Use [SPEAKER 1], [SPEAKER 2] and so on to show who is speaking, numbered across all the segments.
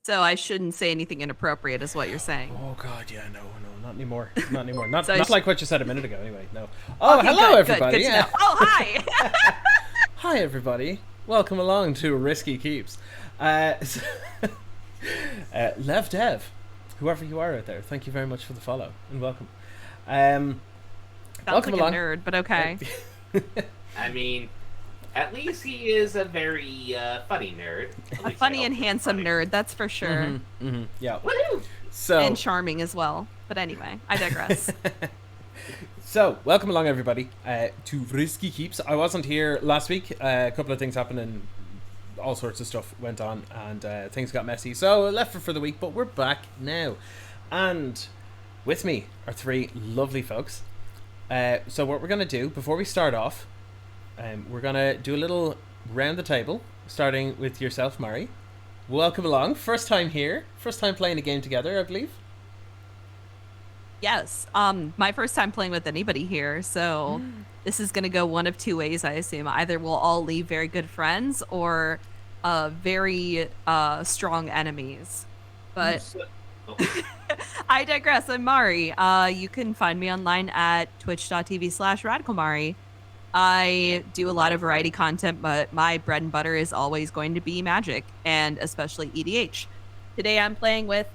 [SPEAKER 1] So I shouldn't say anything inappropriate, is what you're saying.
[SPEAKER 2] Oh God, yeah, no, not anymore, not anymore. Not
[SPEAKER 1] So
[SPEAKER 2] not like what you said a minute ago. Anyway, no. Oh,
[SPEAKER 1] okay,
[SPEAKER 2] hello
[SPEAKER 1] good
[SPEAKER 2] everybody.
[SPEAKER 1] to know. Oh, hi.
[SPEAKER 2] Hi everybody. Welcome along to Risky Keeps. So, Lev Dev, whoever you are out there, thank you very much for the follow and welcome.
[SPEAKER 1] Sounds
[SPEAKER 2] Welcome
[SPEAKER 1] like
[SPEAKER 2] along.
[SPEAKER 1] a nerd, but okay.
[SPEAKER 3] I mean, at least he is a very funny nerd.
[SPEAKER 1] A funny and handsome nerd, that's for sure.
[SPEAKER 2] Yeah.
[SPEAKER 3] Woohoo!
[SPEAKER 2] So
[SPEAKER 1] And charming as well. But anyway, I digress.
[SPEAKER 2] So, welcome along everybody to Risky Keeps. I wasn't here last week. A couple of things happened and all sorts of stuff went on and things got messy. So, I left for the week, but we're back now. And with me are three lovely folks. So, what we're going to do, before we start off, we're going to do a little round the table, starting with yourself, Mari. Welcome along. First time here. First time playing a game together, I believe.
[SPEAKER 1] Yes. My first time playing with anybody here, so this is gonna go one of two ways, I assume. Either we'll all leave very good friends or very strong enemies. But I digress. I'm Mari. You can find me online at twitch.tv/radicalmari. I do a lot of variety content, but my bread and butter is always going to be Magic, and especially EDH. Today I'm playing with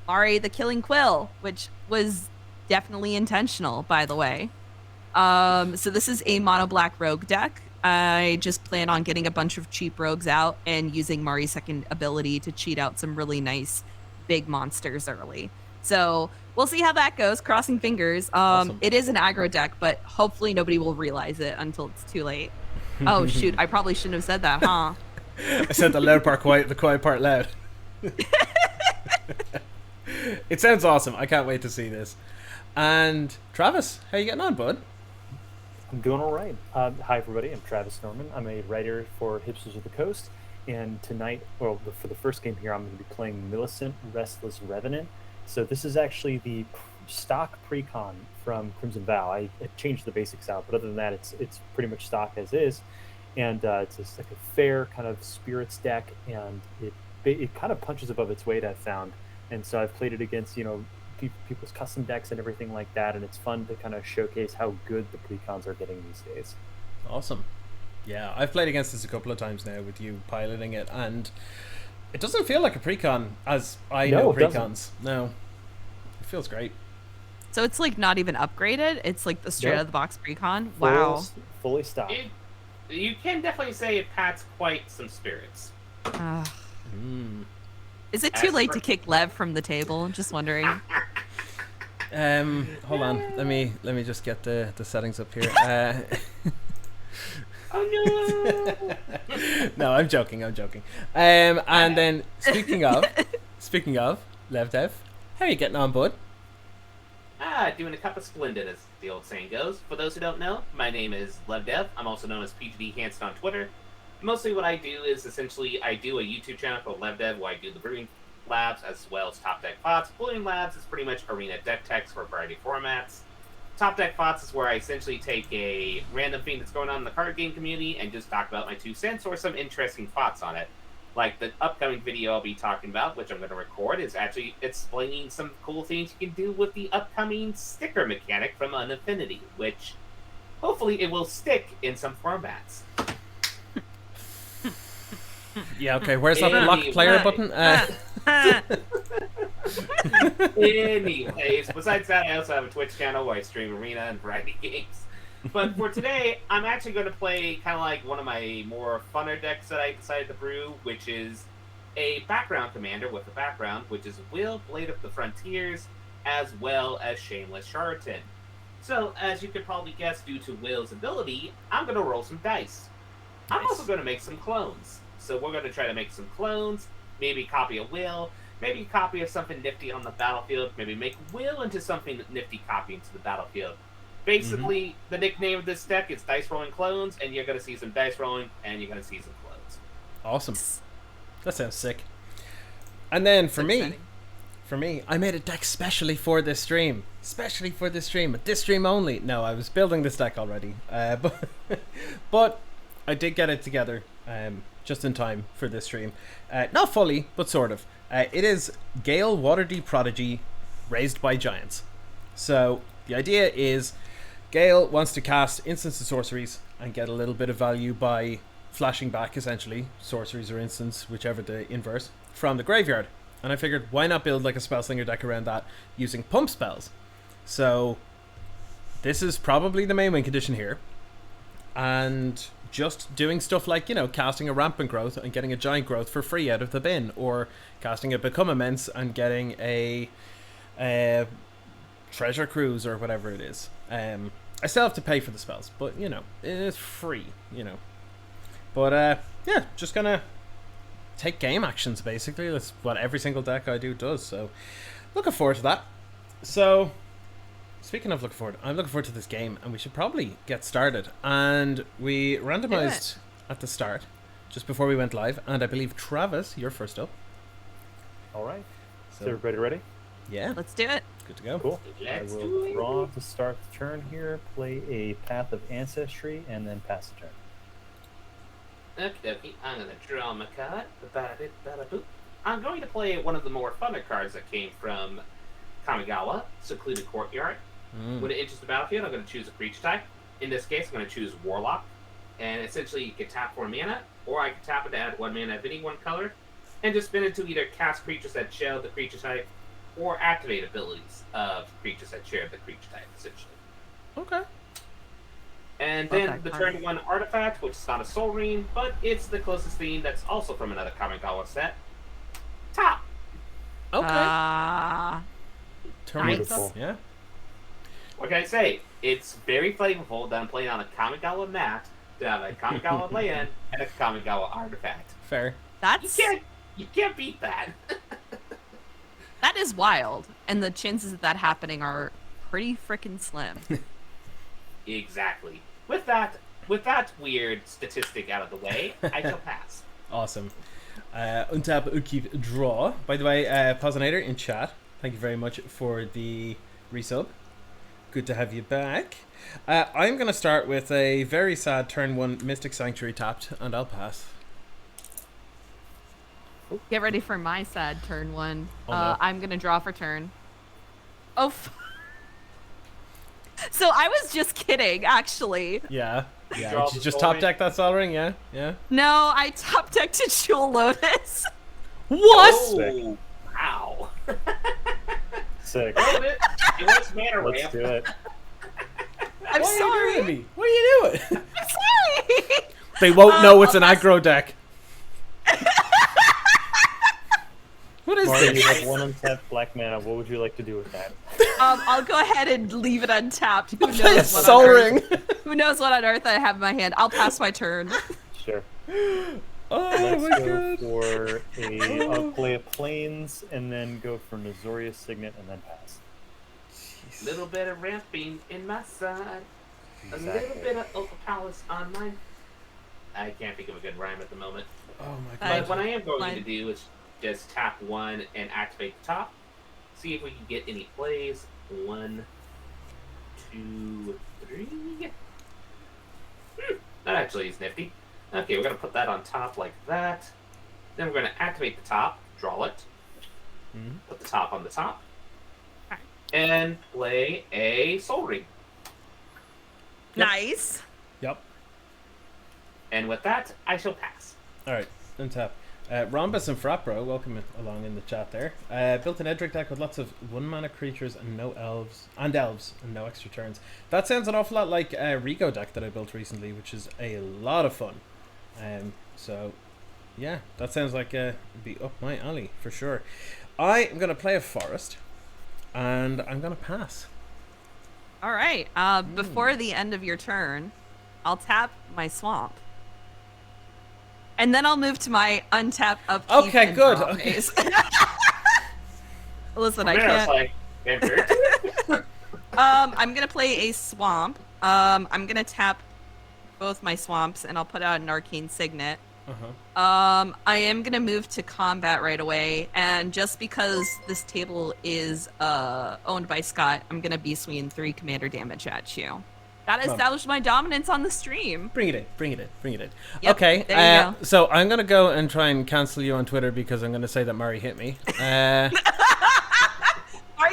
[SPEAKER 1] Mari the Killing Quill, which was definitely intentional, by the way. So this is a mono black rogue deck. I just plan on getting a bunch of cheap rogues out and using Mari's second ability to cheat out some really nice big monsters early. So we'll see how that goes, crossing fingers.
[SPEAKER 2] Awesome.
[SPEAKER 1] It is an aggro deck, but hopefully nobody will realize it until it's too late. Oh shoot, I probably shouldn't have said that, huh?
[SPEAKER 2] I said the loud part quiet, the quiet part loud. It sounds awesome. I can't wait to see this. And Travis, how you getting on, bud?
[SPEAKER 4] I'm doing all right. Hi, everybody. I'm Travis Norman. I'm a writer for Hipsters of the Coast. And tonight, well, for the first game here, I'm going to be playing Millicent Restless Revenant. So this is actually the stock precon from Crimson Vow. I changed the basics out, but other than that, it's pretty much stock as is. And it's just like a fair kind of spirits deck, and it kind of punches above its weight, I've found. And so I've played it against, people's custom decks and everything like that, and it's fun to kind of showcase how good the precons are getting these days.
[SPEAKER 2] Awesome. Yeah, I've played against this a couple of times now with you piloting it, and it doesn't feel like a precon as I know precons. No, it feels great.
[SPEAKER 1] So it's like not even upgraded. It's like the straight out of the box precon. Wow.
[SPEAKER 4] Fully stocked.
[SPEAKER 3] You can definitely say it pats quite some spirits.
[SPEAKER 1] Is it too late to kick Lev from the table? I'm just wondering.
[SPEAKER 2] Hold on. Let me just get the settings up here.
[SPEAKER 3] Oh no!
[SPEAKER 2] No, I'm joking. And then speaking of Lev Dev, how are you getting on, bud?
[SPEAKER 3] Doing a cup of splendid, as the old saying goes. For those who don't know, my name is Lev Dev. I'm also known as PGD Hanson on Twitter. Mostly what I do is essentially I do a YouTube channel called Lev Dev where I do the Brewing Labs as well as Top Deck Thoughts. Brewing Labs is pretty much arena deck techs for a variety of formats. Top Deck Thoughts is where I essentially take a random thing that's going on in the card game community and just talk about my 2 cents or some interesting thoughts on it. Like the upcoming video I'll be talking about, which I'm going to record, is actually explaining some cool things you can do with the upcoming sticker mechanic from Unaffinity, which hopefully it will stick in some formats.
[SPEAKER 2] Yeah, okay. Where's that lock player button?
[SPEAKER 3] Anyways, besides that, I also have a Twitch channel where I stream arena and variety games. But for today, I'm actually going to play kind of like one of my more funner decks that I decided to brew, which is a background commander with a background, which is Will, Blade of the Frontiers, as well as Shameless Charlatan. So, as you could probably guess due to Will's ability, I'm going to roll some dice. I'm also going to make some clones. So we're going to try to make some clones, maybe copy a Will, maybe copy of something nifty on the battlefield, maybe make Will into something nifty copy into the battlefield. Basically, the nickname of this deck is Dice Rolling Clones, and you're going to see some dice rolling, and you're going to see some clones.
[SPEAKER 2] Awesome. That sounds sick. And then for me, I made a deck specially for this stream. But this stream only. No, I was building this deck already. But I did get it together just in time for this stream. Not fully, but sort of. It is Gale Waterdeep Prodigy raised by giants. So the idea is Gale wants to cast instants and sorceries and get a little bit of value by flashing back, essentially, sorceries or instants, whichever the inverse, from the graveyard. And I figured, why not build like a Spellslinger deck around that using pump spells? So this is probably the main win condition here. And just doing stuff like, casting a Rampant Growth and getting a Giant Growth for free out of the bin, or casting a Become Immense and getting a Treasure Cruise or whatever it is. I still have to pay for the spells, but it's free, But yeah, just gonna take game actions basically. That's what every single deck I do does. So looking forward to that. So speaking of looking forward, I'm looking forward to this game, and we should probably get started. And we randomized at the start, just before we went live, and I believe Travis, you're first up.
[SPEAKER 4] All right.
[SPEAKER 2] So
[SPEAKER 4] Is everybody ready?
[SPEAKER 2] yeah,
[SPEAKER 1] Let's do it.
[SPEAKER 2] good to go.
[SPEAKER 4] Cool.
[SPEAKER 3] Let's
[SPEAKER 4] I
[SPEAKER 3] do
[SPEAKER 4] will
[SPEAKER 3] it.
[SPEAKER 4] draw to start the turn here, play a Path of Ancestry, and then pass the turn.
[SPEAKER 3] Okay, I'm gonna draw my card. Ba-da-bit-ba-da-boop. I'm going to play one of the more funner cards that came from Kamigawa, Secluded Courtyard. When it enters the battlefield, I'm going to choose a creature type. In this case, I'm going to choose Warlock. And essentially, you can tap 4 mana, or I can tap it to add 1 mana of any one color, and just spin it to either cast creatures that share the creature type, or activate abilities of creatures that share the creature type, essentially.
[SPEAKER 2] Okay.
[SPEAKER 3] And then
[SPEAKER 1] Okay,
[SPEAKER 3] the
[SPEAKER 1] fine.
[SPEAKER 3] turn 1 artifact, which is not a Soul Ring, but it's the closest thing that's also from another Kamigawa set. Top!
[SPEAKER 2] Okay. Turn one.
[SPEAKER 4] Beautiful.
[SPEAKER 2] Yeah.
[SPEAKER 3] What can I say? It's very flavorful that I'm playing on a Kamigawa mat, to have a Kamigawa land, and a Kamigawa artifact.
[SPEAKER 2] Fair.
[SPEAKER 3] You can't beat that.
[SPEAKER 1] That is wild, and the chances of that happening are pretty freaking slim.
[SPEAKER 3] Exactly. With that weird statistic out of the way, I shall pass.
[SPEAKER 2] Awesome. Untap Ukiv Draw. By the way, Posinator in chat, thank you very much for the resub. Good to have you back. I'm going to start with a very sad turn 1 Mystic Sanctuary tapped, and I'll pass.
[SPEAKER 1] Get ready for my sad turn 1.
[SPEAKER 2] Oh, no.
[SPEAKER 1] I'm gonna draw for turn. Oh. So I was just kidding, actually.
[SPEAKER 2] Yeah.
[SPEAKER 3] Draw
[SPEAKER 2] Yeah. Did you
[SPEAKER 3] the
[SPEAKER 2] just
[SPEAKER 3] Soul
[SPEAKER 2] top
[SPEAKER 3] Ring.
[SPEAKER 2] deck that Sol Ring? Yeah. Yeah.
[SPEAKER 1] No, I top decked a Jewel Lotus.
[SPEAKER 2] What?
[SPEAKER 3] Oh, wow.
[SPEAKER 4] Sick.
[SPEAKER 3] It was mana
[SPEAKER 4] Let's
[SPEAKER 3] ramp.
[SPEAKER 4] do it.
[SPEAKER 1] I'm
[SPEAKER 2] What are you
[SPEAKER 1] sorry.
[SPEAKER 2] doing to me? What are you doing?
[SPEAKER 1] I'm sorry.
[SPEAKER 2] They won't know it's
[SPEAKER 1] I'll
[SPEAKER 2] an
[SPEAKER 1] pass.
[SPEAKER 2] aggro deck. What is
[SPEAKER 4] Mario, you
[SPEAKER 2] this?
[SPEAKER 4] have 1 untapped black mana. What would you like to do with that?
[SPEAKER 1] I'll go ahead and leave it untapped. Who
[SPEAKER 2] Play a
[SPEAKER 1] knows what
[SPEAKER 2] Sol
[SPEAKER 1] on earth?
[SPEAKER 2] Ring.
[SPEAKER 1] Who knows what on earth I have in my hand? I'll pass my turn.
[SPEAKER 4] Sure.
[SPEAKER 2] Oh
[SPEAKER 4] Let's
[SPEAKER 2] my
[SPEAKER 4] go
[SPEAKER 2] god.
[SPEAKER 4] for a. I'll play a Plains, and then go for Missouria's Signet, and then pass.
[SPEAKER 3] Little bit of ramping in my side. A little
[SPEAKER 4] Exactly.
[SPEAKER 3] bit of Opal Palace on mine. I can't think of a good rhyme at the moment.
[SPEAKER 2] Oh my
[SPEAKER 1] Fine.
[SPEAKER 3] But what I am going
[SPEAKER 1] Fine.
[SPEAKER 3] to do is just tap 1 and activate the top. See if we can get any plays. 1, 2, 3. That actually is nifty. Okay, we're going to put that on top like that. Then we're going to activate the top, draw it,
[SPEAKER 2] Mhm.
[SPEAKER 3] put the top on the top, and play a Soul Ring.
[SPEAKER 1] Nice.
[SPEAKER 2] Yep.
[SPEAKER 3] And with that, I shall pass.
[SPEAKER 2] Alright, untap. Rhombus and Frapro, welcome along in the chat there. Built an Edric deck with lots of 1 mana creatures and no elves, and no extra turns. That sounds an awful lot like a Rigo deck that I built recently, which is a lot of fun. So, yeah, that sounds like it'd be up my alley for sure. I am going to play a forest, and I'm going to pass.
[SPEAKER 1] All right. Before the end of your turn, I'll tap my swamp. And then I'll move to my untap upkeep.
[SPEAKER 2] Okay,
[SPEAKER 1] and
[SPEAKER 2] good.
[SPEAKER 1] draw
[SPEAKER 2] Okay.
[SPEAKER 1] phase. Listen, I
[SPEAKER 3] There, it's
[SPEAKER 1] can't.
[SPEAKER 3] like, enter.
[SPEAKER 1] I'm gonna play a swamp. I'm gonna tap both my swamps, and I'll put out an arcane signet.
[SPEAKER 2] Uh-huh.
[SPEAKER 1] I am gonna move to combat right away, and just because this table is owned by Scott, I'm gonna be swinging 3 commander damage at you, That established my dominance on the stream.
[SPEAKER 2] Bring it in. Bring it in. Bring it in.
[SPEAKER 1] Yep,
[SPEAKER 2] Okay.
[SPEAKER 1] there you go.
[SPEAKER 2] So I'm gonna go and try and cancel you on Twitter because I'm gonna say that Mari hit me.
[SPEAKER 1] Mari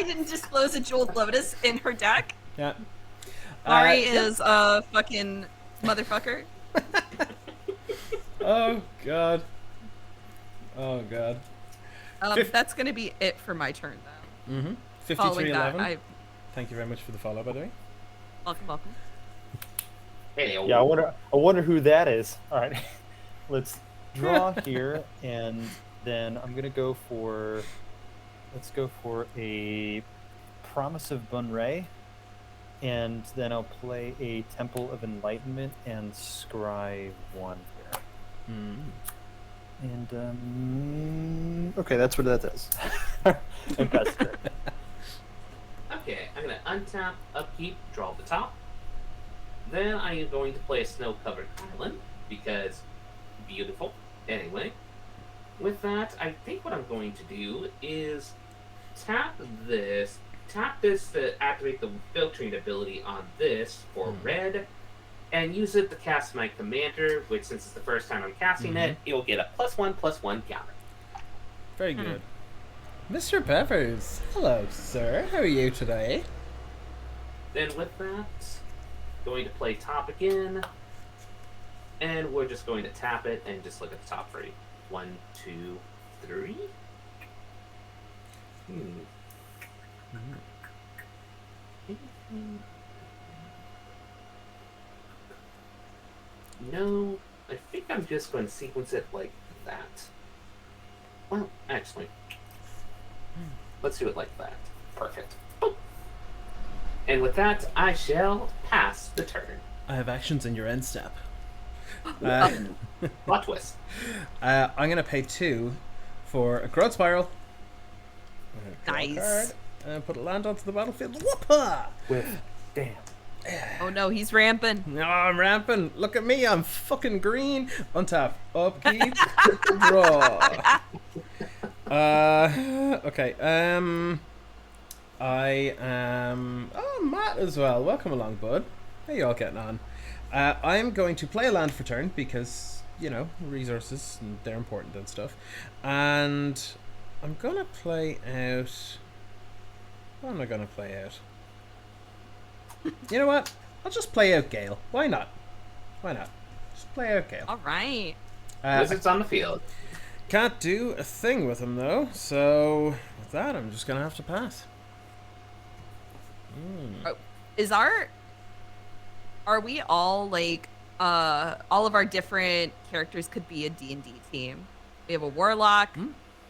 [SPEAKER 1] didn't disclose a jeweled lotus in her deck.
[SPEAKER 2] Yeah.
[SPEAKER 1] Mari is a fucking motherfucker.
[SPEAKER 2] Oh god. Oh god.
[SPEAKER 1] That's gonna be it for my turn, though.
[SPEAKER 2] Mm-hmm.
[SPEAKER 1] Following that,
[SPEAKER 2] 5311. Thank you very much for the follow, by the way.
[SPEAKER 1] welcome.
[SPEAKER 3] Hey,
[SPEAKER 4] Yeah, I wonder who that is. All right, let's draw here, and then I'm gonna go for. Let's go for a Promise of Bunray, and then I'll play a Temple of Enlightenment and scry 1 here. And okay, that's what that does. And pass it.
[SPEAKER 3] Okay, I'm going to untap, upkeep, draw the top. Then I am going to play a snow-covered island, because beautiful. Anyway, with that, I think what I'm going to do is tap this to activate the filtering ability on this for red, and use it to cast my commander, which since it's the first time I'm casting it, it'll get a +1/+1 counter.
[SPEAKER 2] Very good. Mr. Peppers, hello, sir. How are you today?
[SPEAKER 3] Then with that, going to play top again, and we're just going to tap it and just look at the top three. 1, 2, 3. No, I think I'm just going to sequence it like that. Well, actually, let's do it like that. Perfect. Boom. And with that, I shall pass the turn.
[SPEAKER 2] I have actions in your end step.
[SPEAKER 3] Plot twist.
[SPEAKER 2] I'm gonna pay 2 for a Growth Spiral. Draw a
[SPEAKER 1] Nice.
[SPEAKER 2] card, and put a land onto the battlefield. Whoopah!
[SPEAKER 4] With damn.
[SPEAKER 1] Oh no, he's ramping.
[SPEAKER 2] No, I'm ramping. Look at me, I'm fucking green. Untap, upkeep, draw. Okay. I am. Oh, Matt as well. Welcome along, bud. How you all getting on? I'm going to play a land for turn because resources and they're important and stuff. And I'm gonna play out. What am I gonna play out? You know what? I'll just play out Gale. Why not? Why not? Just play out Gale.
[SPEAKER 1] All right.
[SPEAKER 3] Wizards on the field.
[SPEAKER 2] Can't do a thing with him though, so with that I'm just gonna have to pass.
[SPEAKER 1] Are we all like all of our different characters could be a D&D team? We have a warlock,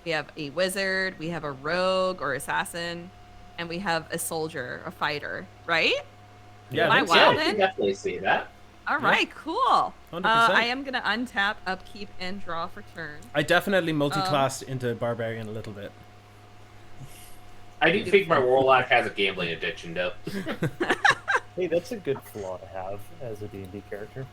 [SPEAKER 1] we have a wizard, we have a rogue or assassin, and we have a soldier, a fighter, right?
[SPEAKER 2] Yeah,
[SPEAKER 1] Am I
[SPEAKER 2] I think so.
[SPEAKER 3] Yeah,
[SPEAKER 1] wild
[SPEAKER 3] I can
[SPEAKER 1] in?
[SPEAKER 3] definitely see that.
[SPEAKER 1] All right, cool.
[SPEAKER 2] 100%.
[SPEAKER 1] I am gonna untap, upkeep, and draw for turn.
[SPEAKER 2] I definitely multi-classed into barbarian a little bit.
[SPEAKER 3] I do think my warlock has a gambling addiction, though.
[SPEAKER 4] Hey, that's a good flaw to have as a D&D character.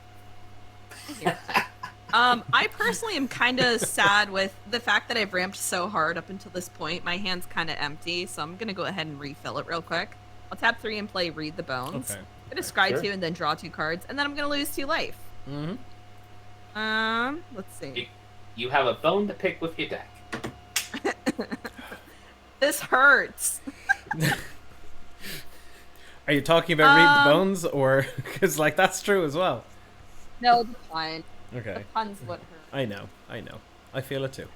[SPEAKER 1] I personally am kind of sad with the fact that I've ramped so hard up until this point. My hand's kind of empty, so I'm gonna go ahead and refill it real quick. I'll tap 3 and play Read the Bones.
[SPEAKER 2] Okay.
[SPEAKER 1] I'm gonna scry
[SPEAKER 4] Sure.
[SPEAKER 1] 2 and then draw 2 cards, and then I'm gonna lose 2 life. Let's see.
[SPEAKER 3] You have a bone to pick with your deck.
[SPEAKER 1] This hurts.
[SPEAKER 2] Are you talking about Read the Bones, or because that's true as well?
[SPEAKER 1] No, the pun.
[SPEAKER 2] Okay.
[SPEAKER 1] The pun's what hurt.
[SPEAKER 2] I know. I feel it too.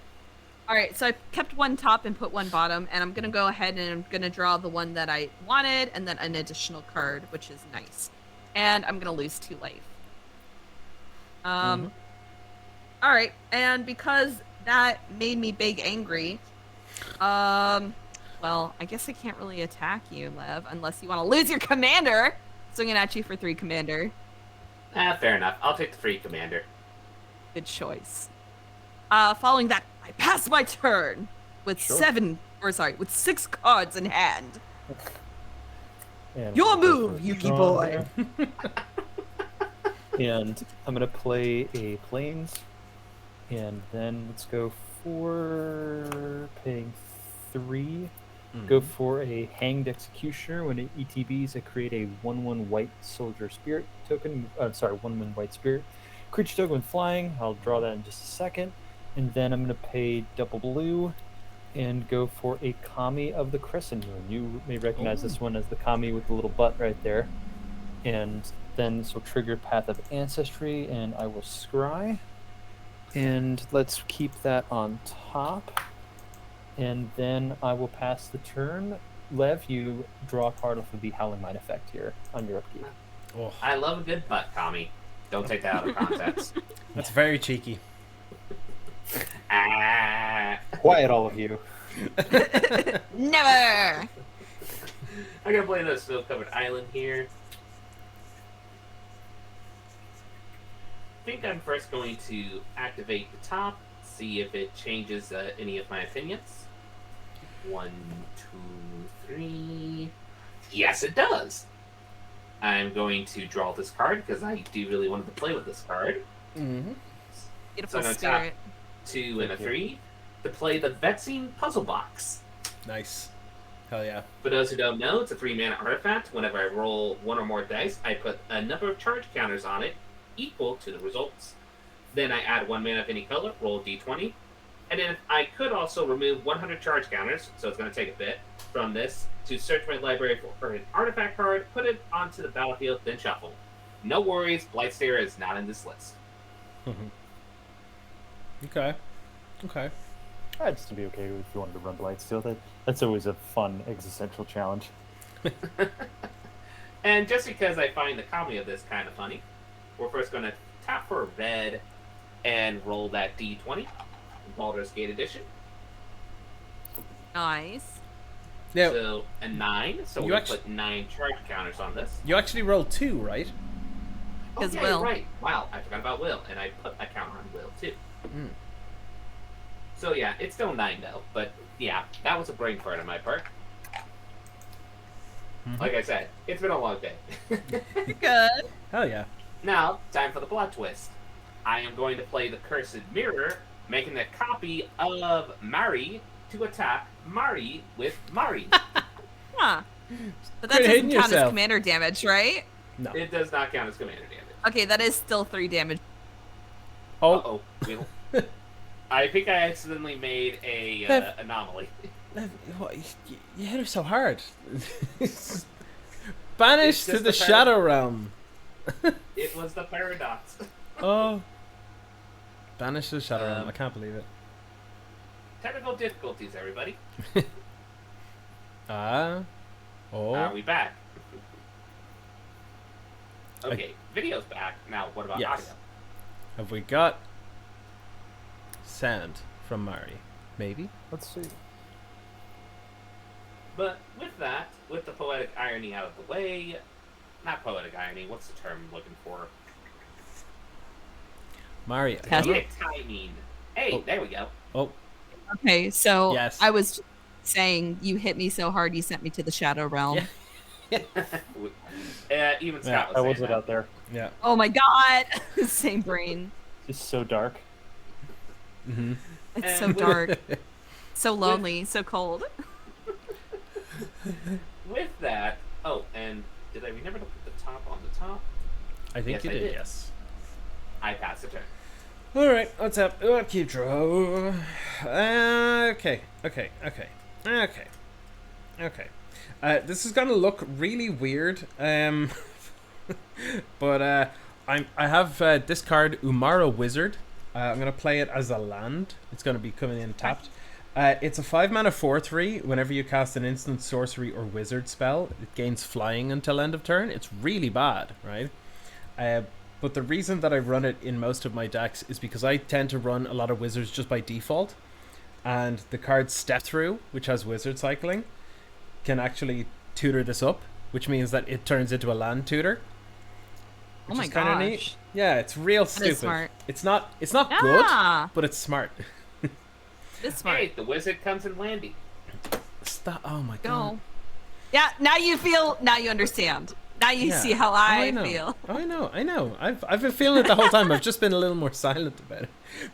[SPEAKER 1] All right, so I kept 1 top and put 1 bottom, and I'm gonna go ahead and I'm gonna draw the one that I wanted, and then an additional card, which is nice. And I'm gonna lose 2 life. All right, and because that made me big angry, well, I guess I can't really attack you, Lev, unless you want to lose your commander. Swinging at you for 3 commander.
[SPEAKER 3] Fair enough. I'll take the free commander.
[SPEAKER 1] Good choice. Following that, I pass my turn with
[SPEAKER 4] Sure.
[SPEAKER 1] with 6 cards in hand.
[SPEAKER 4] And
[SPEAKER 1] Your
[SPEAKER 4] we'll go
[SPEAKER 1] move,
[SPEAKER 4] for
[SPEAKER 1] Yugi
[SPEAKER 4] draw
[SPEAKER 1] boy.
[SPEAKER 4] there. And I'm gonna play a plains, and then let's go for paying 3 Go for a Hanged Executioner. When it ETBs, I create a 1/1 white soldier spirit token. 1/1 white spirit. Creature token with flying. I'll draw that in just a second. And then I'm going to pay double blue and go for a Kami of the Crescent Moon. You may recognize this one as the Kami with the little butt right there. And then this will trigger Path of Ancestry, and I will scry. And let's keep that on top. And then I will pass the turn. Lev, you draw a card off of the Howling Might effect here on your upkeep.
[SPEAKER 2] Oh,
[SPEAKER 3] I love a good butt, Tommy. Don't take that out of context.
[SPEAKER 2] that's very cheeky.
[SPEAKER 3] Ah.
[SPEAKER 4] Quiet, all of you.
[SPEAKER 1] Never.
[SPEAKER 3] I'm gonna play the snow-covered island here. I think I'm first going to activate the top, see if it changes any of my opinions. 1, 2, 3. Yes, it does. I'm going to draw this card because I do really want to play with this card.
[SPEAKER 2] Mm-hmm.
[SPEAKER 1] Beautiful
[SPEAKER 3] So
[SPEAKER 1] spirit.
[SPEAKER 3] 2 and a 3 to play the Vexing Puzzle Box.
[SPEAKER 2] Nice. Hell yeah.
[SPEAKER 3] For those who don't know, it's a 3-mana artifact. Whenever I roll 1 or more dice, I put a number of charge counters on it equal to the results. Then I add 1 mana of any color, roll a d20. And then I could also remove 100 charge counters, so it's going to take a bit from this, to search my library for an artifact card, put it onto the battlefield, then shuffle. No worries, Blightstare is not in this list.
[SPEAKER 2] Okay. Okay.
[SPEAKER 4] I'd still be okay if you wanted to run Blightsteel. That's always a fun existential challenge.
[SPEAKER 3] And just because I find the comedy of this kind of funny, we're first going to tap for a red and roll that d20. Baldur's Gate Edition.
[SPEAKER 1] Nice.
[SPEAKER 2] Now,
[SPEAKER 3] So a 9. So
[SPEAKER 2] You
[SPEAKER 3] we
[SPEAKER 2] actu-
[SPEAKER 3] put 9 charge counters on this.
[SPEAKER 2] you actually rolled 2, right?
[SPEAKER 3] Oh,
[SPEAKER 1] Because
[SPEAKER 3] yeah,
[SPEAKER 1] Will.
[SPEAKER 3] you're right. Wow, I forgot about Will, and I put a counter on Will too.
[SPEAKER 2] Mm.
[SPEAKER 3] So yeah, it's still 9 though. But yeah, that was a brain fart on my part.
[SPEAKER 2] Mhm.
[SPEAKER 3] Like I said, it's been a long day.
[SPEAKER 1] Good.
[SPEAKER 2] Hell yeah.
[SPEAKER 3] Now, time for the plot twist. I am going to play the Cursed Mirror, making a copy of Mari to attack Mari with Mari.
[SPEAKER 1] Huh. But that
[SPEAKER 2] Quit hating
[SPEAKER 1] doesn't count as
[SPEAKER 2] yourself.
[SPEAKER 1] commander damage, right?
[SPEAKER 2] No.
[SPEAKER 3] It does not count as commander damage.
[SPEAKER 1] Okay, that is still 3 damage.
[SPEAKER 2] Oh,
[SPEAKER 3] Uh-oh, Will. I think I accidentally made a
[SPEAKER 2] Lev-
[SPEAKER 3] anomaly.
[SPEAKER 2] you hit her so hard. Banished
[SPEAKER 3] It's
[SPEAKER 2] to
[SPEAKER 3] just
[SPEAKER 2] the
[SPEAKER 3] the
[SPEAKER 2] Shadow Realm.
[SPEAKER 3] It was the paradox.
[SPEAKER 2] Oh. Banished to the Shadow Realm. I
[SPEAKER 3] Um,
[SPEAKER 2] can't believe it.
[SPEAKER 3] Technical difficulties, everybody.
[SPEAKER 2] Ah. Oh.
[SPEAKER 3] Are we back? Okay, video's back. Now, what about
[SPEAKER 2] Yes.
[SPEAKER 3] audio?
[SPEAKER 2] Have we got sound from Mari? Maybe?
[SPEAKER 4] Let's see.
[SPEAKER 3] But with that, with the poetic irony out of the way, not poetic irony, what's the term I'm looking for?
[SPEAKER 2] Mari. I
[SPEAKER 1] Yes.
[SPEAKER 2] don't know.
[SPEAKER 3] Comedic timing. Hey,
[SPEAKER 2] Oh.
[SPEAKER 3] there we go.
[SPEAKER 2] Oh.
[SPEAKER 1] Okay, so
[SPEAKER 2] Yes.
[SPEAKER 1] I was saying you hit me so hard you sent me to the Shadow Realm.
[SPEAKER 2] Yeah.
[SPEAKER 3] Even
[SPEAKER 2] Yeah,
[SPEAKER 3] Scott was
[SPEAKER 4] I
[SPEAKER 3] saying
[SPEAKER 4] was it
[SPEAKER 3] that.
[SPEAKER 4] out there.
[SPEAKER 2] Yeah.
[SPEAKER 1] Oh my god! Same brain.
[SPEAKER 4] It's so dark.
[SPEAKER 2] Mm-hmm.
[SPEAKER 1] It's
[SPEAKER 3] And
[SPEAKER 1] so
[SPEAKER 3] with-
[SPEAKER 1] dark, so lonely, so cold.
[SPEAKER 3] With that, oh, and did I remember to put the top on the top?
[SPEAKER 2] I think
[SPEAKER 3] Yes,
[SPEAKER 2] you
[SPEAKER 3] I
[SPEAKER 2] did,
[SPEAKER 3] did.
[SPEAKER 2] yes.
[SPEAKER 3] I passed the turn.
[SPEAKER 2] Alright, what's up? Keep draw. Okay. This is gonna look really weird. But I have discard Umara Wizard. I'm gonna play it as a land. It's gonna be coming in tapped. It's a 5-mana 4/3. Whenever you cast an instant sorcery or wizard spell, it gains flying until end of turn. It's really bad, right? But the reason that I run it in most of my decks is because I tend to run a lot of wizards just by default. And the card Step Through, which has wizard cycling, can actually tutor this up, which means that it turns into a land tutor.
[SPEAKER 1] Oh
[SPEAKER 2] Which
[SPEAKER 1] my
[SPEAKER 2] is kinda
[SPEAKER 1] gosh.
[SPEAKER 2] neat. Yeah, it's real stupid.
[SPEAKER 1] smart.
[SPEAKER 2] It's not good,
[SPEAKER 1] Yeah,
[SPEAKER 2] but it's smart.
[SPEAKER 1] it's smart.
[SPEAKER 3] Hey, the wizard comes in handy.
[SPEAKER 2] Stop. Oh my god.
[SPEAKER 1] Go. Yeah, now you understand. Now you see how I
[SPEAKER 2] know.
[SPEAKER 1] feel.
[SPEAKER 2] I know. I've been feeling it the whole time. I've just been a little more silent about it.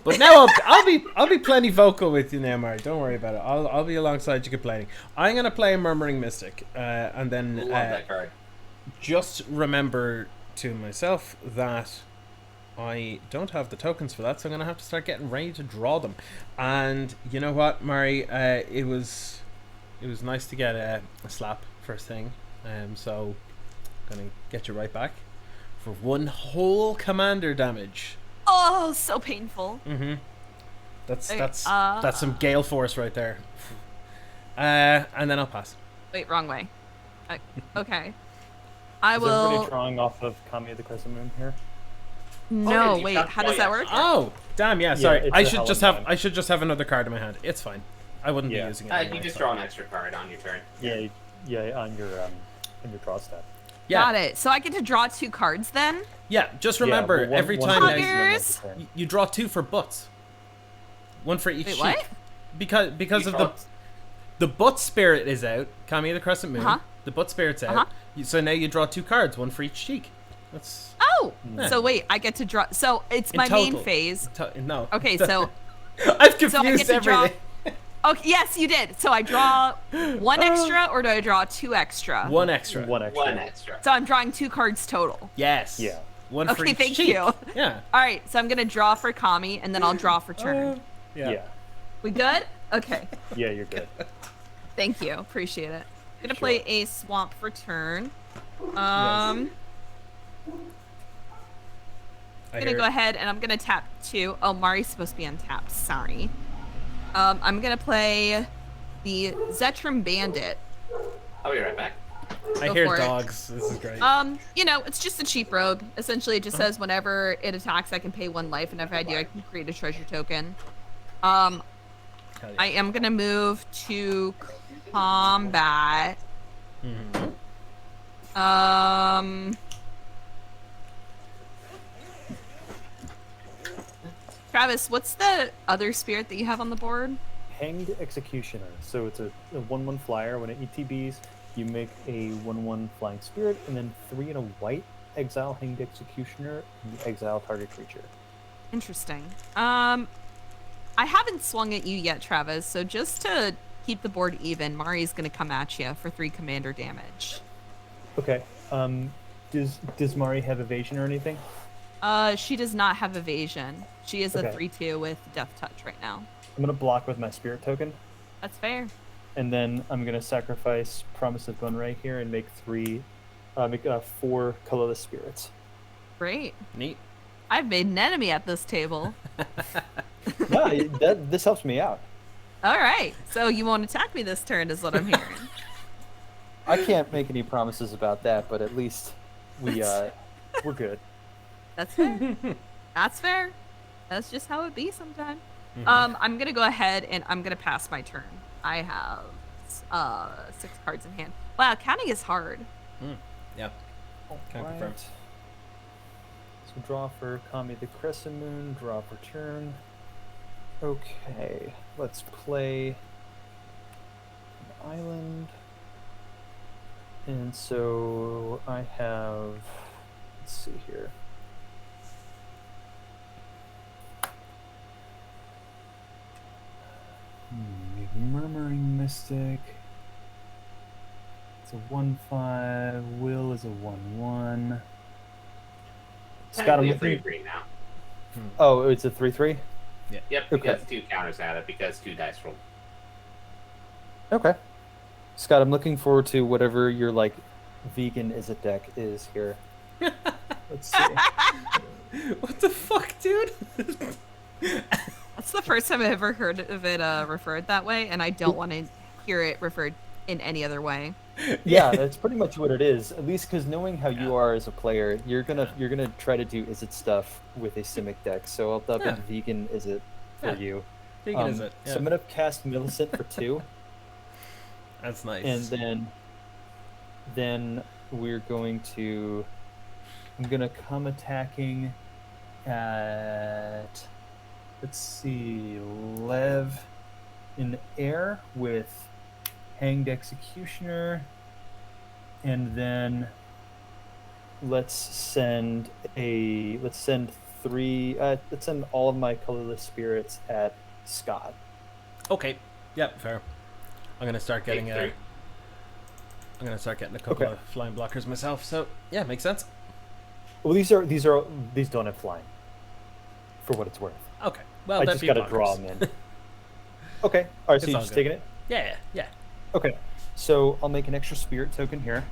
[SPEAKER 2] But now I'll be plenty vocal with you now, Mari. Don't worry about it. I'll be alongside you complaining. I'm gonna play a Murmuring Mystic, and then
[SPEAKER 3] Love that card.
[SPEAKER 2] just remember to myself that I don't have the tokens for that, so I'm gonna have to start getting ready to draw them. And you know what, Mari? It was nice to get a slap first thing. So I'm gonna get you right back for one whole commander damage.
[SPEAKER 1] Oh, so painful.
[SPEAKER 2] Mm-hmm. That's
[SPEAKER 1] Okay,
[SPEAKER 2] that's some gale force right there. And then I'll pass.
[SPEAKER 1] Wait, wrong way. Okay. I
[SPEAKER 4] Is
[SPEAKER 1] will.
[SPEAKER 4] everybody drawing off of Kami of the Crescent Moon here?
[SPEAKER 1] No,
[SPEAKER 3] you
[SPEAKER 1] wait.
[SPEAKER 3] got-
[SPEAKER 1] How
[SPEAKER 3] oh,
[SPEAKER 1] does
[SPEAKER 3] yeah,
[SPEAKER 1] that work?
[SPEAKER 3] sure.
[SPEAKER 2] Oh, damn! Yeah, sorry.
[SPEAKER 4] it's
[SPEAKER 2] I
[SPEAKER 4] a
[SPEAKER 2] should just
[SPEAKER 4] Helen
[SPEAKER 2] have
[SPEAKER 4] die.
[SPEAKER 2] I should just have another card in my hand. It's fine. I wouldn't
[SPEAKER 4] Yeah.
[SPEAKER 2] be using it.
[SPEAKER 3] You
[SPEAKER 2] anyway,
[SPEAKER 3] just
[SPEAKER 2] so-
[SPEAKER 3] draw an extra card on your turn.
[SPEAKER 4] Yeah, on your draw step.
[SPEAKER 2] Yeah,
[SPEAKER 1] Got it. So I get to draw 2 cards then?
[SPEAKER 2] yeah. Just
[SPEAKER 4] Yeah,
[SPEAKER 2] remember,
[SPEAKER 4] well, one-
[SPEAKER 2] every
[SPEAKER 4] one
[SPEAKER 2] time
[SPEAKER 4] for
[SPEAKER 2] that
[SPEAKER 4] each
[SPEAKER 1] Huggers.
[SPEAKER 4] one every turn.
[SPEAKER 2] you draw 2 for butts. One for each
[SPEAKER 1] Wait,
[SPEAKER 2] sheep.
[SPEAKER 1] what?
[SPEAKER 2] Because
[SPEAKER 3] You
[SPEAKER 2] of
[SPEAKER 3] draw-
[SPEAKER 2] the butt spirit is out. Kami of the Crescent Moon.
[SPEAKER 1] Uh-huh.
[SPEAKER 2] The butt spirit's out.
[SPEAKER 1] Uh-huh.
[SPEAKER 2] So now you draw 2 cards, one for each cheek. That's
[SPEAKER 1] Oh!
[SPEAKER 2] Yeah.
[SPEAKER 1] So wait, I get to draw. So it's
[SPEAKER 2] In
[SPEAKER 1] my main
[SPEAKER 2] total.
[SPEAKER 1] phase.
[SPEAKER 2] no.
[SPEAKER 1] Okay, so.
[SPEAKER 2] I've
[SPEAKER 1] So I
[SPEAKER 2] confused
[SPEAKER 1] get to draw.
[SPEAKER 2] everything.
[SPEAKER 1] Okay, yes, you did. So I draw 1 extra, or do I draw 2 extra?
[SPEAKER 2] One extra.
[SPEAKER 4] One extra.
[SPEAKER 3] One extra.
[SPEAKER 1] So I'm drawing 2 cards total.
[SPEAKER 2] Yes.
[SPEAKER 4] Yeah.
[SPEAKER 2] One for
[SPEAKER 1] Okay,
[SPEAKER 2] each
[SPEAKER 1] thank
[SPEAKER 2] cheek.
[SPEAKER 1] you.
[SPEAKER 2] Yeah.
[SPEAKER 1] All right, so I'm gonna draw for Kami, and then I'll draw for turn.
[SPEAKER 4] Yeah.
[SPEAKER 1] We good? Okay.
[SPEAKER 4] Yeah, you're good.
[SPEAKER 1] Thank you. Appreciate it. I'm gonna
[SPEAKER 4] Sure.
[SPEAKER 1] play a swamp for turn.
[SPEAKER 2] I
[SPEAKER 1] I'm gonna
[SPEAKER 2] hear
[SPEAKER 1] go
[SPEAKER 2] it.
[SPEAKER 1] ahead and I'm gonna tap 2. Oh, Mari's supposed to be untapped. Sorry. I'm gonna play the Zetrim Bandit.
[SPEAKER 3] I'll be right back.
[SPEAKER 2] I
[SPEAKER 1] Go
[SPEAKER 2] hear
[SPEAKER 1] for it.
[SPEAKER 2] dogs. This is great.
[SPEAKER 1] You know, it's just a cheap rogue. Essentially, it just says whenever it attacks, I can pay 1 life, and if I do, I can create a treasure token.
[SPEAKER 2] Hell yeah.
[SPEAKER 1] I am gonna move to combat.
[SPEAKER 2] Mhm.
[SPEAKER 1] Travis, what's the other spirit that you have on the board?
[SPEAKER 4] Hanged Executioner. So it's a 1/1 flyer. When it ETBs, you make a 1/1 flying spirit, and then 3 and a white. Exile Hanged Executioner, and you exile target creature.
[SPEAKER 1] Interesting. I haven't swung at you yet, Travis. So just to keep the board even, Mari's gonna come at you for 3 commander damage.
[SPEAKER 4] Okay. Does Mari have evasion or anything?
[SPEAKER 1] She does not have evasion. She is a
[SPEAKER 4] Okay.
[SPEAKER 1] 3/2 with Death Touch right now.
[SPEAKER 4] I'm gonna block with my spirit token,
[SPEAKER 1] That's fair.
[SPEAKER 4] and then I'm gonna sacrifice Promise of Bunray here and make 4 colorless spirits.
[SPEAKER 1] Great.
[SPEAKER 2] Neat.
[SPEAKER 1] I've made an enemy at this table.
[SPEAKER 4] No, this helps me out.
[SPEAKER 1] All right. So you won't attack me this turn, is what I'm hearing.
[SPEAKER 4] I can't make any promises about that, but at least we're good.
[SPEAKER 1] That's fair. That's fair. That's just how it be sometimes.
[SPEAKER 2] Mhm.
[SPEAKER 1] I'm gonna go ahead and I'm gonna pass my turn. I have 6 cards in hand. Wow, counting is hard.
[SPEAKER 2] Yeah. Can't confirm.
[SPEAKER 4] Alright. So draw for Kami the Crescent Moon, draw for turn. Okay, let's play an island. And so I have, let's see here. Murmuring Mystic. It's a 1/5. Will is a 1/1. Scott, I'm
[SPEAKER 3] Technically a
[SPEAKER 4] looking.
[SPEAKER 3] 3/3 now.
[SPEAKER 4] Oh, it's a 3/3.
[SPEAKER 3] Yep, because 2 counters at it, because 2 dice rolled.
[SPEAKER 4] Okay. Scott, I'm looking forward to whatever your like vegan is a deck is here. Let's see.
[SPEAKER 2] What the fuck, dude?
[SPEAKER 1] That's the first time I've ever heard of it referred that way, and I don't want to hear it referred in any other way.
[SPEAKER 4] Yeah, that's pretty much what it is. At least because knowing how you are as a player, you're gonna try to do is it stuff with a Simic deck. So I'll dub
[SPEAKER 2] Yeah.
[SPEAKER 4] in vegan is it for
[SPEAKER 2] Yeah.
[SPEAKER 4] you.
[SPEAKER 2] Vegan is it?
[SPEAKER 4] So I'm gonna cast Millicent for 2,
[SPEAKER 2] That's nice.
[SPEAKER 4] and then we're going to. I'm gonna come attacking at. Let's see, Lev in air with Hanged Executioner, and then let's send three. Let's send all of my colorless spirits at Scott.
[SPEAKER 2] Okay. Yep. Fair. I'm gonna start getting
[SPEAKER 3] Take three.
[SPEAKER 2] I'm gonna start getting a couple
[SPEAKER 4] Okay.
[SPEAKER 2] of flying blockers myself. So yeah, makes sense.
[SPEAKER 4] Well, these don't have flying. For what it's worth,
[SPEAKER 2] Okay. Well,
[SPEAKER 4] I
[SPEAKER 2] that'd
[SPEAKER 4] just
[SPEAKER 2] be
[SPEAKER 4] gotta
[SPEAKER 2] blockers.
[SPEAKER 4] draw them in. Okay. All right. So
[SPEAKER 2] It's
[SPEAKER 4] you're
[SPEAKER 2] all
[SPEAKER 4] just
[SPEAKER 2] good.
[SPEAKER 4] taking it.
[SPEAKER 2] Yeah. Yeah.
[SPEAKER 4] Okay. So I'll make an extra spirit token here,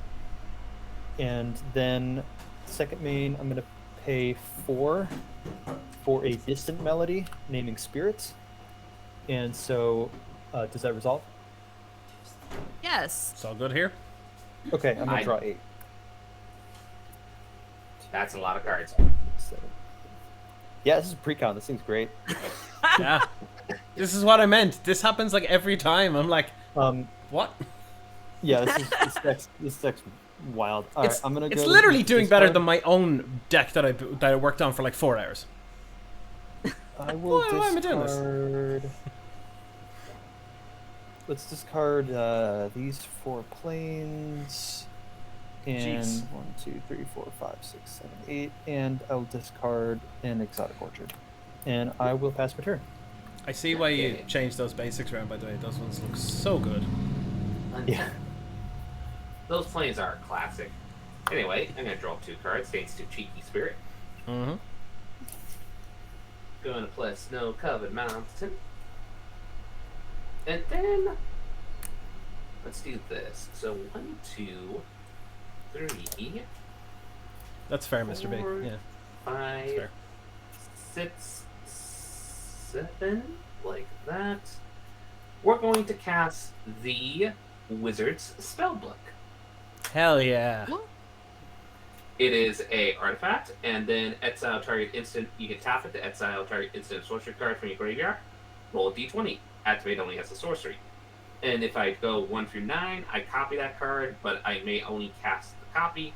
[SPEAKER 4] and then second main I'm gonna pay 4 for a distant melody naming spirits, and so does that resolve?
[SPEAKER 1] Yes.
[SPEAKER 2] It's all good here.
[SPEAKER 4] Okay, I'm gonna
[SPEAKER 3] I-
[SPEAKER 4] draw 8.
[SPEAKER 3] That's a lot of cards.
[SPEAKER 4] 7. Yeah, this is a pre-con. This thing's great.
[SPEAKER 2] Yeah. This is what I meant. This happens like every time. I'm like, what?
[SPEAKER 4] Yeah, this deck's wild. All right, I'm gonna go.
[SPEAKER 2] It's
[SPEAKER 4] to
[SPEAKER 2] literally doing better
[SPEAKER 4] discard.
[SPEAKER 2] than my own deck that I worked on for like 4 hours.
[SPEAKER 4] I will
[SPEAKER 2] Why am I doing this?
[SPEAKER 4] discard. Let's discard these 4 planes. And
[SPEAKER 2] Jeez.
[SPEAKER 4] 1, 2, 3, 4, 5, 6, 7, 8, and I'll discard an exotic orchard, and I will pass my turn.
[SPEAKER 2] I see why you
[SPEAKER 3] Okay.
[SPEAKER 2] changed those basics around, by the way. Those ones look so good.
[SPEAKER 4] Yeah.
[SPEAKER 3] Those planes are a classic. Anyway, I'm gonna draw 2 cards thanks to Cheeky Spirit.
[SPEAKER 2] Mm-hmm.
[SPEAKER 3] Going to play Snow Covered Mountain. And then let's do this. So 1, 2, 3,
[SPEAKER 2] That's fair, Mr. B.
[SPEAKER 3] 4,
[SPEAKER 2] Yeah, that's
[SPEAKER 3] 5,
[SPEAKER 2] fair.
[SPEAKER 3] 6, 7, like that. We're going to cast the Wizard's Spellbook.
[SPEAKER 2] Hell yeah.
[SPEAKER 3] It is a artifact, and then exile target instant. You can tap it to exile target instant sorcery card from your graveyard. Roll a d20. Activate only as a sorcery. And if I go 1 through 9, I copy that card, but I may only cast the copy.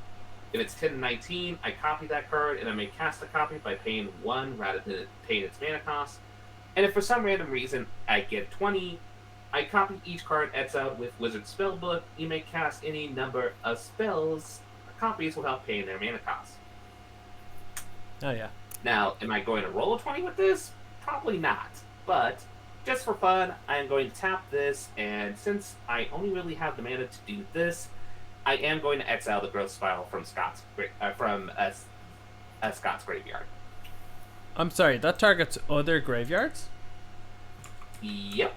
[SPEAKER 3] If it's 10 to 19, I copy that card, and I may cast the copy by paying 1 rather than paying its mana cost. And if for some random reason I get 20, I copy each card exiled with Wizard Spellbook. You may cast any number of spells copies without paying their mana cost.
[SPEAKER 2] Oh yeah.
[SPEAKER 3] Now, am I going to roll a 20 with this? Probably not. But just for fun, I am going to tap this, and since I only really have the mana to do this, I am going to exile the Growth Spiral from Scott's graveyard.
[SPEAKER 2] I'm sorry, that targets other graveyards?
[SPEAKER 3] Yep.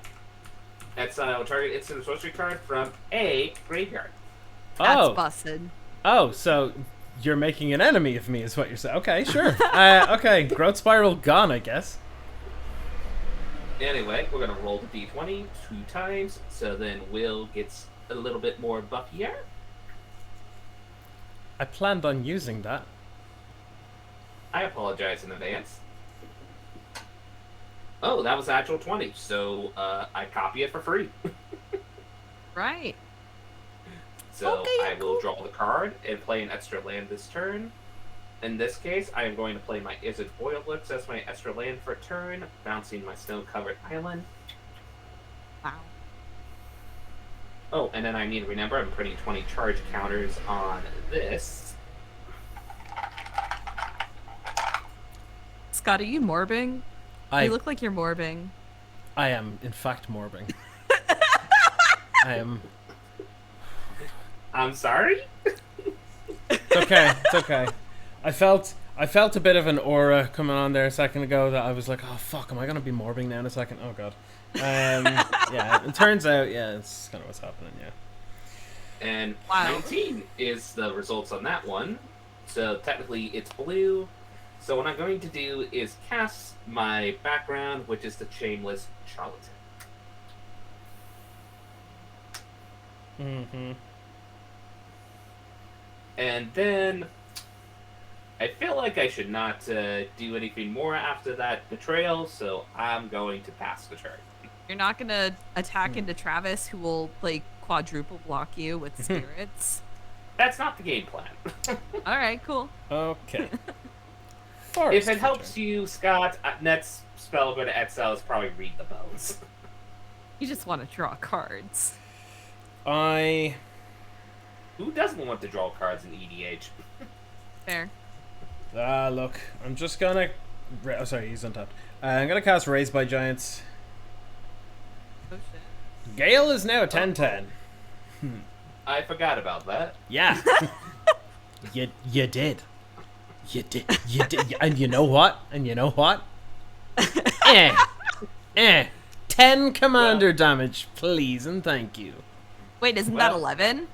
[SPEAKER 3] Exile target instant sorcery card from a graveyard.
[SPEAKER 1] That's
[SPEAKER 2] Oh.
[SPEAKER 1] busted.
[SPEAKER 2] Oh, so you're making an enemy of me is what you're saying. Okay, sure. Okay, Growth Spiral gone, I guess.
[SPEAKER 3] Anyway, we're going to roll the d20 2 times, so then Will gets a little bit more buffier.
[SPEAKER 2] I planned on using that.
[SPEAKER 3] I apologize in advance. Oh, that was actual 20, so I copy it for free.
[SPEAKER 1] Right.
[SPEAKER 3] So
[SPEAKER 1] Okay,
[SPEAKER 3] I will
[SPEAKER 1] cool.
[SPEAKER 3] draw the card and play an extra land this turn. In this case, I am going to play my Izzet Boilblitz as my extra land for a turn, bouncing my snow-covered island.
[SPEAKER 1] Wow.
[SPEAKER 3] Oh, and then I need to remember I'm putting 20 charge counters on this.
[SPEAKER 1] Scott, are you morbing?
[SPEAKER 2] I
[SPEAKER 1] You look like you're morbing.
[SPEAKER 2] I am in fact morbing. I am.
[SPEAKER 3] I'm sorry?
[SPEAKER 2] It's okay. It's okay. I felt a bit of an aura coming on there a second ago that I was like, oh fuck, am I gonna be morbing now in a second? Oh god. Yeah. It turns out, yeah, it's kind of what's happening. Yeah.
[SPEAKER 3] And
[SPEAKER 1] Wow.
[SPEAKER 3] 19 is the results on that one. So technically it's blue. So what I'm going to do is cast my background, which is the Shameless Charlatan.
[SPEAKER 2] Mm-hmm.
[SPEAKER 3] And then I feel like I should not do anything more after that betrayal, so I'm going to pass the turn.
[SPEAKER 1] You're not gonna attack into Travis, who will like quadruple block you with spirits.
[SPEAKER 3] That's not the game plan.
[SPEAKER 1] All right, cool.
[SPEAKER 2] Okay.
[SPEAKER 3] If it helps you, Scott, next spell go to exile is probably Read the Bones.
[SPEAKER 1] You just want to draw cards.
[SPEAKER 2] I
[SPEAKER 3] Who doesn't want to draw cards in EDH?
[SPEAKER 1] Fair.
[SPEAKER 2] Look, I'm just gonna. Oh, sorry, he's untapped. I'm gonna cast Raised by Giants.
[SPEAKER 1] Oh shit.
[SPEAKER 2] Gale is now a 10/10.
[SPEAKER 3] I forgot about that.
[SPEAKER 2] Yeah. you did. You did. And you know what? Eh. 10 commander damage, please and thank you.
[SPEAKER 1] Wait, isn't that 11?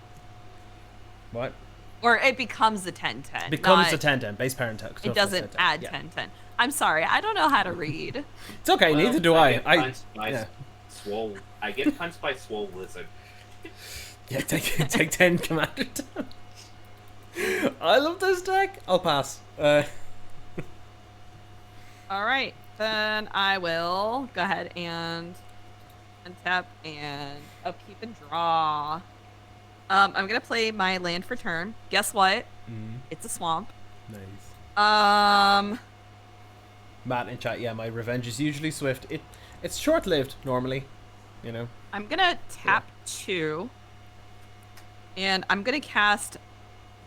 [SPEAKER 2] What?
[SPEAKER 1] Or it becomes a 10/10.
[SPEAKER 2] Becomes
[SPEAKER 1] not-
[SPEAKER 2] a 10/10. Base parent token.
[SPEAKER 1] It doesn't add
[SPEAKER 2] yeah.
[SPEAKER 1] 10/10. I'm sorry, I don't know how to read.
[SPEAKER 2] It's okay,
[SPEAKER 3] Well,
[SPEAKER 2] neither do I.
[SPEAKER 3] get punched by
[SPEAKER 2] yeah.
[SPEAKER 3] Swole. I get punched by Swole Lizard.
[SPEAKER 2] Yeah, take 10 commander damage. I love this deck. I'll pass.
[SPEAKER 1] All right, then I will go ahead and untap and upkeep and draw. I'm gonna play my land for turn. Guess what? It's a swamp.
[SPEAKER 2] Nice. Matt in chat, yeah, my revenge is usually swift. It's short-lived normally, you know.
[SPEAKER 1] I'm gonna tap 2, and I'm gonna cast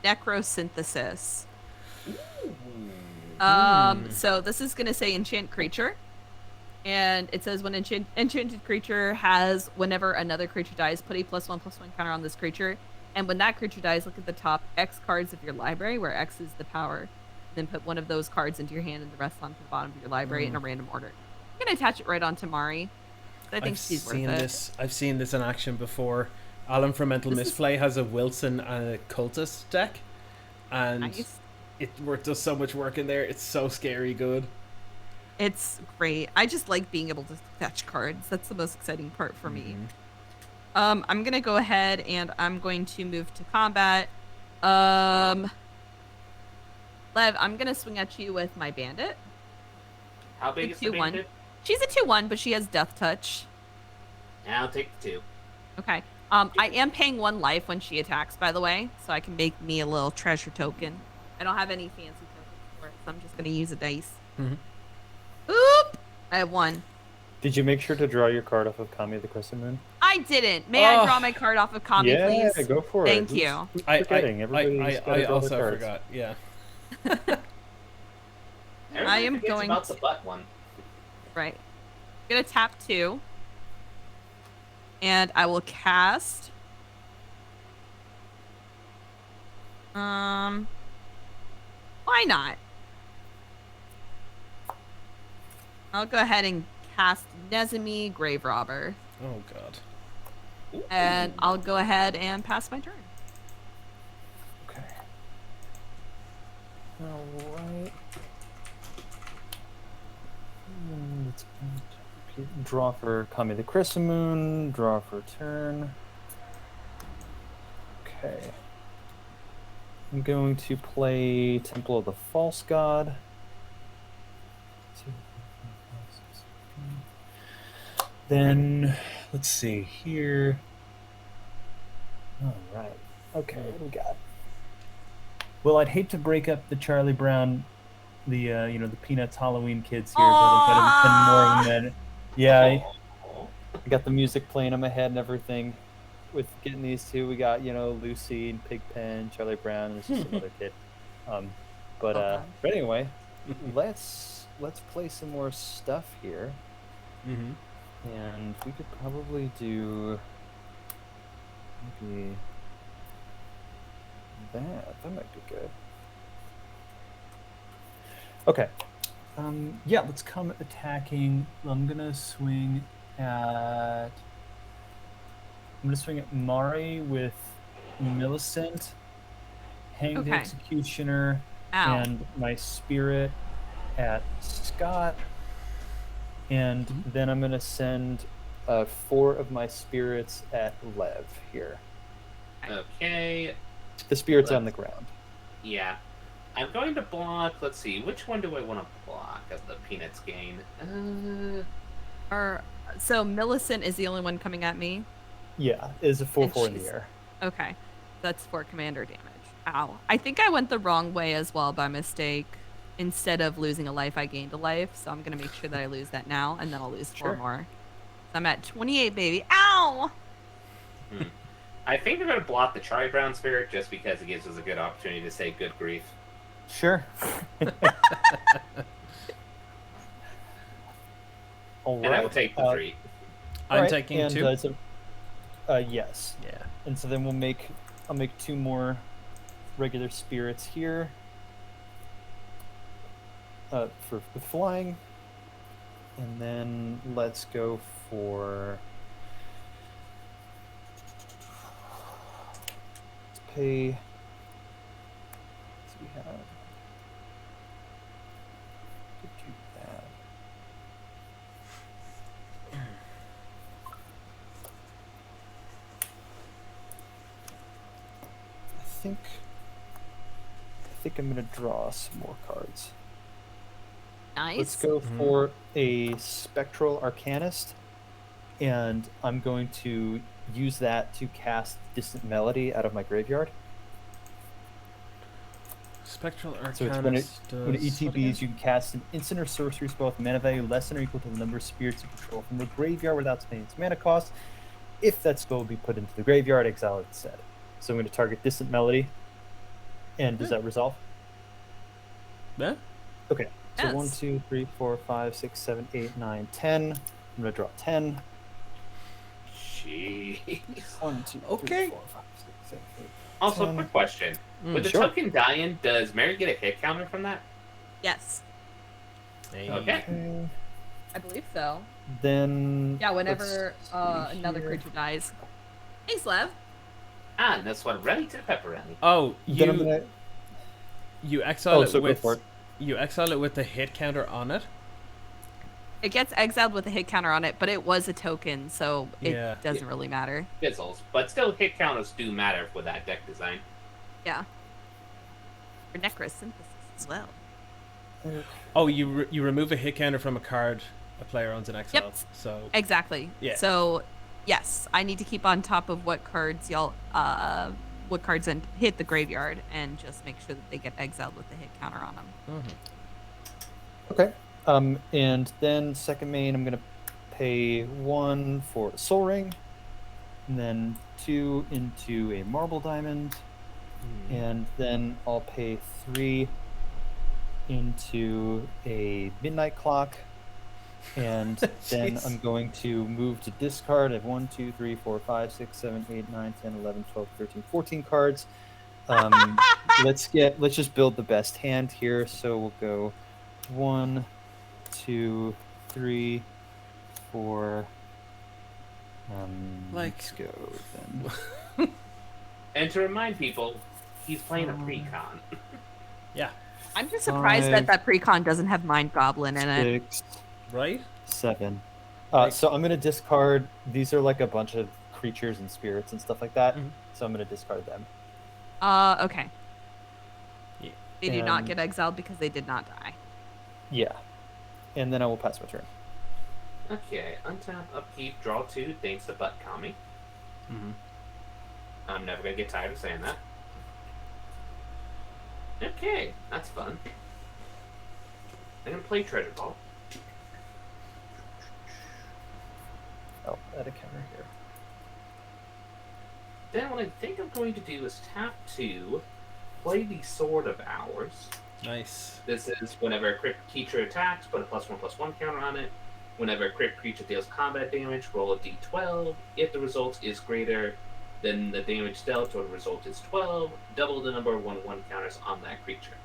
[SPEAKER 1] Necrosynthesis. So this is gonna say enchant creature, and it says when enchanted creature has whenever another creature dies, put a +1/+1 counter on this creature, and when that creature dies, look at the top X cards of your library, where X is the power. Then put one of those cards into your hand and the rest onto the bottom of your library in a random order. I'm gonna attach it right onto Mari. I think she's worth it.
[SPEAKER 2] I've seen this in action before. Alan from Mental Misplay has a Wilson and a Cultist deck, and
[SPEAKER 1] Nice.
[SPEAKER 2] it does so much work in there. It's so scary good.
[SPEAKER 1] It's great. I just like being able to fetch cards. That's the most exciting part for me. I'm gonna go ahead and I'm going to move to combat. Lev, I'm gonna swing at you with my bandit.
[SPEAKER 3] How big is the
[SPEAKER 1] 2/1.
[SPEAKER 3] bandit?
[SPEAKER 1] She's a 2/1, but she has Death Touch.
[SPEAKER 3] I'll take the 2.
[SPEAKER 1] Okay. I am paying 1 life when she attacks, by the way, so I can make me a little treasure token. I don't have any fancy tokens for it, so I'm just gonna use a dice. Oop! I have 1.
[SPEAKER 4] Did you make sure to draw your card off of Kami of the Crescent Moon?
[SPEAKER 1] I didn't. May I draw my card off of Kami,
[SPEAKER 4] Yeah,
[SPEAKER 1] please?
[SPEAKER 4] go for it.
[SPEAKER 1] Thank you.
[SPEAKER 4] Who's forgetting? Everybody's gotta
[SPEAKER 2] I
[SPEAKER 4] draw
[SPEAKER 2] also
[SPEAKER 4] their cards.
[SPEAKER 2] forgot. Yeah.
[SPEAKER 1] I am
[SPEAKER 3] forgets
[SPEAKER 1] going
[SPEAKER 3] about
[SPEAKER 1] to-
[SPEAKER 3] the butt one.
[SPEAKER 1] Right. I'm gonna tap 2. And I will cast. Why not? I'll go ahead and cast Nezumi Grave Robber.
[SPEAKER 2] Oh god.
[SPEAKER 1] And I'll go ahead and pass my turn.
[SPEAKER 4] Okay. Alright. Let's draw for Kami of the Crescent Moon, draw for turn. Okay. I'm going to play Temple of the False God. Then, let's see here. Alright. Okay, what do we got? Well, I'd hate to break up the Charlie Brown, the the Peanuts Halloween kids here, but I've been more than that. Yeah, I got the music playing in my head and everything. With getting these two, we got Lucy and Pigpen, Charlie Brown, and there's just some other kid. But anyway, let's play some more stuff here, and we could probably do maybe that. That might be good. Okay. Yeah, let's come attacking. I'm gonna swing at Mari with Millicent, Hanged
[SPEAKER 1] Okay.
[SPEAKER 4] Executioner,
[SPEAKER 1] Ow.
[SPEAKER 4] and my spirit at Scott. And then I'm gonna send 4 of my spirits at Lev here.
[SPEAKER 3] Okay.
[SPEAKER 4] The spirits on the ground.
[SPEAKER 3] Yeah. I'm going to block. Let's see. Which one do I want to block of the Peanuts gain?
[SPEAKER 1] So Millicent is the only one coming at me.
[SPEAKER 4] Yeah, is a 4/4 in the
[SPEAKER 1] she's-
[SPEAKER 4] air.
[SPEAKER 1] Okay. That's 4 commander damage. Ow. I think I went the wrong way as well by mistake. Instead of losing a life, I gained a life. So I'm going to make sure that I lose that now, and then I'll lose 4
[SPEAKER 4] Sure.
[SPEAKER 1] more. So I'm at 28, baby. Ow!
[SPEAKER 3] I think we're going to block the Charlie Brown spirit just because it gives us a good opportunity to say good grief.
[SPEAKER 4] Sure. All
[SPEAKER 3] And I will
[SPEAKER 4] right.
[SPEAKER 3] take the 3.
[SPEAKER 2] I'm
[SPEAKER 4] Alright,
[SPEAKER 2] taking
[SPEAKER 4] and,
[SPEAKER 2] 2.
[SPEAKER 4] yes.
[SPEAKER 2] Yeah.
[SPEAKER 4] And so then I'll make 2 more regular spirits here. With flying. And then let's go for... Let's pay... So we have... Could do that. I think I'm gonna draw some more cards.
[SPEAKER 1] Nice.
[SPEAKER 4] Let's go for a Spectral Arcanist, and I'm going to use that to cast Distant Melody out of my graveyard.
[SPEAKER 2] Spectral Arcanist.
[SPEAKER 4] So it's when it ETBs, you can cast an instant or sorcery spell with mana value less than or equal to the number of spirits you control from the graveyard without spending its mana cost. If that spell will be put into the graveyard, exile it instead. So I'm going to target Distant Melody. And does that resolve?
[SPEAKER 2] Yeah.
[SPEAKER 4] Okay. So
[SPEAKER 1] Yes.
[SPEAKER 4] 1, 2, 3, 4, 5, 6, 7, 8, 9, 10. I'm gonna draw 10.
[SPEAKER 3] Jeez.
[SPEAKER 4] 1, 2, 3,
[SPEAKER 2] Okay.
[SPEAKER 4] 4, 5, 6, 7, 8.
[SPEAKER 3] Also,
[SPEAKER 4] 10.
[SPEAKER 3] quick question. With the
[SPEAKER 4] Sure.
[SPEAKER 3] token dying, does Mary get a hit counter from that?
[SPEAKER 1] Yes,
[SPEAKER 3] Okay.
[SPEAKER 4] Okay.
[SPEAKER 1] I believe so.
[SPEAKER 4] Then.
[SPEAKER 1] Yeah, whenever
[SPEAKER 4] let's see
[SPEAKER 1] another
[SPEAKER 4] here.
[SPEAKER 1] creature dies. Hey, Slev.
[SPEAKER 3] And this one ready to pepperoni.
[SPEAKER 2] Oh,
[SPEAKER 4] Then I'm gonna.
[SPEAKER 2] you exile
[SPEAKER 4] Oh,
[SPEAKER 2] it
[SPEAKER 4] so go
[SPEAKER 2] with
[SPEAKER 4] for it.
[SPEAKER 2] you exile it with the hit counter on it.
[SPEAKER 1] It gets exiled with a hit counter on it, but it was a token, so it
[SPEAKER 2] Yeah.
[SPEAKER 1] doesn't really matter.
[SPEAKER 3] Fizzles. But still, hit counters do matter with that deck design.
[SPEAKER 1] Yeah. For necrosynthesis as well.
[SPEAKER 2] Oh, you remove a hit counter from a card a player owns in exile.
[SPEAKER 1] Yep.
[SPEAKER 2] So
[SPEAKER 1] Exactly.
[SPEAKER 2] Yeah.
[SPEAKER 1] So, yes, I need to keep on top of what cards hit the graveyard and just make sure that they get exiled with the hit counter on them.
[SPEAKER 4] Okay. And then second main, I'm gonna pay 1 for a Soul Ring, and then 2 into a Marble Diamond, and then I'll pay 3 into a Midnight Clock, and then
[SPEAKER 2] Jeez.
[SPEAKER 4] I'm going to move to discard. I have 1, 2, 3, 4, 5, 6, 7, 8, 9, 10, 11, 12, 13, 14 cards. Let's just build the best hand here. So we'll go 1, 2, 3, 4. Let's go then.
[SPEAKER 3] And to remind people, he's playing a pre-con.
[SPEAKER 2] yeah,
[SPEAKER 1] I'm just surprised that
[SPEAKER 4] 5,
[SPEAKER 1] that precon doesn't have Mind Goblin in it.
[SPEAKER 4] 6,
[SPEAKER 2] right.
[SPEAKER 4] 7. So I'm gonna discard. These are like a bunch of creatures and spirits and stuff like that.
[SPEAKER 2] Mhm.
[SPEAKER 4] So I'm gonna discard them.
[SPEAKER 1] Okay.
[SPEAKER 2] Yeah.
[SPEAKER 1] They do not
[SPEAKER 4] And-
[SPEAKER 1] get exiled because they did not die.
[SPEAKER 4] Yeah. And then I will pass my turn.
[SPEAKER 3] Okay, untap, upkeep, draw 2, thanks to Butt Kami.
[SPEAKER 2] Mm-hmm.
[SPEAKER 3] I'm never gonna get tired of saying that. Okay, that's fun. I'm gonna play Treasure Ball.
[SPEAKER 4] Oh, add a counter here.
[SPEAKER 3] Then what I think I'm going to do is tap 2, play the Sword of Hours.
[SPEAKER 2] Nice.
[SPEAKER 3] This is whenever a crit creature attacks, put a +1/+1 counter on it. Whenever a crit creature deals combat damage, roll a d12. If the result is greater than the damage dealt or the result is 12, double the number of 1/1 counters on that creature.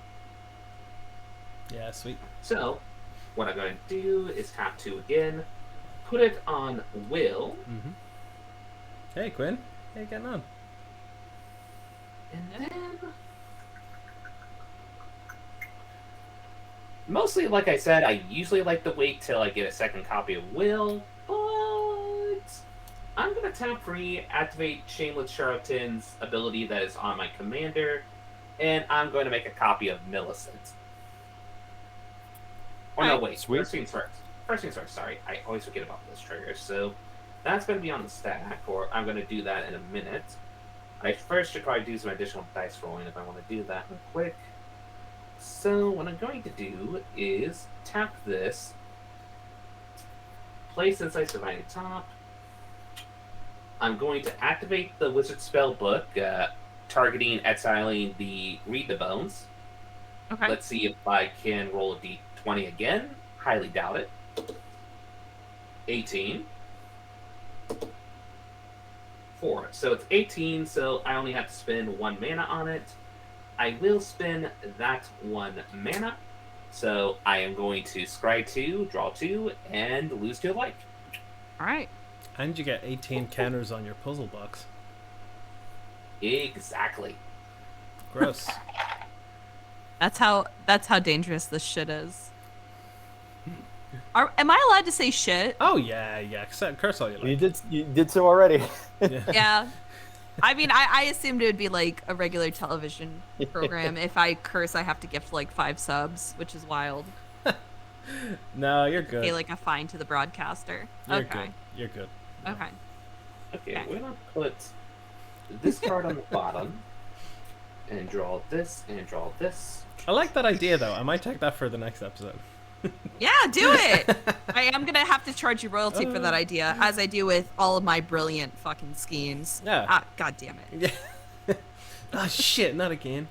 [SPEAKER 2] Yeah, sweet.
[SPEAKER 3] So, what I'm going to do is tap 2 again, put it on Will,
[SPEAKER 2] Mm-hmm. Hey, Quinn. How you getting on?
[SPEAKER 3] and then... Mostly, like I said, I usually like to wait till I get a second copy of Will, but I'm going to tap 3, activate Shameless Charlatan's ability that is on my commander, and I'm going to make a copy of Millicent. Or no,
[SPEAKER 1] Alright.
[SPEAKER 3] wait,
[SPEAKER 4] Sweet.
[SPEAKER 3] first things first. First things first, sorry. I always forget about this trigger, so that's going to be on the stack, or I'm going to do that in a minute. I first should probably do some additional dice rolling if I want to do that real quick. So what I'm going to do is tap this, place Insight Dividing Top. I'm going to activate the Wizard Spell Book, targeting exiling the Read the Bones.
[SPEAKER 1] Okay.
[SPEAKER 3] Let's see if I can roll a d20 again. Highly doubt it. 18. 4. So it's 18, so I only have to spend 1 mana on it. I will spend that 1 mana. So I am going to scry 2, draw 2, and lose 2 life.
[SPEAKER 1] All right.
[SPEAKER 2] And you get 18 counters on your puzzle box.
[SPEAKER 3] Exactly.
[SPEAKER 2] Gross.
[SPEAKER 1] That's how dangerous this shit is. Am I allowed to say shit?
[SPEAKER 2] Oh yeah. Curse all you like.
[SPEAKER 4] You did so already.
[SPEAKER 2] Yeah.
[SPEAKER 1] Yeah. I mean, I assumed it would be like a regular television program. If I curse, I have to gift like 5 subs, which is wild.
[SPEAKER 2] No, you're good.
[SPEAKER 1] Pay like a fine to the broadcaster. Okay.
[SPEAKER 2] You're good.
[SPEAKER 1] Okay.
[SPEAKER 3] Okay, we're gonna put this card on the bottom, and draw this, and draw this.
[SPEAKER 2] I like that idea though. I might take that for the next episode.
[SPEAKER 1] Yeah, do it. I am gonna have to charge you royalty for that idea, as I do with all of my brilliant fucking schemes.
[SPEAKER 2] Yeah.
[SPEAKER 1] Ah, God damn it.
[SPEAKER 2] Yeah. Oh shit! Not again.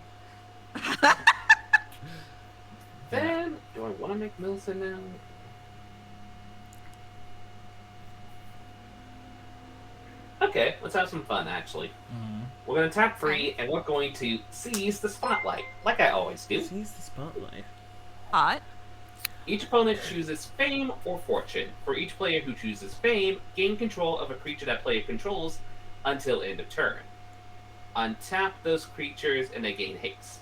[SPEAKER 3] Then, do I want to make Millicent now? Okay, let's have some fun, actually. We're going to tap free, and we're going to seize the spotlight, like I always do.
[SPEAKER 2] Seize the spotlight.
[SPEAKER 1] Hot.
[SPEAKER 3] Each opponent chooses Fame or Fortune. For each player who chooses Fame, gain control of a creature that player controls until end of turn. Untap those creatures, and they gain haste.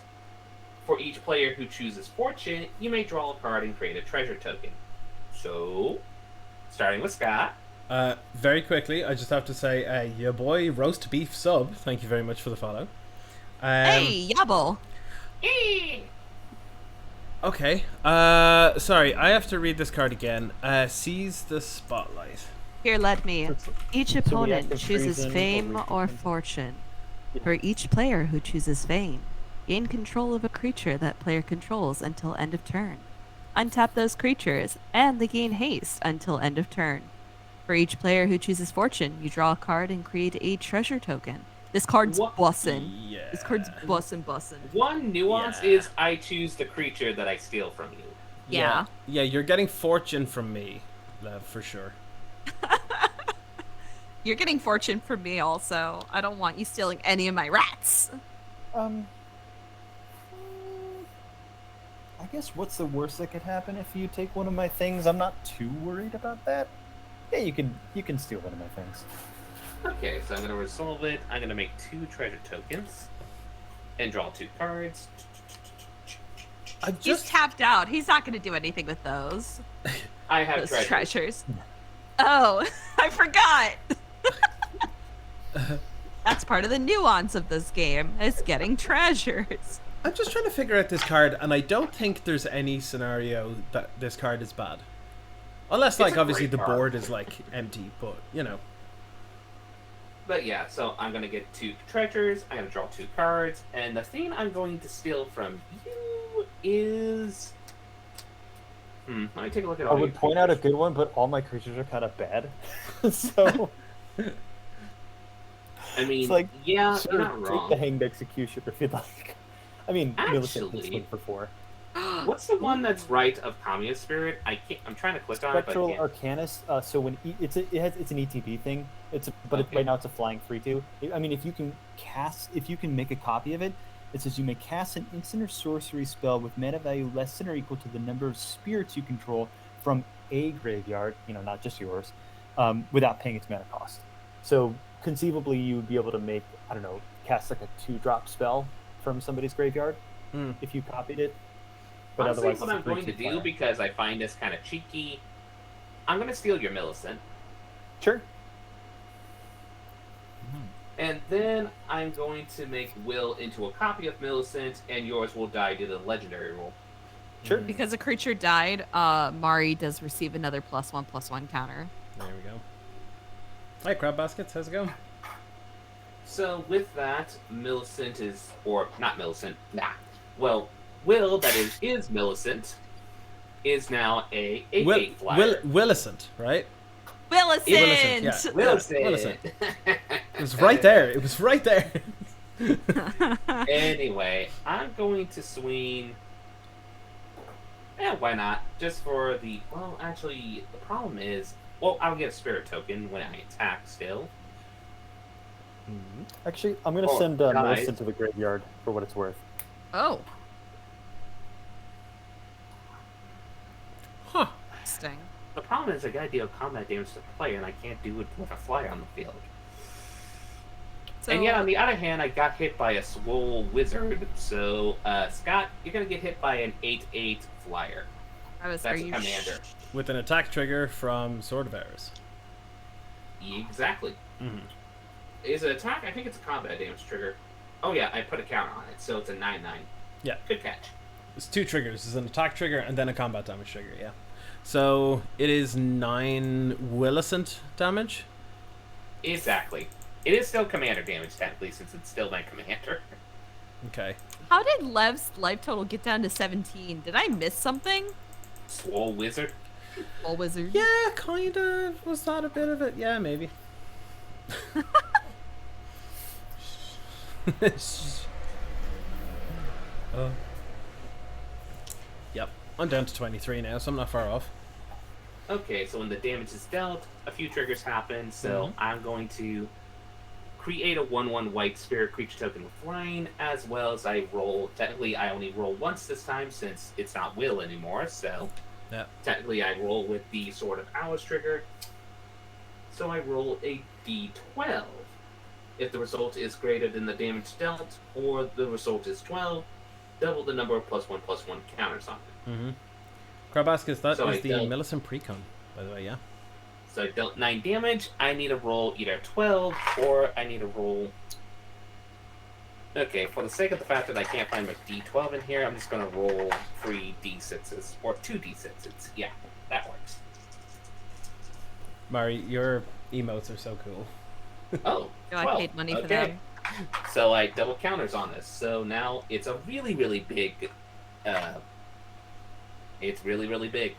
[SPEAKER 3] For each player who chooses Fortune, you may draw a card and create a treasure token. So, starting with Scott.
[SPEAKER 2] Very quickly, I just have to say, your boy Roast Beef Sub, thank you very much for the follow.
[SPEAKER 1] Hey, Yabble.
[SPEAKER 2] Okay. Sorry, I have to read this card again. Seize the spotlight.
[SPEAKER 1] Here, let me. Each
[SPEAKER 4] we
[SPEAKER 1] opponent
[SPEAKER 4] have to
[SPEAKER 1] chooses
[SPEAKER 4] freeze in
[SPEAKER 1] fame
[SPEAKER 4] or
[SPEAKER 1] or
[SPEAKER 4] freeze in?
[SPEAKER 1] fortune.
[SPEAKER 4] Yeah.
[SPEAKER 1] For each player who chooses fame, gain control of a creature that player controls until end of turn. Untap those creatures, and they gain haste until end of turn. For each player who chooses fortune, you draw a card and create a treasure token. This card's
[SPEAKER 3] What?
[SPEAKER 1] bussin'.
[SPEAKER 2] Yeah.
[SPEAKER 1] This card's bussin'.
[SPEAKER 3] One nuance
[SPEAKER 2] Yeah.
[SPEAKER 3] is I choose the creature that I steal from you.
[SPEAKER 1] Yeah.
[SPEAKER 2] Yeah, you're getting fortune from me, Lev, for sure.
[SPEAKER 1] You're getting fortune from me also. I don't want you stealing any of my rats.
[SPEAKER 4] I guess what's the worst that could happen if you take one of my things? I'm not too worried about that. Yeah, you can steal one of my things.
[SPEAKER 3] Okay, so I'm going to resolve it. I'm going to make 2 treasure tokens and draw 2 cards.
[SPEAKER 1] He's tapped out. He's not going to do anything with those.
[SPEAKER 3] I have
[SPEAKER 1] Those
[SPEAKER 3] treasures.
[SPEAKER 1] treasures. Oh, I forgot. That's part of the nuance of this game, is getting treasures.
[SPEAKER 2] I'm just trying to figure out this card, and I don't think there's any scenario that this card is bad. Unless,
[SPEAKER 3] It's
[SPEAKER 2] like,
[SPEAKER 3] a
[SPEAKER 2] obviously
[SPEAKER 3] great
[SPEAKER 2] the
[SPEAKER 3] card.
[SPEAKER 2] board is, like, empty, but, you know.
[SPEAKER 3] But yeah, so I'm going to get 2 treasures, I'm going to draw 2 cards, and the thing I'm going to steal from you is... let me take a look at all
[SPEAKER 4] I would
[SPEAKER 3] your
[SPEAKER 4] point out a
[SPEAKER 3] creatures.
[SPEAKER 4] good one, but all my creatures are kind of bad. So
[SPEAKER 3] I mean,
[SPEAKER 4] it's like,
[SPEAKER 3] yeah,
[SPEAKER 4] sure,
[SPEAKER 3] you're not
[SPEAKER 4] take
[SPEAKER 3] wrong.
[SPEAKER 4] the Hanged Executioner if you'd like. I mean, Millicent can
[SPEAKER 3] Actually-
[SPEAKER 4] swing for 4.
[SPEAKER 3] What's the one that's right of Kamiya Spirit? I'm trying to click on
[SPEAKER 4] Spectral
[SPEAKER 3] it, but I can't.
[SPEAKER 4] Arcanist. So when it's an ETB thing. But
[SPEAKER 3] Okay.
[SPEAKER 4] right now it's a flying 3/2. I mean, if you can make a copy of it, it says you may cast an instant or sorcery spell with mana value less than or equal to the number of spirits you control from a graveyard. Not just yours, without paying its mana cost. So conceivably, you would be able to make cast like a 2-drop spell from somebody's graveyard if you copied it. But
[SPEAKER 3] Honestly,
[SPEAKER 4] otherwise,
[SPEAKER 3] what
[SPEAKER 4] it's a
[SPEAKER 3] I'm going to
[SPEAKER 4] 3/2
[SPEAKER 3] do,
[SPEAKER 4] flyer.
[SPEAKER 3] because I find this kind of cheeky, I'm going to steal your Millicent.
[SPEAKER 4] Sure.
[SPEAKER 3] And then I'm going to make Will into a copy of Millicent, and yours will die due to the legendary rule.
[SPEAKER 4] Sure.
[SPEAKER 1] Because a creature died, Mari does receive another +1/+1 counter.
[SPEAKER 2] There we go. Hi, Crab Baskets. How's it going?
[SPEAKER 3] So with that, Millicent is, or not Millicent, well, Will, that is Millicent, is now a 8/8 flyer.
[SPEAKER 2] Willicent, right?
[SPEAKER 1] Willicent!
[SPEAKER 2] Yeah.
[SPEAKER 3] Millicent.
[SPEAKER 2] Millicent. It was right there. It was right there.
[SPEAKER 3] Anyway, I'm going to swing Yeah, why not? Just for the... Well, actually, the problem is... Well, I'll get a spirit token when I attack still.
[SPEAKER 4] Actually, I'm going to
[SPEAKER 3] Oh,
[SPEAKER 4] send
[SPEAKER 3] guys.
[SPEAKER 4] Millicent to the graveyard for what it's worth.
[SPEAKER 1] Oh,
[SPEAKER 2] Huh.
[SPEAKER 1] interesting.
[SPEAKER 3] The problem is I gotta deal combat damage to the player, and I can't do it with a flyer on the field.
[SPEAKER 1] So,
[SPEAKER 3] And yet, on the other hand, I got hit by a swole wizard. So, Scott, you're gonna get hit by an 8/8 flyer.
[SPEAKER 1] are
[SPEAKER 3] That's a
[SPEAKER 1] you
[SPEAKER 3] commander.
[SPEAKER 2] With an attack trigger from Sword of Eris.
[SPEAKER 3] Exactly.
[SPEAKER 2] Mm-hmm.
[SPEAKER 3] Is it attack? I think it's a combat damage trigger. Oh yeah, I put a counter on it, so it's a 9/9.
[SPEAKER 2] Yeah.
[SPEAKER 3] Good catch.
[SPEAKER 2] It's 2 triggers. It's an attack trigger and then a combat damage trigger, yeah. So it is 9 Willicent damage.
[SPEAKER 3] Exactly. It is still commander damage, technically, since it's still my commander.
[SPEAKER 2] Okay.
[SPEAKER 1] How did Lev's life total get down to 17? Did I miss something?
[SPEAKER 3] Swole wizard.
[SPEAKER 1] Full wizard.
[SPEAKER 2] Yeah, kind of. Was that a bit of it? Yeah, maybe. Yep. I'm down to 23 now, so I'm not far off.
[SPEAKER 3] Okay, so when the damage is dealt, a few triggers happen, so I'm going to create a 1/1 white spirit creature token with flying, as well as I roll. Technically, I only roll once this time since it's not will anymore, so
[SPEAKER 2] Yeah.
[SPEAKER 3] technically I roll with the Sword of Hours trigger. So I roll a d12. If the result is greater than the damage dealt, or the result is 12, double the number of +1/+1 counters on it.
[SPEAKER 2] Mm-hmm. Crabascus, that
[SPEAKER 3] So
[SPEAKER 2] is
[SPEAKER 3] I
[SPEAKER 2] the
[SPEAKER 3] dealt-
[SPEAKER 2] Millicent Precon, by the way, yeah.
[SPEAKER 3] So I dealt 9 damage. I need to roll either 12 or I need to roll. Okay, for the sake of the fact that I can't find my d12 in here, I'm just going to roll 3 d6s or 2 d6s. Yeah, that works.
[SPEAKER 2] Mari, your emotes are so cool.
[SPEAKER 3] Oh,
[SPEAKER 1] No, I
[SPEAKER 3] 12.
[SPEAKER 1] paid money for
[SPEAKER 3] Okay.
[SPEAKER 1] them.
[SPEAKER 3] So I double counters on this. So now it's a really, really big. It's really, really big.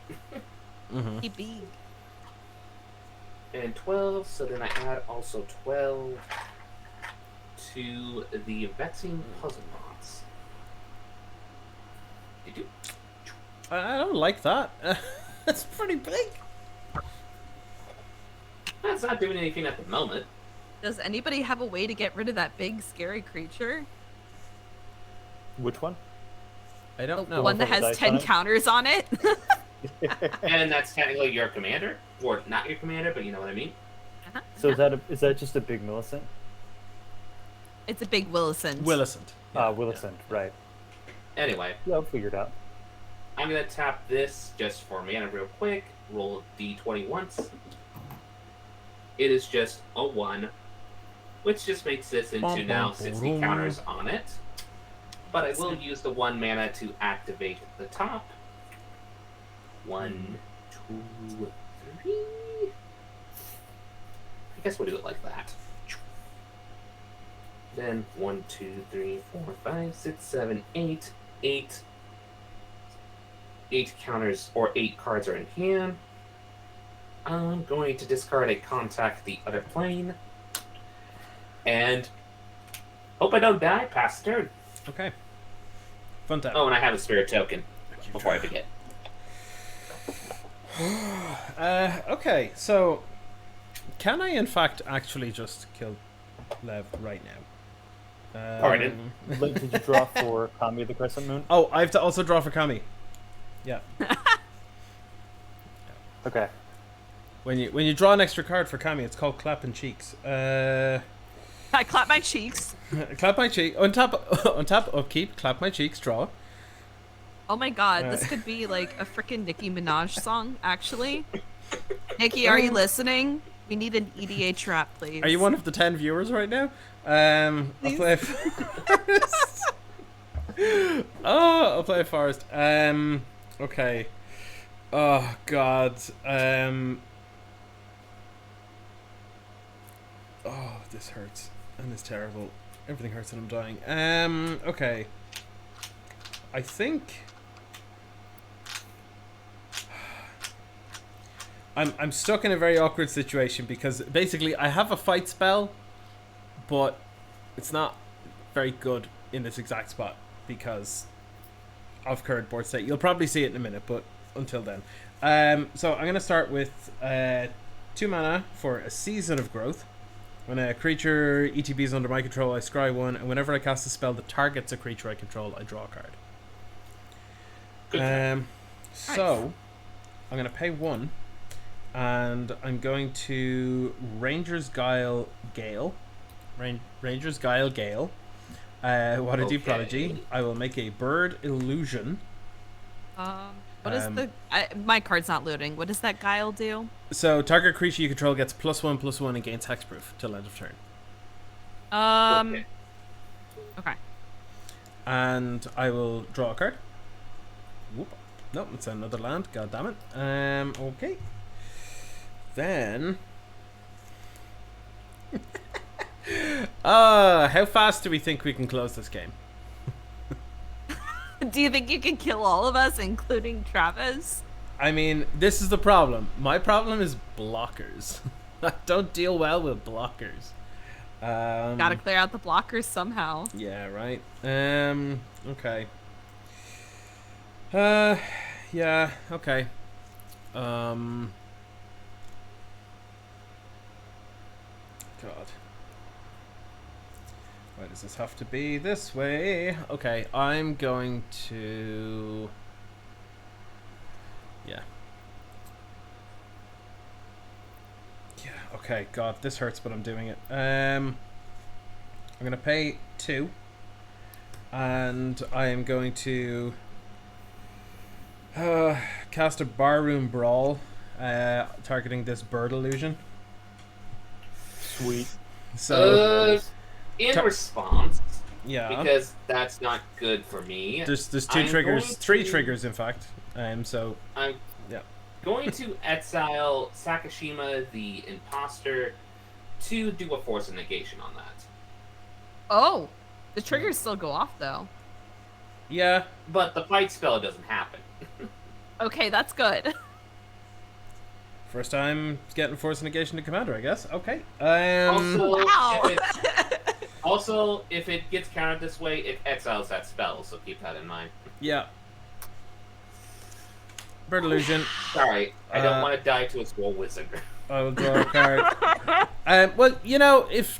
[SPEAKER 2] Mm-hmm.
[SPEAKER 1] He big.
[SPEAKER 3] And 12, so then I add also 12 to the Vexing Puzzle Bots. Did you?
[SPEAKER 2] I don't like that. That's pretty big.
[SPEAKER 3] That's not doing anything at the moment.
[SPEAKER 1] Does anybody have a way to get rid of that big scary creature?
[SPEAKER 4] Which one?
[SPEAKER 2] I don't
[SPEAKER 1] The
[SPEAKER 2] know.
[SPEAKER 1] one that
[SPEAKER 4] Full
[SPEAKER 1] has
[SPEAKER 4] dice
[SPEAKER 1] 10
[SPEAKER 4] on it?
[SPEAKER 1] counters on it?
[SPEAKER 3] And that's technically your commander. Or not your commander, but you know what I mean.
[SPEAKER 4] So is that just a big Millicent?
[SPEAKER 1] It's a big Willicent.
[SPEAKER 2] Willicent.
[SPEAKER 4] Willicent, right.
[SPEAKER 3] Anyway,
[SPEAKER 4] Yeah, I'll figure it out.
[SPEAKER 3] I'm going to tap this just for mana real quick. Roll d20 once. It is just a 1, which just makes this into now 60 counters on it. But I will use the 1 mana to activate the top. 1, 2, 3. I guess we'll do it like that. Then 1, 2, 3, 4, 5, 6, 7, 8. 8 counters or 8 cards are in hand. I'm going to discard a Contact the Other Plane. And hope I don't die past the turn.
[SPEAKER 2] Okay. Fun time.
[SPEAKER 3] Oh, and I have a Spirit token before I forget.
[SPEAKER 2] Okay, so can I in fact actually just kill Lev right now?
[SPEAKER 3] Pardon?
[SPEAKER 4] Did you draw for Kami of the Crescent Moon?
[SPEAKER 2] Oh, I have to also draw for Kami. Yeah.
[SPEAKER 4] Okay.
[SPEAKER 2] When you draw an extra card for Kami, it's called Clapping Cheeks.
[SPEAKER 1] I clap my cheeks.
[SPEAKER 2] Clap my cheek. On top, upkeep, clap my cheeks, draw.
[SPEAKER 1] Oh my god, this could be like a freaking Nicki Minaj song, actually. Nicki, are you listening? We need an EDH rap, please.
[SPEAKER 2] Are you one of the 10 viewers right now? I'll play Forest. I'll play Forest. Okay. Oh god. Oh, this hurts. And it's terrible. Everything hurts and I'm dying. Okay. I think I'm stuck in a very awkward situation because basically I have a fight spell, but it's not very good in this exact spot because of current board state. You'll probably see it in a minute, but until then. So I'm going to start with 2 mana for a Season of Growth. When a creature ETB is under my control, I scry 1, and whenever I cast a spell that targets a creature I control, I draw a card.
[SPEAKER 3] Good.
[SPEAKER 2] So I'm going to pay 1, and I'm going to Ranger's Guile Gale. Ranger's Guile Gale. What a deep prodigy. I will make a bird illusion.
[SPEAKER 1] What is my card's not loading. What does that guile do?
[SPEAKER 2] So target creature you control gets +1/+1 and gains hexproof till end of turn.
[SPEAKER 1] Okay.
[SPEAKER 2] And I will draw a card. Whoop. Nope, it's another land. God damn it. Okay. Then. How fast do we think we can close this game?
[SPEAKER 1] Do you think you can kill all of us, including Travis?
[SPEAKER 2] I mean, this is the problem. My problem is blockers. I don't deal well with blockers.
[SPEAKER 1] Gotta clear out the blockers somehow.
[SPEAKER 2] Yeah, right. Okay. Yeah, okay. God. Why does this have to be this way? Okay, I'm going to... Yeah. Yeah, okay, God, this hurts, but I'm doing it. I'm going to pay 2. And I am going to... cast a Barroom Brawl, targeting this bird illusion.
[SPEAKER 4] Sweet.
[SPEAKER 2] So...
[SPEAKER 3] in response,
[SPEAKER 2] yeah,
[SPEAKER 3] because that's not good for me.
[SPEAKER 2] There's 2 triggers, 3 triggers in fact. So
[SPEAKER 3] I'm
[SPEAKER 2] yeah,
[SPEAKER 3] going to exile Sakashima the Imposter to do a force of negation on that.
[SPEAKER 1] Oh, the triggers still go off though.
[SPEAKER 2] yeah.
[SPEAKER 3] But the fight spell doesn't happen.
[SPEAKER 1] Okay, that's good.
[SPEAKER 2] First time getting force negation to commander, I guess. Okay.
[SPEAKER 3] Also,
[SPEAKER 1] Wow.
[SPEAKER 3] Also, if it gets countered this way, it exiles that spell, so keep that in mind.
[SPEAKER 2] Yeah. Bird illusion.
[SPEAKER 3] Sorry, I don't want to die to a Swole Wizard.
[SPEAKER 2] I will draw a card. Well, you know, if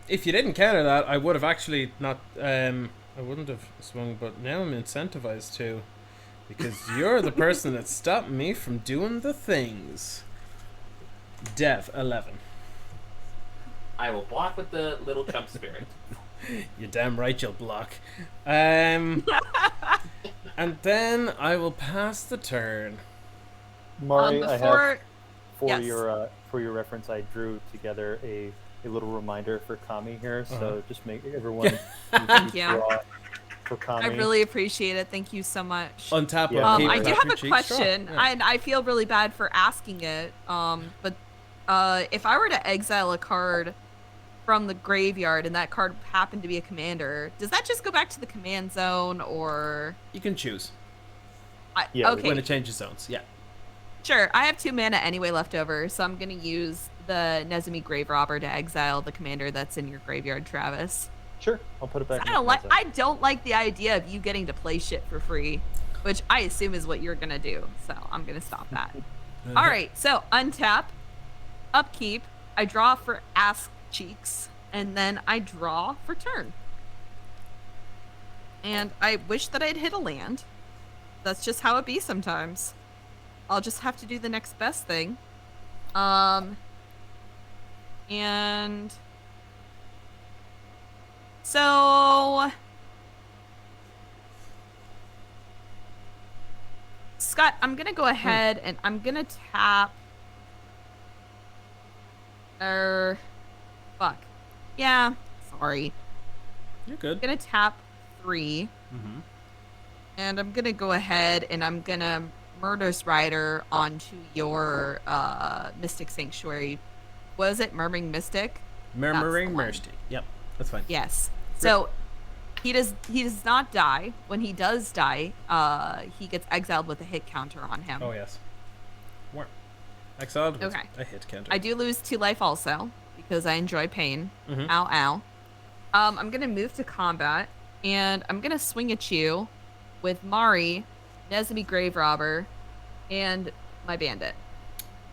[SPEAKER 2] you didn't counter that, I would have actually not. I wouldn't have swung, but now I'm incentivized to, because you're the person that stopped me from doing the things. Dev 11.
[SPEAKER 3] I will block with the little chump spirit.
[SPEAKER 2] You're damn right you'll block. And then I will pass the turn.
[SPEAKER 4] Mari, I have
[SPEAKER 1] Yes.
[SPEAKER 4] for your reference, I drew together a little reminder for Kami here. So just make everyone
[SPEAKER 1] Thank you.
[SPEAKER 4] draw for Kami.
[SPEAKER 1] I really appreciate it. Thank you so much.
[SPEAKER 2] Untap
[SPEAKER 4] Yeah.
[SPEAKER 2] one.
[SPEAKER 1] I do
[SPEAKER 2] tap
[SPEAKER 1] have
[SPEAKER 2] your
[SPEAKER 1] a
[SPEAKER 2] cheeks,
[SPEAKER 1] question,
[SPEAKER 2] draw. Yeah.
[SPEAKER 1] and I feel really bad for asking it. But if I were to exile a card from the graveyard and that card happened to be a commander, does that just go back to the command zone, or?
[SPEAKER 2] You can choose
[SPEAKER 4] Yeah,
[SPEAKER 1] Okay,
[SPEAKER 2] when it changes zones. Yeah.
[SPEAKER 1] sure. I have 2 mana anyway left over, so I'm gonna use the Nezumi Grave Robber to exile the commander that's in your graveyard, Travis.
[SPEAKER 4] Sure, I'll put it back.
[SPEAKER 1] I don't like the idea of you getting to play shit for free, which I assume is what you're gonna do. So I'm gonna stop that. All right, so untap, upkeep. I draw for Ass Cheeks, and then I draw for turn. And I wish that I'd hit a land. That's just how it be sometimes. I'll just have to do the next best thing. And so Scott, I'm gonna go ahead and I'm gonna tap. Fuck. Yeah. Sorry.
[SPEAKER 2] You're good.
[SPEAKER 1] I'm gonna tap 3,
[SPEAKER 2] Mm-hmm.
[SPEAKER 1] and I'm gonna go ahead and I'm gonna Murderous Rider onto your Mystic Sanctuary. Was it Murmuring Mystic?
[SPEAKER 2] Murmuring
[SPEAKER 1] one.
[SPEAKER 2] Mercy. Yep, that's fine.
[SPEAKER 1] Yes. So he does not die. When he does die, he gets exiled with a hit counter on him.
[SPEAKER 2] Oh yes. Warm. Exiled. with
[SPEAKER 1] Okay.
[SPEAKER 2] A hit counter.
[SPEAKER 1] I do lose 2 life also because I enjoy pain.
[SPEAKER 2] Mhm.
[SPEAKER 1] Ow, ow. I'm gonna move to combat and I'm gonna swing at you with Mari, Nezumi Grave Robber, and my bandit.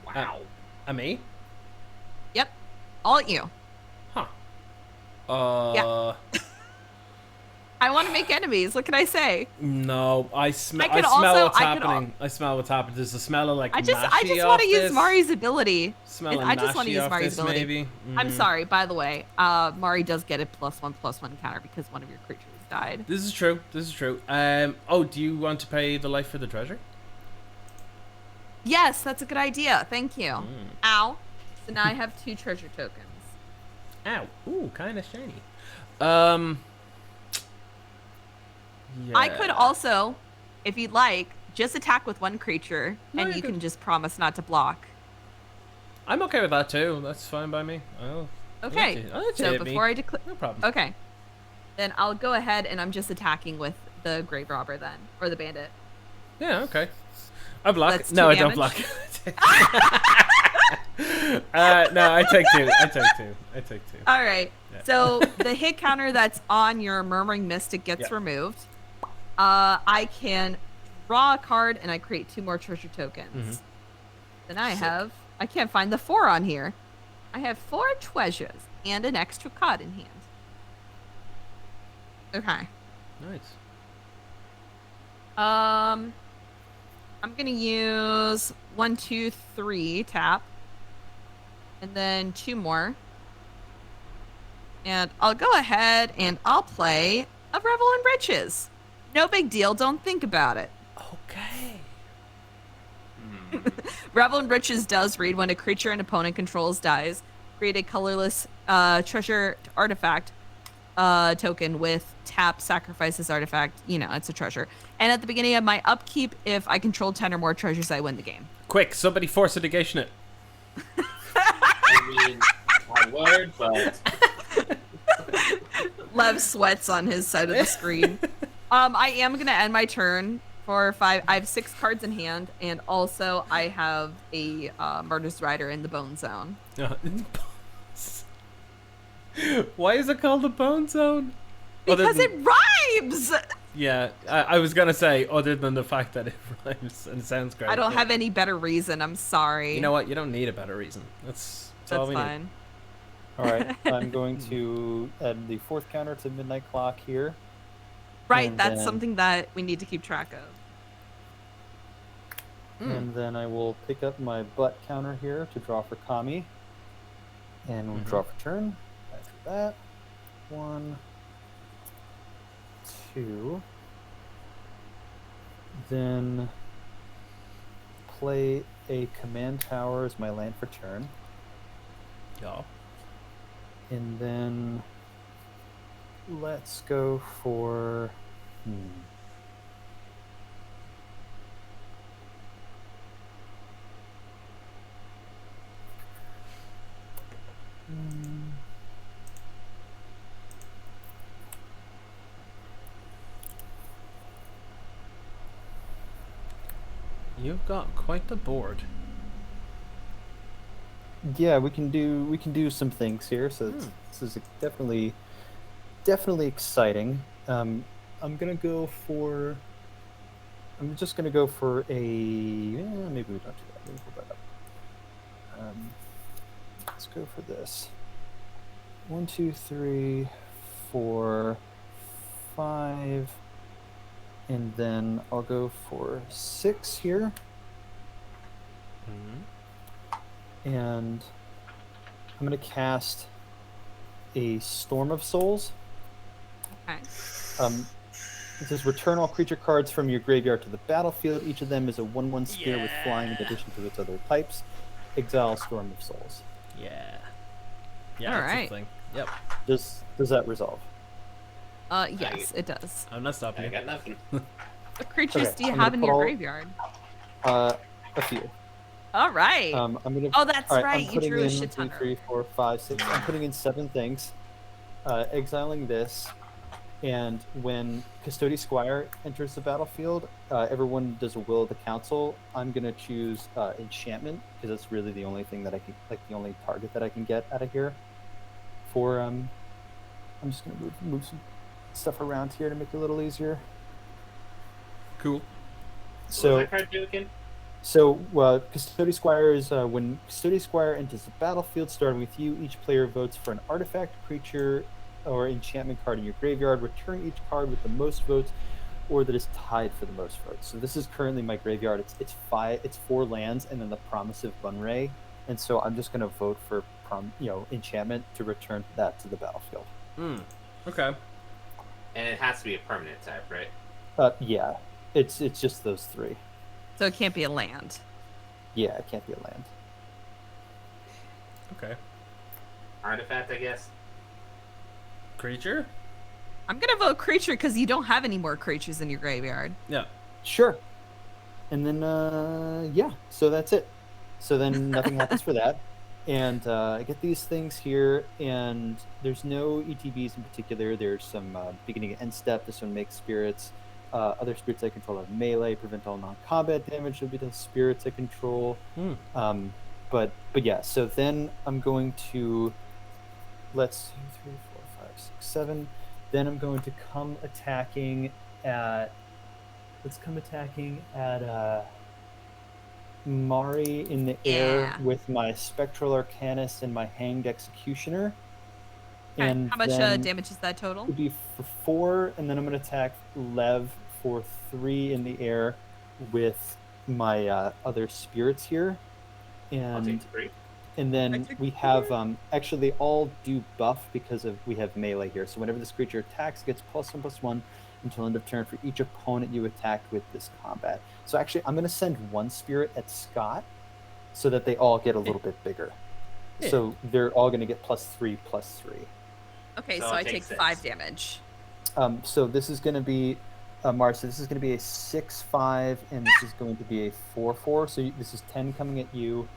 [SPEAKER 3] Wow.
[SPEAKER 2] Me?
[SPEAKER 1] Yep. All at you.
[SPEAKER 2] Huh.
[SPEAKER 1] I want to make enemies. What can I say?
[SPEAKER 2] No, I smell
[SPEAKER 1] I could
[SPEAKER 2] what's
[SPEAKER 1] I could al-
[SPEAKER 2] happening. I smell what's happening. There's a smell of like
[SPEAKER 1] I just
[SPEAKER 2] mashy
[SPEAKER 1] want to
[SPEAKER 2] off
[SPEAKER 1] use
[SPEAKER 2] this.
[SPEAKER 1] Mari's ability.
[SPEAKER 2] Smell of
[SPEAKER 1] I just want to
[SPEAKER 2] mashy
[SPEAKER 1] use
[SPEAKER 2] off
[SPEAKER 1] Mari's
[SPEAKER 2] this,
[SPEAKER 1] ability.
[SPEAKER 2] maybe.
[SPEAKER 1] I'm sorry, by the way. Mari does get a +1/+1 counter because one of your creatures died.
[SPEAKER 2] This is true. This is true. Oh, do you want to pay the life for the treasure?
[SPEAKER 1] Yes, that's a good idea. Thank you. Ow. So now I have 2 treasure tokens.
[SPEAKER 2] Ow. Ooh, kind of shiny. Yeah.
[SPEAKER 1] I could also, if you'd like, just attack with 1 creature,
[SPEAKER 2] No,
[SPEAKER 1] and
[SPEAKER 2] you're
[SPEAKER 1] you
[SPEAKER 2] good.
[SPEAKER 1] can just promise not to block.
[SPEAKER 2] I'm okay with that too. That's fine by me.
[SPEAKER 1] Okay.
[SPEAKER 2] I'll let you
[SPEAKER 1] So
[SPEAKER 2] hit me.
[SPEAKER 1] before I declare,
[SPEAKER 2] No problem.
[SPEAKER 1] okay, then I'll go ahead and I'm just attacking with the grave robber then, or the bandit.
[SPEAKER 2] Yeah. Okay. I block.
[SPEAKER 1] That's
[SPEAKER 2] No,
[SPEAKER 1] 2
[SPEAKER 2] I don't block.
[SPEAKER 1] damage.
[SPEAKER 2] No, I take 2. I take 2.
[SPEAKER 1] All right.
[SPEAKER 2] Yeah.
[SPEAKER 1] So the hit counter that's on your Murmuring Mystic gets
[SPEAKER 2] Yeah.
[SPEAKER 1] removed. I can draw a card and I create 2 more treasure tokens. Then I can't find the 4 on here. I have 4 treasures and an extra card in hand. Okay.
[SPEAKER 2] Nice.
[SPEAKER 1] I'm gonna use 1, 2, 3 tap, and then 2 more. And I'll go ahead and I'll play a Revel in Riches. No big deal. Don't think about it.
[SPEAKER 2] Okay.
[SPEAKER 1] Revel in Riches does read when a creature an opponent controls dies. Create a colorless treasure artifact token with tap, sacrifice this artifact. You know, it's a treasure. And at the beginning of my upkeep, if I control 10 or more treasures, I win the game.
[SPEAKER 2] Quick, somebody force a negation it.
[SPEAKER 3] I mean, I would, but
[SPEAKER 1] Lev sweats on his side of the screen. I am gonna end my turn for 5. I have 6 cards in hand, and also I have a Murder's Rider in the Bone Zone.
[SPEAKER 2] Why is it called the Bone Zone?
[SPEAKER 1] Because it rhymes!
[SPEAKER 2] Yeah, I was gonna say, other than the fact that it rhymes and it sounds great.
[SPEAKER 1] I don't
[SPEAKER 2] yeah.
[SPEAKER 1] have any better reason. I'm sorry.
[SPEAKER 2] You know what? You don't need a better reason. That's all
[SPEAKER 1] That's
[SPEAKER 2] we
[SPEAKER 1] fine.
[SPEAKER 2] need.
[SPEAKER 4] All right, I'm going to add the 4th counter to midnight clock here.
[SPEAKER 1] Right,
[SPEAKER 4] And
[SPEAKER 1] that's
[SPEAKER 4] then-
[SPEAKER 1] something that we need to keep track of.
[SPEAKER 4] And then I will pick up my butt counter here to draw for Kami. And we'll draw for turn. After that, 1, 2. Then play a command tower as my land for turn.
[SPEAKER 2] Yeah.
[SPEAKER 4] And then let's go for
[SPEAKER 2] You've got quite the board.
[SPEAKER 4] yeah, we can do some things here. So this is definitely exciting. I'm just gonna go for a. Maybe we don't do that. Maybe we'll put that up. Let's go for this. 1, 2, 3, 4, 5, and then I'll go for 6 here. And I'm going to cast a Storm of Souls.
[SPEAKER 1] Okay.
[SPEAKER 4] It says return all creature cards from your graveyard to the battlefield. Each of them is a 1/1 sphere with flying in addition to its other types. Exile Storm of Souls.
[SPEAKER 2] Yeah. Yeah,
[SPEAKER 1] All
[SPEAKER 2] that's
[SPEAKER 1] right.
[SPEAKER 2] the thing. Yep.
[SPEAKER 4] Does that resolve?
[SPEAKER 1] Yes, it does.
[SPEAKER 2] I'm not stopping
[SPEAKER 3] I
[SPEAKER 2] you.
[SPEAKER 3] got nothing.
[SPEAKER 1] What creatures
[SPEAKER 4] Okay,
[SPEAKER 1] do you
[SPEAKER 4] I'm
[SPEAKER 1] have
[SPEAKER 4] gonna
[SPEAKER 1] in
[SPEAKER 4] put
[SPEAKER 1] your
[SPEAKER 4] all-
[SPEAKER 1] graveyard?
[SPEAKER 4] A few.
[SPEAKER 1] All right.
[SPEAKER 4] I'm gonna.
[SPEAKER 1] Oh, that's
[SPEAKER 4] all
[SPEAKER 1] right.
[SPEAKER 4] I'm
[SPEAKER 1] You
[SPEAKER 4] putting
[SPEAKER 1] drew a
[SPEAKER 4] in
[SPEAKER 1] shit
[SPEAKER 4] 1, 2,
[SPEAKER 1] ton
[SPEAKER 4] 3, 4, 5, 6. I'm putting in 7 things. Exiling this, and when Custody Squire enters the battlefield, everyone does a will of the council. I'm gonna choose enchantment because that's really the only thing that I can, like, the only target that I can get out of here. For I'm just gonna move some stuff around here to make it a little easier.
[SPEAKER 2] Cool.
[SPEAKER 3] What
[SPEAKER 4] So
[SPEAKER 3] does that card do again?
[SPEAKER 4] So, Custody Squire is when Custody Squire enters the battlefield, starting with you, each player votes for an artifact, creature, or enchantment card in your graveyard. Return each card with the most votes, or that is tied for the most votes. So this is currently my graveyard. It's 4 lands, and then the Promise of Bunray. And so I'm just going to vote for enchantment to return that to the battlefield.
[SPEAKER 2] Okay.
[SPEAKER 3] And it has to be a permanent type, right?
[SPEAKER 4] Yeah, it's just those 3.
[SPEAKER 1] So it can't be a land.
[SPEAKER 4] Yeah, it can't be a land.
[SPEAKER 2] Okay.
[SPEAKER 3] Artifact, I guess.
[SPEAKER 2] Creature?
[SPEAKER 1] I'm gonna vote creature because you don't have any more creatures in your graveyard.
[SPEAKER 2] Yeah.
[SPEAKER 4] Sure. And then, so that's it. So then nothing happens for that. And I get these things here, and there's no ETBs in particular. There's some beginning and end step. This one makes spirits. Other spirits I control have melee, prevent all non-combat damage. Will be the spirits I control. But yeah. So then I'm going to let's see, 3, 4, 5, 6, 7. Then I'm going to come attacking at. Let's come attacking at Mari in the air with my Spectral Arcanist and my Hanged Executioner.
[SPEAKER 1] Okay.
[SPEAKER 4] And
[SPEAKER 1] how much
[SPEAKER 4] then
[SPEAKER 1] damage is that total?
[SPEAKER 4] Would be for 4, and then I'm going to attack Lev for 3 in the air with my other spirits here.
[SPEAKER 3] I'll take
[SPEAKER 4] And
[SPEAKER 3] 3.
[SPEAKER 4] and then we have actually they all do buff because we have melee here. So whenever this creature attacks, it gets +1/+1 until end of turn for each opponent you attacked with this combat. So actually, I'm going to send 1 spirit at Scott, so that they all get a little bit bigger.
[SPEAKER 2] Yeah.
[SPEAKER 4] So they're all going to get +3/+3.
[SPEAKER 1] Okay,
[SPEAKER 3] So
[SPEAKER 1] so
[SPEAKER 3] I'll
[SPEAKER 1] I
[SPEAKER 3] take
[SPEAKER 1] take
[SPEAKER 3] 6.
[SPEAKER 1] 5 damage.
[SPEAKER 4] So this is going to be Mars. So this is going to be a 6/5, and this is going to be a 4/4. So this is 10 coming at you.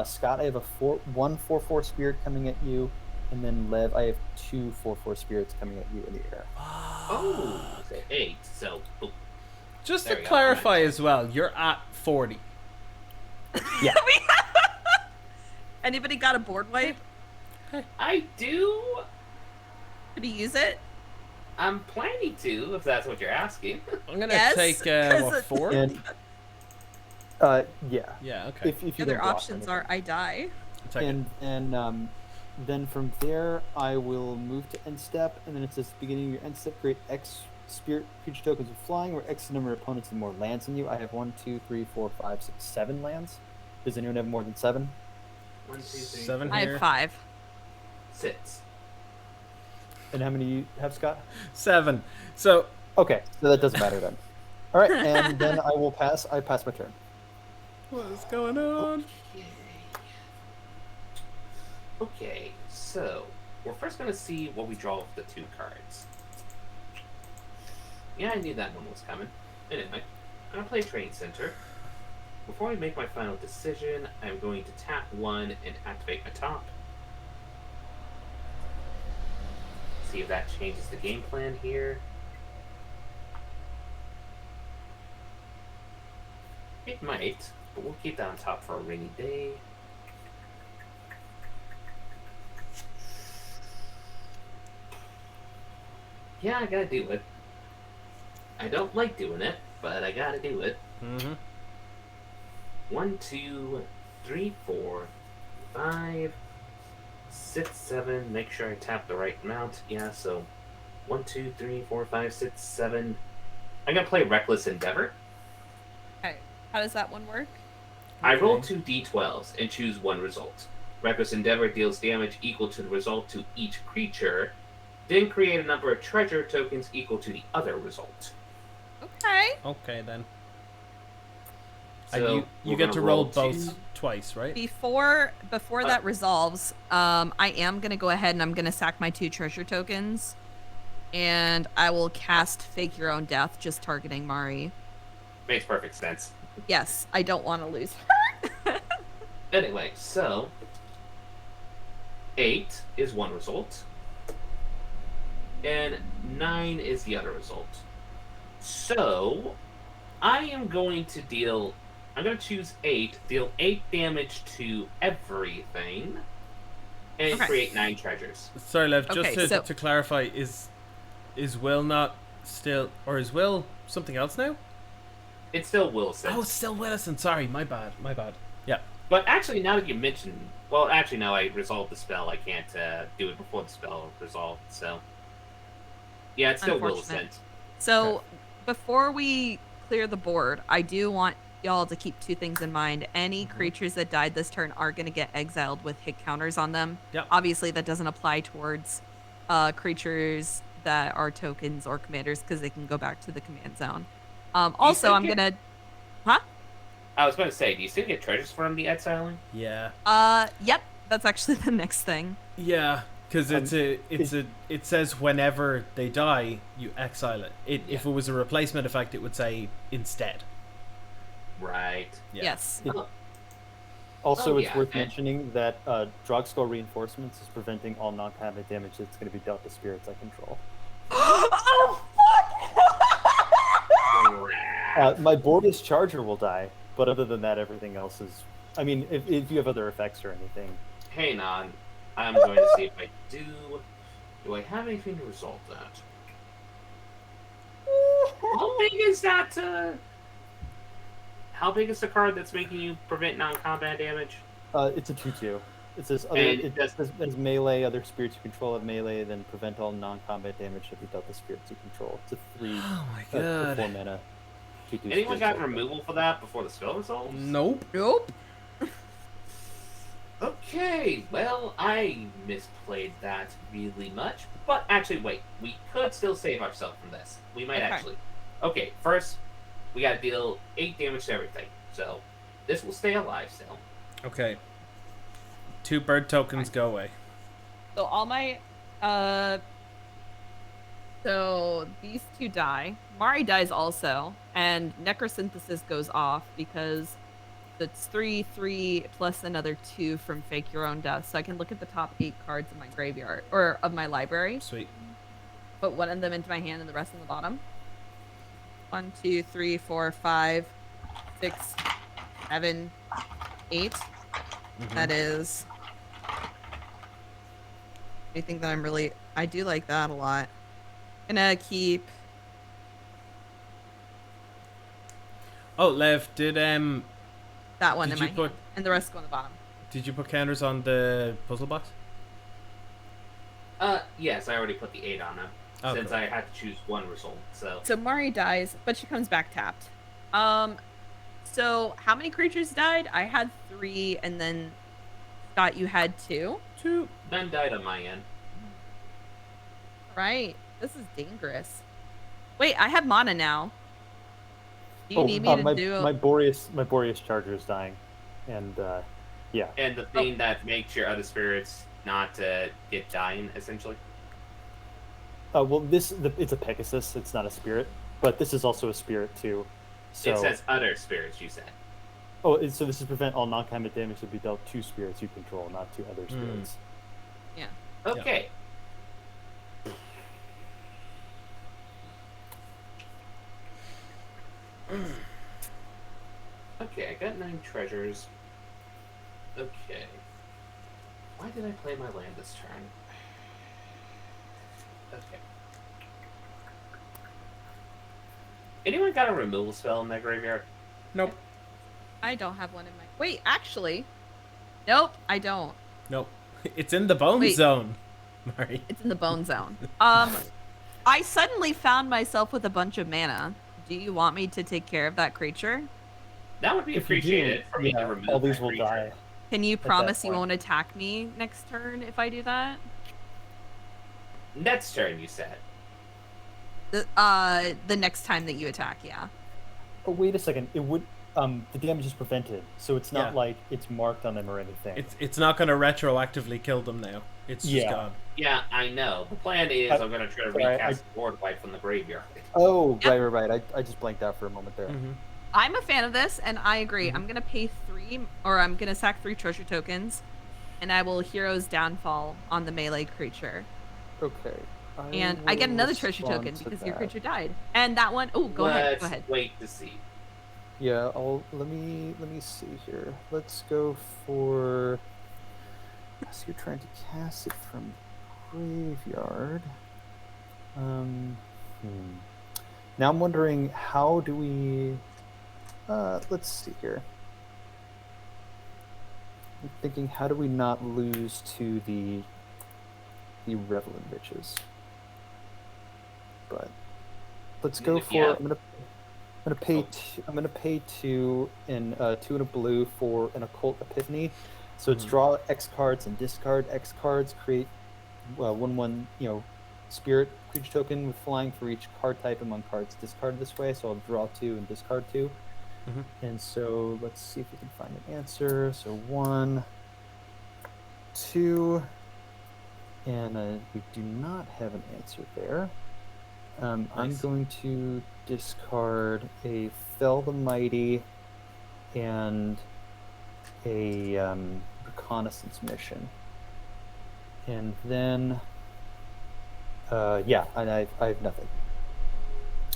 [SPEAKER 4] Scott, I have a 1/4/4 spirit coming at you, and then Lev, I have 2 4/4 spirits coming at you in the air.
[SPEAKER 3] Oh, so 8. So, oh,
[SPEAKER 2] Just
[SPEAKER 3] There
[SPEAKER 2] to
[SPEAKER 3] we go.
[SPEAKER 2] clarify as well, you're at 40.
[SPEAKER 4] Yeah.
[SPEAKER 1] Anybody got a board wipe?
[SPEAKER 3] I do.
[SPEAKER 1] Did he use it?
[SPEAKER 3] I'm planning to, if that's what you're asking.
[SPEAKER 2] I'm gonna
[SPEAKER 1] Yes,
[SPEAKER 2] take
[SPEAKER 1] 'cause it-
[SPEAKER 2] 4.
[SPEAKER 4] And yeah.
[SPEAKER 2] Yeah. Okay.
[SPEAKER 4] If you
[SPEAKER 1] Other
[SPEAKER 4] don't block
[SPEAKER 1] options
[SPEAKER 4] anything.
[SPEAKER 1] are I die.
[SPEAKER 2] I'll take it.
[SPEAKER 4] And then from there I will move to end step, and then it says beginning of your end step, create X spirit creature tokens with flying, where X number of opponents and more lands than you. I have 1, 2, 3, 4, 5, 6, 7 lands. Does anyone have more than 7?
[SPEAKER 3] 1, 2, 3,
[SPEAKER 2] 7
[SPEAKER 3] 4,
[SPEAKER 1] I
[SPEAKER 2] here.
[SPEAKER 1] have 5.
[SPEAKER 3] 6.
[SPEAKER 4] And how many do you have, Scott?
[SPEAKER 2] 7. So
[SPEAKER 4] Okay, so that doesn't matter then. All right, and then I will pass. I pass my turn.
[SPEAKER 2] what is going on?
[SPEAKER 3] Okay, so we're first going to see what we draw with the 2 cards. Yeah, I knew that one was coming. Anyway, I'm going to play Trade Center. Before I make my final decision, I'm going to tap 1 and activate my top. See if that changes the game plan here. It might, but we'll keep that on top for a rainy day. Yeah, I gotta do it. I don't like doing it, but I gotta do it.
[SPEAKER 2] Mm-hmm.
[SPEAKER 3] 1, 2, 3, 4, 5, 6, 7. Make sure I tap the right amount. Yeah, so 1, 2, 3, 4, 5, 6, 7. I'm gonna play Reckless Endeavor.
[SPEAKER 1] Okay. How does that one work?
[SPEAKER 3] I roll 2 d12s and choose 1 result. Reckless Endeavor deals damage equal to the result to each creature, then create a number of treasure tokens equal to the other result.
[SPEAKER 1] Okay.
[SPEAKER 2] Okay then.
[SPEAKER 3] So
[SPEAKER 2] And you
[SPEAKER 3] we're
[SPEAKER 2] get
[SPEAKER 3] gonna
[SPEAKER 2] to roll
[SPEAKER 3] two-
[SPEAKER 2] both twice, right?
[SPEAKER 1] Before that resolves, I am gonna go ahead and I'm gonna sack my 2 treasure tokens, and I will cast Fake Your Own Death, just targeting Mari.
[SPEAKER 3] Makes perfect sense.
[SPEAKER 1] Yes, I don't want to lose her.
[SPEAKER 3] Anyway, so 8 is one result, and 9 is the other result. So I am going to deal. I'm going to choose 8, deal 8 damage to everything, and
[SPEAKER 1] Okay.
[SPEAKER 3] create 9 treasures.
[SPEAKER 2] Sorry, Lev. Just
[SPEAKER 1] Okay, so-
[SPEAKER 2] to clarify, is Will not still, or is Will something else now?
[SPEAKER 3] It's still Wilson.
[SPEAKER 2] Oh, it's still Willison. Sorry, my bad. Yeah.
[SPEAKER 3] But actually, now that you mention, well, actually, now I resolved the spell. I can't do it before the spell resolved. So, yeah, it's still
[SPEAKER 1] Unfortunate.
[SPEAKER 3] Wilson.
[SPEAKER 1] So
[SPEAKER 2] Okay.
[SPEAKER 1] before we clear the board, I do want y'all to keep two things in mind. Any creatures that died this turn are going to get exiled with hit counters on them.
[SPEAKER 2] Yep.
[SPEAKER 1] Obviously, that doesn't apply towards creatures that are tokens or commanders because they can go back to the command zone. Also,
[SPEAKER 3] still
[SPEAKER 1] I'm
[SPEAKER 3] get-
[SPEAKER 1] gonna, huh?
[SPEAKER 3] I was going to say, do you still get treasures from the exiling?
[SPEAKER 2] Yeah.
[SPEAKER 1] Yep, that's actually the next thing.
[SPEAKER 2] Yeah. Because it says whenever they die, you exile it. If it was a replacement effect, it would say instead.
[SPEAKER 3] Right.
[SPEAKER 2] Yeah.
[SPEAKER 1] Yes.
[SPEAKER 4] Also,
[SPEAKER 3] Oh,
[SPEAKER 4] it's
[SPEAKER 3] yeah,
[SPEAKER 4] worth
[SPEAKER 3] and-
[SPEAKER 4] mentioning that Drogskskull Reinforcements is preventing all non-combat damage that's going to be dealt to spirits I control.
[SPEAKER 1] Oh,
[SPEAKER 4] My Bordeus Charger will die, but other than that, everything else is... I mean, if you have other effects or anything.
[SPEAKER 3] Hang on. I'm going to see if I do. Do I have anything to resolve that? How big is that? How big is the card that's making you prevent non-combat damage?
[SPEAKER 4] It's a 2/2. It says
[SPEAKER 3] And
[SPEAKER 4] it
[SPEAKER 3] does-
[SPEAKER 4] says as melee, other spirits you control have melee, then prevent all non-combat damage should be dealt to spirits you control. It's a 3
[SPEAKER 2] Oh my
[SPEAKER 4] for
[SPEAKER 2] god.
[SPEAKER 4] 4 mana. 2/2
[SPEAKER 3] Anyone got
[SPEAKER 4] spiritual.
[SPEAKER 3] removal for that before the spell resolves?
[SPEAKER 2] Nope.
[SPEAKER 1] nope.
[SPEAKER 3] Okay, well, I misplayed that really much. But actually, wait, we could still save ourselves from this. We might
[SPEAKER 1] Okay.
[SPEAKER 3] actually. Okay, first, we gotta deal 8 damage to everything. So, this will stay alive still.
[SPEAKER 2] Okay. 2 bird tokens go away.
[SPEAKER 1] So all my, so these two die. Mari dies also, and Necrosynthesis goes off because it's 3/3 plus another 2 from Fake Your Own Death. So I can look at the top 8 cards of my graveyard or of my library,
[SPEAKER 2] Sweet.
[SPEAKER 1] put one of them into my hand and the rest in the bottom. 1, 2, 3, 4, 5, 6, 7, 8. That is anything that I do like that a lot. Gonna keep
[SPEAKER 2] Oh, Lev, did
[SPEAKER 1] that one
[SPEAKER 2] Did
[SPEAKER 1] in
[SPEAKER 2] you
[SPEAKER 1] my
[SPEAKER 2] put-
[SPEAKER 1] hand, and the rest go on the bottom.
[SPEAKER 2] you put counters on the puzzle box?
[SPEAKER 3] Yes, I already put the 8 on them.
[SPEAKER 2] Oh,
[SPEAKER 3] since
[SPEAKER 2] cool.
[SPEAKER 3] I had to choose one result, so.
[SPEAKER 1] So Mari dies, but she comes back tapped. So how many creatures died? I had 3, and then Scott, you had 2.
[SPEAKER 2] 2.
[SPEAKER 3] None died on my end.
[SPEAKER 1] Right. This is dangerous. Wait, I have mana now. Do you need me to
[SPEAKER 4] my,
[SPEAKER 1] do?
[SPEAKER 4] my Boreas Charger is dying, and yeah.
[SPEAKER 3] And the thing that makes your other spirits not get dying, essentially.
[SPEAKER 4] Well, it's a Pegasus. It's not a spirit, but this is also a spirit too. So
[SPEAKER 3] It says other spirits, you said.
[SPEAKER 4] so this is prevent all non-combat damage to be dealt to spirits you control, not to other spirits.
[SPEAKER 1] Yeah.
[SPEAKER 3] Okay. Okay, I got 9 treasures. Okay. Why did I play my land this turn? Okay. Anyone got a removal spell in their graveyard?
[SPEAKER 2] Nope.
[SPEAKER 1] I don't have one in my. Wait, actually, nope, I don't.
[SPEAKER 2] Nope. It's in the bone
[SPEAKER 1] Wait.
[SPEAKER 2] zone. Mari.
[SPEAKER 1] It's in the bone zone. I suddenly found myself with a bunch of mana. Do you want me to take care of that creature?
[SPEAKER 3] That would be
[SPEAKER 4] If you do,
[SPEAKER 3] appreciated for me to
[SPEAKER 4] yeah,
[SPEAKER 3] remove
[SPEAKER 4] all these
[SPEAKER 3] that
[SPEAKER 4] will
[SPEAKER 3] creature.
[SPEAKER 4] die.
[SPEAKER 1] Can you
[SPEAKER 4] that
[SPEAKER 1] promise you
[SPEAKER 4] point.
[SPEAKER 1] won't attack me next turn if I do that?
[SPEAKER 3] Next turn, you said.
[SPEAKER 1] The next time that you attack, yeah.
[SPEAKER 4] Oh, wait a second. It would the damage is prevented, so it's not
[SPEAKER 2] Yeah.
[SPEAKER 4] like it's marked on them or anything.
[SPEAKER 2] It's not going to retroactively kill them now. It's just
[SPEAKER 4] Yeah.
[SPEAKER 2] gone.
[SPEAKER 3] Yeah, I know. The plan is I'm going to try to
[SPEAKER 4] sorry,
[SPEAKER 3] recast board wipe from the graveyard.
[SPEAKER 4] Oh,
[SPEAKER 1] Yep.
[SPEAKER 4] right. I just blanked out for a moment there.
[SPEAKER 2] Mm-hmm.
[SPEAKER 1] I'm a fan of this, and I agree. I'm gonna pay 3, or I'm gonna sack 3 treasure tokens, and I will Hero's Downfall on the melee creature.
[SPEAKER 4] Okay.
[SPEAKER 1] And I get
[SPEAKER 4] will
[SPEAKER 1] another treasure
[SPEAKER 4] respond
[SPEAKER 1] token
[SPEAKER 4] to
[SPEAKER 1] because your
[SPEAKER 4] that.
[SPEAKER 1] creature died. And that one, oh, go ahead.
[SPEAKER 3] Let's
[SPEAKER 1] Go ahead.
[SPEAKER 3] wait to see.
[SPEAKER 4] Yeah, let me see here. Let's go for. So you're trying to cast it from graveyard. Now I'm wondering, how do we let's see here. I'm thinking, how do we not lose to the Revelant Riches? But let's go for.
[SPEAKER 3] Yeah.
[SPEAKER 4] I'm gonna pay two and a blue for an Occult Epiphany. So it's draw X cards and discard X cards. Create 1/1 spirit creature token with flying for each card type among cards discarded this way. So I'll draw 2 and discard 2. And so let's see if we can find an answer. So 1, 2, and we do not have an answer there. I'm going to discard a Fell the Mighty and a reconnaissance mission. And then, and I have nothing.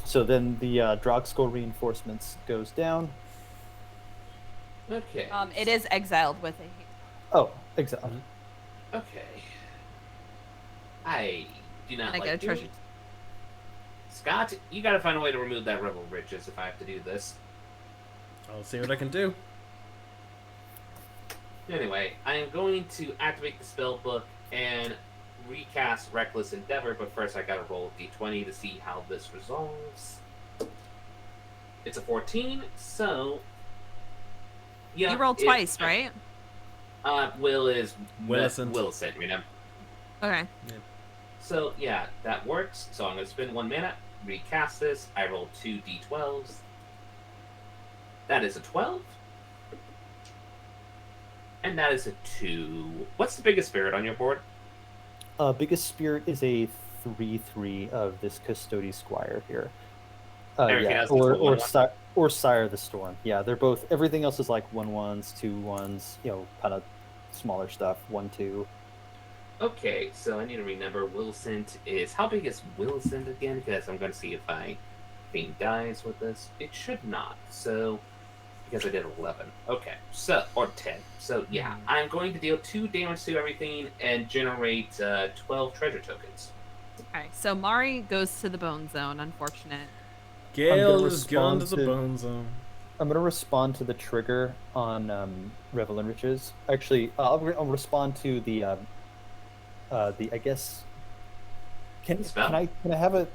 [SPEAKER 4] So then the Drogskol reinforcements goes down.
[SPEAKER 3] Okay.
[SPEAKER 1] It is exiled with a.
[SPEAKER 4] Oh, exactly.
[SPEAKER 3] Okay. I do not
[SPEAKER 1] I
[SPEAKER 3] like
[SPEAKER 1] get a
[SPEAKER 3] you.
[SPEAKER 1] treasure.
[SPEAKER 3] Scott, you gotta find a way to remove that Rebel Riches if I have to do this.
[SPEAKER 2] I'll see what I can do.
[SPEAKER 3] Anyway, I am going to activate the spell book and recast Reckless Endeavor, but first I gotta roll a d20 to see how this resolves. It's a 14, so... Yeah,
[SPEAKER 1] You rolled twice, right?
[SPEAKER 3] Will is...
[SPEAKER 2] Wilson.
[SPEAKER 3] Wilson, you know?
[SPEAKER 1] Okay.
[SPEAKER 3] So, yeah, that works. So I'm gonna spend 1 mana, recast this, I roll 2 d12s. That is a 12. And that is a 2. What's the biggest spirit on your board?
[SPEAKER 4] Biggest Spirit is a 3/3 of this Custody Squire here.
[SPEAKER 3] Everything else is a 1/1.
[SPEAKER 4] Or Sire of the Storm. Yeah, they're both. Everything else is like 1/1s, 2/1s. Kind of smaller stuff. 1/2.
[SPEAKER 3] Okay, so I need to remember Wilson is... How big is Wilson again? Because I'm going to see if I being dies with this. It should not. So, because I did 11. Okay, so, or 10. So, yeah, I'm going to deal 2 damage to everything and generate 12 treasure tokens.
[SPEAKER 1] Okay. So Mari goes to the bone zone. Unfortunate.
[SPEAKER 2] Gale is gone to the bone zone.
[SPEAKER 4] I'm going to respond to the trigger on Revel and Riches. Actually, I'll respond to the I guess. Can I have a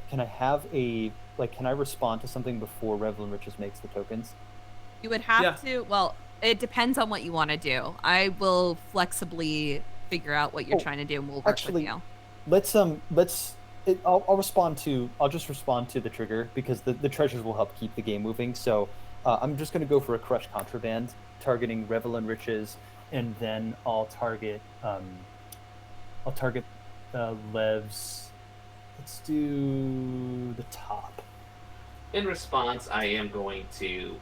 [SPEAKER 4] can I respond to something before Revel and Riches makes the tokens?
[SPEAKER 1] You would have to. Well, it depends on what you want to do. I will flexibly figure out what you're trying to do, and we'll work with you.
[SPEAKER 4] I'll respond to. I'll just respond to the trigger because the treasures will help keep the game moving. So I'm just going to go for a Crush Contraband, targeting Revel and Riches, and then I'll target Lev's. Let's do the top.
[SPEAKER 3] In response, I am going to...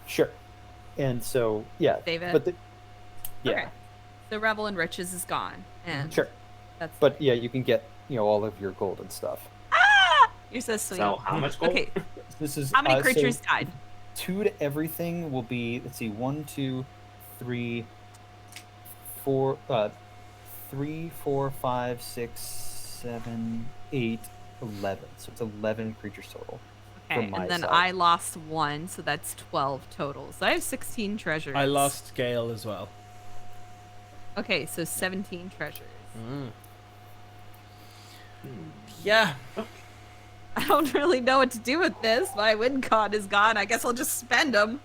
[SPEAKER 4] Sure. And so, yeah.
[SPEAKER 1] David?
[SPEAKER 4] But yeah.
[SPEAKER 1] Okay. So Revel and Riches is gone. And
[SPEAKER 4] sure.
[SPEAKER 1] That's
[SPEAKER 4] but yeah, you can get, all of your gold and stuff.
[SPEAKER 1] Ah! You're so sweet.
[SPEAKER 3] So, how much gold?
[SPEAKER 4] Okay. This is
[SPEAKER 1] how many creatures died?
[SPEAKER 4] 2 to everything will be, let's see, 1, 2, 3, 4, 3, 4, 5, 6, 7, 8, 11. So it's 11 creatures total.
[SPEAKER 1] Okay, and then I lost 1, so that's 12 total. So I have 16 treasures.
[SPEAKER 2] I lost Gale as well.
[SPEAKER 1] Okay, so 17 treasures.
[SPEAKER 2] Yeah.
[SPEAKER 1] I don't really know what to do with this. My win con is gone. I guess I'll just spend them.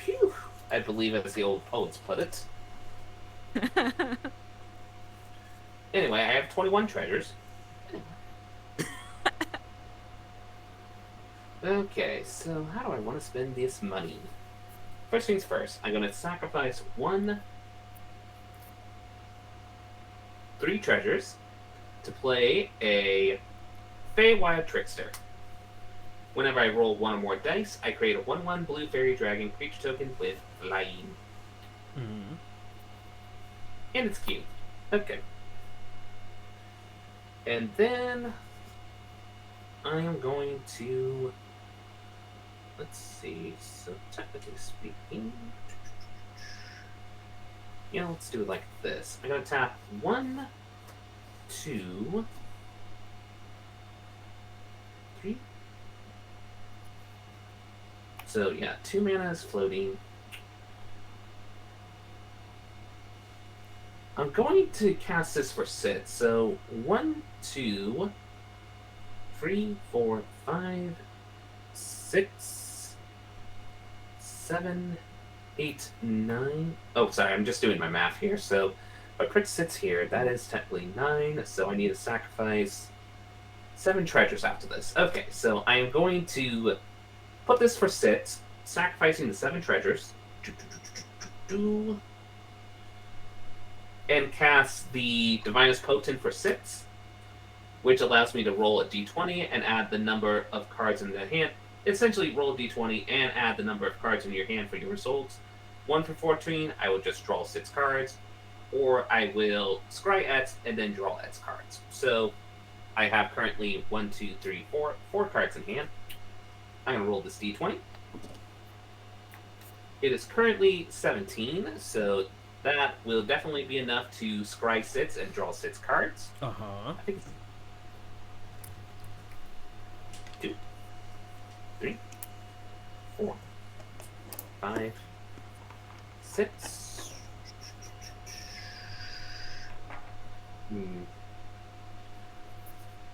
[SPEAKER 3] Phew. I believe as the old poets put it. Anyway, I have 21 treasures. Okay, so how do I want to spend this money? First things first, I'm going to sacrifice 3 treasures to play a Feywild Trickster. Whenever I roll 1 or more dice, I create a 1/1 blue fairy dragon creature token with flying. And it's cute. Okay. And then I am going to... Let's see. So technically speaking... let's do it like this. I'm going to tap 1, 2, 3, So yeah, 2 mana is floating. I'm going to cast this for Sit. So 1, 2, 3, 4, 5, 6, 7, 8, 9. Oh, sorry, I'm just doing my math here. So if I put Sits here, that is technically 9. So I need to sacrifice 7 treasures after this. Okay, so I am going to put this for Sit, sacrificing the 7 treasures. And cast the Divinus Potent for 6, which allows me to roll a d20 and add the number of cards in the hand. Essentially, roll a d20 and add the number of cards in your hand for your results. 1 for 14, I will just draw 6 cards, or I will scry X and then draw X cards. So I have currently 1, 2, 3, 4 cards in hand. I'm going to roll this d20. It is currently 17, so that will definitely be enough to scry 6 and draw 6 cards.
[SPEAKER 2] Uh-huh.
[SPEAKER 3] I think it's 2, 3, 4, 5, 6.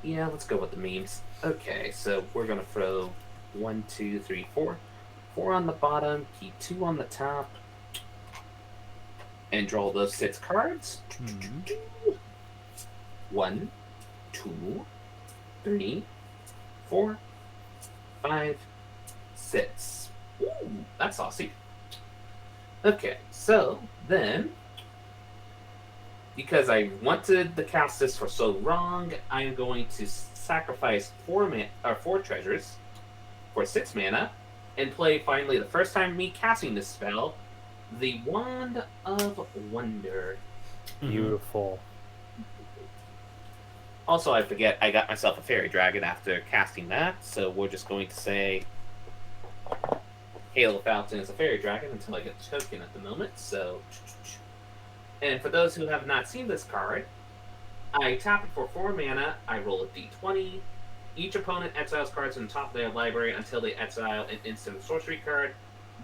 [SPEAKER 3] Yeah, let's go with the memes. Okay, so we're gonna throw 1, 2, 3, 4. 4 on the bottom, keep 2 on the top, and draw those 6 cards. 1, 2, 3, 4, 5, 6. Ooh, that's saucy. Okay, so then, because I wanted the cast this for so long, I'm going to sacrifice 4 treasures for 6 mana, and play finally the first time me casting this spell, the Wand of Wonder.
[SPEAKER 4] Beautiful.
[SPEAKER 3] Also, I forget I got myself a fairy dragon after casting that, so we're just going to say Hail of Fountain is a fairy dragon until I get the token at the moment. So, and for those who have not seen this card, I tap it for 4 mana. I roll a d20. Each opponent exiles cards from the top of their library until they exile an instant sorcery card.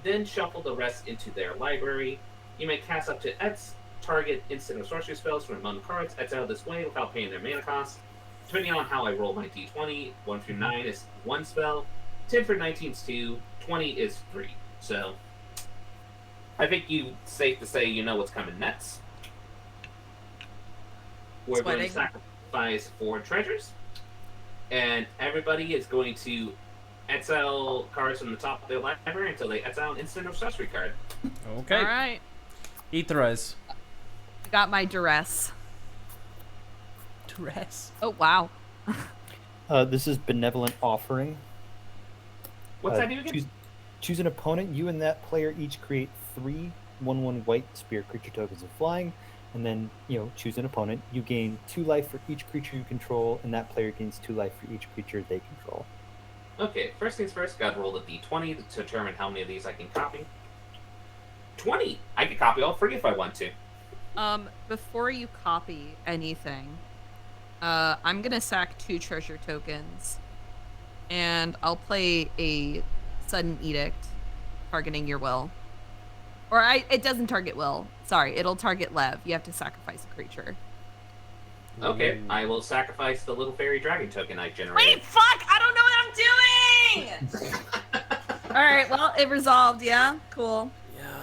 [SPEAKER 3] Then shuffle the rest into their library. You may cast up to X target instant or sorcery spells from among cards exiled this way without paying their mana cost. Depending on how I roll my d20, 1 through 9 is 1 spell, 10 for 19 is 2, 20 is 3. So, I think you safe to say you know what's coming next. We're going to sacrifice 4 treasures, and everybody is going to exile cards from the top of their library until they exile an instant or sorcery card.
[SPEAKER 2] Okay.
[SPEAKER 1] All right.
[SPEAKER 2] Etherize.
[SPEAKER 1] I got my duress.
[SPEAKER 2] Duress.
[SPEAKER 1] Oh, wow.
[SPEAKER 4] This is Benevolent Offering.
[SPEAKER 3] What's that do again?
[SPEAKER 4] Choose an opponent. You and that player each create 3 1/1 white spirit creature tokens of flying, and then choose an opponent. You gain 2 life for each creature you control, and that player gains 2 life for each creature they control.
[SPEAKER 3] Okay, first things first, gotta roll the d20 to determine how many of these I can copy. 20! I can copy all 3 if I want to.
[SPEAKER 1] Before you copy anything, I'm gonna sack 2 treasure tokens, and I'll play a Sudden Edict, targeting your will. Or it doesn't target will. Sorry, it'll target Lev. You have to sacrifice a creature.
[SPEAKER 3] Okay, I will sacrifice the little fairy dragon token I generated.
[SPEAKER 1] Wait, fuck! I don't know what I'm doing! Alright, well, it resolved, yeah? Cool.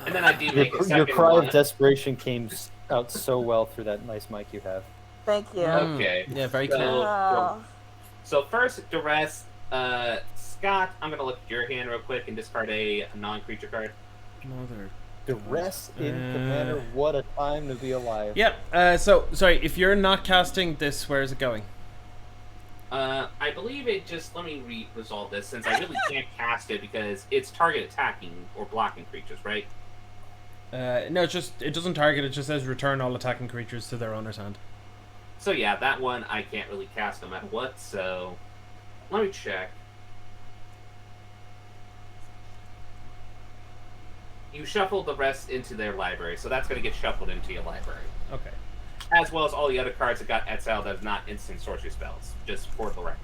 [SPEAKER 3] And then I do make a second
[SPEAKER 4] Your cry
[SPEAKER 3] one.
[SPEAKER 4] of desperation came out so well through that nice mic you have.
[SPEAKER 1] Thank you.
[SPEAKER 3] Okay.
[SPEAKER 2] Yeah, very
[SPEAKER 3] So,
[SPEAKER 2] cool.
[SPEAKER 3] so first, Duress. Scott, I'm going to look at your hand real quick and discard a non-creature card.
[SPEAKER 2] Mother.
[SPEAKER 4] The rest in Commander, what a time to be alive.
[SPEAKER 2] Yep. So, sorry, if you're not casting this, where is it going?
[SPEAKER 3] I believe it just... Let me resolve this, since I really can't cast it because it's target attacking or blocking creatures, right?
[SPEAKER 2] No, it doesn't target, it just says return all attacking creatures to their owner's hand.
[SPEAKER 3] So yeah, that one I can't really cast no matter what, so... Let me check. You shuffle the rest into their library, so that's going to get shuffled into your library.
[SPEAKER 2] Okay.
[SPEAKER 3] As well as all the other cards that got exiled as not instant sorcery spells, just for the record.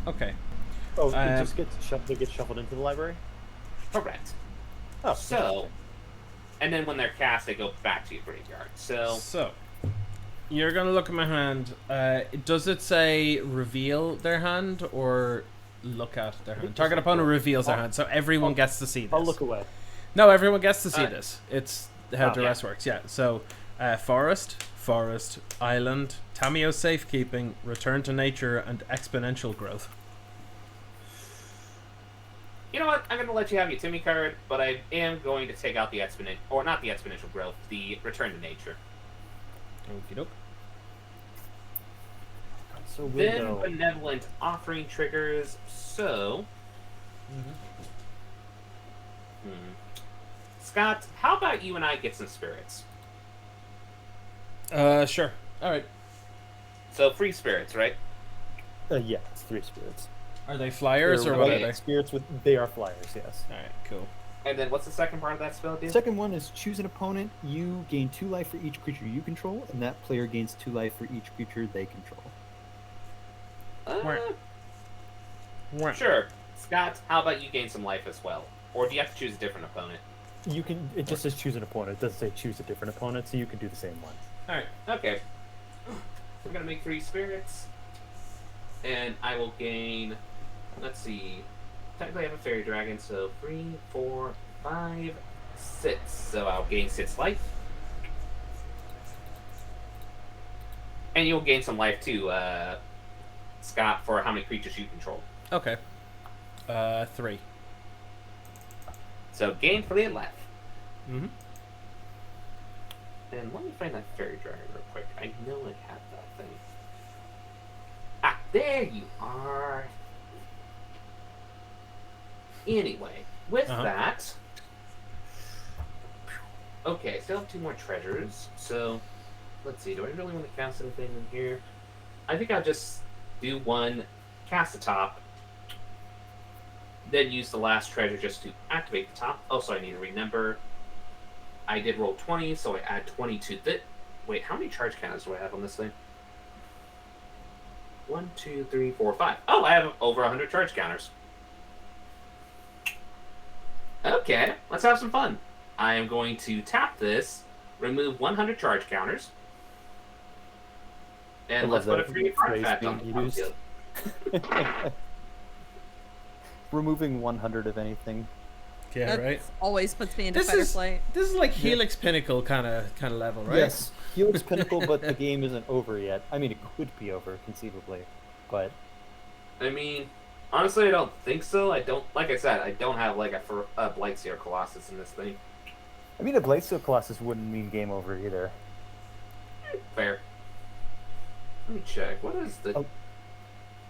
[SPEAKER 2] Okay.
[SPEAKER 4] Oh, it just gets shuffled into the library?
[SPEAKER 3] Correct.
[SPEAKER 4] Oh,
[SPEAKER 3] So, and then when they're cast, they go back to your graveyard. So,
[SPEAKER 2] So, you're gonna look at my hand. Does it say reveal their hand or look at their hand? Target opponent reveals their hand, so everyone gets to see this.
[SPEAKER 4] I'll look away.
[SPEAKER 2] No, everyone gets to see this. It's how
[SPEAKER 3] Oh,
[SPEAKER 2] the rest works. Yeah. So, forest, island, Tamio safekeeping, return to nature, and exponential growth.
[SPEAKER 3] you know what? I'm going to let you have your Timmy card, but I am going to take out the exponential, or not the exponential growth, the return to nature.
[SPEAKER 2] Okie doke.
[SPEAKER 4] So we'll
[SPEAKER 3] Then
[SPEAKER 4] go.
[SPEAKER 3] benevolent offering triggers. So, Scott, how about you and I get some spirits?
[SPEAKER 2] Sure. All right.
[SPEAKER 3] So free spirits, right?
[SPEAKER 4] Yeah, it's 3 spirits.
[SPEAKER 2] Are they flyers or what are they?
[SPEAKER 4] Spirits they are flyers, yes.
[SPEAKER 2] All right. Cool.
[SPEAKER 3] And then what's the second part of that spell, dude?
[SPEAKER 5] Second one is choose an opponent. You gain 2 life for each creature you control, and that player gains 2 life for each creature they control.
[SPEAKER 3] Sure. Scott, how about you gain some life as well? Or do you have to choose a different opponent?
[SPEAKER 4] You can. It just says choose an opponent. It doesn't say choose a different opponent, so you can do the same one.
[SPEAKER 3] Alright, okay. We're gonna make 3 spirits. And I will gain, let's see. Technically I have a fairy dragon, so 3, 4, 5, 6. So I'll gain 6 life. And you'll gain some life too, Scott, for how many creatures you control.
[SPEAKER 2] Okay. 3.
[SPEAKER 3] So gain 3 life.
[SPEAKER 2] Mm-hmm.
[SPEAKER 3] And let me find that fairy dragon real quick. I know I have that thing. Ah, there you are. Anyway, with that... Okay, still have 2 more treasures. So, let's see. Do I really want to cast anything in here? I think I'll just do 1, cast the top, then use the last treasure just to activate the top. Also, I need to remember I did roll 20, so I add 20 to the... Wait, how many charge counters do I have on this thing? 1, 2, 3, 4, 5. Oh, I have over 100 charge counters. Okay, let's have some fun. I am going to tap this, remove 100 charge counters, and let's put a free artifact on the field.
[SPEAKER 5] Removing 100 of anything.
[SPEAKER 2] Yeah.
[SPEAKER 1] That
[SPEAKER 2] Right.
[SPEAKER 1] always puts me into
[SPEAKER 2] This
[SPEAKER 1] fight or
[SPEAKER 2] is
[SPEAKER 1] flight.
[SPEAKER 2] this is like Helix Pinnacle kind of level, right?
[SPEAKER 5] Yes, Helix Pinnacle, but the game isn't over yet. I mean, it could be over, conceivably, but...
[SPEAKER 3] I mean, honestly, I don't think so. I don't, like I said, I don't have like a Blightseer Colossus in this thing.
[SPEAKER 4] I mean, a Blightsteel Colossus wouldn't mean game over either.
[SPEAKER 3] Fair. Let me check. What is the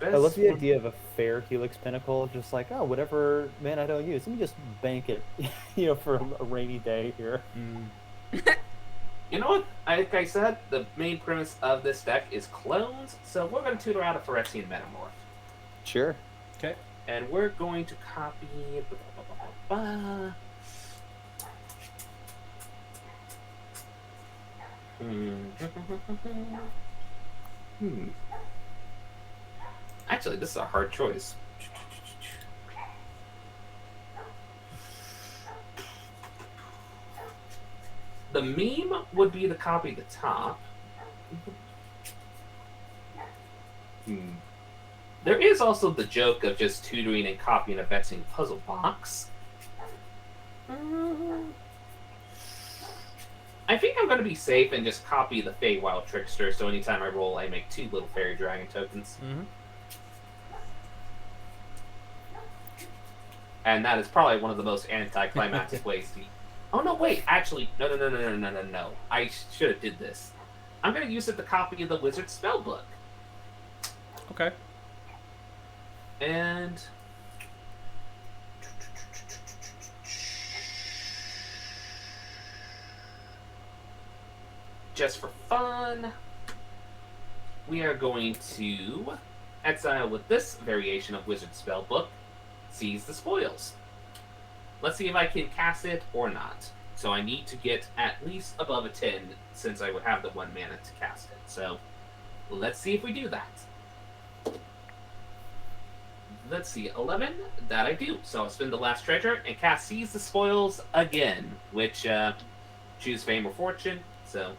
[SPEAKER 3] best?
[SPEAKER 4] I love the
[SPEAKER 3] one?
[SPEAKER 4] idea of a fair Helix Pinnacle, just like, oh, whatever man I don't use, let me just bank it, for a rainy day here.
[SPEAKER 3] You know what? Like I said, the main premise of this deck is clones, so we're going to tutor out a Phyrexian Metamorph.
[SPEAKER 5] Sure.
[SPEAKER 2] Okay.
[SPEAKER 3] And we're going to copy... Actually, this is a hard choice. The meme would be to copy the top. There is also the joke of just tutoring and copying a vexing puzzle box. I think I'm going to be safe and just copy the Feywild Trickster, so anytime I roll, I make 2 little Fairy Dragon tokens. And that is probably one of the most anticlimactic ways to... Oh, no, wait. Actually, no. I should have did this. I'm going to use it to copy the Wizard Spellbook.
[SPEAKER 2] Okay.
[SPEAKER 3] And... just for fun, we are going to exile with this variation of Wizard Spellbook, Seize the Spoils. Let's see if I can cast it or not. So I need to get at least above a 10, since I would have the 1 mana to cast it. So let's see if we do that. let's see, 11. That I do. So I'll spend the last treasure and cast Seize the Spoils again, which choose Fame or Fortune. So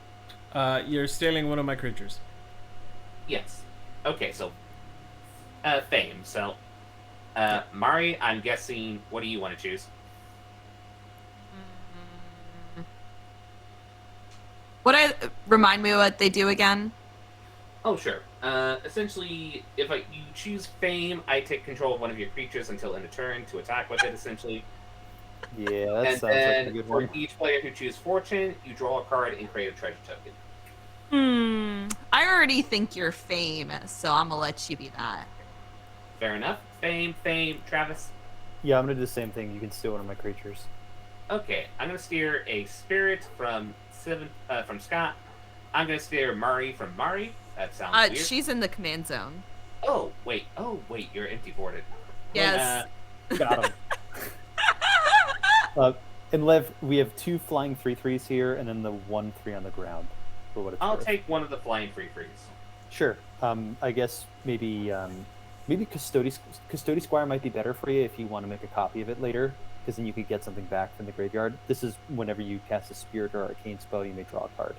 [SPEAKER 2] You're stealing one of my creatures.
[SPEAKER 3] yes. Okay, so Fame. So Mari, I'm guessing. What do you want to choose?
[SPEAKER 1] Remind me what they do again?
[SPEAKER 3] Oh, sure. Essentially, if you choose Fame, I take control of one of your creatures until end of turn to attack with it, essentially.
[SPEAKER 5] Yeah, that
[SPEAKER 3] And
[SPEAKER 5] sounds like a
[SPEAKER 3] then
[SPEAKER 5] good
[SPEAKER 3] for
[SPEAKER 5] one.
[SPEAKER 3] each player who chooses Fortune, you draw a card and create a treasure token.
[SPEAKER 1] I already think you're famous, so I'm gonna let you be that.
[SPEAKER 3] Fair enough. Fame, Travis.
[SPEAKER 4] Yeah, I'm gonna do the same thing. You can steal one of my creatures.
[SPEAKER 3] Okay, I'm gonna steer a Spirit from Scott. I'm gonna steer Mari from Mari. That sounds weird.
[SPEAKER 1] She's in the command zone.
[SPEAKER 3] Oh wait, you're empty boarded.
[SPEAKER 1] Yes.
[SPEAKER 4] Got him. And Lev, we have 2 flying 3/3s here, and then the 1/3 on the ground. For what it's
[SPEAKER 3] I'll
[SPEAKER 4] worth.
[SPEAKER 3] take one of the flying free freeze.
[SPEAKER 4] Sure. I guess maybe Custody Squire might be better for you if you want to make a copy of it later, because then you could get something back from the graveyard. This is whenever you cast a Spirit or Arcane spell, you may draw a card.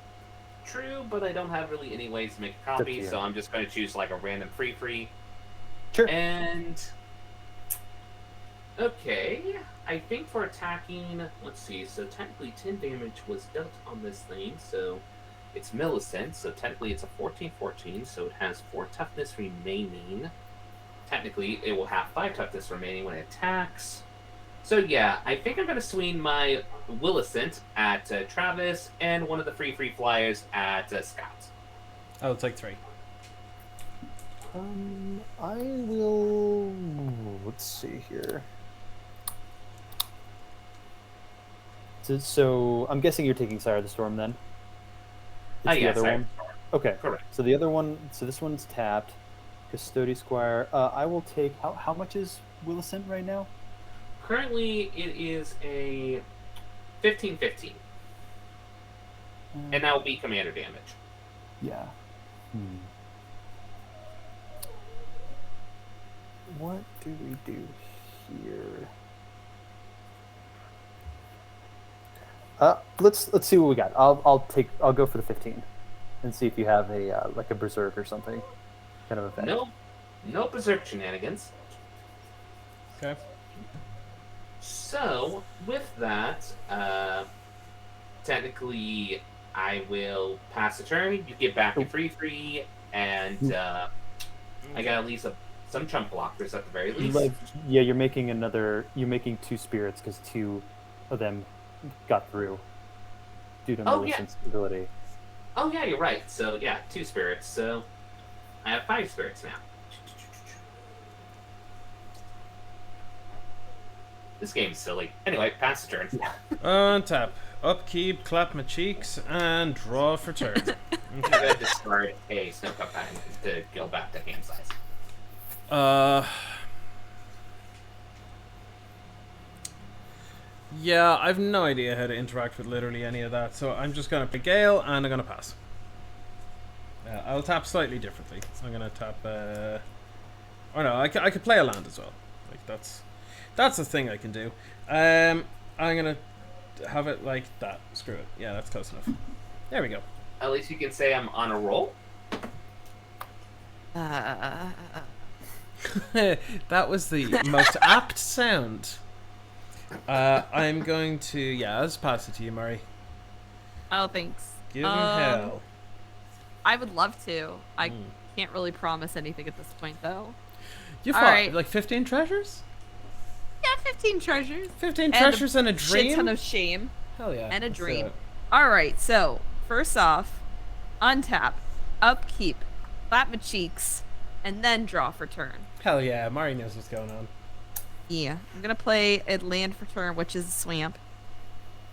[SPEAKER 3] True, but I don't have really any ways to make a copy, so I'm just going to choose like a random free.
[SPEAKER 4] Sure.
[SPEAKER 3] And okay, I think for attacking, let's see. So technically, 10 damage was dealt on this thing, so it's Millicent. So technically, it's a 14/14. So it has 4 toughness remaining. Technically, it will have 5 toughness remaining when it attacks. So yeah, I think I'm going to swing my Willicent at Travis and one of the free flyers at Scott.
[SPEAKER 2] I'll take 3.
[SPEAKER 4] I will. Let's see here. So I'm guessing you're taking Sire of the Storm then. It's the
[SPEAKER 3] yes,
[SPEAKER 4] other one. Okay.
[SPEAKER 3] Correct.
[SPEAKER 4] So the other one. So this one's tapped. Custody Squire. I will take. How much is Willicent right now?
[SPEAKER 3] Currently, it is a 15/15, and that will be commander damage.
[SPEAKER 4] Yeah. What do we do here? Let's see what we got. I'll go for the 15, and see if you have a like a berserk or something, kind of effect.
[SPEAKER 3] No berserk shenanigans.
[SPEAKER 2] Okay.
[SPEAKER 3] So with that, technically, I will pass the turn. You get back your free, and I got at least some chump blockers at the very least.
[SPEAKER 4] Yeah, you're making 2 spirits because 2 of them got through due to Millicent's ability.
[SPEAKER 3] Oh yeah, you're right. So yeah, 2 spirits. So I have 5 spirits now. This game's silly. Anyway, pass the turn.
[SPEAKER 2] Untap, upkeep, clap my cheeks, and draw for turn.
[SPEAKER 3] I'm gonna discard a snow cup diamond to go back to hand size.
[SPEAKER 2] Yeah, I've no idea how to interact with literally any of that, so I'm just gonna pick Gale and I'm gonna pass. I'll tap slightly differently. I'm gonna tap. Oh no, I could play a land as well. Like that's a thing I can do. I'm gonna have it like that. Screw it. Yeah, that's close enough. There we go.
[SPEAKER 3] At least you can say I'm on a roll.
[SPEAKER 2] That was the most apt sound. I'm going to I'll just pass it to you, Murray.
[SPEAKER 1] Oh, thanks.
[SPEAKER 2] Give him hell.
[SPEAKER 1] I would love to. I can't really promise anything at this point, though.
[SPEAKER 2] You
[SPEAKER 1] All
[SPEAKER 2] fought
[SPEAKER 1] right.
[SPEAKER 2] like 15 treasures?
[SPEAKER 1] Yeah, 15 treasures.
[SPEAKER 2] 15 treasures and a dream?
[SPEAKER 1] Shit ton of shame.
[SPEAKER 2] Hell yeah.
[SPEAKER 1] And a
[SPEAKER 2] let's do
[SPEAKER 1] dream.
[SPEAKER 2] it.
[SPEAKER 1] All right, so first off, untap, upkeep, clap my cheeks, and then draw for turn.
[SPEAKER 2] Hell yeah, Mari knows what's going on.
[SPEAKER 1] Yeah, I'm gonna play a land for turn, which is a swamp.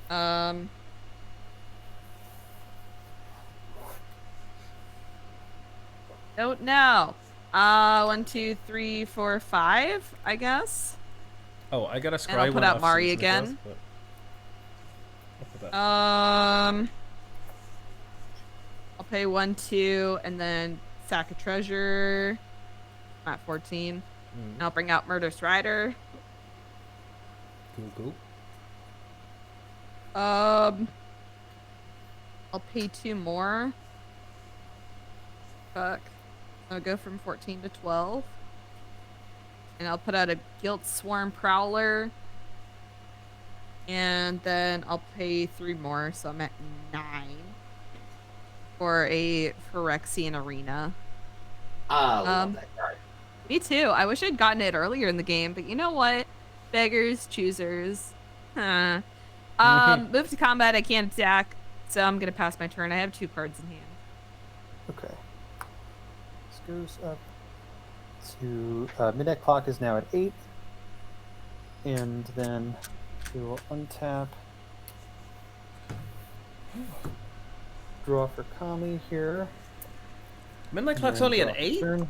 [SPEAKER 1] Don't know. 1, 2, 3, 4, 5, I guess.
[SPEAKER 2] Oh, I gotta scry
[SPEAKER 1] And I'll put
[SPEAKER 2] one
[SPEAKER 1] out
[SPEAKER 2] off
[SPEAKER 1] Mari
[SPEAKER 2] since Nicholas,
[SPEAKER 1] again.
[SPEAKER 2] but I'll put that.
[SPEAKER 1] I'll pay 1, 2, and then sack a treasure. I'm at 14. And I'll bring out Murderous Rider.
[SPEAKER 2] Cool.
[SPEAKER 1] I'll pay 2 more. Fuck. I'll go from 14 to 12. And I'll put out a Guilt Swarm Prowler. And then I'll pay 3 more, so I'm at 9. For a Phyrexian Arena.
[SPEAKER 3] I love that card.
[SPEAKER 1] Me too. I wish I'd gotten it earlier in the game, but you know what? Beggars, choosers. Huh. Move to combat, I can't attack, so I'm gonna pass my turn. I have 2 cards in hand.
[SPEAKER 5] Okay. This goes up to midnight clock is now at 8, and then we will untap, draw for Kami here.
[SPEAKER 2] Midnight
[SPEAKER 5] and
[SPEAKER 2] clock's
[SPEAKER 5] then
[SPEAKER 2] only
[SPEAKER 5] draw
[SPEAKER 2] at
[SPEAKER 5] for
[SPEAKER 2] 8?
[SPEAKER 5] turn.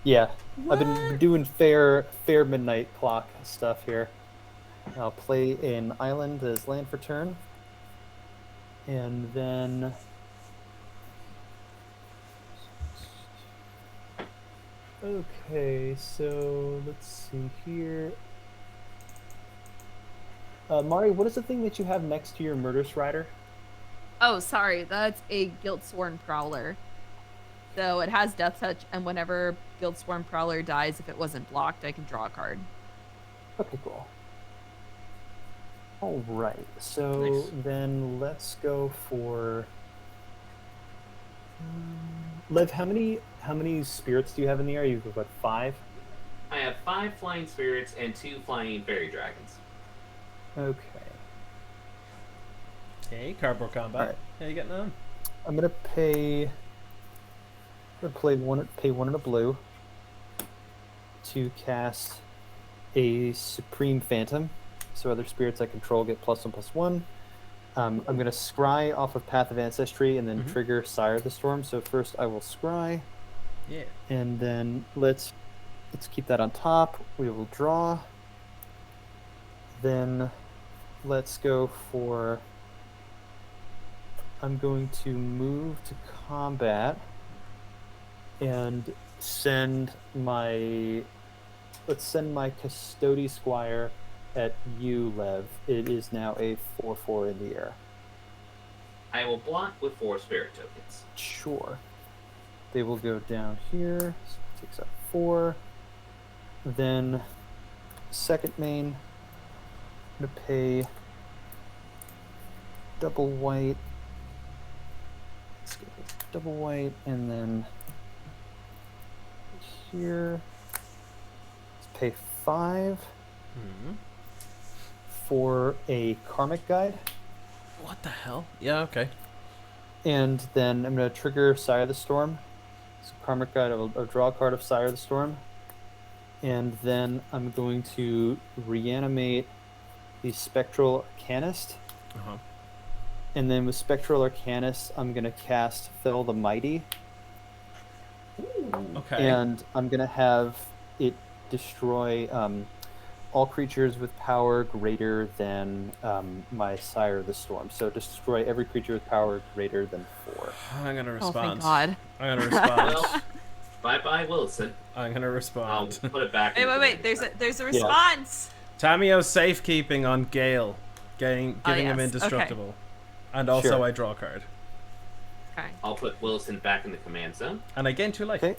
[SPEAKER 5] Yeah, I've been doing fair midnight clock stuff here. I'll play an island as land for turn, and then okay, so let's see here. Mari, what is the thing that you have next to your Murderous Rider?
[SPEAKER 1] Oh, sorry. That's a Guilt Sworn Prowler. So it has Death Touch, and whenever Guild Swarm Prowler dies, if it wasn't blocked, I can draw a card.
[SPEAKER 5] Okay, cool. All right, so
[SPEAKER 2] Nice.
[SPEAKER 5] then let's go for Lev. How many spirits do you have in the air? You've got 5.
[SPEAKER 3] I have 5 flying spirits and 2 flying fairy dragons.
[SPEAKER 5] Okay,
[SPEAKER 2] Hey, cardboard combat.
[SPEAKER 5] Alright.
[SPEAKER 2] How you getting on?
[SPEAKER 5] I'm gonna pay. I'm gonna pay 1 in a blue to cast a Supreme Phantom. So other spirits I control get +1/+1. I'm gonna scry off of Path of Ancestry and then trigger Sire of the Storm. So first I will scry,
[SPEAKER 2] Yeah.
[SPEAKER 5] and then let's keep that on top. We will draw. Then let's go for. I'm going to move to combat and send my. Let's send my Custody Squire at you, Lev. It is now a 4/4 in the air.
[SPEAKER 3] I will block with 4 spirit tokens.
[SPEAKER 5] Sure. They will go down here. So it takes up 4. Then, second main, I'm going to pay double white. Let's go with double white, and then here, let's pay 5 for a Karmic Guide.
[SPEAKER 2] What the hell? Yeah, okay.
[SPEAKER 5] And then I'm going to trigger Sire of the Storm. So Karmic Guide, I'll draw a card of Sire of the Storm. And then I'm going to reanimate the Spectral Arcanist.
[SPEAKER 2] Uh-huh.
[SPEAKER 5] And then with Spectral Arcanist, I'm going to cast Fell the Mighty.
[SPEAKER 2] Okay.
[SPEAKER 5] And I'm going to have it destroy all creatures with power greater than my Sire of the Storm. So destroy every creature with power greater than 4.
[SPEAKER 2] I'm gonna
[SPEAKER 1] Oh,
[SPEAKER 2] respond.
[SPEAKER 1] thank God.
[SPEAKER 2] I'm gonna respond.
[SPEAKER 3] Well, bye-bye, Wilson.
[SPEAKER 2] I'm gonna
[SPEAKER 3] I'll
[SPEAKER 2] respond.
[SPEAKER 3] put it back. in the
[SPEAKER 1] Wait.
[SPEAKER 3] command
[SPEAKER 1] There's a
[SPEAKER 3] center.
[SPEAKER 1] response.
[SPEAKER 2] Tamio's safekeeping on Gale, giving him
[SPEAKER 1] yes,
[SPEAKER 2] indestructible, and also
[SPEAKER 5] Sure.
[SPEAKER 2] I draw a card,
[SPEAKER 1] Okay.
[SPEAKER 3] I'll put Wilson back in the command zone.
[SPEAKER 2] and I gain 2 life.
[SPEAKER 5] Okay.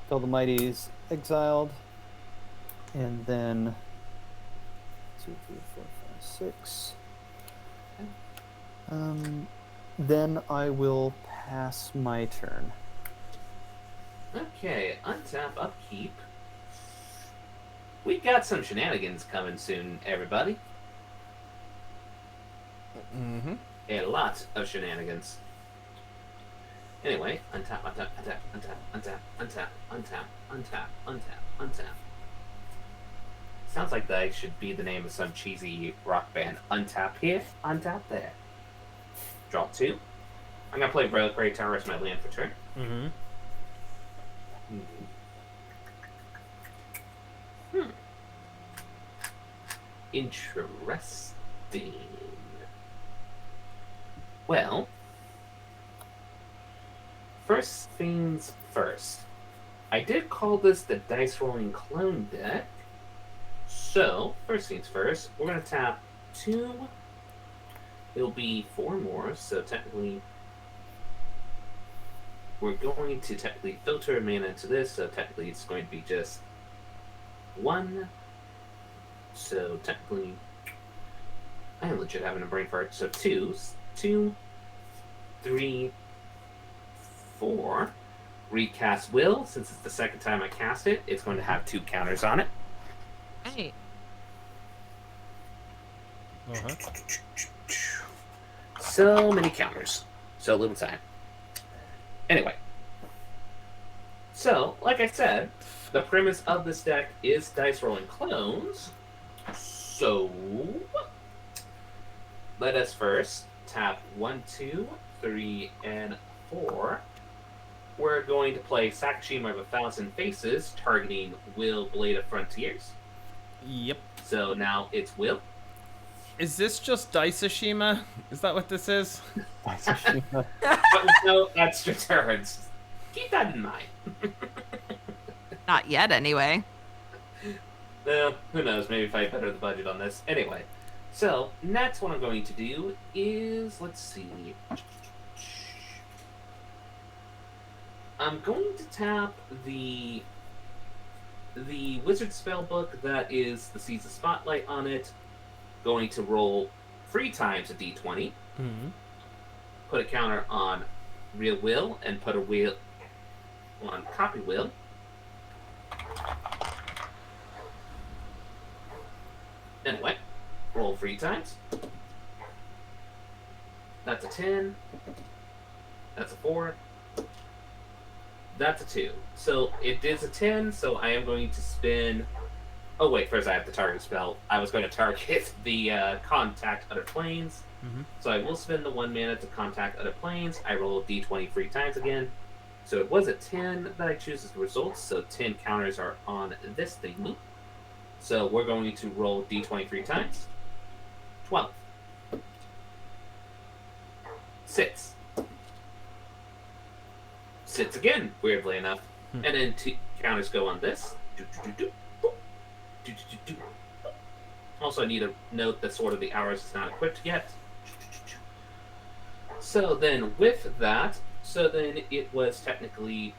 [SPEAKER 5] Fell the Mighty is exiled. And then 2, 3, 4, 5, 6. Then I will pass my turn.
[SPEAKER 3] Okay, untap, upkeep. We got some shenanigans coming soon, everybody.
[SPEAKER 2] Mm-hmm.
[SPEAKER 3] A lot of shenanigans. Anyway, untap, untap, untap, untap, untap, untap, untap, untap, untap, untap. Sounds like that should be the name of some cheesy rock band. Untap here, untap there. Draw 2. I'm gonna play Reliquary Tower as my land for turn.
[SPEAKER 2] Mm-hmm.
[SPEAKER 3] Interesting. Well, first things first. I did call this the dice rolling clone deck. So, first things first, we're going to tap 2. It'll be 4 more, so technically we're going to technically filter mana into this, so technically it's going to be just 1. So technically, I am legit having a brain fart. So 2, 3, 4. Recast Will, since it's the second time I cast it, it's going to have 2 counters on it.
[SPEAKER 1] Right.
[SPEAKER 2] Uh-huh.
[SPEAKER 3] So many counters. So little time. Anyway. So, like I said, the premise of this deck is dice rolling clones. So, let us first tap 1, 2, 3, and 4. We're going to play Sakashima of 1,000 Faces, targeting Will, Blade of Frontiers.
[SPEAKER 2] Yep.
[SPEAKER 3] So now it's Will.
[SPEAKER 2] Is this just Daisashima? Is that what this is?
[SPEAKER 3] But no extra turns. Keep that in mind.
[SPEAKER 1] Not yet, anyway.
[SPEAKER 3] Who knows? Maybe if I better the budget on this. Anyway, so next what I'm going to do is, let's see. I'm going to tap the wizard spell book that is the Season Spotlight on it. Going to roll 3 times a d20.
[SPEAKER 2] Mm-hmm.
[SPEAKER 3] Put a counter on Real Will and put a wheel on Copy Will. Anyway, roll 3 times. That's a 10. That's a 4. That's a 2. So it is a 10, so I am going to spin... Oh wait, first I have the target spell. I was going to target the contact other planes.
[SPEAKER 2] Mm-hmm.
[SPEAKER 3] So I will spend the 1 mana to contact other planes. I roll d20 3 times again. So it was a 10 that I choose as the result, so 10 counters are on this thingy. So we're going to roll d20 3 times. 12. 6. 6 again, weirdly enough. And then 2 counters go on this. Also, I need to note that Sword of the Hours is not equipped yet. So then, with that, so then it was technically...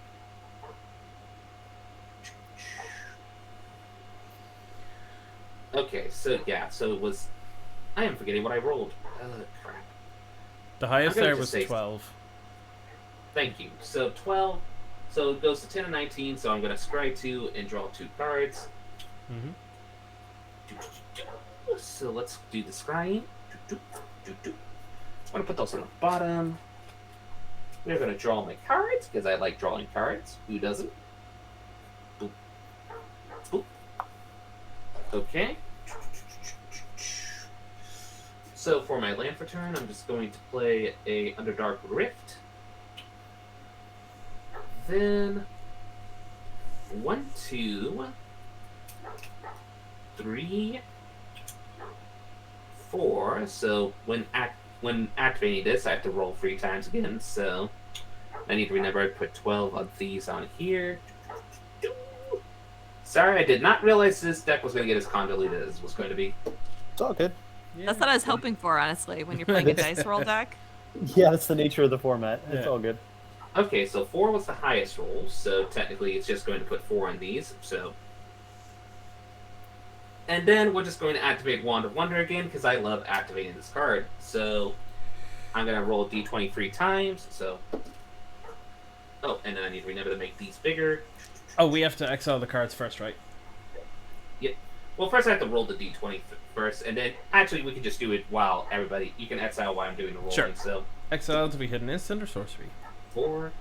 [SPEAKER 3] Okay, so yeah, so it was... I am forgetting what I rolled. Crap.
[SPEAKER 2] The highest
[SPEAKER 3] I'm gonna
[SPEAKER 2] there
[SPEAKER 3] just
[SPEAKER 2] was
[SPEAKER 3] say-
[SPEAKER 2] 12.
[SPEAKER 3] Thank you. So 12, so it goes to 10 and 19, so I'm going to scry 2 and draw 2 cards.
[SPEAKER 2] Mm-hmm.
[SPEAKER 3] So let's do the scrying. I'm going to put those on the bottom. We're going to draw my cards, because I like drawing cards. Who doesn't? Boop. Boop. Okay. So for my land for turn, I'm just going to play a Underdark Rift. Then 1, 2, 3, 4. So when activating this, I have to roll 3 times again. So I need to remember I put 12 of these on here. Sorry, I did not realize this deck was going to get as convoluted as it was going to be.
[SPEAKER 5] It's all good.
[SPEAKER 1] That's what I was hoping for, honestly, when you're playing a dice roll deck.
[SPEAKER 5] Yeah, that's the nature of the format. It's
[SPEAKER 2] Yeah.
[SPEAKER 5] all good.
[SPEAKER 3] Okay, so 4 was the highest roll, so technically it's just going to put 4 on these, so... And then we're just going to activate Wand of Wonder again, because I love activating this card. So, I'm going to roll d20 3 times, so... Oh, and then I need to remember to make these bigger.
[SPEAKER 2] Oh, we have to exile the cards first, right?
[SPEAKER 3] Yeah. Well, first I have to roll the d20 first, and then... Actually, we can just do it while everybody... You can exile while I'm doing the rolling,
[SPEAKER 2] Sure.
[SPEAKER 3] so...
[SPEAKER 2] Exile to be hidden instant or sorcery.
[SPEAKER 3] 4...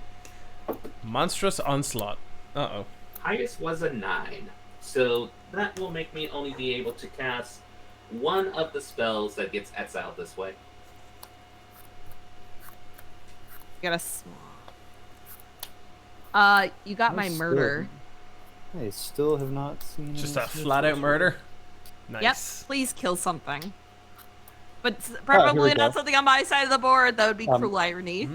[SPEAKER 2] Monstrous Onslaught. Uh-oh.
[SPEAKER 3] Highest was a 9. So that will make me only be able to cast one of the spells that gets exiled this way.
[SPEAKER 1] You got you got my
[SPEAKER 5] Still-
[SPEAKER 1] murder.
[SPEAKER 5] I still have not seen
[SPEAKER 2] Just
[SPEAKER 5] any
[SPEAKER 2] a
[SPEAKER 5] Smith
[SPEAKER 2] flat-out
[SPEAKER 5] sorcery.
[SPEAKER 2] murder?
[SPEAKER 1] Yep,
[SPEAKER 2] Nice.
[SPEAKER 1] please kill something. But probably
[SPEAKER 5] go.
[SPEAKER 1] not something on my side of the board. That would be
[SPEAKER 5] Um,
[SPEAKER 1] cruel irony.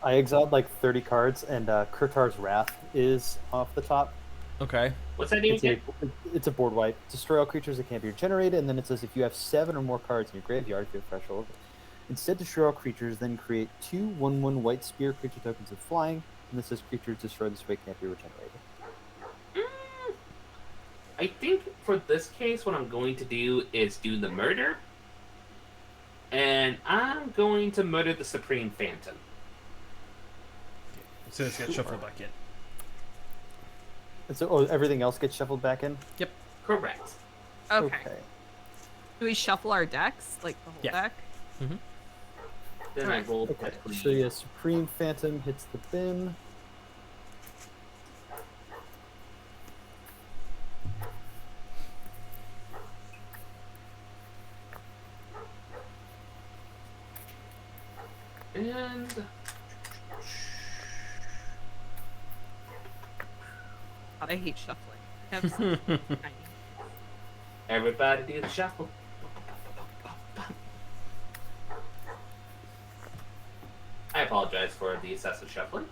[SPEAKER 5] I exiled like 30 cards, and Kurtar's Wrath is off the top.
[SPEAKER 2] Okay.
[SPEAKER 3] What's that name
[SPEAKER 5] It's a
[SPEAKER 3] again?
[SPEAKER 5] it's a board wipe. Destroy all creatures that can't be regenerated, and then it says if you have 7 or more cards in your graveyard if you have threshold, instead destroy all creatures, then create 2 1/1 white spear creature tokens of flying, and this says creatures destroyed this way can't be regenerated.
[SPEAKER 3] I think for this case, what I'm going to do is do the murder. And I'm going to murder the Supreme Phantom.
[SPEAKER 2] So let's get shuffled back in.
[SPEAKER 5] And so everything else gets shuffled back in?
[SPEAKER 2] Yep.
[SPEAKER 3] Correct.
[SPEAKER 1] Okay. Do we shuffle our decks, like the whole
[SPEAKER 2] Yeah.
[SPEAKER 1] deck?
[SPEAKER 3] Then I roll
[SPEAKER 5] Okay.
[SPEAKER 3] quickly.
[SPEAKER 5] So yeah, Supreme Phantom hits the bin.
[SPEAKER 3] And
[SPEAKER 1] God, I hate shuffling. I have some tiny-
[SPEAKER 3] everybody do the shuffle. I apologize for the excessive shuffling.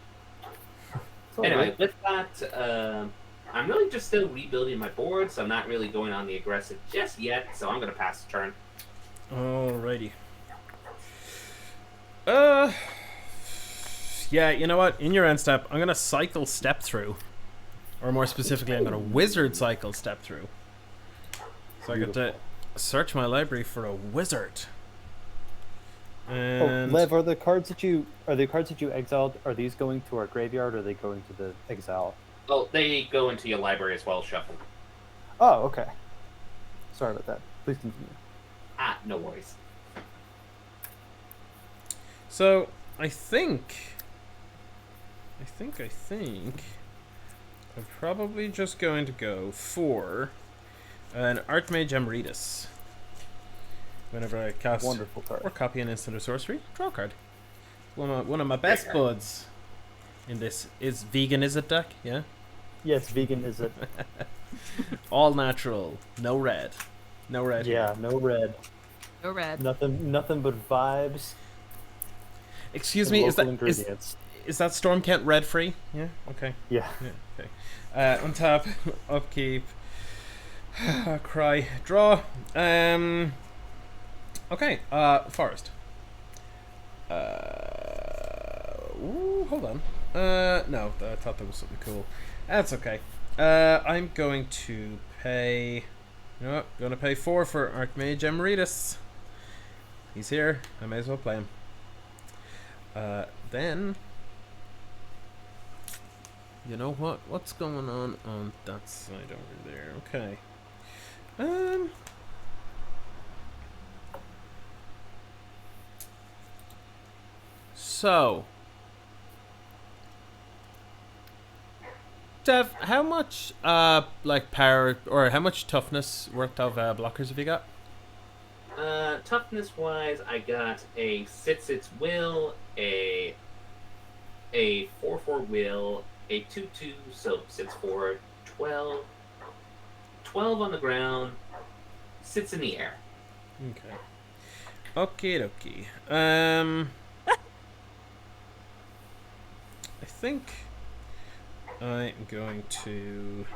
[SPEAKER 5] It's all
[SPEAKER 3] Anyway,
[SPEAKER 5] right.
[SPEAKER 3] with that, I'm really just still rebuilding my board, so I'm not really going on the aggressive just yet, so I'm going to pass the turn.
[SPEAKER 2] Alrighty. Yeah, you know what? In your end step, I'm gonna cycle step through. Or more specifically, I'm gonna wizard cycle step through. So I get to search my library for a wizard. And
[SPEAKER 5] Lev, are the cards that you exiled, are these going to our graveyard or are they going to the exile?
[SPEAKER 3] Oh, they go into your library as well, shuffle.
[SPEAKER 5] Oh, okay. Sorry about that. Please continue.
[SPEAKER 3] Ah, no worries.
[SPEAKER 2] so I think I'm probably just going to go for an Archmage Emeritus. Whenever I cast
[SPEAKER 5] Wonderful
[SPEAKER 2] or
[SPEAKER 5] card.
[SPEAKER 2] copy an instant or sorcery, draw a card. One of my best
[SPEAKER 3] Great card.
[SPEAKER 2] buds in this is vegan, is it, deck? Yeah.
[SPEAKER 5] Yes, vegan is it?
[SPEAKER 2] All natural, no red, no red.
[SPEAKER 5] Yeah,
[SPEAKER 2] here.
[SPEAKER 5] no red.
[SPEAKER 1] No red.
[SPEAKER 5] Nothing but vibes.
[SPEAKER 2] Excuse
[SPEAKER 5] and
[SPEAKER 2] me,
[SPEAKER 5] local
[SPEAKER 2] is
[SPEAKER 5] ingredients.
[SPEAKER 2] that Storm Kent red free? Yeah. Okay.
[SPEAKER 5] Yeah.
[SPEAKER 2] Yeah. Okay. Untap, upkeep, cry, draw. Okay. Forest. Ooh, hold on. No, I thought that was something cool. That's okay. I'm going to pay. You know what? I'm gonna pay 4 for Archmage Emeritus. He's here. I may as well play him. Then. You know what? What's going on that side over there? Okay. So. Dev, how much like power or how much toughness worth of blockers have you got?
[SPEAKER 3] Toughness wise, I got a Sits Will, a 4/4 Will, a 2/2, so sits for 12, 12 on the ground, sits in the air.
[SPEAKER 2] Okay. Okie dokie. I think I'm going to.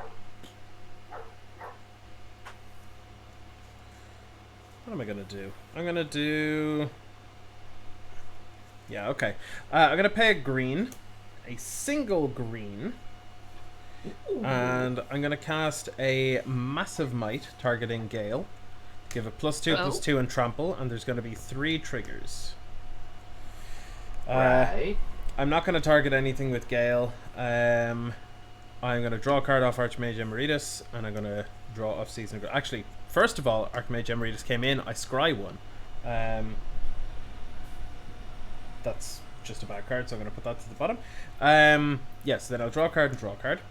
[SPEAKER 2] What am I gonna do? I'm gonna do. Yeah, okay. I'm gonna pay a single green, and I'm gonna cast a massive might targeting Gale. Give a +2/+2 and trample, and there's gonna be 3 triggers.
[SPEAKER 3] Right.
[SPEAKER 2] I'm not going to target anything with Gale. I'm going to draw a card off Archmage Emeritus, and I'm going to draw off Season. Actually, first of all, Archmage Emeritus came in. I scry one. That's just a bad card, so I'm going to put that to the bottom. Yes, then I'll draw a card and draw a card.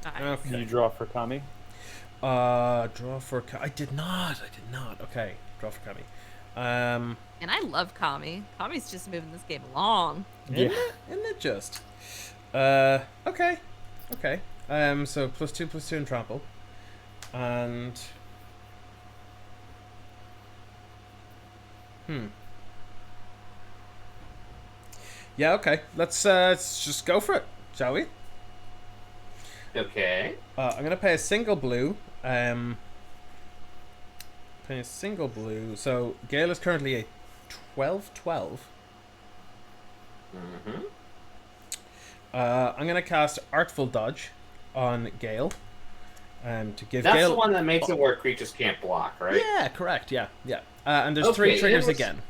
[SPEAKER 1] Nice.
[SPEAKER 5] Did
[SPEAKER 2] Okay.
[SPEAKER 5] you draw for Kami?
[SPEAKER 2] Draw for. I did not. Okay, draw for Kami.
[SPEAKER 1] And I love Kami. Kami's just moving this game along.
[SPEAKER 5] Yeah.
[SPEAKER 2] Isn't it just? Okay. So +2/+2 and trample. And Yeah, okay. Let's just go for it, shall we?
[SPEAKER 3] Okay.
[SPEAKER 2] I'm gonna pay a single blue. Pay a single blue. So Gale is currently a 12/12.
[SPEAKER 3] Mm-hmm.
[SPEAKER 2] I'm gonna cast Artful Dodge on Gale. To give
[SPEAKER 3] That's
[SPEAKER 2] Gale.
[SPEAKER 3] the one that makes it where creatures can't block, right?
[SPEAKER 2] Yeah, correct. Yeah. And there's 3
[SPEAKER 3] Okay,
[SPEAKER 2] triggers
[SPEAKER 3] it was-
[SPEAKER 2] again.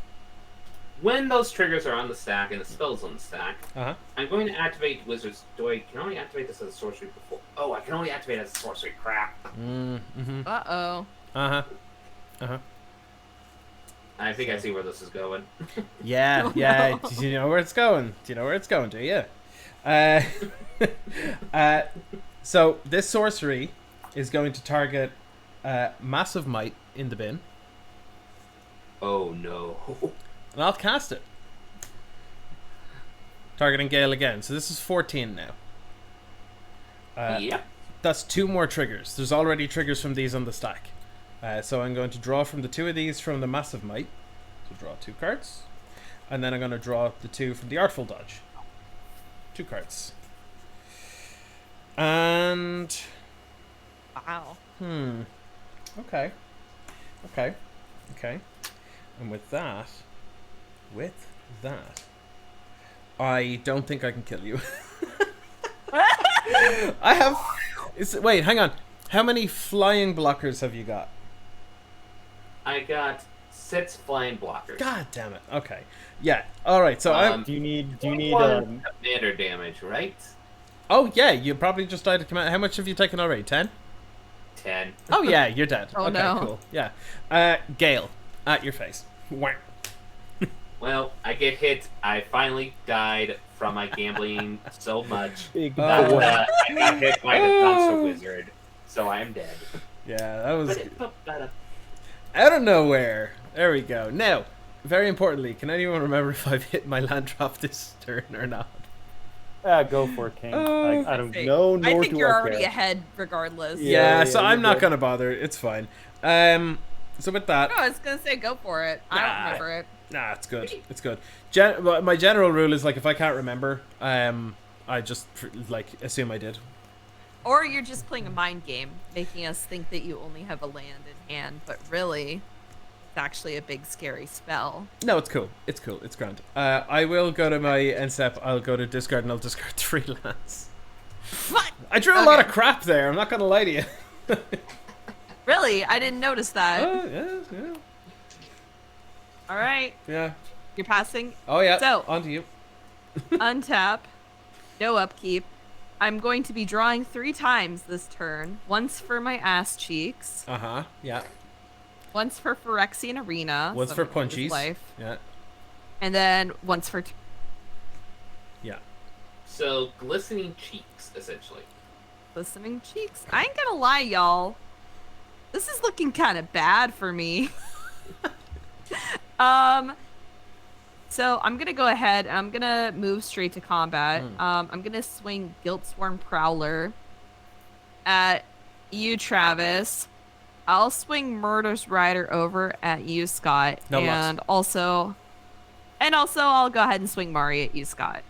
[SPEAKER 3] When those triggers are on the stack and the spell's on the stack, I'm going to activate Wizard's. Can I only activate this as a sorcery before? Oh, I can only activate it as a sorcery. Crap.
[SPEAKER 1] Uh-oh.
[SPEAKER 3] I think I see where this is going.
[SPEAKER 2] Yeah,
[SPEAKER 1] Oh,
[SPEAKER 2] yeah.
[SPEAKER 1] no.
[SPEAKER 2] Do you know where it's going? Do you know where it's going? Do you? So this sorcery is going to target Massive Might in the bin,
[SPEAKER 3] Oh no.
[SPEAKER 2] and I'll cast it. Targeting Gale again. So this is 14 now.
[SPEAKER 3] Yep.
[SPEAKER 2] That's 2 more triggers. There's already triggers from these on the stack. So I'm going to draw from the 2 of these from the Massive Might. So draw 2 cards. And then I'm going to draw the 2 from the Artful Dodge. 2 cards. And...
[SPEAKER 1] Wow.
[SPEAKER 2] Okay. And with that... I don't think I can kill you. I have... Wait, hang on. How many flying blockers have you got?
[SPEAKER 3] I got 6 flying blockers.
[SPEAKER 2] God damn it. Okay. Yeah. All right. So I'm.
[SPEAKER 4] Do you need
[SPEAKER 3] One commander damage, right?
[SPEAKER 2] Oh yeah. You probably just died to command. How much have you taken already? 10.
[SPEAKER 3] 10.
[SPEAKER 2] Oh yeah. You're dead.
[SPEAKER 1] Oh,
[SPEAKER 2] okay.
[SPEAKER 1] no.
[SPEAKER 2] Cool. Yeah. Gale, at your face. Wah.
[SPEAKER 3] Well, I get hit. I finally died from my gambling so much
[SPEAKER 4] big
[SPEAKER 3] that
[SPEAKER 2] Oh.
[SPEAKER 3] I got hit by the monster wizard. So I am dead.
[SPEAKER 2] Yeah. That was
[SPEAKER 3] But
[SPEAKER 2] out of nowhere. There we go. Now, very importantly, can anyone remember if I've hit my land drop this turn or not?
[SPEAKER 4] Go for it, King.
[SPEAKER 2] Oh.
[SPEAKER 4] I don't
[SPEAKER 1] Say,
[SPEAKER 4] know.
[SPEAKER 1] I
[SPEAKER 4] Nor
[SPEAKER 1] think
[SPEAKER 4] do
[SPEAKER 1] you're
[SPEAKER 4] I
[SPEAKER 1] already
[SPEAKER 4] care.
[SPEAKER 1] ahead regardless.
[SPEAKER 2] Yeah. so
[SPEAKER 4] yeah,
[SPEAKER 2] I'm
[SPEAKER 4] you're
[SPEAKER 2] not
[SPEAKER 4] good.
[SPEAKER 2] gonna bother. It's fine. So with that.
[SPEAKER 1] No, I was gonna say go for it. I
[SPEAKER 2] Nah.
[SPEAKER 1] don't remember it.
[SPEAKER 2] Nah, it's good. It's good. Well, my general rule is like if I can't remember, I just like assume I did.
[SPEAKER 1] Or you're just playing a mind game, making us think that you only have a land in hand, but really, it's actually a big scary spell.
[SPEAKER 2] No, it's cool. It's cool. It's grand. I will go to my end step. I'll go to discard and I'll discard 3 lands.
[SPEAKER 1] What?
[SPEAKER 2] I drew a lot of
[SPEAKER 1] Okay.
[SPEAKER 2] crap there. I'm not gonna lie to you.
[SPEAKER 1] Really? I didn't notice that.
[SPEAKER 2] Yeah.
[SPEAKER 1] All right,
[SPEAKER 2] Yeah.
[SPEAKER 1] you're passing.
[SPEAKER 2] Oh yeah.
[SPEAKER 1] So-
[SPEAKER 2] on to you.
[SPEAKER 1] Untap. No upkeep. I'm going to be drawing 3 times this turn. Once for my ass cheeks.
[SPEAKER 2] Yeah.
[SPEAKER 1] Once for Phyrexian Arena.
[SPEAKER 2] Once for
[SPEAKER 1] Summon this
[SPEAKER 2] punchies.
[SPEAKER 1] Life,
[SPEAKER 2] Yeah.
[SPEAKER 1] and then once for
[SPEAKER 2] Yeah.
[SPEAKER 3] so glistening cheeks, essentially.
[SPEAKER 1] Listening cheeks. I ain't gonna lie, y'all. This is looking kind of bad for me. So I'm gonna go ahead and I'm gonna move straight to combat. I'm gonna swing Guiltsworn Prowler at you, Travis. I'll swing Murder's Rider over at you, Scott.
[SPEAKER 2] No loss.
[SPEAKER 1] and also I'll go ahead and swing Mari at you, Scott.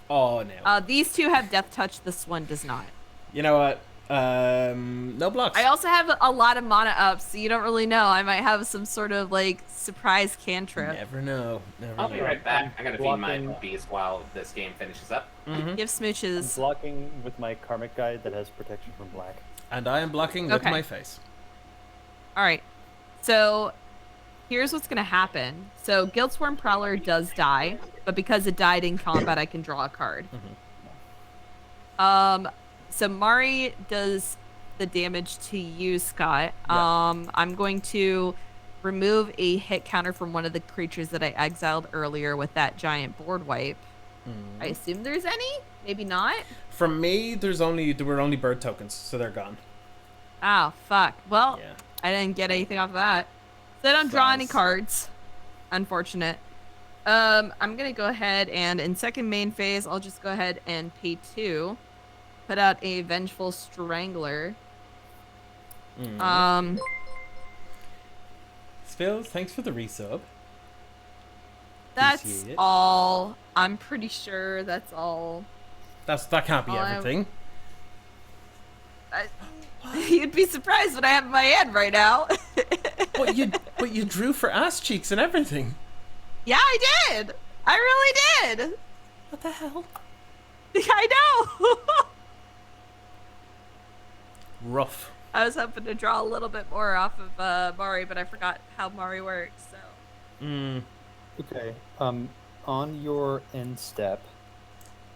[SPEAKER 2] Oh no.
[SPEAKER 1] These 2 have Death Touch. This one does not.
[SPEAKER 2] You know what? No blocks.
[SPEAKER 1] I also have a lot of mana up, so you don't really know. I might have some sort of like surprise cantrip.
[SPEAKER 2] Never know. Never
[SPEAKER 3] I'll
[SPEAKER 2] know.
[SPEAKER 3] be right back. I gotta feed my
[SPEAKER 4] Blocking-
[SPEAKER 3] puppies while this game finishes up.
[SPEAKER 2] Mhm.
[SPEAKER 1] Give
[SPEAKER 4] I'm
[SPEAKER 1] smooches.
[SPEAKER 4] blocking with my karmic guide that has protection from black.
[SPEAKER 2] And I am blocking with
[SPEAKER 1] Okay.
[SPEAKER 2] my face.
[SPEAKER 1] All right. So here's what's gonna happen. So Guiltsworn Prowler does die, but because it died in combat, I can draw a card. So Mari does the damage to you, Scott.
[SPEAKER 2] Yeah.
[SPEAKER 1] I'm going to remove a hit counter from one of the creatures that I exiled earlier with that giant board wipe. I assume there's any? Maybe not.
[SPEAKER 2] From me, there were only bird tokens, so they're gone.
[SPEAKER 1] Oh, fuck. Well,
[SPEAKER 2] Yeah.
[SPEAKER 1] I didn't get anything off of that. So I don't draw any
[SPEAKER 2] Sucks.
[SPEAKER 1] cards. Unfortunate. I'm gonna go ahead and in second main phase, I'll just go ahead and pay 2. Put out a Vengeful Strangler.
[SPEAKER 2] Mm. Phil, thanks for the resub.
[SPEAKER 1] That's
[SPEAKER 2] Appreciate it.
[SPEAKER 1] all. I'm pretty sure that's all.
[SPEAKER 2] That can't be
[SPEAKER 1] All
[SPEAKER 2] everything.
[SPEAKER 1] I, you'd be surprised what I have in my hand right now.
[SPEAKER 2] But you drew for ass cheeks and everything.
[SPEAKER 1] Yeah, I did. I really did.
[SPEAKER 2] What the hell?
[SPEAKER 1] I know.
[SPEAKER 2] Rough.
[SPEAKER 1] I was hoping to draw a little bit more off of Mari, but I forgot how Mari works. So
[SPEAKER 5] Okay. On your end step,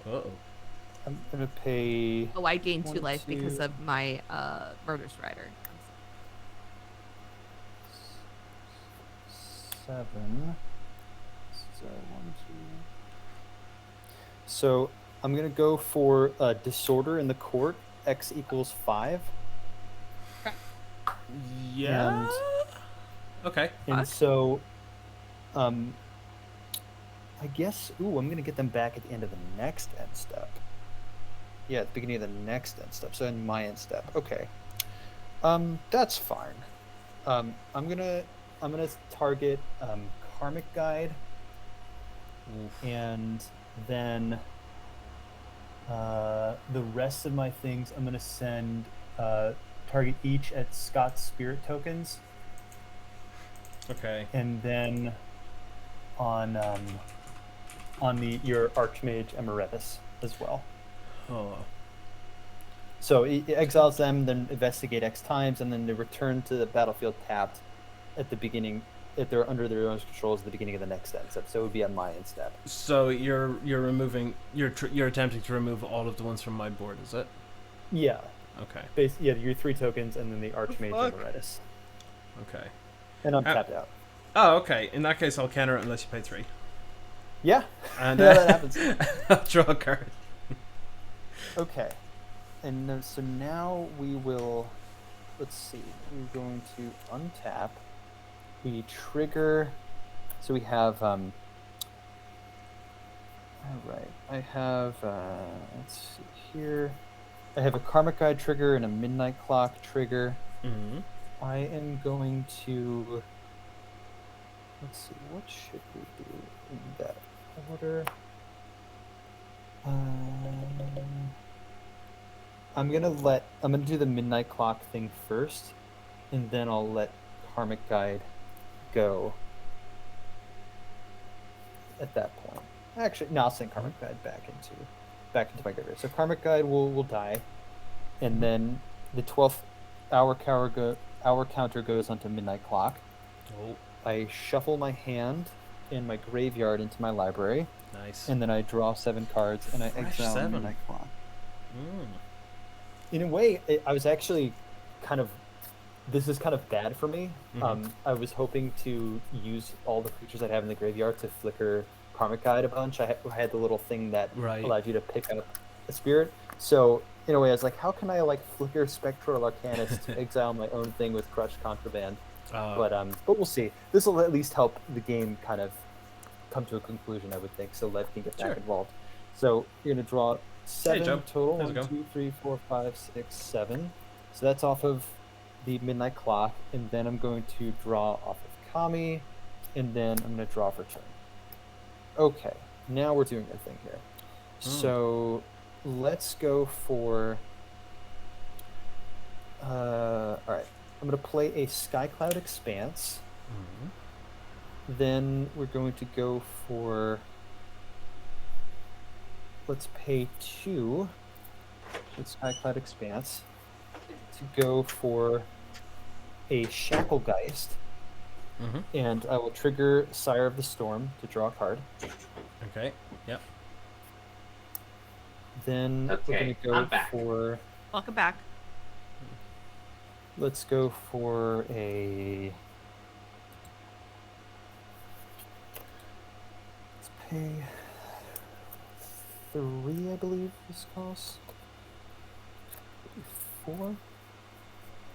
[SPEAKER 2] Uh-oh.
[SPEAKER 5] I'm gonna pay.
[SPEAKER 1] oh, I gained 2
[SPEAKER 5] 1,
[SPEAKER 1] life because
[SPEAKER 5] 2,
[SPEAKER 1] of my murder strider.
[SPEAKER 5] 7. So 1, 2. So I'm gonna go for disorder in the court. X equals 5.
[SPEAKER 2] Yeah. Okay.
[SPEAKER 5] And
[SPEAKER 1] Fuck.
[SPEAKER 5] so, I guess. Ooh, I'm gonna get them back at the end of the next end step. Yeah, at the beginning of the next end step. So in my end step. Okay. That's fine. I'm gonna target Karmic Guide,
[SPEAKER 2] Oof.
[SPEAKER 5] and then the rest of my things I'm gonna send target each at Scott's spirit tokens,
[SPEAKER 2] Okay.
[SPEAKER 5] and then on your Archmage Emeritus as well.
[SPEAKER 2] Oh.
[SPEAKER 5] So it exiles them, then investigate X times, and then they return to the battlefield tapped at the beginning. If they're under their own controls at the beginning of the next end step, so it would be on my end step.
[SPEAKER 2] So you're removing you're attempting to remove all of the ones from my board, is it?
[SPEAKER 5] Yeah,
[SPEAKER 2] Okay.
[SPEAKER 5] yeah, your 3 tokens, and then the Archmage
[SPEAKER 2] fuck?
[SPEAKER 5] Emeritus,
[SPEAKER 2] Okay.
[SPEAKER 5] and I'm tapped out.
[SPEAKER 2] Oh, okay. In that case, I'll counter it unless you pay 3.
[SPEAKER 5] Yeah,
[SPEAKER 2] And
[SPEAKER 5] yeah, that happens.
[SPEAKER 2] I'll draw a card.
[SPEAKER 5] Okay, and so now we will. Let's see. We're going to untap. We trigger. So we have. All right. I have. Let's see here. I have a Karmic Guide trigger and a Midnight Clock trigger.
[SPEAKER 2] Mm-hmm.
[SPEAKER 5] I am going to. Let's see. What should we do in that order? I'm gonna do the Midnight Clock thing first, and then I'll let Karmic Guide go at that point. Actually, no, I'll send Karmic Guide back into my graveyard. So Karmic Guide will die, and then the 12th hour counter goes onto Midnight Clock.
[SPEAKER 2] Oh,
[SPEAKER 5] I shuffle my hand and my graveyard into my library,
[SPEAKER 2] nice.
[SPEAKER 5] and then I draw 7 cards, and I
[SPEAKER 2] Fresh
[SPEAKER 5] exile
[SPEAKER 2] 7.
[SPEAKER 5] Midnight Clock.
[SPEAKER 2] Mm.
[SPEAKER 5] In a way, I was actually kind of. This is kind of bad for me.
[SPEAKER 2] Mhm.
[SPEAKER 5] I was hoping to use all the creatures I have in the graveyard to flicker Karmic Guide a bunch. I had the little thing that
[SPEAKER 2] Right.
[SPEAKER 5] allowed you to pick up a spirit. So in a way, I was like, how can I flicker Spectral Arcanist to exile my own thing with Crushed Contraband? But we'll see. This will at least help the game kind of come to a conclusion, I would think. So Lev can get
[SPEAKER 2] Sure.
[SPEAKER 5] back involved. So you're gonna draw 7
[SPEAKER 2] Joe.
[SPEAKER 5] total.
[SPEAKER 2] How's it
[SPEAKER 5] 1,
[SPEAKER 2] going?
[SPEAKER 5] 2, 3, 4, 5, 6, 7. So that's off of the Midnight Clock, and then I'm going to draw off of Kami, and then I'm going to draw for turn. Okay, now we're doing our thing here. So let's go for. All right, I'm going to play a Skycloud Expanse.
[SPEAKER 2] Mhm.
[SPEAKER 5] Then we're going to go for. Let's pay 2 with Skycloud Expanse to go for a Shacklegeist,
[SPEAKER 2] Mhm.
[SPEAKER 5] and I will trigger Sire of the Storm to draw a card.
[SPEAKER 2] Okay. Yep.
[SPEAKER 5] Then we're
[SPEAKER 3] Okay,
[SPEAKER 5] going to go
[SPEAKER 3] I'm back.
[SPEAKER 5] for.
[SPEAKER 1] Welcome back.
[SPEAKER 5] Let's go for a. Let's pay 3, I believe this costs. 4.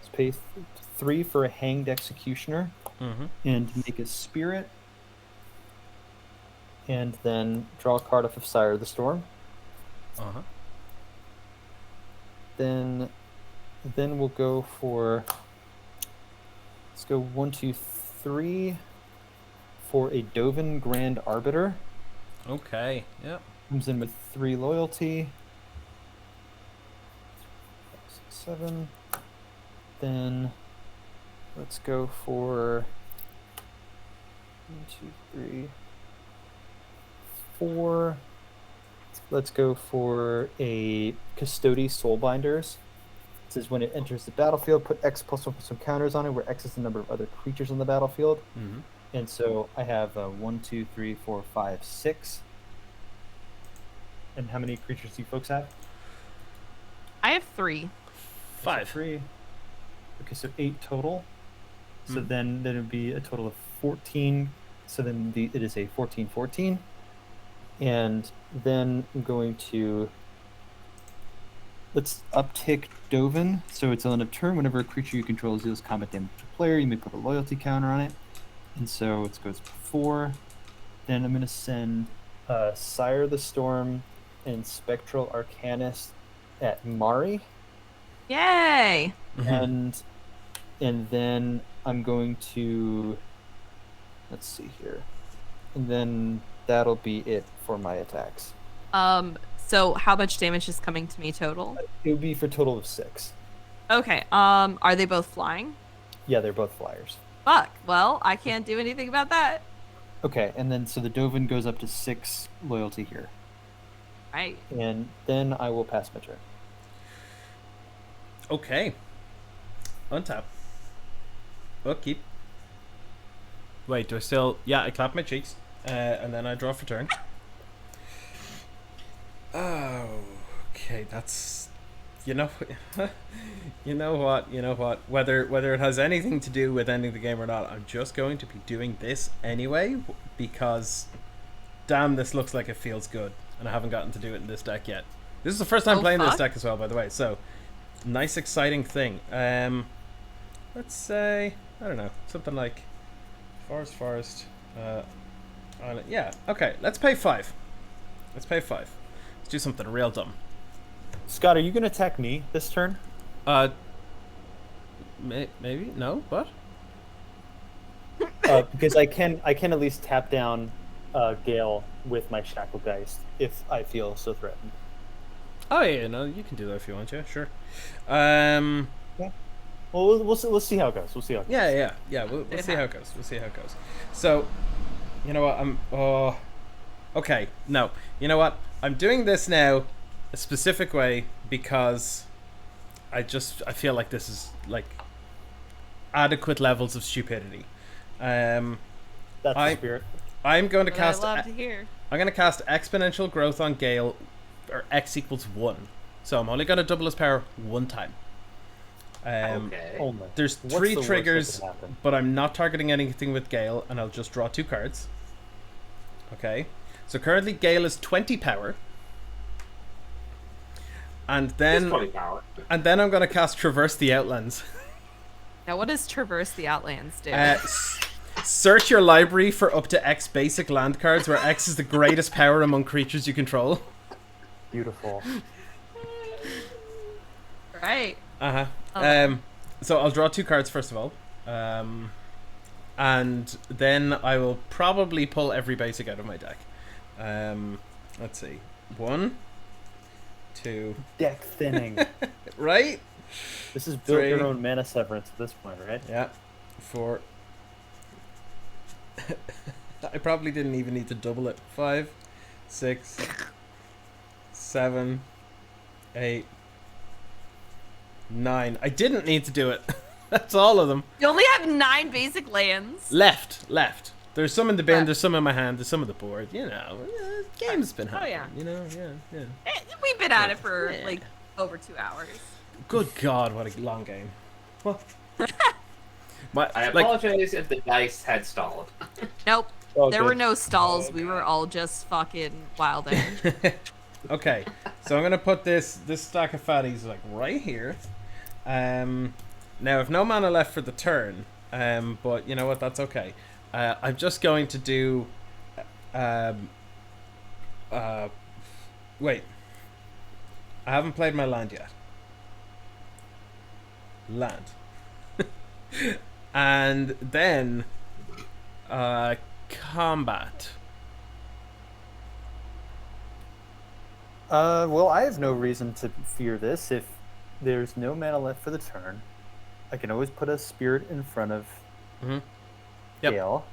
[SPEAKER 5] Let's pay 3 for a Hanged Executioner
[SPEAKER 2] Mhm.
[SPEAKER 5] and make a Spirit. And then draw a card off of Sire of the Storm.
[SPEAKER 2] Uh huh.
[SPEAKER 5] Then we'll go for. Let's go 1, 2, 3, for a Dovin Grand Arbiter.
[SPEAKER 2] Okay. Yeah.
[SPEAKER 5] Comes in with 3 loyalty. 7. Then let's go for 1, 2, 3, 4. Let's go for a Custody Soulbinders. It says when it enters the battlefield, put X plus some counters on it, where X is the number of other creatures on the battlefield.
[SPEAKER 2] Mm-hmm.
[SPEAKER 5] And so I have 1, 2, 3, 4, 5, 6. And how many creatures do you folks have?
[SPEAKER 1] I have 3.
[SPEAKER 2] 5.
[SPEAKER 5] 3. Okay, so 8 total. So then it would be a total of 14. So then it is a 14-14. And then I'm going to let's uptick Dovin. So it's on a turn. Whenever a creature you control deals combat damage to a player, you may put a loyalty counter on it. And so it goes 4. Then I'm going to send Sire of the Storm and Spectral Arcanist at Mari.
[SPEAKER 1] Yay!
[SPEAKER 2] Mm-hmm.
[SPEAKER 5] And then I'm going to, let's see here, and then that'll be it for my attacks.
[SPEAKER 1] So how much damage is coming to me total?
[SPEAKER 5] It would be for a total of 6.
[SPEAKER 1] Okay. Are they both flying?
[SPEAKER 5] Yeah, they're both flyers.
[SPEAKER 1] Fuck. Well, I can't do anything about that.
[SPEAKER 5] Okay, and then so the Dovin goes up to 6 loyalty here,
[SPEAKER 1] Right.
[SPEAKER 5] and then I will pass my turn.
[SPEAKER 2] Okay. Untap. Upkeep. Wait, do I still... Yeah, I clap my cheeks. And then I draw for turn. Oh, okay, that's... You know... you know what? Whether it has anything to do with ending the game or not, I'm just going to be doing this anyway, because... Damn, this looks like it feels good. And I haven't gotten to do it in this deck yet. This is the first time playing this deck as well, by the way, so... Nice, exciting thing. Let's say... I don't know, something like... Forest... Island. Yeah, okay, let's pay 5. Let's do something real dumb.
[SPEAKER 4] Scott, are you going to attack me this turn?
[SPEAKER 2] Maybe? No? What?
[SPEAKER 4] Because I can at least tap down Gale with my Shacklegeist if I feel so threatened.
[SPEAKER 2] Oh yeah, no, you can do that if you want, yeah, sure.
[SPEAKER 4] Well, we'll see how it goes. We'll see how it goes.
[SPEAKER 2] Yeah. We'll see how it goes. So, you know what? Okay. No, you know what? I'm doing this now a specific way because I feel like this is like adequate levels of stupidity.
[SPEAKER 4] That's the spirit.
[SPEAKER 2] I'm going to
[SPEAKER 1] What
[SPEAKER 2] cast.
[SPEAKER 1] I love to hear.
[SPEAKER 2] I'm going to cast exponential growth on Gale, or X equals 1. So I'm only going to double his power 1 time.
[SPEAKER 3] Okay.
[SPEAKER 4] Only.
[SPEAKER 2] There's
[SPEAKER 4] What's
[SPEAKER 2] 3
[SPEAKER 4] the worst
[SPEAKER 2] triggers,
[SPEAKER 4] that can happen?
[SPEAKER 2] but I'm not targeting anything with Gale, and I'll just draw 2 cards. Okay. So currently Gale is 20 power. And
[SPEAKER 3] He's
[SPEAKER 2] then
[SPEAKER 3] 20 power.
[SPEAKER 2] I'm going to cast Traverse the Outlands.
[SPEAKER 1] Now, what does Traverse the Outlands do?
[SPEAKER 2] Search your library for up to X basic land cards, where X is the greatest power among creatures you control.
[SPEAKER 4] Beautiful.
[SPEAKER 1] Right.
[SPEAKER 2] So I'll draw 2 cards first of all, and then I will probably pull every basic out of my deck. Let's see, 1, 2,
[SPEAKER 4] Deck thinning.
[SPEAKER 2] right?
[SPEAKER 4] This is build
[SPEAKER 2] 3.
[SPEAKER 4] your own mana severance at this point, right?
[SPEAKER 2] Yeah, 4. I probably didn't even need to double it. 5, 6, 7, 8, 9. I didn't need to do it. That's all of them.
[SPEAKER 1] You only have 9 basic lands.
[SPEAKER 2] Left. There's some in the bin,
[SPEAKER 1] Left.
[SPEAKER 2] there's some in my hand, there's some on the board. You know, game's been happening.
[SPEAKER 1] yeah.
[SPEAKER 2] You know, yeah.
[SPEAKER 1] We've been at it for
[SPEAKER 2] Yeah.
[SPEAKER 1] like over 2 hours.
[SPEAKER 2] Good God, what a long game. Well,
[SPEAKER 3] I apologize if the dice had stalled.
[SPEAKER 1] Nope.
[SPEAKER 4] Oh,
[SPEAKER 1] There
[SPEAKER 4] good.
[SPEAKER 1] were no stalls. We were all just fucking wilding.
[SPEAKER 2] Okay, so I'm gonna put this stack of fatties like right here. Now if no mana left for the turn, but you know what? That's okay. I'm just going to do. Wait. I haven't played my land yet. Land. And then combat?
[SPEAKER 5] Well, I have no reason to fear this. If there's no mana left for the turn, I can always put a spirit in front of
[SPEAKER 2] Mm-hmm. Yep.
[SPEAKER 5] Gale.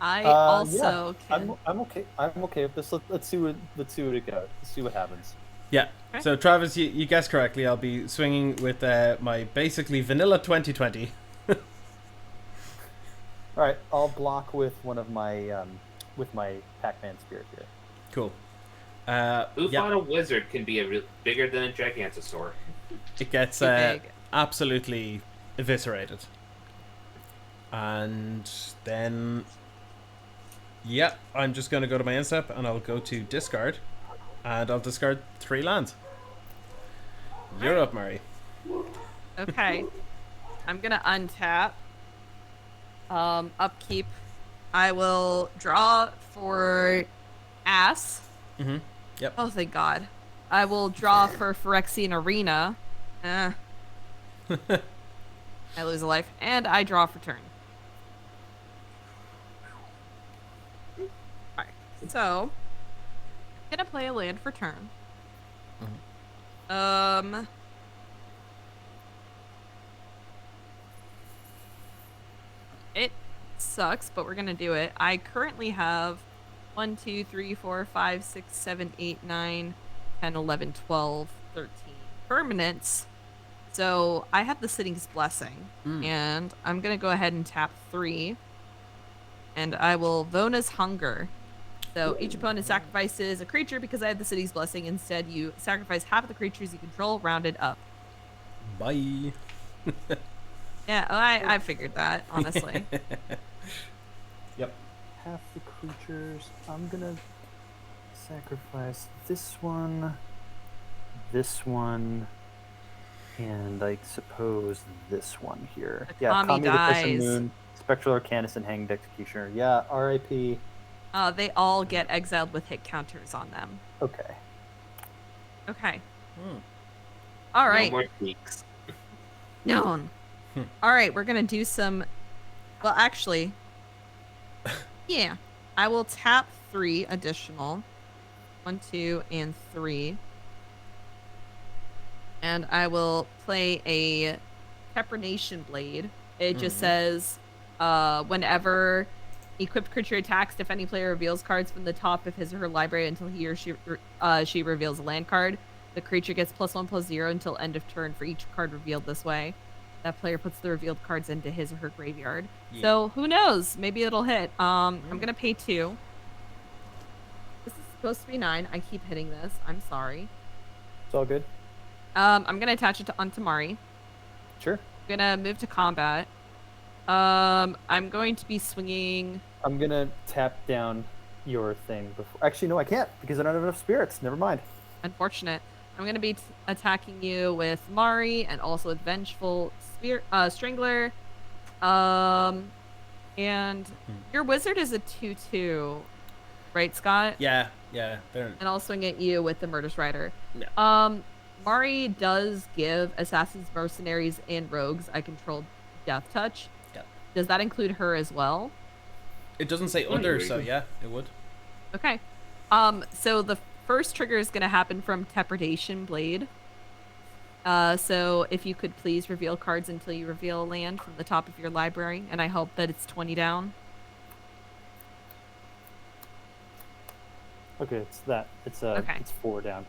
[SPEAKER 1] I
[SPEAKER 5] Yeah,
[SPEAKER 1] also can.
[SPEAKER 5] I'm okay. I'm okay with this. Let's see what it goes. Let's see what happens.
[SPEAKER 2] Yeah.
[SPEAKER 1] Okay.
[SPEAKER 2] So Travis, you guessed correctly. I'll be swinging with my basically vanilla 2020.
[SPEAKER 5] All right, I'll block with one of my Pac-Man spirit here.
[SPEAKER 2] Cool.
[SPEAKER 3] Bufano Wizard can be bigger than a Gigantosaur.
[SPEAKER 2] It gets
[SPEAKER 1] Too big.
[SPEAKER 2] absolutely eviscerated. And then, yeah, I'm just going to go to my end step and I'll go to discard. And I'll discard 3 lands. You're up, Murray.
[SPEAKER 1] Okay. I'm gonna untap. Upkeep. I will draw for ass.
[SPEAKER 2] Mm-hmm. Yep.
[SPEAKER 1] Oh, thank God. I will draw for Phyrexian Arena. I lose a life. And I draw for turn. Alright. So, I'm gonna play a land for turn. It sucks, but we're gonna do it. I currently have 1, 2, 3, 4, 5, 6, 7, 8, 9, 10, 11, 12, 13 permanents. So I have the City's Blessing, and I'm gonna go ahead and tap 3, and I will Vona's Hunger. So each opponent sacrifices a creature because I have the City's Blessing. Instead, you sacrifice half of the creatures you control, rounded up.
[SPEAKER 2] Bye.
[SPEAKER 1] Yeah, I figured that, honestly.
[SPEAKER 2] Yep.
[SPEAKER 5] Half the creatures. I'm gonna sacrifice this one, and I suppose this one here.
[SPEAKER 1] The Kami
[SPEAKER 5] the Crescent
[SPEAKER 1] dies.
[SPEAKER 5] Moon, Spectral Arcanist, and Hanged Executioner. Yeah, R.I.P.
[SPEAKER 1] They all get exiled with hit counters on them.
[SPEAKER 5] Okay.
[SPEAKER 1] Okay. All right.
[SPEAKER 3] No more tweaks.
[SPEAKER 1] No. All right, we're gonna do some. Well, actually, yeah. I will tap 3 additional. 1, 2, and 3. And I will play a Pepronation Blade. It just says, whenever equipped creature attacks, if any player reveals cards from the top of his or her library until he or she reveals a land card, the creature gets +1/+0 until end of turn for each card revealed this way. That player puts the revealed cards into his or her graveyard.
[SPEAKER 2] Yeah.
[SPEAKER 1] So who knows? Maybe it'll hit. I'm gonna pay 2. This is supposed to be 9. I keep hitting this. I'm sorry.
[SPEAKER 5] It's all good.
[SPEAKER 1] I'm gonna attach it onto Mari.
[SPEAKER 5] Sure.
[SPEAKER 1] I'm gonna move to combat. I'm going to be swinging.
[SPEAKER 5] I'm gonna tap down your thing before. Actually, no, I can't because I don't have enough spirits. Never mind.
[SPEAKER 1] Unfortunate. I'm gonna be attacking you with Mari and also with Vengeful Strangler. And your wizard is a 2/2, right, Scott?
[SPEAKER 2] Yeah. They're...
[SPEAKER 1] And I'll swing at you with the Murderous Rider.
[SPEAKER 2] Yeah.
[SPEAKER 1] Mari does give Assassins, Mercenaries, and Rogues I control Death Touch.
[SPEAKER 2] Yeah.
[SPEAKER 1] Does that include her as well?
[SPEAKER 2] It doesn't say other, so yeah, it would.
[SPEAKER 1] Okay. So the first trigger is going to happen from Tepredation Blade. So if you could please reveal cards until you reveal a land from the top of your library, and I hope that it's 20 down.
[SPEAKER 5] Okay, it's that. It's
[SPEAKER 1] Okay.
[SPEAKER 5] It's 4 down.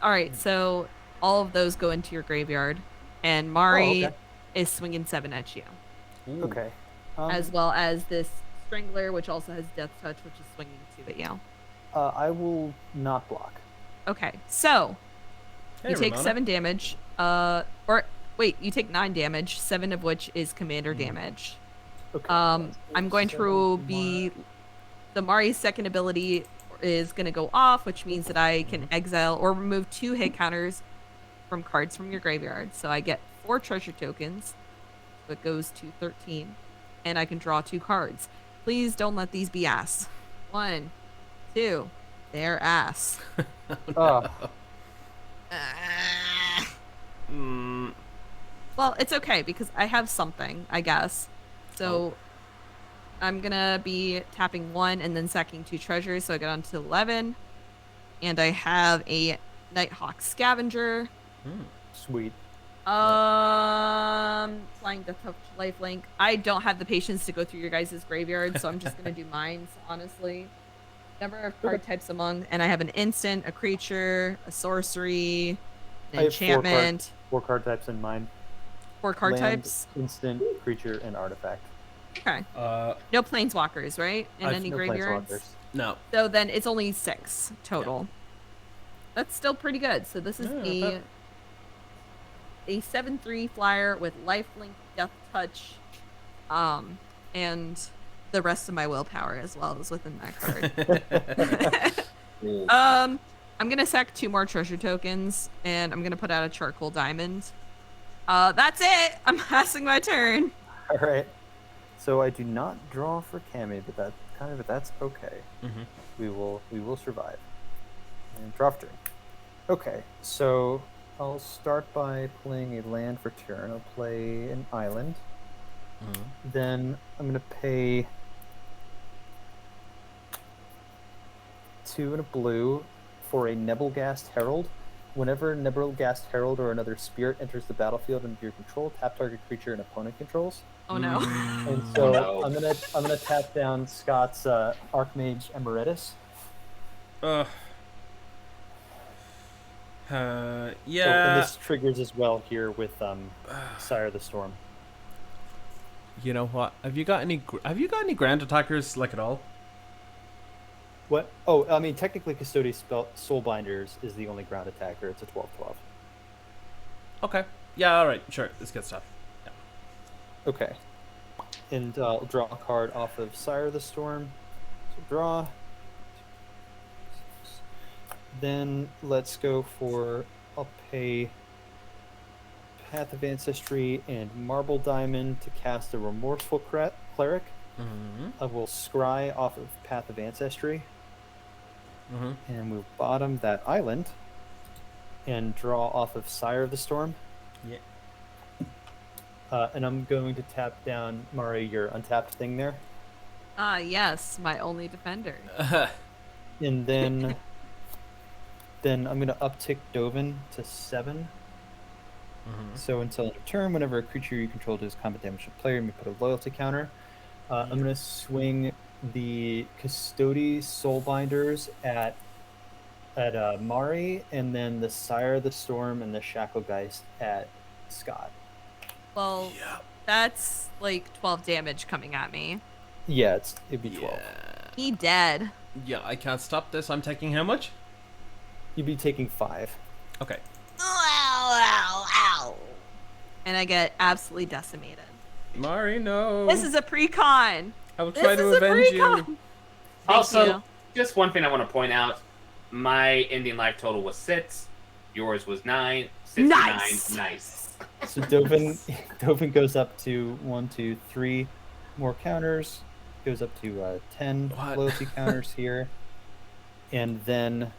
[SPEAKER 1] All right, so all of those go into your graveyard, and Mari
[SPEAKER 5] okay.
[SPEAKER 1] is swinging 7 at you,
[SPEAKER 2] Ooh.
[SPEAKER 5] Okay.
[SPEAKER 1] as well as this Strangler, which also has Death Touch, which is swinging 2 at you.
[SPEAKER 5] I will not block.
[SPEAKER 1] Okay, so
[SPEAKER 2] Hey,
[SPEAKER 1] you take
[SPEAKER 2] Ramona.
[SPEAKER 1] 7 damage. Or wait, you take 9 damage, 7 of which is commander damage.
[SPEAKER 5] Okay.
[SPEAKER 1] I'm going to be the Mari's second ability is going to go off, which means that I can exile or remove 2 hit counters from cards from your graveyard. So I get 4 treasure tokens. So it goes to 13, and I can draw 2 cards. Please don't let these be ass. 1, 2, they're ass.
[SPEAKER 5] Oh,
[SPEAKER 1] Well, it's okay because I have something, I guess. So, I'm gonna be tapping 1 and then sacking 2 treasures, so I get on to 11. And I have a Nighthawk Scavenger.
[SPEAKER 5] Sweet.
[SPEAKER 1] Flying Death Touch Lifelink. I don't have the patience to go through your guys' graveyard, so I'm just gonna do mines, honestly. Number of card types among, and I have an instant, a creature, a sorcery, an
[SPEAKER 5] I have
[SPEAKER 1] enchantment.
[SPEAKER 5] 4 card types in mine.
[SPEAKER 1] 4 card
[SPEAKER 5] Land,
[SPEAKER 1] types.
[SPEAKER 5] instant, creature, and artifact.
[SPEAKER 1] Okay. No planeswalkers, right? In any
[SPEAKER 5] No
[SPEAKER 1] graveyards.
[SPEAKER 5] planeswalkers.
[SPEAKER 2] No.
[SPEAKER 1] So then it's only 6 total. That's still pretty good. So this is a 7/3 flyer with lifelink, death touch, and the rest of my willpower as well is within that card. I'm gonna sack 2 more treasure tokens, and I'm gonna put out a charcoal diamond. That's it. I'm passing my turn.
[SPEAKER 5] All right. So I do not draw for Cammy, but that's okay.
[SPEAKER 2] Mm-hmm.
[SPEAKER 5] We will survive. And draw for turn. Okay, so I'll start by playing a land for turn. I'll play an island. Then I'm gonna pay 2 and a blue for a Nebelgast Herald. Whenever Nebelgast Herald or another spirit enters the battlefield under your control, tap target creature and opponent controls.
[SPEAKER 1] Oh no.
[SPEAKER 5] And so
[SPEAKER 3] no.
[SPEAKER 5] I'm gonna tap down Scott's Archmage Emeritus.
[SPEAKER 2] Yeah.
[SPEAKER 5] So, and this triggers as well here with Sire of the Storm.
[SPEAKER 2] You know what? Have you got any ground attackers like at all?
[SPEAKER 5] What? Oh, I mean, technically, Custodian Soulbinders is the only ground attacker. It's a 12/12.
[SPEAKER 2] Okay. Yeah. All right. Sure. This good stuff. Yeah.
[SPEAKER 5] Okay. And I'll draw a card off of Sire of the Storm. So draw. Then let's go for. I'll pay Path of Ancestry and Marble Diamond to cast a Remorseful Cleric. I will scry off of Path of Ancestry. And move bottom that island. And draw off of Sire of the Storm.
[SPEAKER 2] Yeah.
[SPEAKER 5] And I'm going to tap down, Mari, your untapped thing there.
[SPEAKER 1] Yes, my only defender.
[SPEAKER 5] And then I'm going to uptick Dovin to 7. So until end of turn, whenever a creature you control does combat damage to a player, you may put a loyalty counter. I'm going to swing the Custody Soulbinders at Mari, and then the Sire of the Storm and the Shacklegeist at Scott.
[SPEAKER 1] Well, that's like 12 damage coming at me.
[SPEAKER 5] Yeah, it'd be 12.
[SPEAKER 1] He dead.
[SPEAKER 2] Yeah. I can't stop this. I'm taking how much?
[SPEAKER 5] You'd be taking 5.
[SPEAKER 2] Okay.
[SPEAKER 1] Ow. And I get absolutely decimated.
[SPEAKER 2] Mari, no.
[SPEAKER 1] This is a pre-con.
[SPEAKER 2] I will try to avenge you.
[SPEAKER 3] Also, just one thing I want to point out: my ending life total was 6. Yours was 9. 69. Nice.
[SPEAKER 5] So Dovin goes up to 1, 2, 3 more counters. Goes up to 10 loyalty counters here. And then